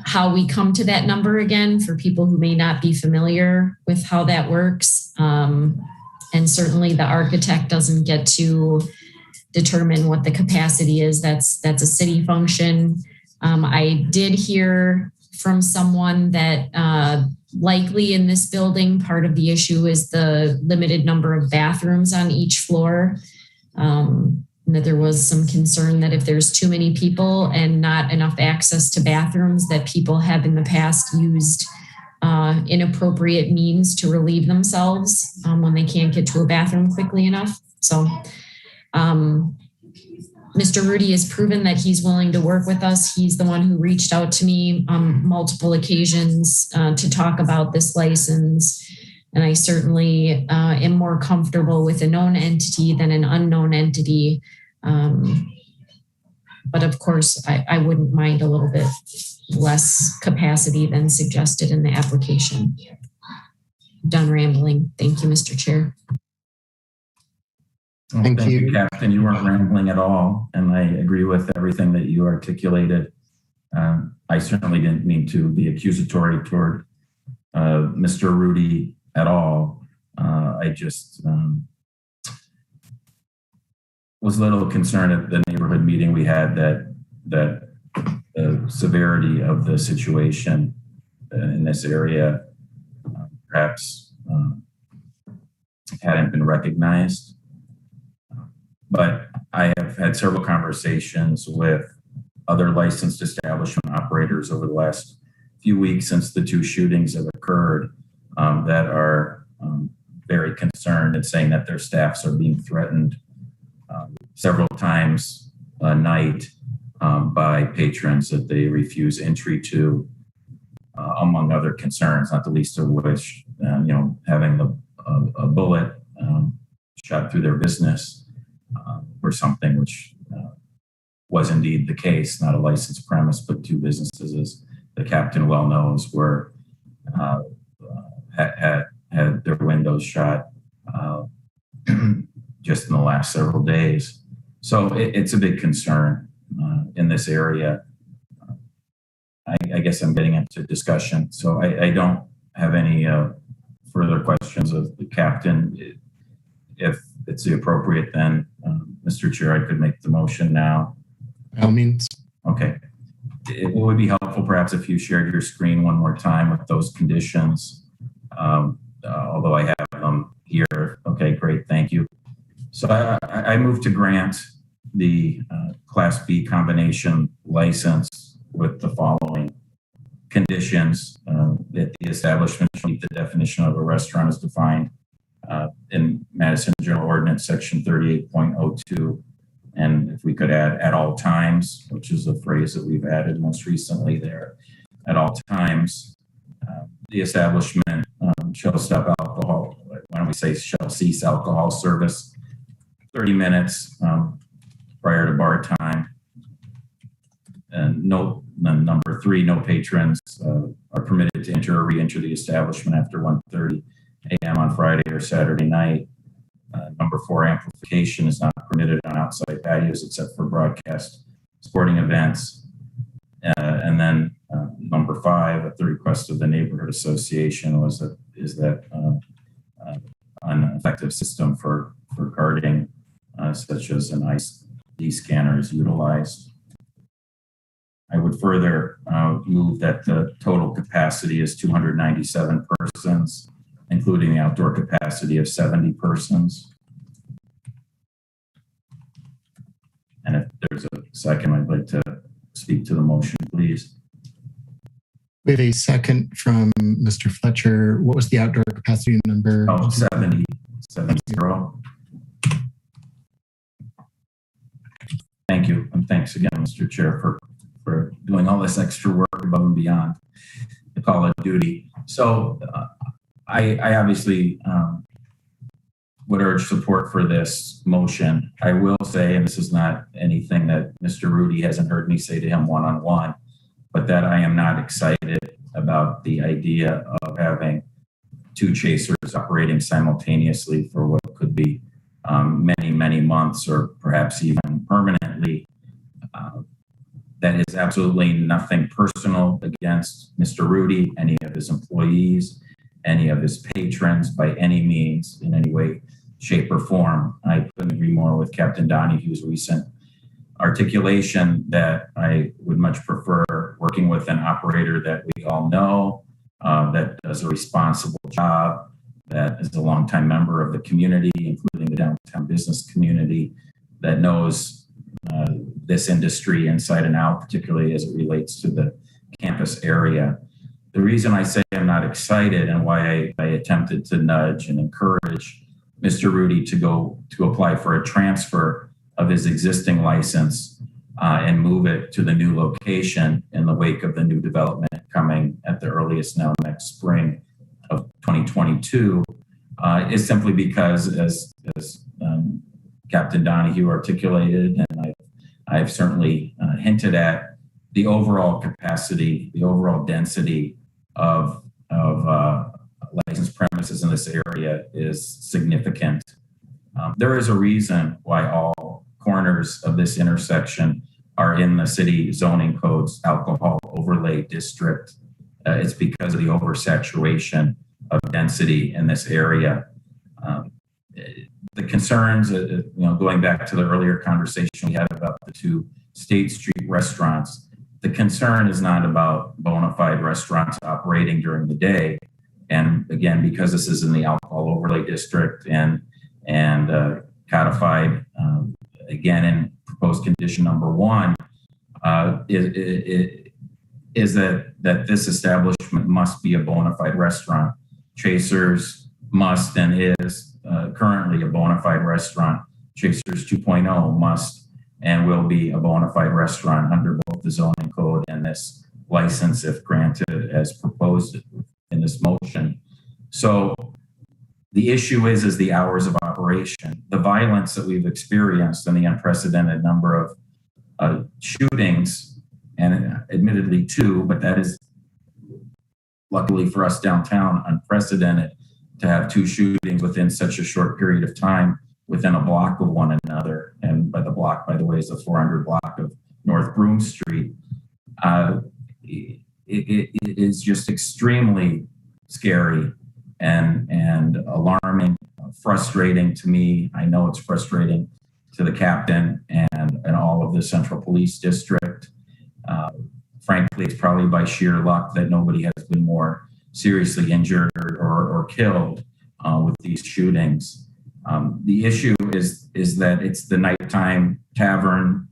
how we come to that number again for people who may not be familiar with how that works. And certainly the architect doesn't get to determine what the capacity is. That's a city function. I did hear from someone that likely in this building, part of the issue is the limited number of bathrooms on each floor. That there was some concern that if there's too many people and not enough access to bathrooms, that people have in the past used inappropriate means to relieve themselves when they can't get to a bathroom quickly enough. So Mr. Rudy has proven that he's willing to work with us. He's the one who reached out to me on multiple occasions to talk about this license. And I certainly am more comfortable with a known entity than an unknown entity. But of course, I wouldn't mind a little bit less capacity than suggested in the application. Done rambling. Thank you, Mr. Chair. Well, thank you, Captain. You weren't rambling at all, and I agree with everything that you articulated. I certainly didn't mean to be accusatory toward Mr. Rudy at all. I just was a little concerned at the neighborhood meeting we had that the severity of the situation in this area perhaps hadn't been recognized. But I have had several conversations with other licensed establishment operators over the last few weeks since the two shootings have occurred that are very concerned and saying that their staffs are being threatened several times a night by patrons that they refuse entry to, among other concerns, not the least of which, having a bullet shot through their business or something, which was indeed the case, not a licensed premise, but two businesses, as the captain well knows, were had their windows shot just in the last several days. So it's a big concern in this area. I guess I'm getting into discussion. So I don't have any further questions of the captain. If it's the appropriate, then Mr. Chair, I could make the motion now. By all means. Okay. It would be helpful perhaps if you shared your screen one more time with those conditions, although I have them here. Okay, great, thank you. So I move to grant the Class B combination license with the following conditions that the establishment shall meet the definition of a restaurant as defined in Madison General Ordinance Section 38.02. And if we could add at all times, which is a phrase that we've added most recently there, at all times, the establishment shall stop alcohol, why don't we say shall cease alcohol service 30 minutes prior to bar time. And number 3, no patrons are permitted to enter or re-enter the establishment after 1:30 a.m. on Friday or Saturday night. Number 4, amplification is not permitted on outside patios except for broadcast sporting events. And then number 5, at the request of the neighborhood association, is that an effective system for carding, such as an ID scanner, is utilized. I would further move that the total capacity is 297 persons, including the outdoor capacity of 70 persons. And if there's a second, I'd like to speak to the motion, please. We have a second from Mr. Fletcher. What was the outdoor capacity number? Oh, 70. Thank you. And thanks again, Mr. Chair, for doing all this extra work above and beyond the call of duty. So I obviously would urge support for this motion. I will say, and this is not anything that Mr. Rudy hasn't heard me say to him one-on-one, but that I am not excited about the idea of having 2 chasers operating simultaneously for what could be many, many months or perhaps even permanently. That is absolutely nothing personal against Mr. Rudy, any of his employees, any of his patrons by any means, in any way, shape, or form. I couldn't agree more with Captain Donahue's recent articulation that I would much prefer working with an operator that we all know, that does a responsible job, that is a longtime member of the community, including the downtown business community, that knows this industry inside and out, particularly as it relates to the campus area. The reason I say I'm not excited and why I attempted to nudge and encourage Mr. Rudy to apply for a transfer of his existing license and move it to the new location in the wake of the new development coming at the earliest now next spring of 2022 is simply because, as Captain Donahue articulated, and I've certainly hinted at, the overall capacity, the overall density of licensed premises in this area is significant. There is a reason why all corners of this intersection are in the city zoning code's alcohol overlay district. It's because of the oversaturation of density in this area. The concerns, going back to the earlier conversation we had about the 2 State Street restaurants, the concern is not about bona fide restaurants operating during the day. And again, because this is in the alcohol overlay district and codified again in proposed condition number 1, is that this establishment must be a bona fide restaurant. Chasers must and is currently a bona fide restaurant. Chasers 2.0 must and will be a bona fide restaurant under both the zoning code and this license if granted as proposed in this motion. So the issue is the hours of operation. The violence that we've experienced and the unprecedented number of shootings, and admittedly 2, but that is luckily for us downtown unprecedented to have 2 shootings within such a short period of time within a block of one another. And by the block, by the way, is the 400 block of North Broome Street. It is just extremely scary and alarming, frustrating to me. I know it's frustrating to the captain and all of the Central Police District. Frankly, it's probably by sheer luck that nobody has been more seriously injured or killed with these shootings. The issue is that it's the nighttime tavern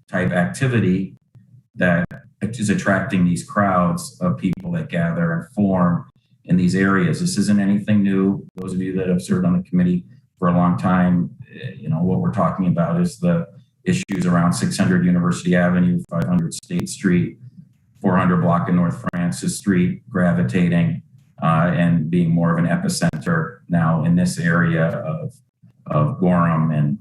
type activity that is attracting these crowds of people that gather and form in these areas. This isn't anything new. Those of you that have served on the committee for a long time, what we're talking about is the issues around 600 University Avenue, 500 State Street, 400 block of North Francis Street, gravitating and being more of an epicenter now in this area of Gorham and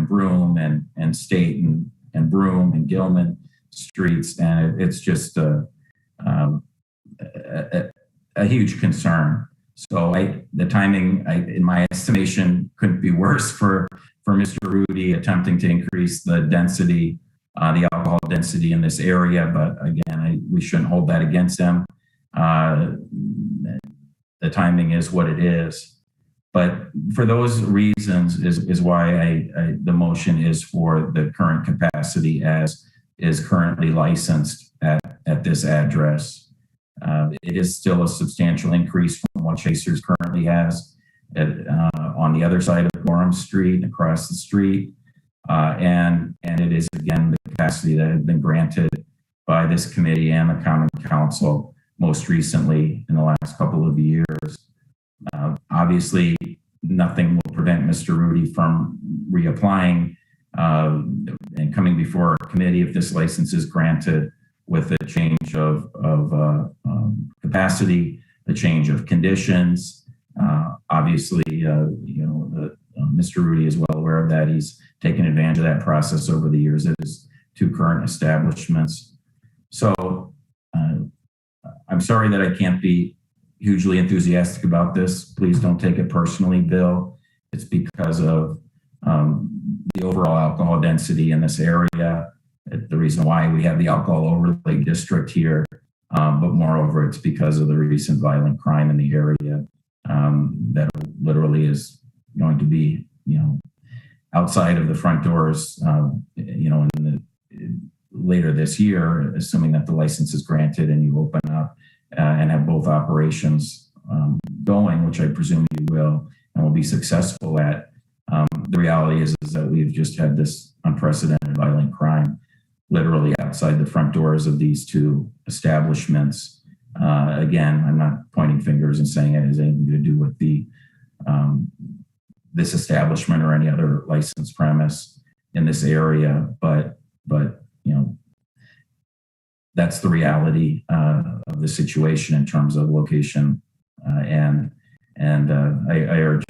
Broome and State and Broome and Gilman streets, and it's just a huge concern. So the timing, in my estimation, couldn't be worse for Mr. Rudy attempting to increase the density, the alcohol density in this area. But again, we shouldn't hold that against him. The timing is what it is. But for those reasons is why the motion is for the current capacity as is currently licensed at this address. It is still a substantial increase from what Chasers currently has on the other side of Gorham Street, across the street. And it is, again, the capacity that had been granted by this committee and the Common Council most recently in the last couple of years. Obviously, nothing will prevent Mr. Rudy from reapplying and coming before a committee if this license is granted with a change of capacity, the change of conditions. Obviously, Mr. Rudy is well aware of that. He's taken advantage of that process over the years at his two current establishments. So I'm sorry that I can't be hugely enthusiastic about this. Please don't take it personally, Bill. It's because of the overall alcohol density in this area, the reason why we have the alcohol overlay district here. But moreover, it's because of the recent violent crime in the area that literally is going to be, outside of the front doors, later this year, assuming that the license is granted and you open up and have both operations going, which I presume you will and will be successful at. The reality is that we've just had this unprecedented violent crime literally outside the front doors of these two establishments. Again, I'm not pointing fingers and saying it has anything to do with this establishment or any other licensed premise in this area, but that's the reality of the situation in terms of location, and I urge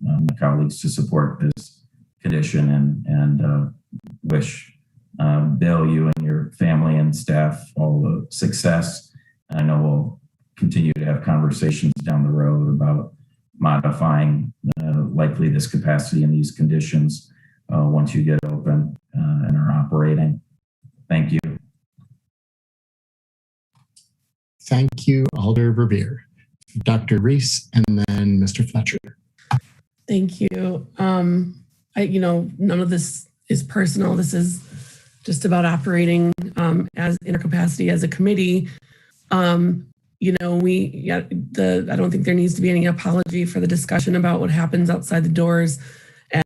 my colleagues to support this condition and wish Bill, you and your family and staff all the success. I know we'll continue to have conversations down the road about modifying likely this capacity and these conditions once you get open and are operating. Thank you. Thank you, Alder Verveer. Dr. Reese, and then Mr. Fletcher. Thank you. None of this is personal. This is just about operating as intercapacity as a committee. I don't think there needs to be any apology for the discussion about what happens outside the doors,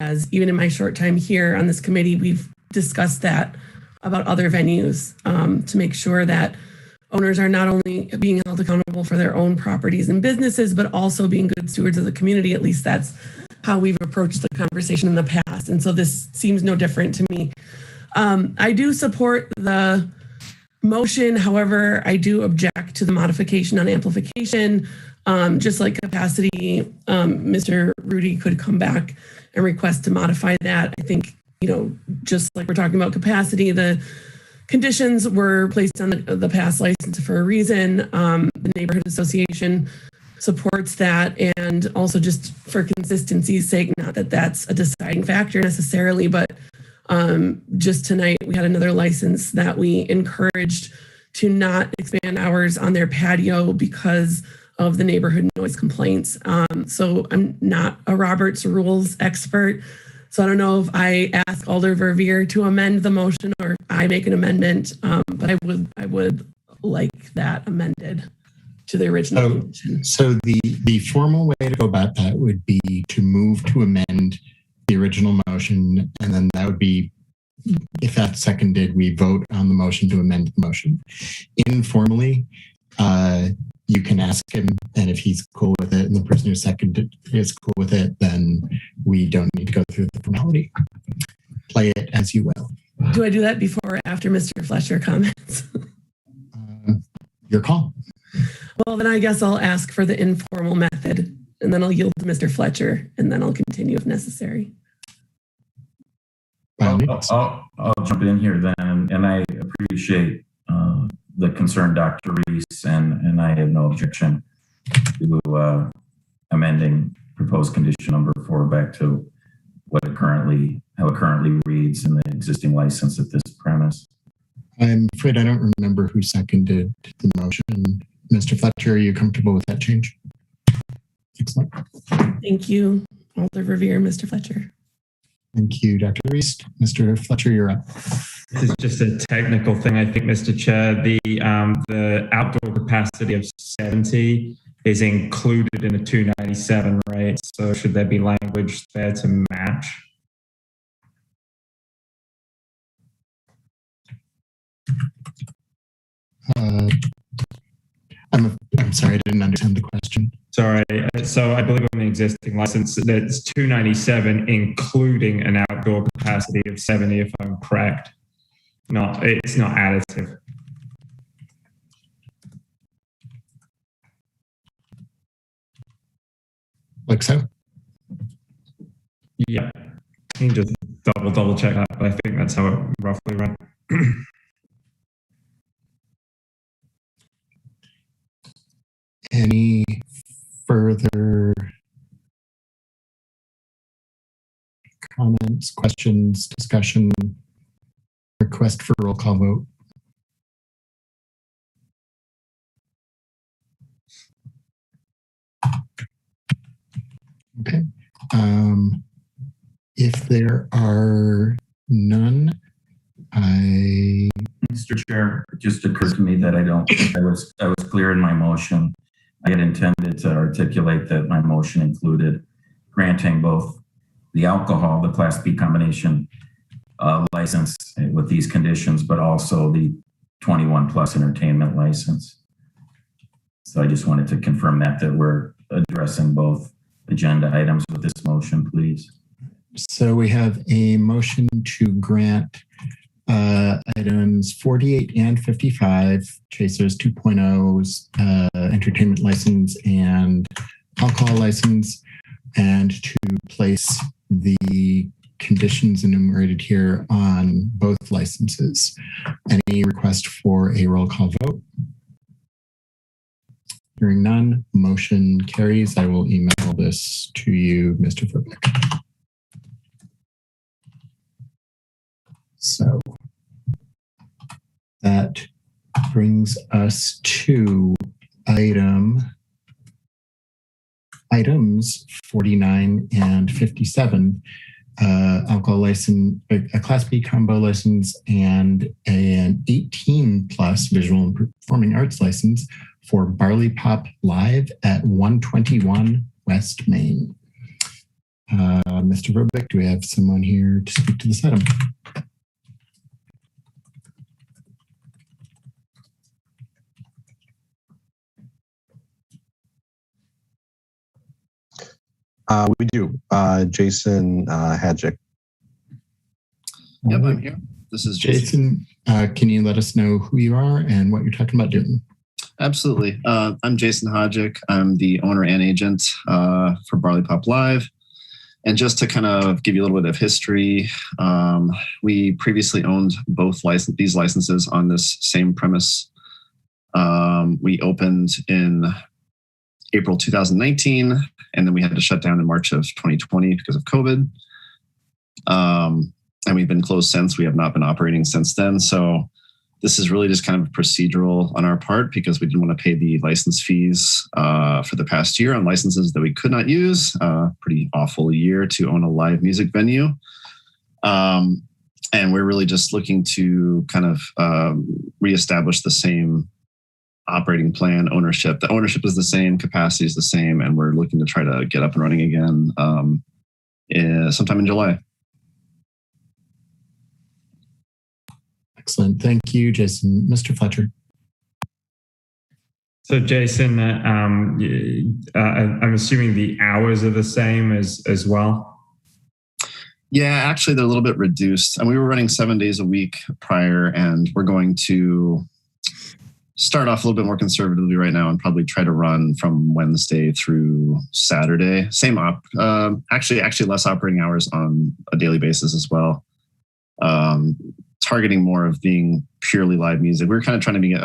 as even in my short time here on this committee, we've discussed that about other venues to make sure that owners are not only being held accountable for their own properties and businesses, but also being good stewards of the community. At least that's how we've approached the conversation in the past. And so this seems no different to me. I do support the motion. However, I do object to the modification on amplification. Just like capacity, Mr. Rudy could come back and request to modify that. I think, just like we're talking about capacity, the conditions were placed on the past license for a reason. The neighborhood association supports that, and also just for consistency's sake, not that that's a deciding factor necessarily, but just tonight we had another license that we encouraged to not expand hours on their patio because of the neighborhood noise complaints. So I'm not a Roberts Rules expert, so I don't know if I ask Alder Verveer to amend the motion or I make an amendment, but I would like that amended to the original motion. So the formal way to go about that would be to move to amend the original motion, and then that would be if that's seconded, we vote on the motion to amend the motion. Informally, you can ask him, and if he's cool with it and the person who seconded is cool with it, then we don't need to go through the formality. Play it as you will. Do I do that before or after Mr. Fletcher comments? Your call. Well, then I guess I'll ask for the informal method, and then I'll yield to Mr. Fletcher, and then I'll continue if necessary. I'll jump in here then, and I appreciate the concern, Dr. Reese, and I have no objection to amending proposed condition number 4 back to how it currently reads in the existing license at this premise. I'm afraid I don't remember who seconded the motion. Mr. Fletcher, are you comfortable with that change? Excellent. Thank you, Alder Verveer, Mr. Fletcher. Thank you, Dr. Reese. Mr. Fletcher, you're up. This is just a technical thing, I think, Mr. Chair. The outdoor capacity of 70 is included in a 297 rate. So should there be language there to match? I'm sorry, I didn't understand the question. Sorry. So I believe on the existing license, that's 297, including an outdoor capacity of 70, if I'm correct. No, it's not additive. Like so? Yeah. You can just double check that, but I think that's how it roughly ran. Any further comments, questions, discussion, request for roll call vote? Okay. If there are none, Mr. Chair, it just occurred to me that I was clear in my motion. I had intended to articulate that my motion included granting both the alcohol, the Class B combination license with these conditions, but also the 21 plus entertainment license. So I just wanted to confirm that we're addressing both agenda items with this motion, please. So we have a motion to grant items 48 and 55, Chasers 2.0's entertainment license and alcohol license, and to place the conditions enumerated here on both licenses. Any request for a roll call vote? Hearing none, motion carries. I will email this to you, Mr. Verbeek. So that brings us to items 49 and 57, alcohol license, a Class B combo license, and an 18 plus visual and performing arts license for Barley Pop Live at 121 West Main. Mr. Verbeek, do we have someone here to speak to this item? We do. Jason Hadjic. Yep, I'm here. This is Jason. Can you let us know who you are and what you're talking about doing? Absolutely. I'm Jason Hadjic. I'm the owner and agent for Barley Pop Live. And just to kind of give you a little bit of history, we previously owned both these licenses on this same premise. We opened in April 2019, and then we had to shut down in March of 2020 because of COVID. And we've been closed since. We have not been operating since then. So this is really just kind of procedural on our part because we didn't want to pay the license fees for the past year on licenses that we could not use. Pretty awful year to own a live music venue. And we're really just looking to kind of reestablish the same operating plan, ownership. The ownership is the same, capacity is the same, and we're looking to try to get up and running again sometime in July. Excellent. Thank you, Jason. Mr. Fletcher. So, Jason, I'm assuming the hours are the same as well? Yeah, actually, they're a little bit reduced. And we were running 7 days a week prior, and we're going to start off a little bit more conservatively right now and probably try to run from Wednesday through Saturday. Same actually less operating hours on a daily basis as well. Targeting more of being purely live music. We're kind of trying to be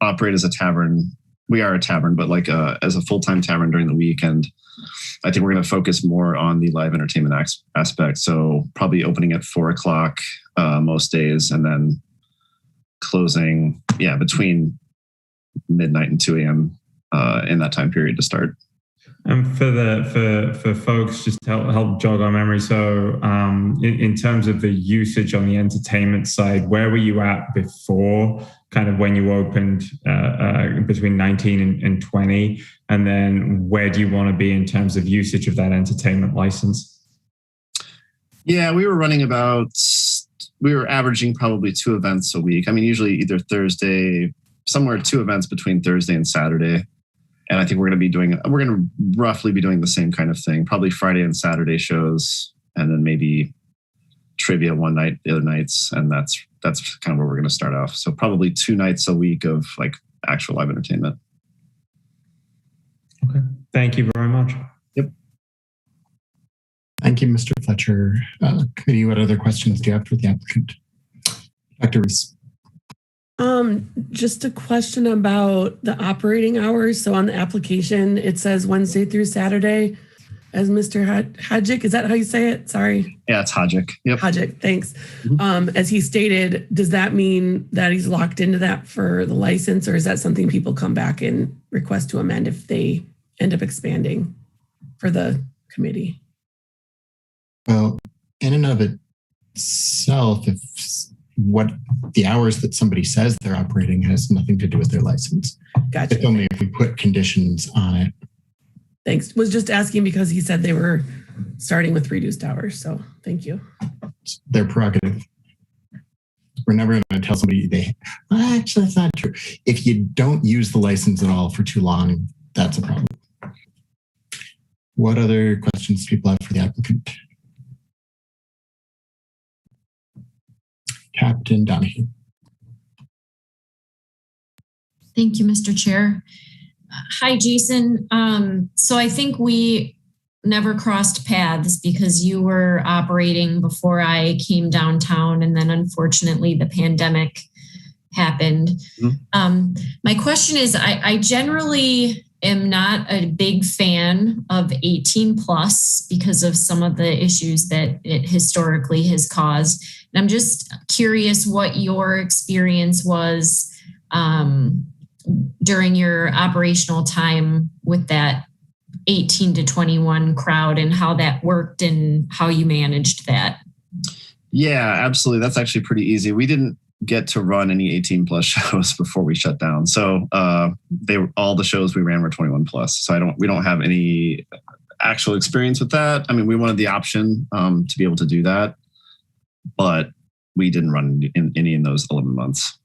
operate as a tavern. We are a tavern, but like as a full-time tavern during the week. And I think we're going to focus more on the live entertainment aspect. So probably opening at 4:00 most days, and then closing, between midnight and 2 a.m. In that time period to start. And for folks, just to help jog our memory. So in terms of the usage on the entertainment side, where were you at before, kind of when you opened between 19 and 20? And then where do you want to be in terms of usage of that entertainment license? Yeah, we were averaging probably 2 events a week. I mean, usually either Thursday, somewhere 2 events between Thursday and Saturday. And I think we're going to roughly be doing the same kind of thing, probably Friday and Saturday shows, and then maybe trivia one night, the other nights. And that's kind of where we're going to start off. So probably 2 nights a week of like actual live entertainment. Okay. Thank you very much. Yep. Thank you, Mr. Fletcher. Committee, what other questions do you have for the applicant? Dr. Reese. Just a question about the operating hours. So on the application, it says Wednesday through Saturday. As Mr. Hadjic, is that how you say it? Sorry. Yeah, it's Hadjic. Yep. Hadjic, thanks. As he stated, does that mean that he's locked into that for the license, or is that something people come back and request to amend if they end up expanding for the committee? Well, in and of itself, if what the hours that somebody says they're operating has nothing to do with their license. Gotcha. It's only if we put conditions on it. Thanks. Was just asking because he said they were starting with reduced hours. So thank you. It's their prerogative. We're never going to tell somebody actually, that's not true. If you don't use the license at all for too long, that's a problem. What other questions do people have for the applicant? Captain Donahue. Thank you, Mr. Chair. Hi, Jason. So I think we never crossed paths because you were operating before I came downtown, and then unfortunately the pandemic happened. Mm-hmm. My question is, I generally am not a big fan of 18 plus because of some of the issues that it historically has caused. And I'm just curious what your experience was during your operational time with that 18 to 21 crowd and how that worked and how you managed that. Yeah, absolutely. That's actually pretty easy. We didn't get to run any 18 plus shows before we shut down. So all the shows we ran were 21 plus. So we don't have any actual experience with that. I mean, we wanted the option to be able to do that, but we didn't run in any in those 11 months.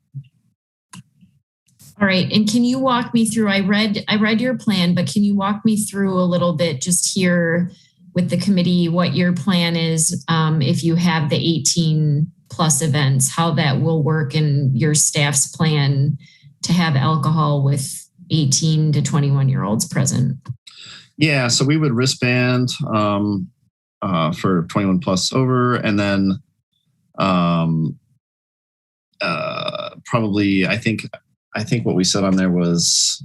All right. And can you walk me through, I read your plan, but can you walk me through a little bit just here with the committee, what your plan is if you have the 18 plus events, how that will work in your staff's plan to have alcohol with 18 to 21 year olds present? Yeah. So we would wristband for 21 plus over, and then probably, I think what we said on there was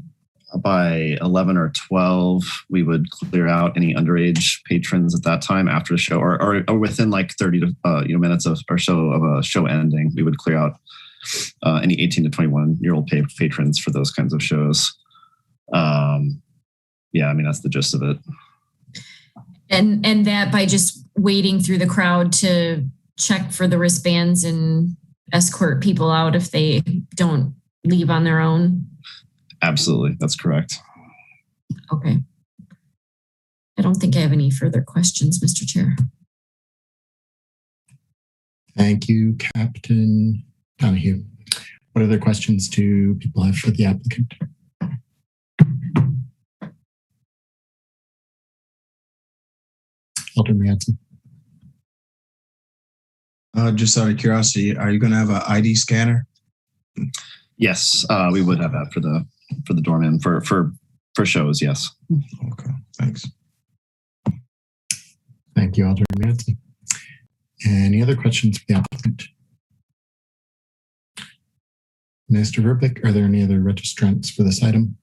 by 11 or 12, we would clear out any underage patrons at that time after the show, or within like 30 to minutes of a show ending. We would clear out any 18 to 21 year old patrons for those kinds of shows. Yeah, I mean that's the gist of it. And that by just waiting through the crowd to check for the wristbands and escort people out if they don't leave on their own? Absolutely. That's correct. Okay. I don't think I have any further questions, Mr. Chair. Thank you, Captain Donahue. What other questions do people have for the applicant? Alderman Hanson. Just out of curiosity, are you going to have an ID scanner? Yes, we would have that for the doorman for shows. Yes. Okay, thanks. Thank you, Alderman Manson. Any other questions for the applicant? Mr. Verbeek, are there any other registrants for this item?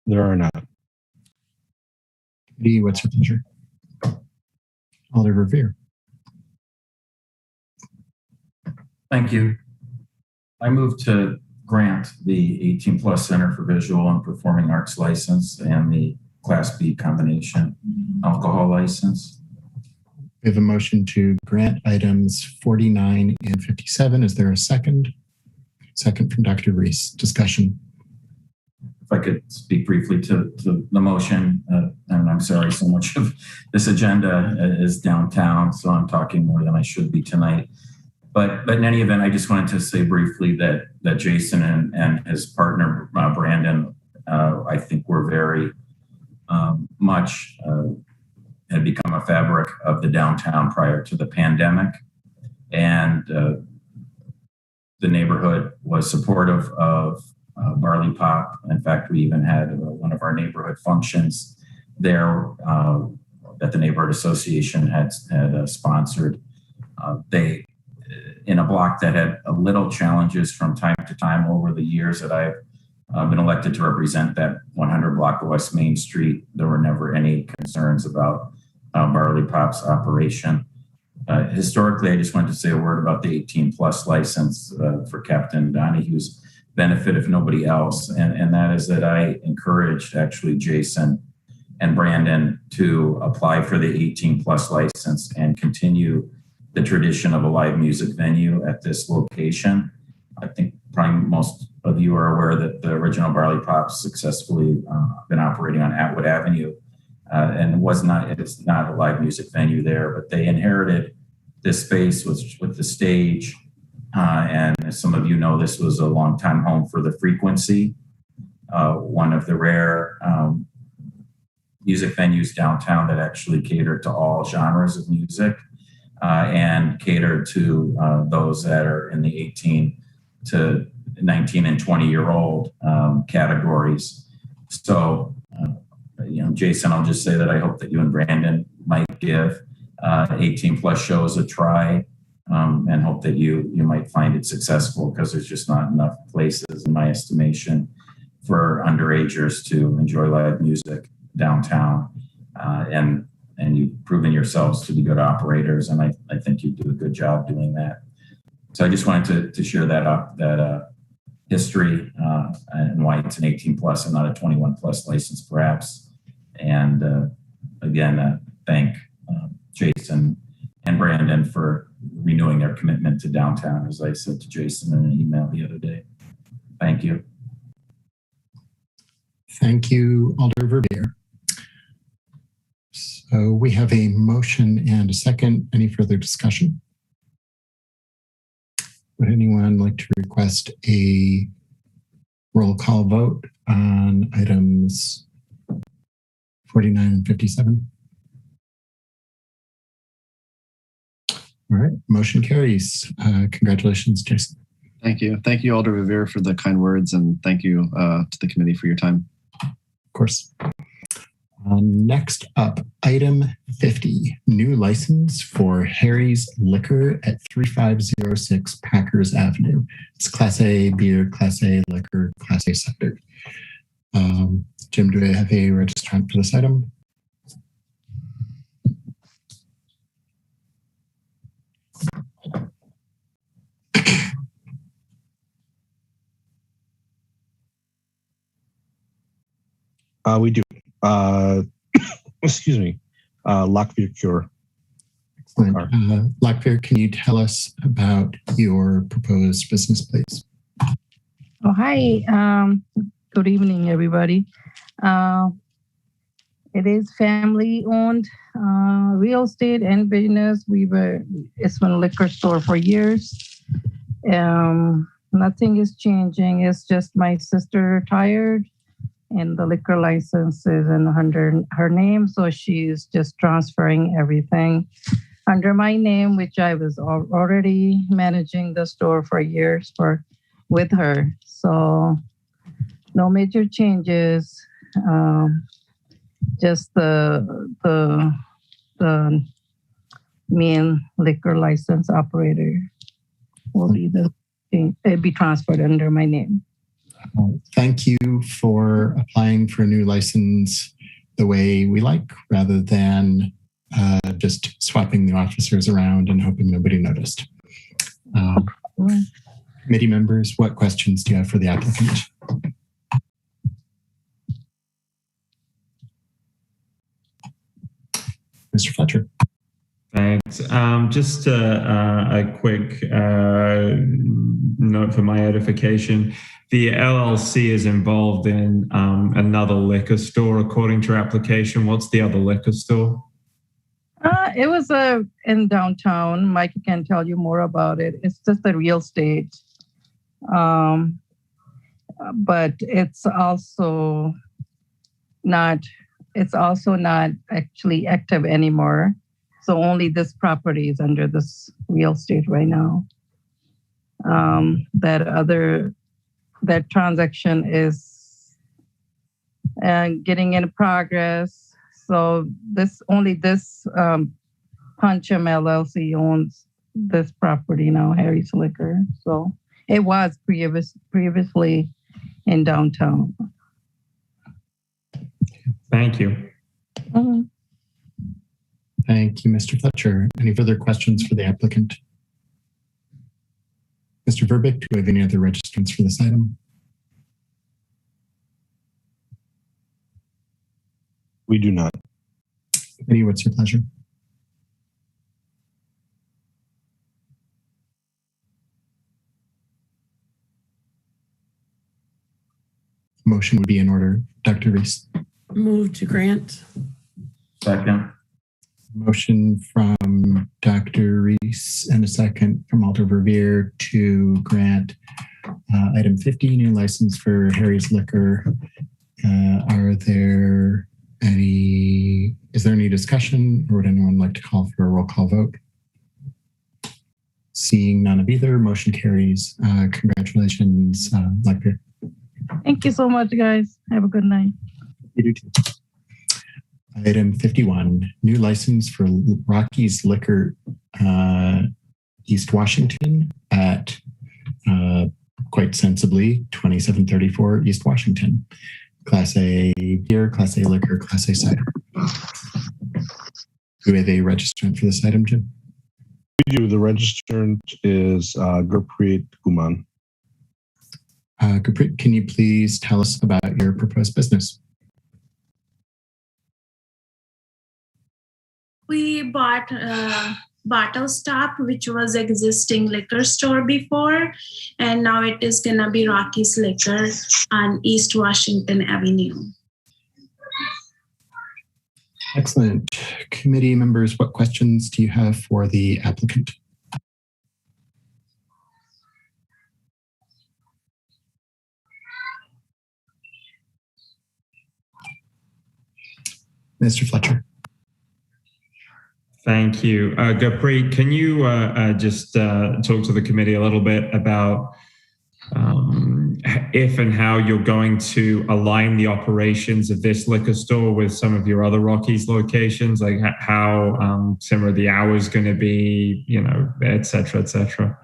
There are not. Lee, what's your pleasure? Alder Revere. Thank you. I move to grant the 18 Plus Center for Visual and Performing Arts license and the Class B combination alcohol license. We have a motion to grant items 49 and 57. Is there a second? Second from Dr. Reese. Discussion. If I could speak briefly to the motion, and I'm sorry, so much of this agenda is downtown, so I'm talking more than I should be tonight. But in any event, I just wanted to say briefly that Jason and his partner, Brandon, I think were very much had become a fabric of the downtown prior to the pandemic. And the neighborhood was supportive of Barley Pop. In fact, we even had one of our neighborhood functions there that the neighborhood association had sponsored. They, in a block that had a little challenges from time to time over the years that I've been elected to represent, that 100 block of West Main Street, there were never any concerns about Barley Pop's operation. Historically, I just wanted to say a word about the 18 plus license for Captain Donahue's benefit, if nobody else. And that is that I encouraged actually Jason and Brandon to apply for the 18 plus license and continue the tradition of a live music venue at this location. I think probably most of you are aware that the original Barley Pop successfully been operating on Atwood Avenue and it's not a live music venue there, but they inherited this space with the stage. And as some of you know, this was a longtime home for the Frequency, one of the rare music venues downtown that actually catered to all genres of music and catered to those that are in the 18 to 19 and 20-year-old categories. So, Jason, I'll just say that I hope that you and Brandon might give 18 plus shows a try. And hope that you might find it successful, because there's just not enough places, in my estimation, for underagers to enjoy live music downtown. And you've proven yourselves to be good operators, and I think you do a good job doing that. So I just wanted to share that history and why it's an 18 plus and not a 21 plus license, perhaps. And again, thank Jason and Brandon for renewing their commitment to downtown, as I said to Jason in an email the other day. Thank you. Thank you, Alder Verbeer. So we have a motion and a second. Any further discussion? Would anyone like to request a roll call vote on items 49 and 57? All right, motion carries. Congratulations, Jason. Thank you. Thank you, Alder Revere, for the kind words, and thank you to the committee for your time. Of course. Next up, item 50, new license for Harry's Liquor at 3506 Packers Avenue. It's Class A beer, Class A liquor, Class A cider. Jim, do I have a registrant for this item? We do. Excuse me. Lockveer Cure. Excellent. Lockveer, can you tell us about your proposed business, please? Oh, hi. Good evening, everybody. It is family owned real estate and business. It's been a liquor store for years. Nothing is changing. It's just my sister retired and the liquor license is in her name. So she's just transferring everything under my name, which I was already managing the store for years with her. So no major changes. Just the main liquor license operator will be transferred under my name. Thank you for applying for a new license the way we like, rather than just swapping the officers around and hoping nobody noticed. Committee members, what questions do you have for the applicant? Mr. Fletcher. Thanks. Just a quick note for my edification. The LLC is involved in another liquor store, according to your application. What's the other liquor store? It was in downtown. Mike can tell you more about it. It's just a real estate. But it's also not actually active anymore. So only this property is under this real estate right now. That transaction is getting in progress. So this Punchum LLC owns this property now, Harry's Liquor. So it was previously in downtown. Thank you. Thank you, Mr. Fletcher. Any further questions for the applicant? Mr. Verbeek, do we have any other registrants for this item? We do not. Eddie, what's your pleasure? Motion would be in order. Dr. Reese. Move to grant. Second. Motion from Dr. Reese and a second from Alder Verveer to grant item 50, new license for Harry's Liquor. Is there any discussion, or would anyone like to call for a roll call vote? Seeing none of either, motion carries. Congratulations, Lecter. Thank you so much, guys. Have a good night. You do too. Item 51, new license for Rocky's Liquor, East Washington at quite sensibly 2734 East Washington. Class A beer, Class A liquor, Class A cider. Do we have a registrant for this item, Jim? We do. The registrant is Gurpreet Guman. Gurpreet, can you please tell us about your proposed business? We bought Bottle Stop, which was existing liquor store before, and now it is gonna be Rocky's Liquor on East Washington Avenue. Excellent. Committee members, what questions do you have for the applicant? Mr. Fletcher. Thank you. Gurpreet, can you just talk to the committee a little bit about if and how you're going to align the operations of this liquor store with some of your other Rockies locations, like how similar the hours going to be, et cetera, et cetera?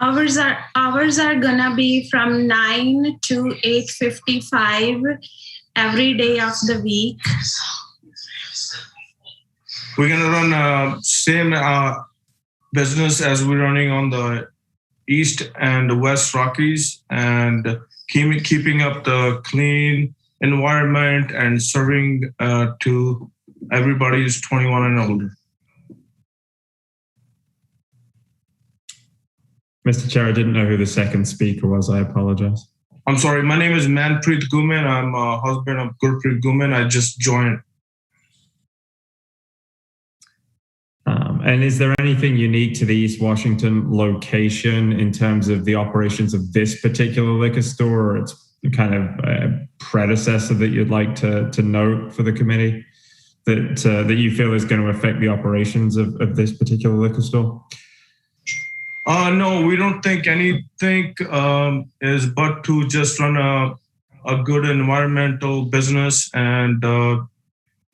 Hours are gonna be from 9 to 8:55 every day of the week. We're gonna run same business as we're running on the East and West Rockies, and keeping up the clean environment and serving to everybody who's 21 and older. Mr. Chair, I didn't know who the second speaker was. I apologize. I'm sorry, my name is Manpreet Guman. I'm a husband of Gurpreet Guman. I just joined. And is there anything unique to the East Washington location in terms of the operations of this particular liquor store, or its kind of predecessor that you'd like to note for the committee that you feel is going to affect the operations of this particular liquor store? No, we don't think anything is but to just run a good environmental business and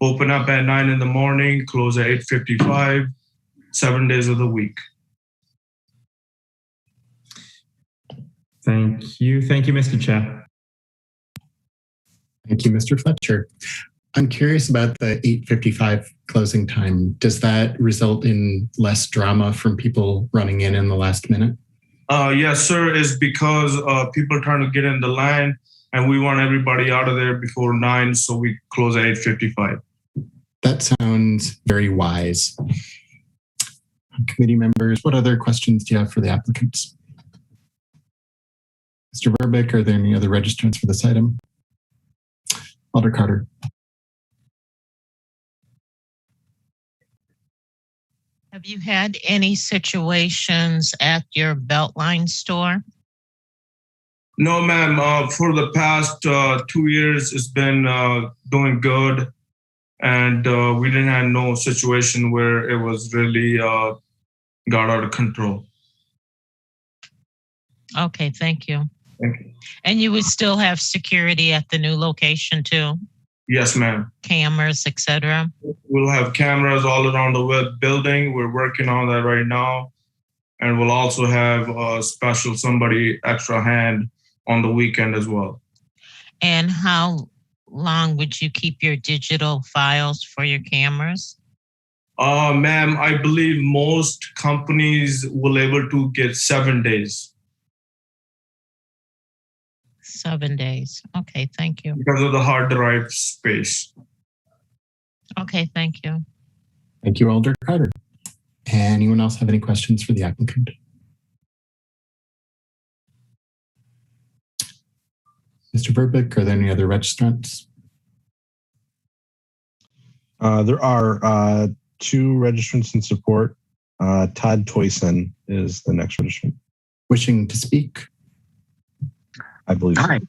open up at 9 in the morning, close at 8:55, 7 days of the week. Thank you. Thank you, Mr. Chair. Thank you, Mr. Fletcher. I'm curious about the 8:55 closing time. Does that result in less drama from people running in the last minute? Yes, sir. It's because people are trying to get in the line and we want everybody out of there before 9, so we close at 8:55. That sounds very wise. Committee members, what other questions do you have for the applicants? Mr. Verbeek, are there any other registrants for this item? Alder Carter. Have you had any situations at your Beltline store? No, ma'am. For the past 2 years, it's been doing good. And we didn't have no situation where it was really got out of control. Okay, thank you. Thank you. And you would still have security at the new location too? Yes, ma'am. Cameras, etc. We'll have cameras all around the building. We're working on that right now. And we'll also have a special somebody extra hand on the weekend as well. And how long would you keep your digital files for your cameras? Ma'am, I believe most companies will able to get 7 days. 7 days. Okay, thank you. Because of the hard drive space. Okay, thank you. Thank you, Alder Carter. Anyone else have any questions for the applicant? Mr. Verbeek, are there any other registrants? There are 2 registrants in support. Todd Toyson is the next registrant. Wishing to speak? I believe. Hi.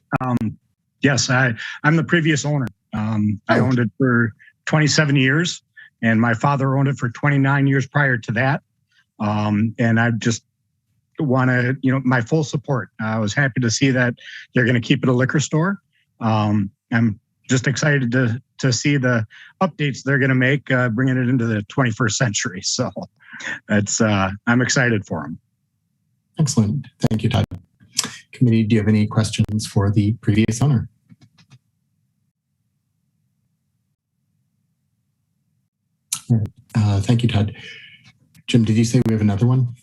Yes, I'm the previous owner. I owned it for 27 years, and my father owned it for 29 years prior to that. And I just want to, my full support. I was happy to see that they're going to keep it a liquor store. I'm just excited to see the updates they're going to make, bringing it into the 21st century. So it's I'm excited for them. Excellent. Thank you, Todd. Committee, do you have any questions for the previous owner? All right. Thank you, Todd. Jim, did you say we have another one?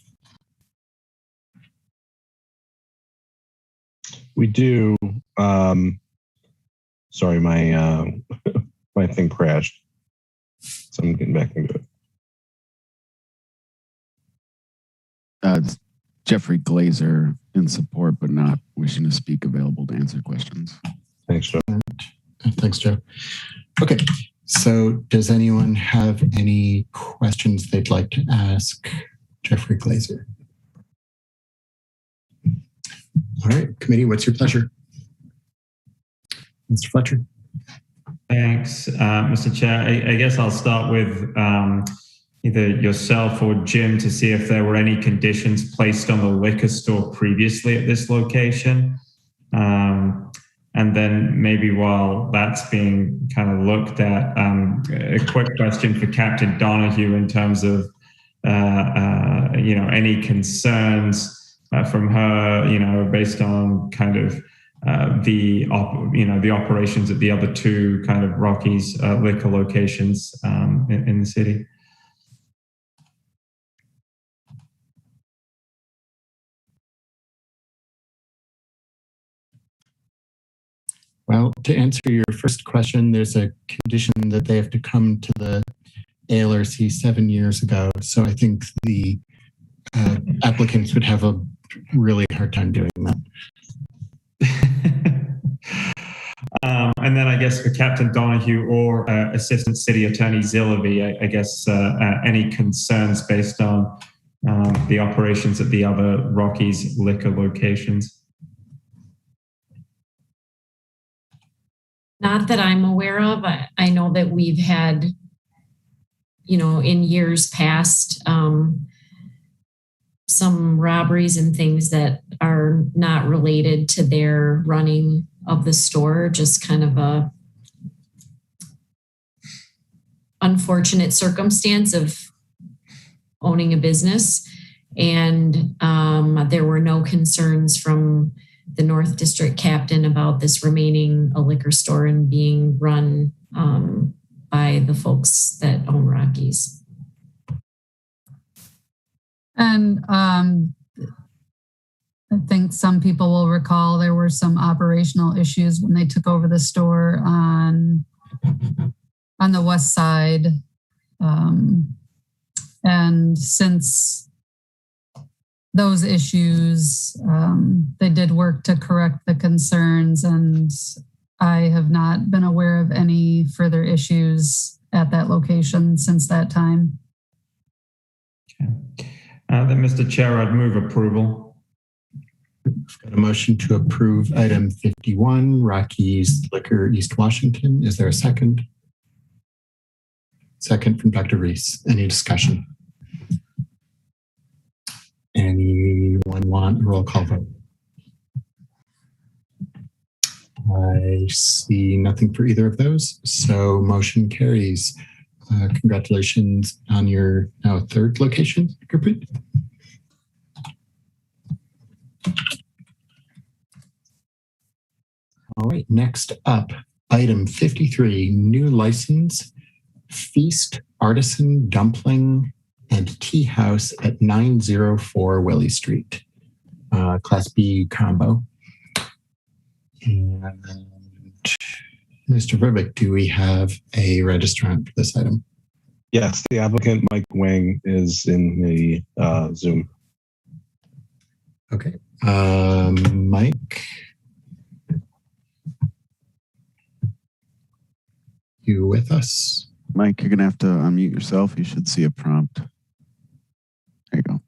We do. Sorry, my my thing crashed, so I'm getting back into it. Jeffrey Glazer in support, but not wishing to speak, available to answer questions. Thanks, Joe. Thanks, Joe. Okay, so does anyone have any questions they'd like to ask Jeffrey Glazer? All right, committee, what's your pleasure? Mr. Fletcher. Thanks, Mr. Chair. I guess I'll start with either yourself or Jim to see if there were any conditions placed on the liquor store previously at this location. And then maybe while that's being kind of looked at, a quick question for Captain Donahue in terms of, any concerns from her, based on kind of the operations at the other 2 kind of Rockies liquor locations in the city. Well, to answer your first question, there's a condition that they have to come to the ALRC 7 years ago. So I think the applicants would have a really hard time doing that. And then I guess for Captain Donahue or Assistant City Attorney Zillaby, I guess any concerns based on the operations at the other Rockies liquor locations? Not that I'm aware of. I know that we've had, in years past, some robberies and things that are not related to their running of the store, just kind of a unfortunate circumstance of owning a business. And there were no concerns from the North District captain about this remaining a liquor store and being run by the folks that own Rockies. And I think some people will recall there were some operational issues when they took over the store on the west side. And since those issues, they did work to correct the concerns, and I have not been aware of any further issues at that location since that time. Okay. Then, Mr. Chair, I'd move approval. Got a motion to approve item 51, Rockies Liquor, East Washington. Is there a second? Second from Dr. Reese. Any discussion? Anyone want a roll call vote? I see nothing for either of those, so motion carries. Congratulations on your now third location, Gurpreet. All right, next up, item 53, new license, Feast Artisan Dumpling and Tea House at 904 Willie Street, Class B combo. And Mr. Verbeek, do we have a registrant for this item? Yes, the applicant, Mike Wang, is in the Zoom. Okay. Mike? You with us? Mike, you're going to have to unmute yourself. You should see a prompt. There you go.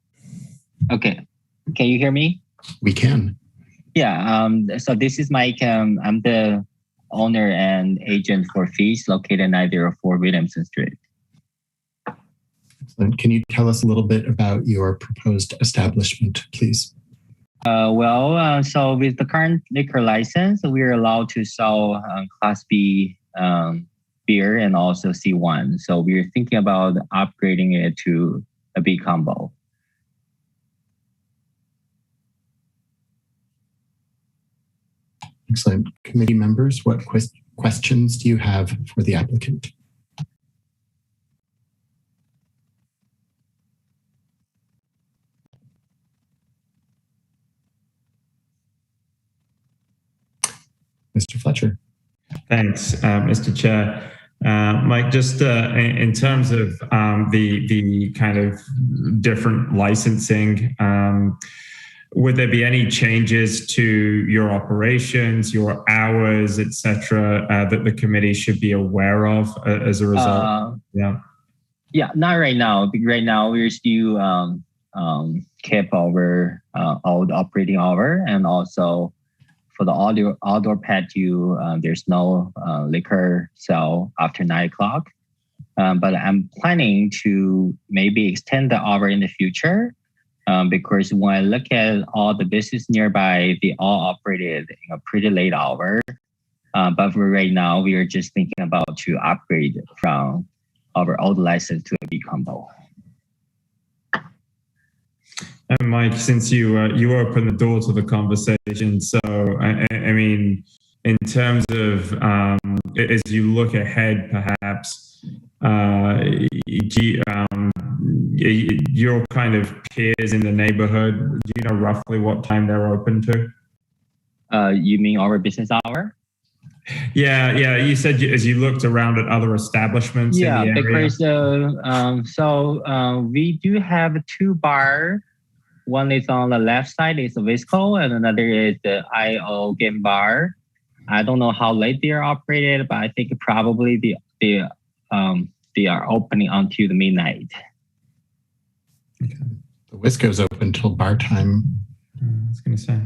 Okay. Can you hear me? We can. Yeah. So this is Mike. I'm the owner and agent for Feast, located at 904 Williamson Street. Excellent. Can you tell us a little bit about your proposed establishment, please? So with the current liquor license, we are allowed to sell Class B beer and also C1. So we're thinking about upgrading it to a B combo. Excellent. Committee members, what questions do you have for the applicant? Mr. Fletcher. Thanks, Mr. Chair. Mike, just in terms of the kind of different licensing, would there be any changes to your operations, your hours, et cetera, that the committee should be aware of as a result? Yeah, not right now. Right now, we're still kept our old operating hour, and also for the outdoor patio, there's no liquor sale after 9 o'clock. But I'm planning to maybe extend the hour in the future because when I look at all the business nearby, they all operated in a pretty late hour. But for right now, we are just thinking about to upgrade from our old license to a B combo. And Mike, since you opened the door to the conversation, so I mean, in terms of as you look ahead, perhaps your kind of peers in the neighborhood, do you know roughly what time they're open to? You mean our business hour? Yeah. You said as you looked around at other establishments. Yeah, in the area. Because we do have 2 bars one is on the left side is Visco, and another is the IO Game Bar. I don't know how late they are operated, but I think probably they are opening until the midnight. The Visco's open till bar time. I was going to say.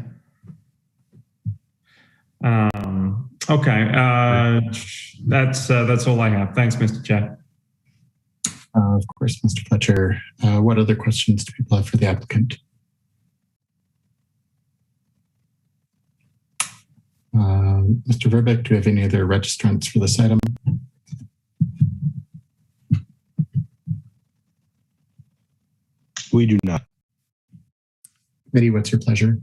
Okay, that's all I have. Thanks, Mr. Chair. Of course, Mr. Fletcher. What other questions do people have for the applicant? Mr. Verbeck, do you have any other registrants for this item? We do not. Committee, what's your pleasure?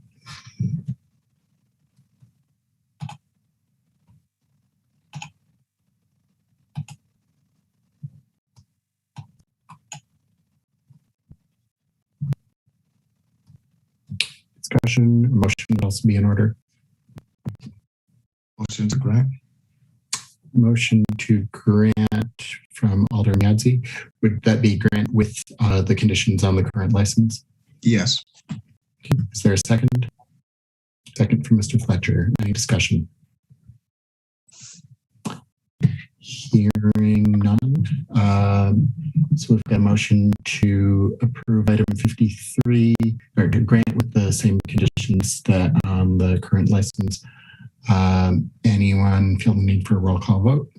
Discussion, motion would also be in order. Motion to grant. Motion to grant from Alder Nyadzi. Would that be grant with the conditions on the current license? Yes. Okay. Is there a second? Second from Mr. Fletcher. Any discussion? Hearing none. So we've got a motion to approve item 53, or to grant with the same conditions that on the current license. Anyone feel the need for a roll call vote?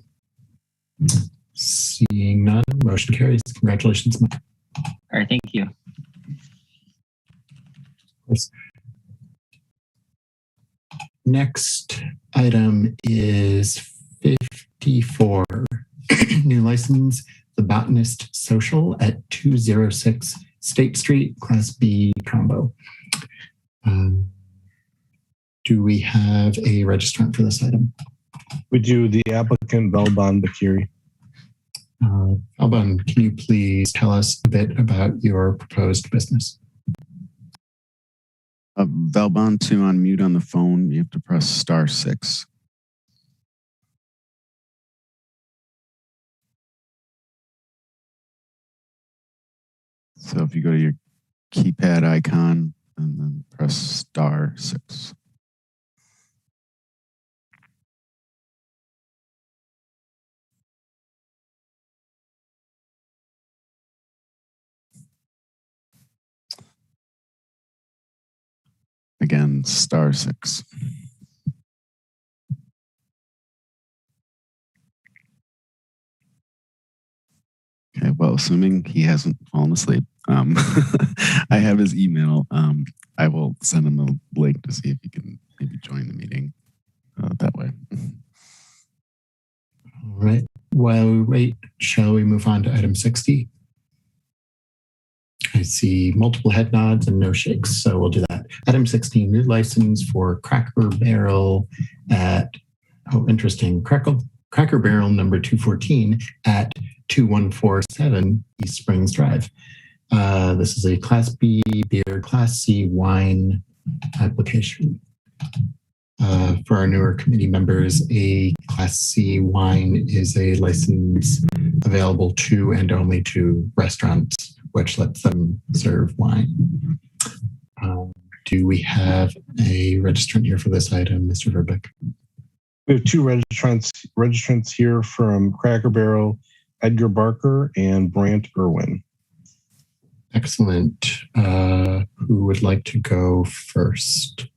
Seeing none, motion carries. Congratulations, Mike. All right, thank you. Next item is 54. New license, The Botanist Social at 206 State Street, Class B combo. Do we have a registrant for this item? We do. The applicant, Velban Bakiri. Velban, can you please tell us a bit about your proposed business? Velban, to unmute on the phone, you have to press *6. So if you go to your keypad icon and then press *6. Again, *6. Okay, well, assuming he hasn't fallen asleep, I have his email. I will send him a link to see if he can maybe join the meeting that way. All right. While we wait, shall we move on to item 60? I see multiple head nods and no shakes, so we'll do that. Item 16, new license for Cracker Barrel at, interesting, Cracker Barrel number 214 at 2147 East Springs Drive. This is a Class B beer, Class C wine application. For our newer committee members, a Class C wine is a license available to and only to restaurants, which lets them serve wine. Do we have a registrant here for this item, Mr. Verbeck? We have two registrants here from Cracker Barrel, Edgar Barker and Brant Irwin. Excellent. Who would like to go first?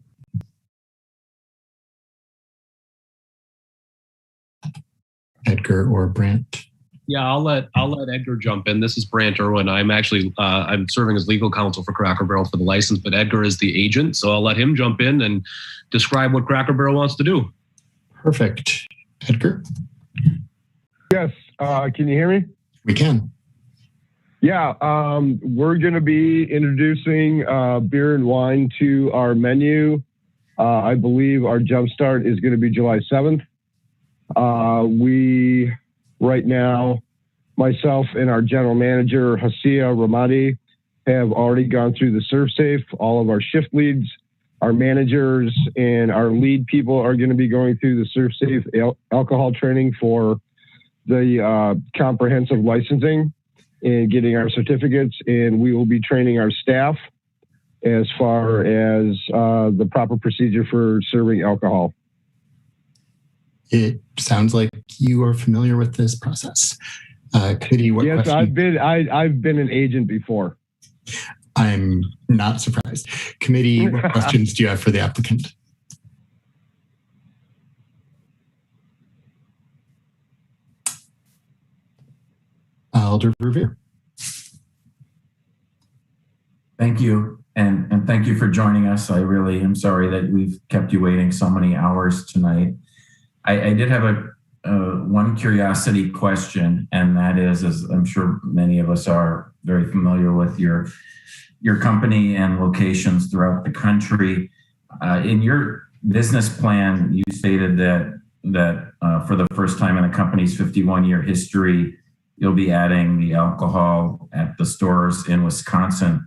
Edgar or Brant? Yeah, I'll let Edgar jump in. This is Brant Irwin. I'm actually I'm serving as legal counsel for Cracker Barrel for the license, but Edgar is the agent, so I'll let him jump in and describe what Cracker Barrel wants to do. Perfect. Edgar? Yes. Can you hear me? We can. Yeah. We're going to be introducing beer and wine to our menu. I believe our jumpstart is going to be July 7th. We, right now, myself and our general manager, Hasia Ramadi, have already gone through the ServSafe. All of our shift leads, our managers, and our lead people are going to be going through the ServSafe alcohol training for the comprehensive licensing and getting our certificates. And we will be training our staff as far as the proper procedure for serving alcohol. It sounds like you are familiar with this process. Committee, what yes, question? I've been an agent before. I'm not surprised. Committee, what questions do you have for the applicant? Alder Verveer. Thank you. And thank you for joining us. I really am sorry that we've kept you waiting so many hours tonight. I did have one curiosity question, and that is, as I'm sure many of us are very familiar with your company and locations throughout the country. In your business plan, you stated that for the first time in the company's 51-year history, you'll be adding the alcohol at the stores in Wisconsin.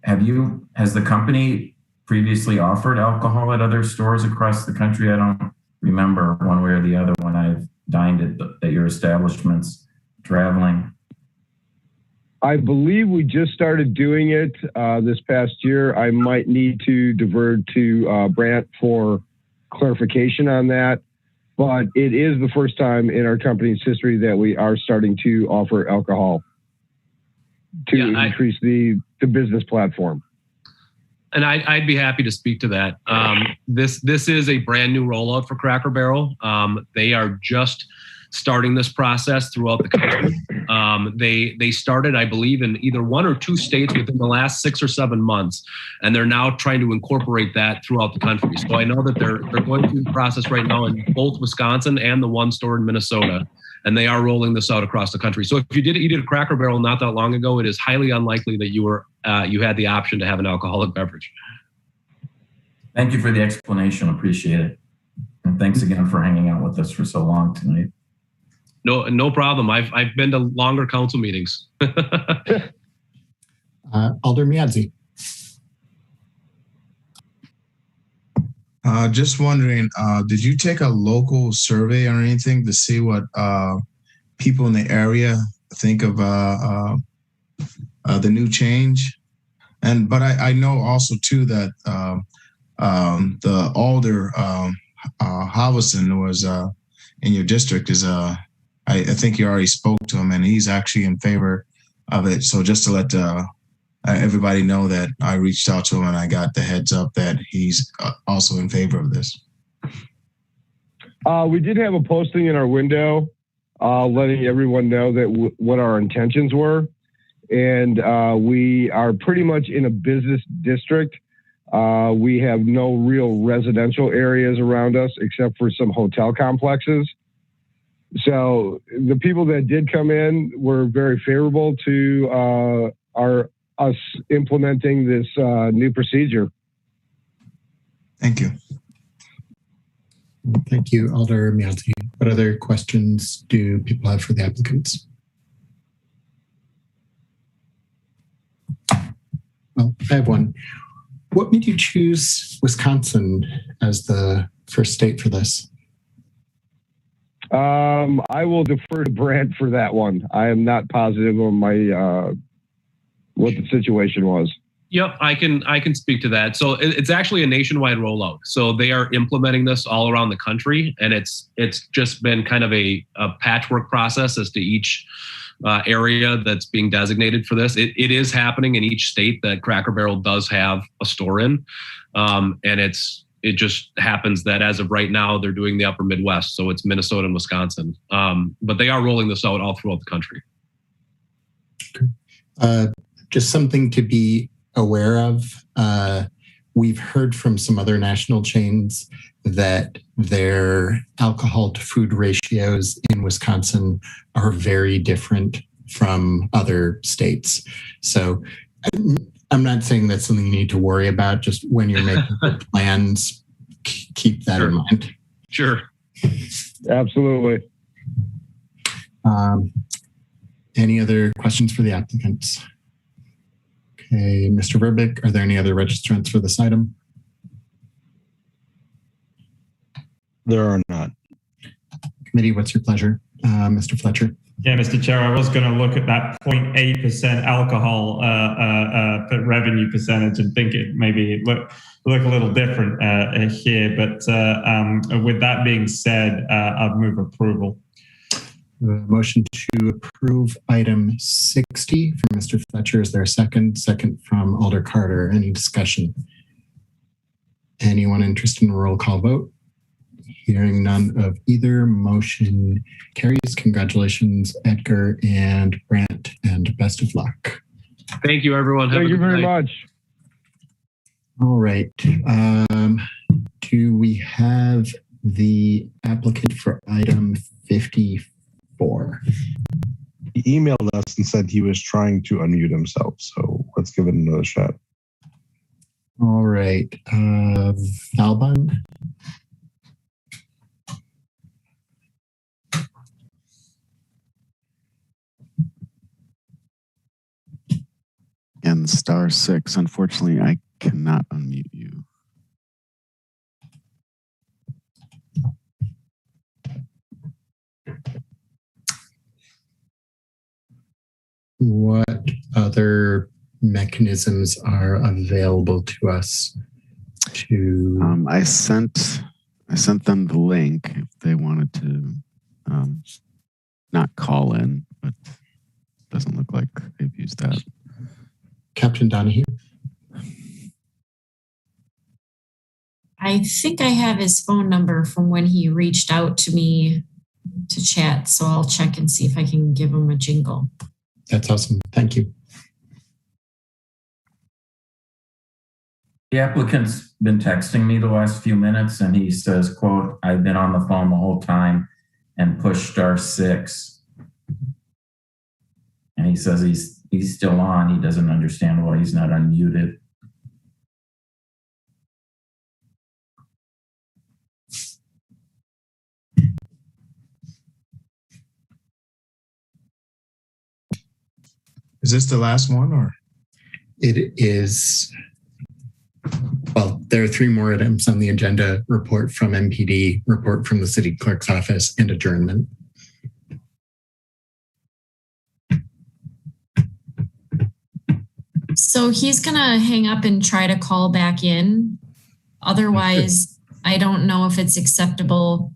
Has the company previously offered alcohol at other stores across the country? I don't remember one way or the other when I've dined at your establishments traveling. I believe we just started doing it this past year. I might need to divert to Brant for clarification on that, but it is the first time in our company's history that we are starting to offer alcohol to increase the business platform. And I'd be happy to speak to that. This is a brand new rollout for Cracker Barrel. They are just starting this process throughout the country. They started, I believe, in either 1 or 2 states within the last 6 or 7 months, and they're now trying to incorporate that throughout the country. So I know that they're going through the process right now in both Wisconsin and the one store in Minnesota, and they are rolling this out across the country. So if you did eat at a Cracker Barrel not that long ago, it is highly unlikely that you had the option to have an alcoholic beverage. Thank you for the explanation. Appreciate it. And thanks again for hanging out with us for so long tonight. No problem. I've been to longer council meetings. Alder Miadzi. Just wondering, did you take a local survey or anything to see what people in the area think of the new change? But I know also too that the Alder Halverson was in your district is I think you already spoke to him and he's actually in favor of it. So just to let everybody know that I reached out to him and I got the heads up that he's also in favor of this. We did have a posting in our window letting everyone know that what our intentions were. And we are pretty much in a business district. We have no real residential areas around us except for some hotel complexes. So the people that did come in were very favorable to us implementing this new procedure. Thank you. Thank you, Alder Miadzi. What other questions do people have for the applicants? Well, I have one. What made you choose Wisconsin as the first state for this? I will defer to Brant for that one. I am not positive on my what the situation was. Yep, I can speak to that. So it's actually a nationwide rollout. So they are implementing this all around the country, and it's just been kind of a patchwork process as to each area that's being designated for this. It is happening in each state that Cracker Barrel does have a store in, and it just happens that as of right now, they're doing the upper Midwest. So it's Minnesota and Wisconsin. But they are rolling this out all throughout the country. Just something to be aware of. We've heard from some other national chains that their alcohol to food ratios in Wisconsin are very different from other states. So I'm not saying that's something you need to worry about. Just when you're making plans, keep that in mind. Sure. Absolutely. Any other questions for the applicants? Okay, Mr. Verbeek, are there any other registrants for this item? There are not. Committee, what's your pleasure? Mr. Fletcher? Yeah, Mr. Chair, I was going to look at that 0.8% alcohol revenue percentage and think it maybe look a little different here. But with that being said, I'd move approval. Motion to approve item 60 from Mr. Fletcher. Is there a second? Second from Alder Carter. Any discussion? Anyone interested in a roll call vote? Hearing none of either, motion carries. Congratulations, Edgar and Brant, and best of luck. Thank you, everyone. Thank you very much. All right. Do we have the applicant for item 54? He emailed us and said he was trying to unmute himself. So let's give it another shot. All right. Valbon? And *6. Unfortunately, I cannot unmute you. What other mechanisms are available to us to? I sent them the link if they wanted to not call in, but it doesn't look like they've used that. Captain Donahue? I think I have his phone number from when he reached out to me to chat, so I'll check and see if I can give him a jingle. That's awesome. Thank you. The applicant's been texting me the last few minutes and he says, quote, I've been on the phone the whole time and pushed *6. And he says he's still on. He doesn't understand why he's not unmuted. Is this the last one or? It is. Well, there are 3 more items on the agenda: report from MPD, report from the city clerk's office, and adjournment. So he's going to hang up and try to call back in. Otherwise, I don't know if it's acceptable.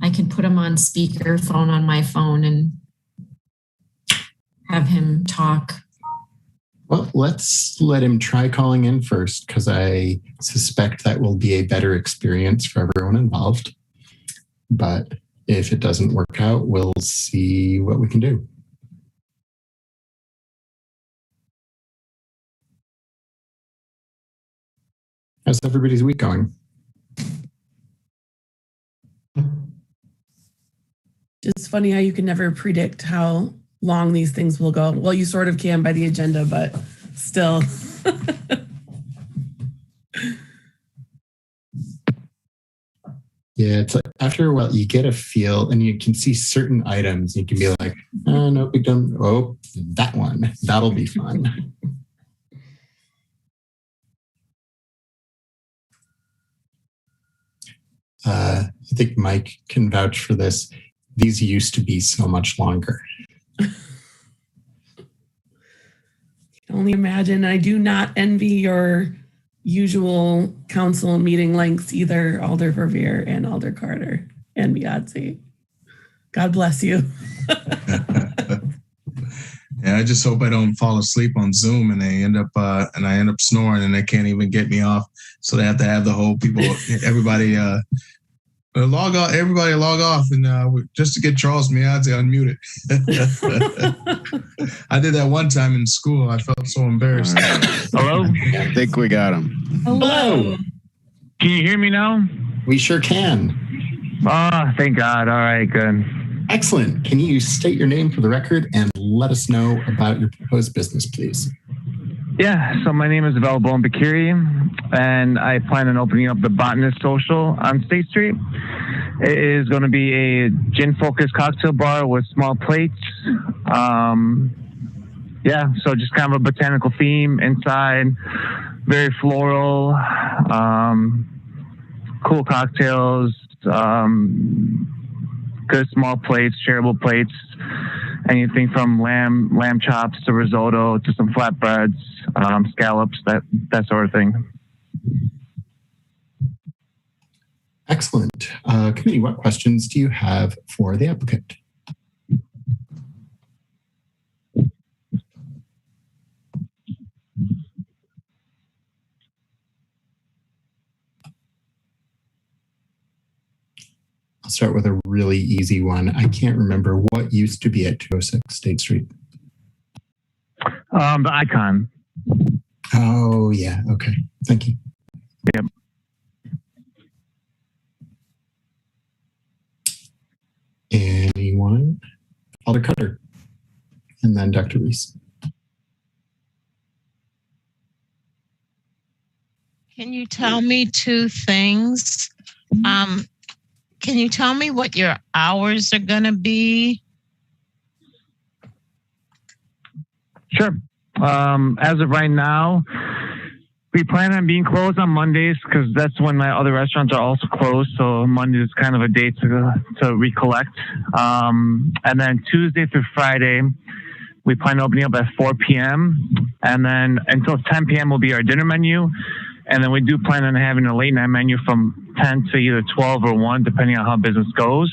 I could put him on speakerphone on my phone and have him talk. Well, let's let him try calling in first, because I suspect that will be a better experience for everyone involved. But if it doesn't work out, we'll see what we can do. How's everybody's week going? It's funny how you can never predict how long these things will go. Well, you sort of can by the agenda, but still. Yeah, it's like after a while you get a feel and you can see certain items. You can be like, oh, no big deal. Oh, that one. That'll be fun. I think Mike can vouch for this. These used to be so much longer. I can only imagine. I do not envy your usual council meeting lengths either, Alder Verveer and Alder Carter and Biazzi. God bless you. Yeah, I just hope I don't fall asleep on Zoom and they end up and I end up snoring and they can't even get me off. So they have to have the whole people, everybody log off. Everybody log off and just to get Charles Miadze unmuted. I did that one time in school. I felt so embarrassed. Right. Hello? I think we got him. Hello. Can you hear me now? We sure can. Oh, thank God. All right, good. Excellent. Can you state your name for the record and let us know about your proposed business, please? Yeah, so my name is Valbon Bakiri, and I plan on opening up the Botanist Social on State Street. It is going to be a gin-focused cocktail bar with small plates. Yeah, so just kind of a botanical theme inside, very floral, cool cocktails, good small plates, shareable plates, anything from lamb chops to risotto to some flatbreads, scallops, that sort of thing. Excellent. Committee, what questions do you have for the applicant? I'll start with a really easy one. I can't remember what used to be at 206 State Street. The Icon. Oh, yeah. Okay. Thank you. Yep. Anyone? Alder Cutter. And then Dr. Reese. Can you tell me two things? Can you tell me what your hours are going to be? Sure. As of right now, we plan on being closed on Mondays because that's when my other restaurants are also closed. So Monday is kind of a day to recollect. And then Tuesday through Friday, we plan on opening up at 4 p.m. And then until 10 p.m. will be our dinner menu. And then we do plan on having a late night menu from 10 to either 12 or 1, depending on how business goes.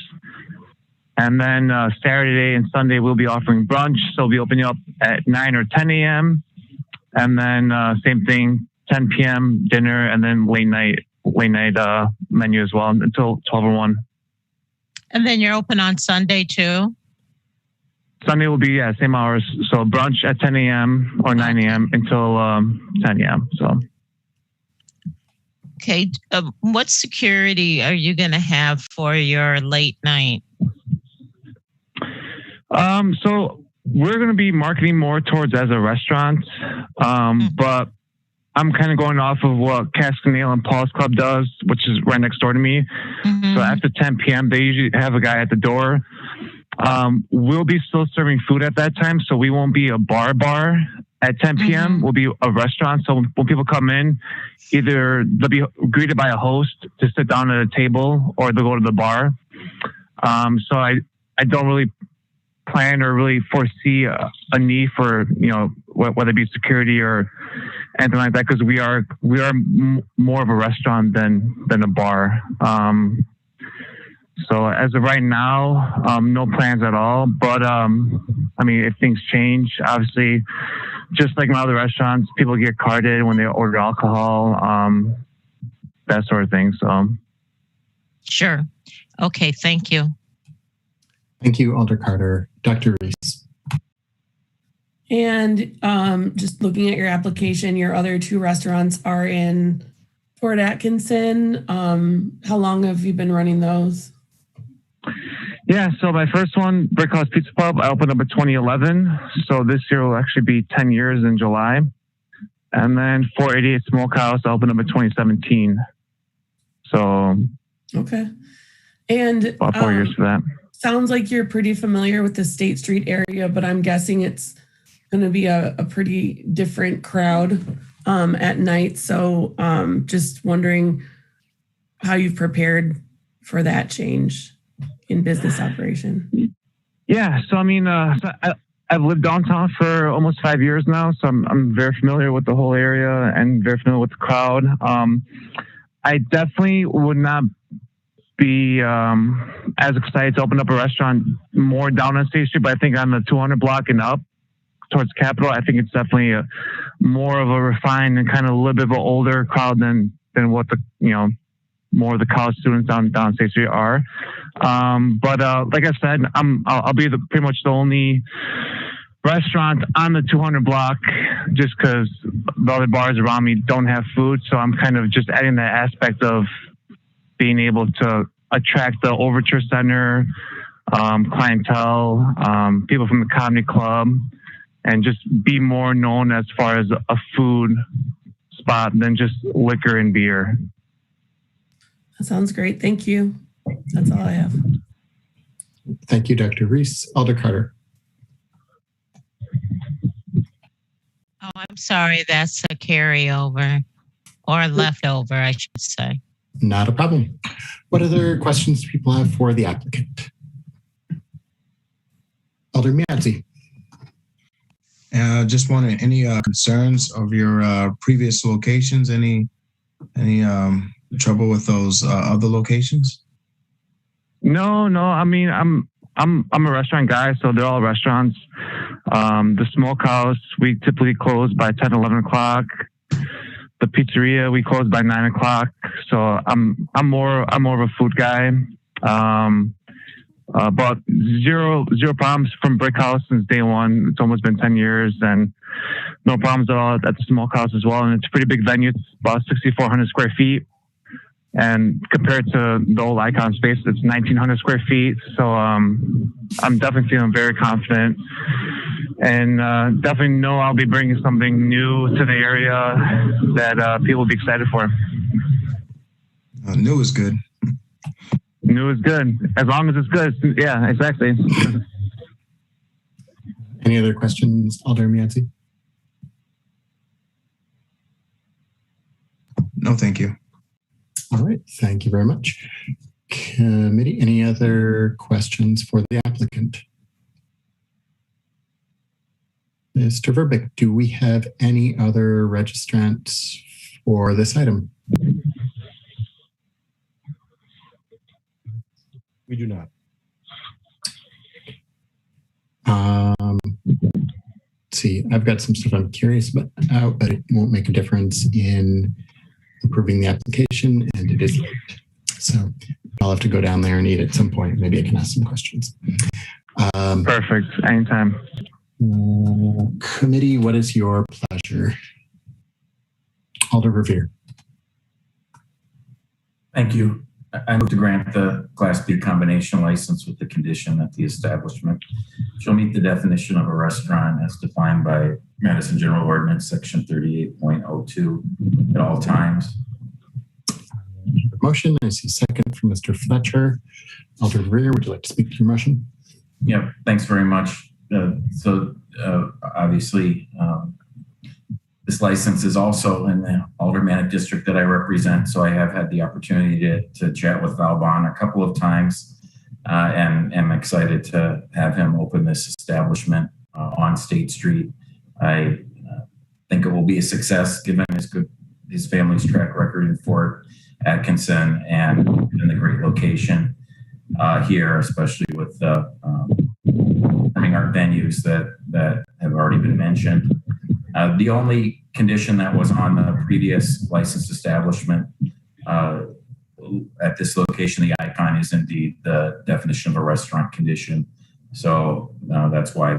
And then Saturday and Sunday, we'll be offering brunch. So we'll be opening up at 9 or 10 a.m. And then same thing, 10 p.m. dinner, and then late night menu as well until 12 or 1. And then you're open on Sunday too? Sunday will be, same hours. So brunch at 10 a.m. or 9 a.m. until 10 a.m. So. Okay. What security are you going to have for your late night? So we're going to be marketing more towards as a restaurant, but I'm kind of going off of what Cascanail and Paul's Club does, which is right next door to me. So after 10 p.m., they usually have a guy at the door. We'll be still serving food at that time, so we won't be a bar at 10 p.m. We'll be a restaurant. So when people come in, either they'll be greeted by a host to sit down at a table, or they'll go to the bar. So I don't really plan or really foresee a need for, whether it be security or anything like that, because we are more of a restaurant than a bar. So as of right now, no plans at all. But if things change, obviously, just like my other restaurants, people get carded when they order alcohol, that sort of thing. So, sure. Okay. Thank you. Thank you, Alder Carter. Dr. Reese. And just looking at your application, your other two restaurants are in Fort Atkinson. How long have you been running those? Yeah, so my first one, Brick House Pizza Pub, I opened up in 2011. So this year will actually be 10 years in July. And then 488 Smokehouse, I opened up in 2017. So okay. And about 4 years for that. Sounds like you're pretty familiar with the State Street area, but I'm guessing it's going to be a pretty different crowd at night. So just wondering how you've prepared for that change in business operation. Yeah, so I've lived downtown for almost 5 years now, so I'm very familiar with the whole area and very familiar with the crowd. I definitely would not be as excited to open up a restaurant more down on State Street, but I think on the 200 block and up towards Capitol, I think it's definitely more of a refined and kind of a little bit of an older crowd than what the more of the college students down State Street are. But like I said, I'll be pretty much the only restaurant on the 200 block, just because the other bars around me don't have food. So I'm kind of just adding that aspect of being able to attract the Overture Center clientele, people from the comedy club, and just be more known as far as a food spot than just liquor and beer. That sounds great. Thank you. That's all I have. Thank you, Dr. Reese. Alder Carter. Oh, I'm sorry. That's a carryover or leftover, I should say. Not a problem. What other questions do people have for the applicant? Alder Miazzi. Just wondering, any concerns of your previous locations? Any trouble with those other locations? No. I mean, I'm a restaurant guy, so they're all restaurants. The smokehouse, we typically close by 10, 11 o'clock. The pizzeria, we close by 9 o'clock. So I'm more of a food guy. But zero problems from Brick House since day one. It's almost been 10 years, and no problems at all at the smokehouse as well. And it's a pretty big venue. It's about 6,400 square feet. And compared to the old Icon space, it's 1,900 square feet. So I'm definitely feeling very confident, and definitely know I'll be bringing something new to the area that people will be excited for. New is good. New is good. As long as it's good. Yeah, exactly. Any other questions, Alder Miazzi? No, thank you. All right, thank you very much. Committee, any other questions for the applicant? Mr. Verbeek, do we have any other registrants for this item? We do not. Let's see, I've got some stuff I'm curious about, but it won't make a difference in approving the application, and it is late. So I'll have to go down there and eat at some point. Maybe I can ask some questions. Perfect. Anytime. Committee, what is your pleasure? Alder Revere. Thank you. I move to grant the Class B combination license with the condition that the establishment shall meet the definition of a restaurant as defined by Madison General Ordinance Section 38.02 at all times. Motion. I see a second from Mr. Fletcher. Alder Revere, would you like to speak to your motion? Yeah, thanks very much. Obviously, this license is also in the Aldermanic district that I represent, so I have had the opportunity to chat with Valbon a couple of times, and am excited to have him open this establishment on State Street. I think it will be a success given his family's track record in Fort Atkinson and in the great location here, especially with the performing art venues that have already been mentioned. The only condition that was on the previous licensed establishment at this location, the Icon, is indeed the definition of a restaurant condition. So that's why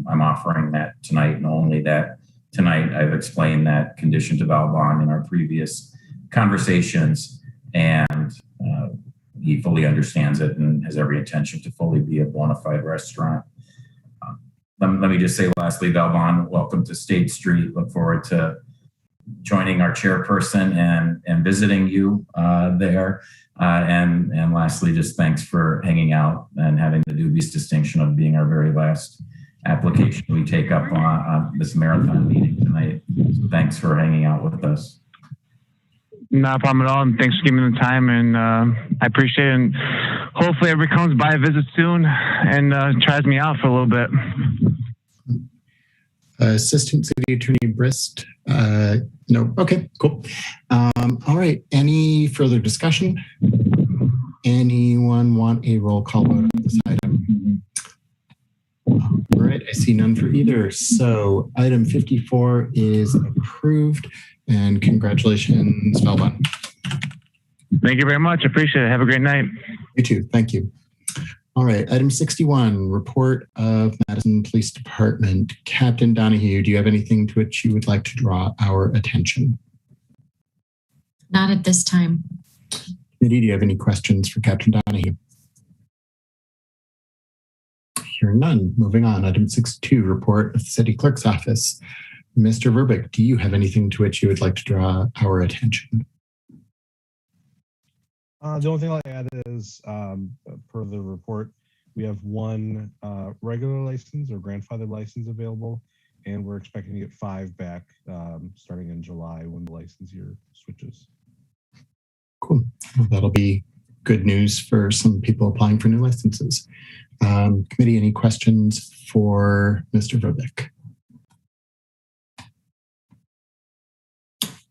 I'm offering that tonight, and only that tonight. I've explained that condition to Valbon in our previous conversations, and he fully understands it and has every intention to fully be a bona fide restaurant. Let me just say lastly, Valbon, welcome to State Street. Look forward to joining our chairperson and visiting you there. And lastly, just thanks for hanging out and having the dubious distinction of being our very last application we take up on this marathon meeting tonight. So thanks for hanging out with us. Not a problem at all, and thanks for giving me the time, and I appreciate it. And hopefully everybody comes by a visit soon and tries me out for a little bit. Assistant City Attorney Brist. No. Okay, cool. All right. Any further discussion? Anyone want a roll call vote on this item? All right. I see none for either. So item 54 is approved, and congratulations, Valbon. Thank you very much. Appreciate it. Have a great night. You too. Thank you. All right. Item 61, report of Madison Police Department. Captain Donahue, do you have anything to which you would like to draw our attention? Not at this time. Committee, do you have any questions for Captain Donahue? Hearing none. Moving on. Item 62, report of the City Clerk's Office. Mr. Verbeek, do you have anything to which you would like to draw our attention? The only thing I'll add is, per the report, we have one regular license or grandfather license available, and we're expecting to get 5 back starting in July when the license year switches. Cool. That'll be good news for some people applying for new licenses. Committee, any questions for Mr. Verbeek?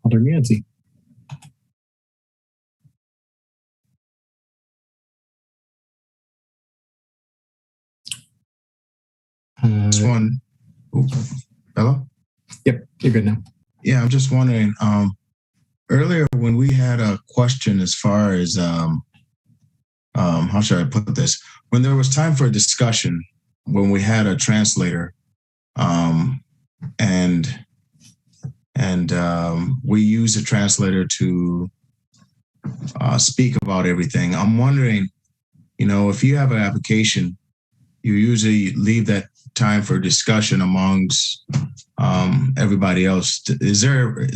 Alder Miadzi. This one, hello? Yep, you're good now. Yeah, I'm just wondering, earlier when we had a question as far as, how should I put this? When there was time for a discussion, when we had a translator, and we used a translator to speak about everything. I'm wondering, if you have an application, you usually leave that time for discussion amongst everybody else. Is there,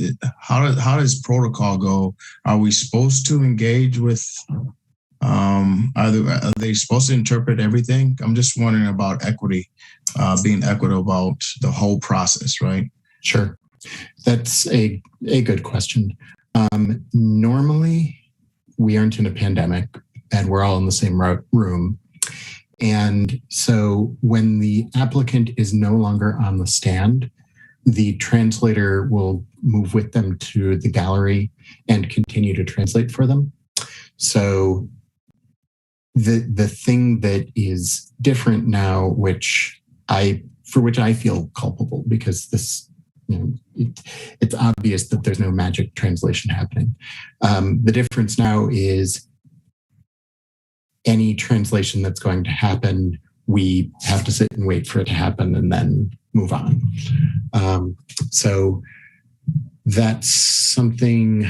how does protocol go? Are we supposed to engage with, are they supposed to interpret everything? I'm just wondering about equity, being equitable about the whole process, right? Sure. That's a good question. Normally, we aren't in a pandemic and we're all in the same room. And so when the applicant is no longer on the stand, the translator will move with them to the gallery and continue to translate for them. So the thing that is different now, for which I feel culpable, because this, it's obvious that there's no magic translation happening. The difference now is any translation that's going to happen, we have to sit and wait for it to happen and then move on. So that's something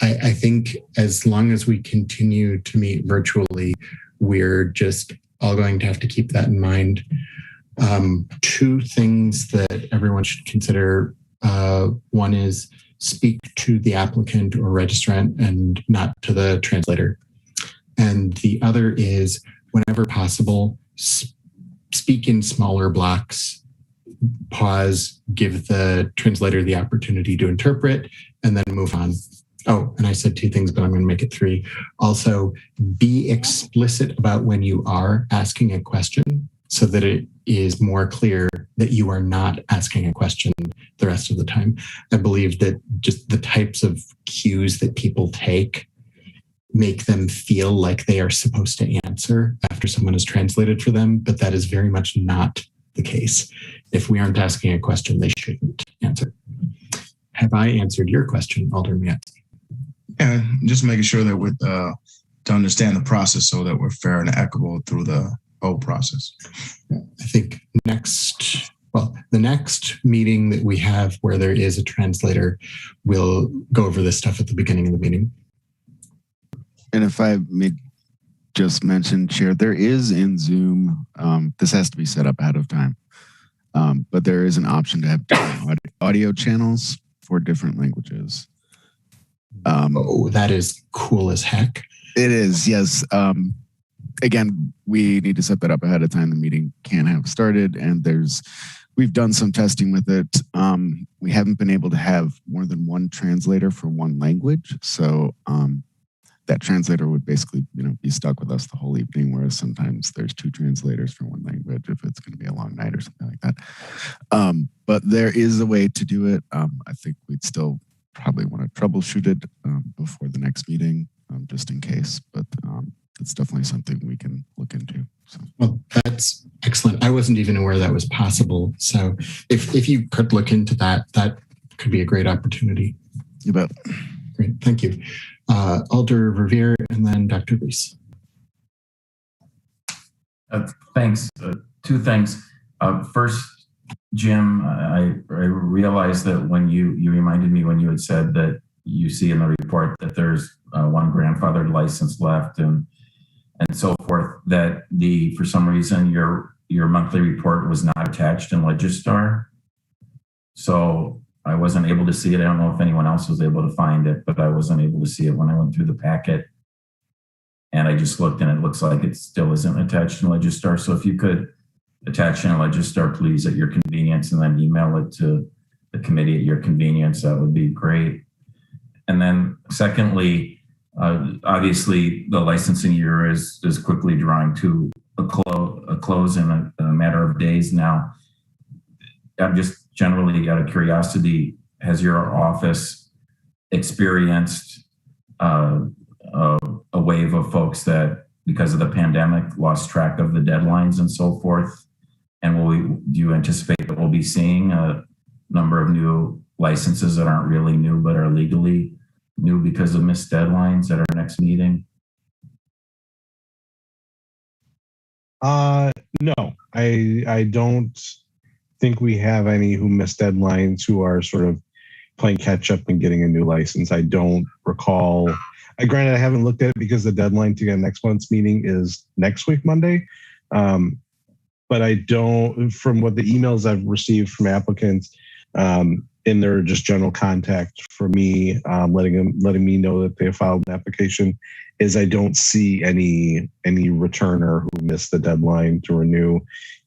I think as long as we continue to meet virtually, we're just all going to have to keep that in mind. Two things that everyone should consider. One is speak to the applicant or registrant and not to the translator. And the other is, whenever possible, speak in smaller blocks, pause, give the translator the opportunity to interpret, and then move on. Oh, and I said two things, but I'm going to make it three. Also, be explicit about when you are asking a question so that it is more clear that you are not asking a question the rest of the time. I believe that just the types of cues that people take make them feel like they are supposed to answer after someone has translated for them, but that is very much not the case. If we aren't asking a question, they shouldn't answer. Have I answered your question, Alder Miadzi? Yeah, just making sure that to understand the process so that we're fair and equitable through the whole process. I think the next meeting that we have where there is a translator, we'll go over this stuff at the beginning of the meeting. And if I may just mention, Chair, there is in Zoom, this has to be set up ahead of time, but there is an option to have different audio channels for different languages. That is cool as heck. It is, yes. Again, we need to set that up ahead of time. The meeting can't have started, and we've done some testing with it. We haven't been able to have more than one translator for one language. So that translator would basically, be stuck with us the whole evening, whereas sometimes there's two translators for one language if it's going to be a long night or something like that. But there is a way to do it. I think we'd still probably want to troubleshoot it before the next meeting, just in case. But it's definitely something we can look into. So. Well, that's excellent. I wasn't even aware that was possible. So if you could look into that, that could be a great opportunity. You bet. Great, thank you. Alder Verveer and then Dr. Reese. Thanks. Two things. First, Jim, I realized that when you reminded me when you had said that you see in the report that there's one grandfathered license left and so forth, that for some reason your monthly report was not attached in Legistar. So I wasn't able to see it. I don't know if anyone else was able to find it, but I wasn't able to see it when I went through the packet. And I just looked and it looks like it still isn't attached in Legistar. So if you could attach in Legistar, please, at your convenience, and then email it to the committee at your convenience, that would be great. And then secondly, Obviously, the licensing year is quickly drawing to a close in a matter of days now. I'm just generally out of curiosity, has your office experienced a wave of folks that, because of the pandemic, lost track of the deadlines and so forth? And do you anticipate that we'll be seeing a number of new licenses that aren't really new but are legally new because of missed deadlines at our next meeting? No, I don't think we have any who missed deadlines who are sort of playing catch up and getting a new license. I don't recall. Granted, I haven't looked at it because the deadline to get next month's meeting is next week, Monday. But I don't, from what the emails I've received from applicants, in their just general contact for me, letting me know that they have filed an application, is I don't see any returner who missed the deadline to renew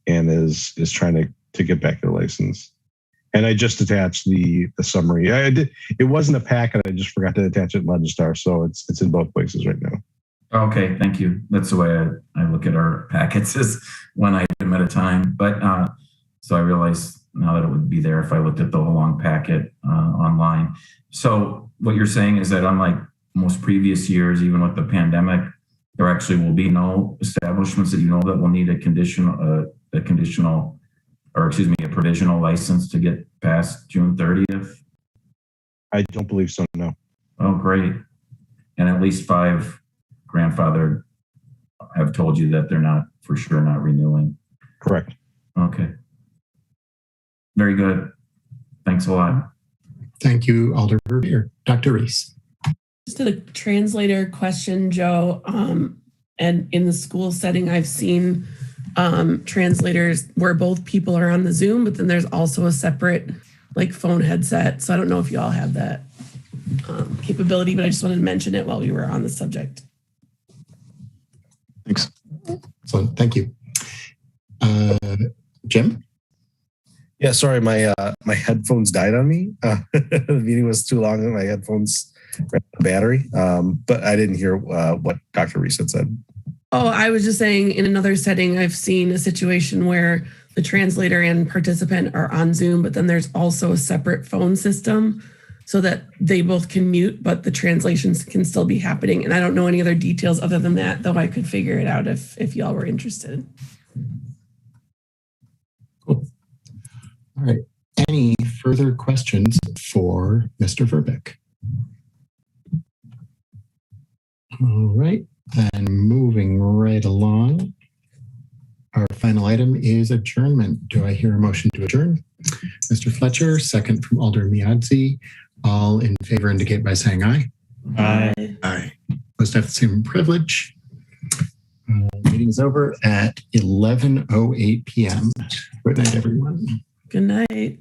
and is trying to get back their license. And I just attached the summary. It wasn't a packet. I just forgot to attach it in Legistar, so it's in both places right now. Okay, thank you. That's the way I look at our packets, is one item at a time. But so I realized now that it would be there if I looked at the whole long packet online. So what you're saying is that unlike most previous years, even with the pandemic, there actually will be no establishments that that will need a provisional license to get past June 30th? I don't believe so, no. Oh, great. And at least 5 grandfathered have told you that they're not, for sure, not renewing. Correct. Okay. Very good. Thanks a lot. Thank you, Alder Verveer. Dr. Reese. Just a translator question, Joe. And in the school setting, I've seen translators where both people are on the Zoom, but then there's also a separate phone headset. So I don't know if you all have that capability, but I just wanted to mention it while we were on the subject. Thanks. So thank you. Jim? Yeah, sorry, my headphones died on me. The meeting was too long and my headphones ran out of battery. But I didn't hear what Dr. Reese had said. Oh, I was just saying, in another setting, I've seen a situation where the translator and participant are on Zoom, but then there's also a separate phone system so that they both can mute, but the translations can still be happening. And I don't know any other details other than that, though I could figure it out if y'all were interested. Cool. All right. Any further questions for Mr. Verbeek? All right. Then moving right along, our final item is adjournment. Do I hear a motion to adjourn? Mr. Fletcher, second from Alder Miadzi. All in favor indicate by saying aye. Aye. Aye. Opposed have the same privilege. Meeting is over at 11:08 p.m. Good night, everyone. Good night.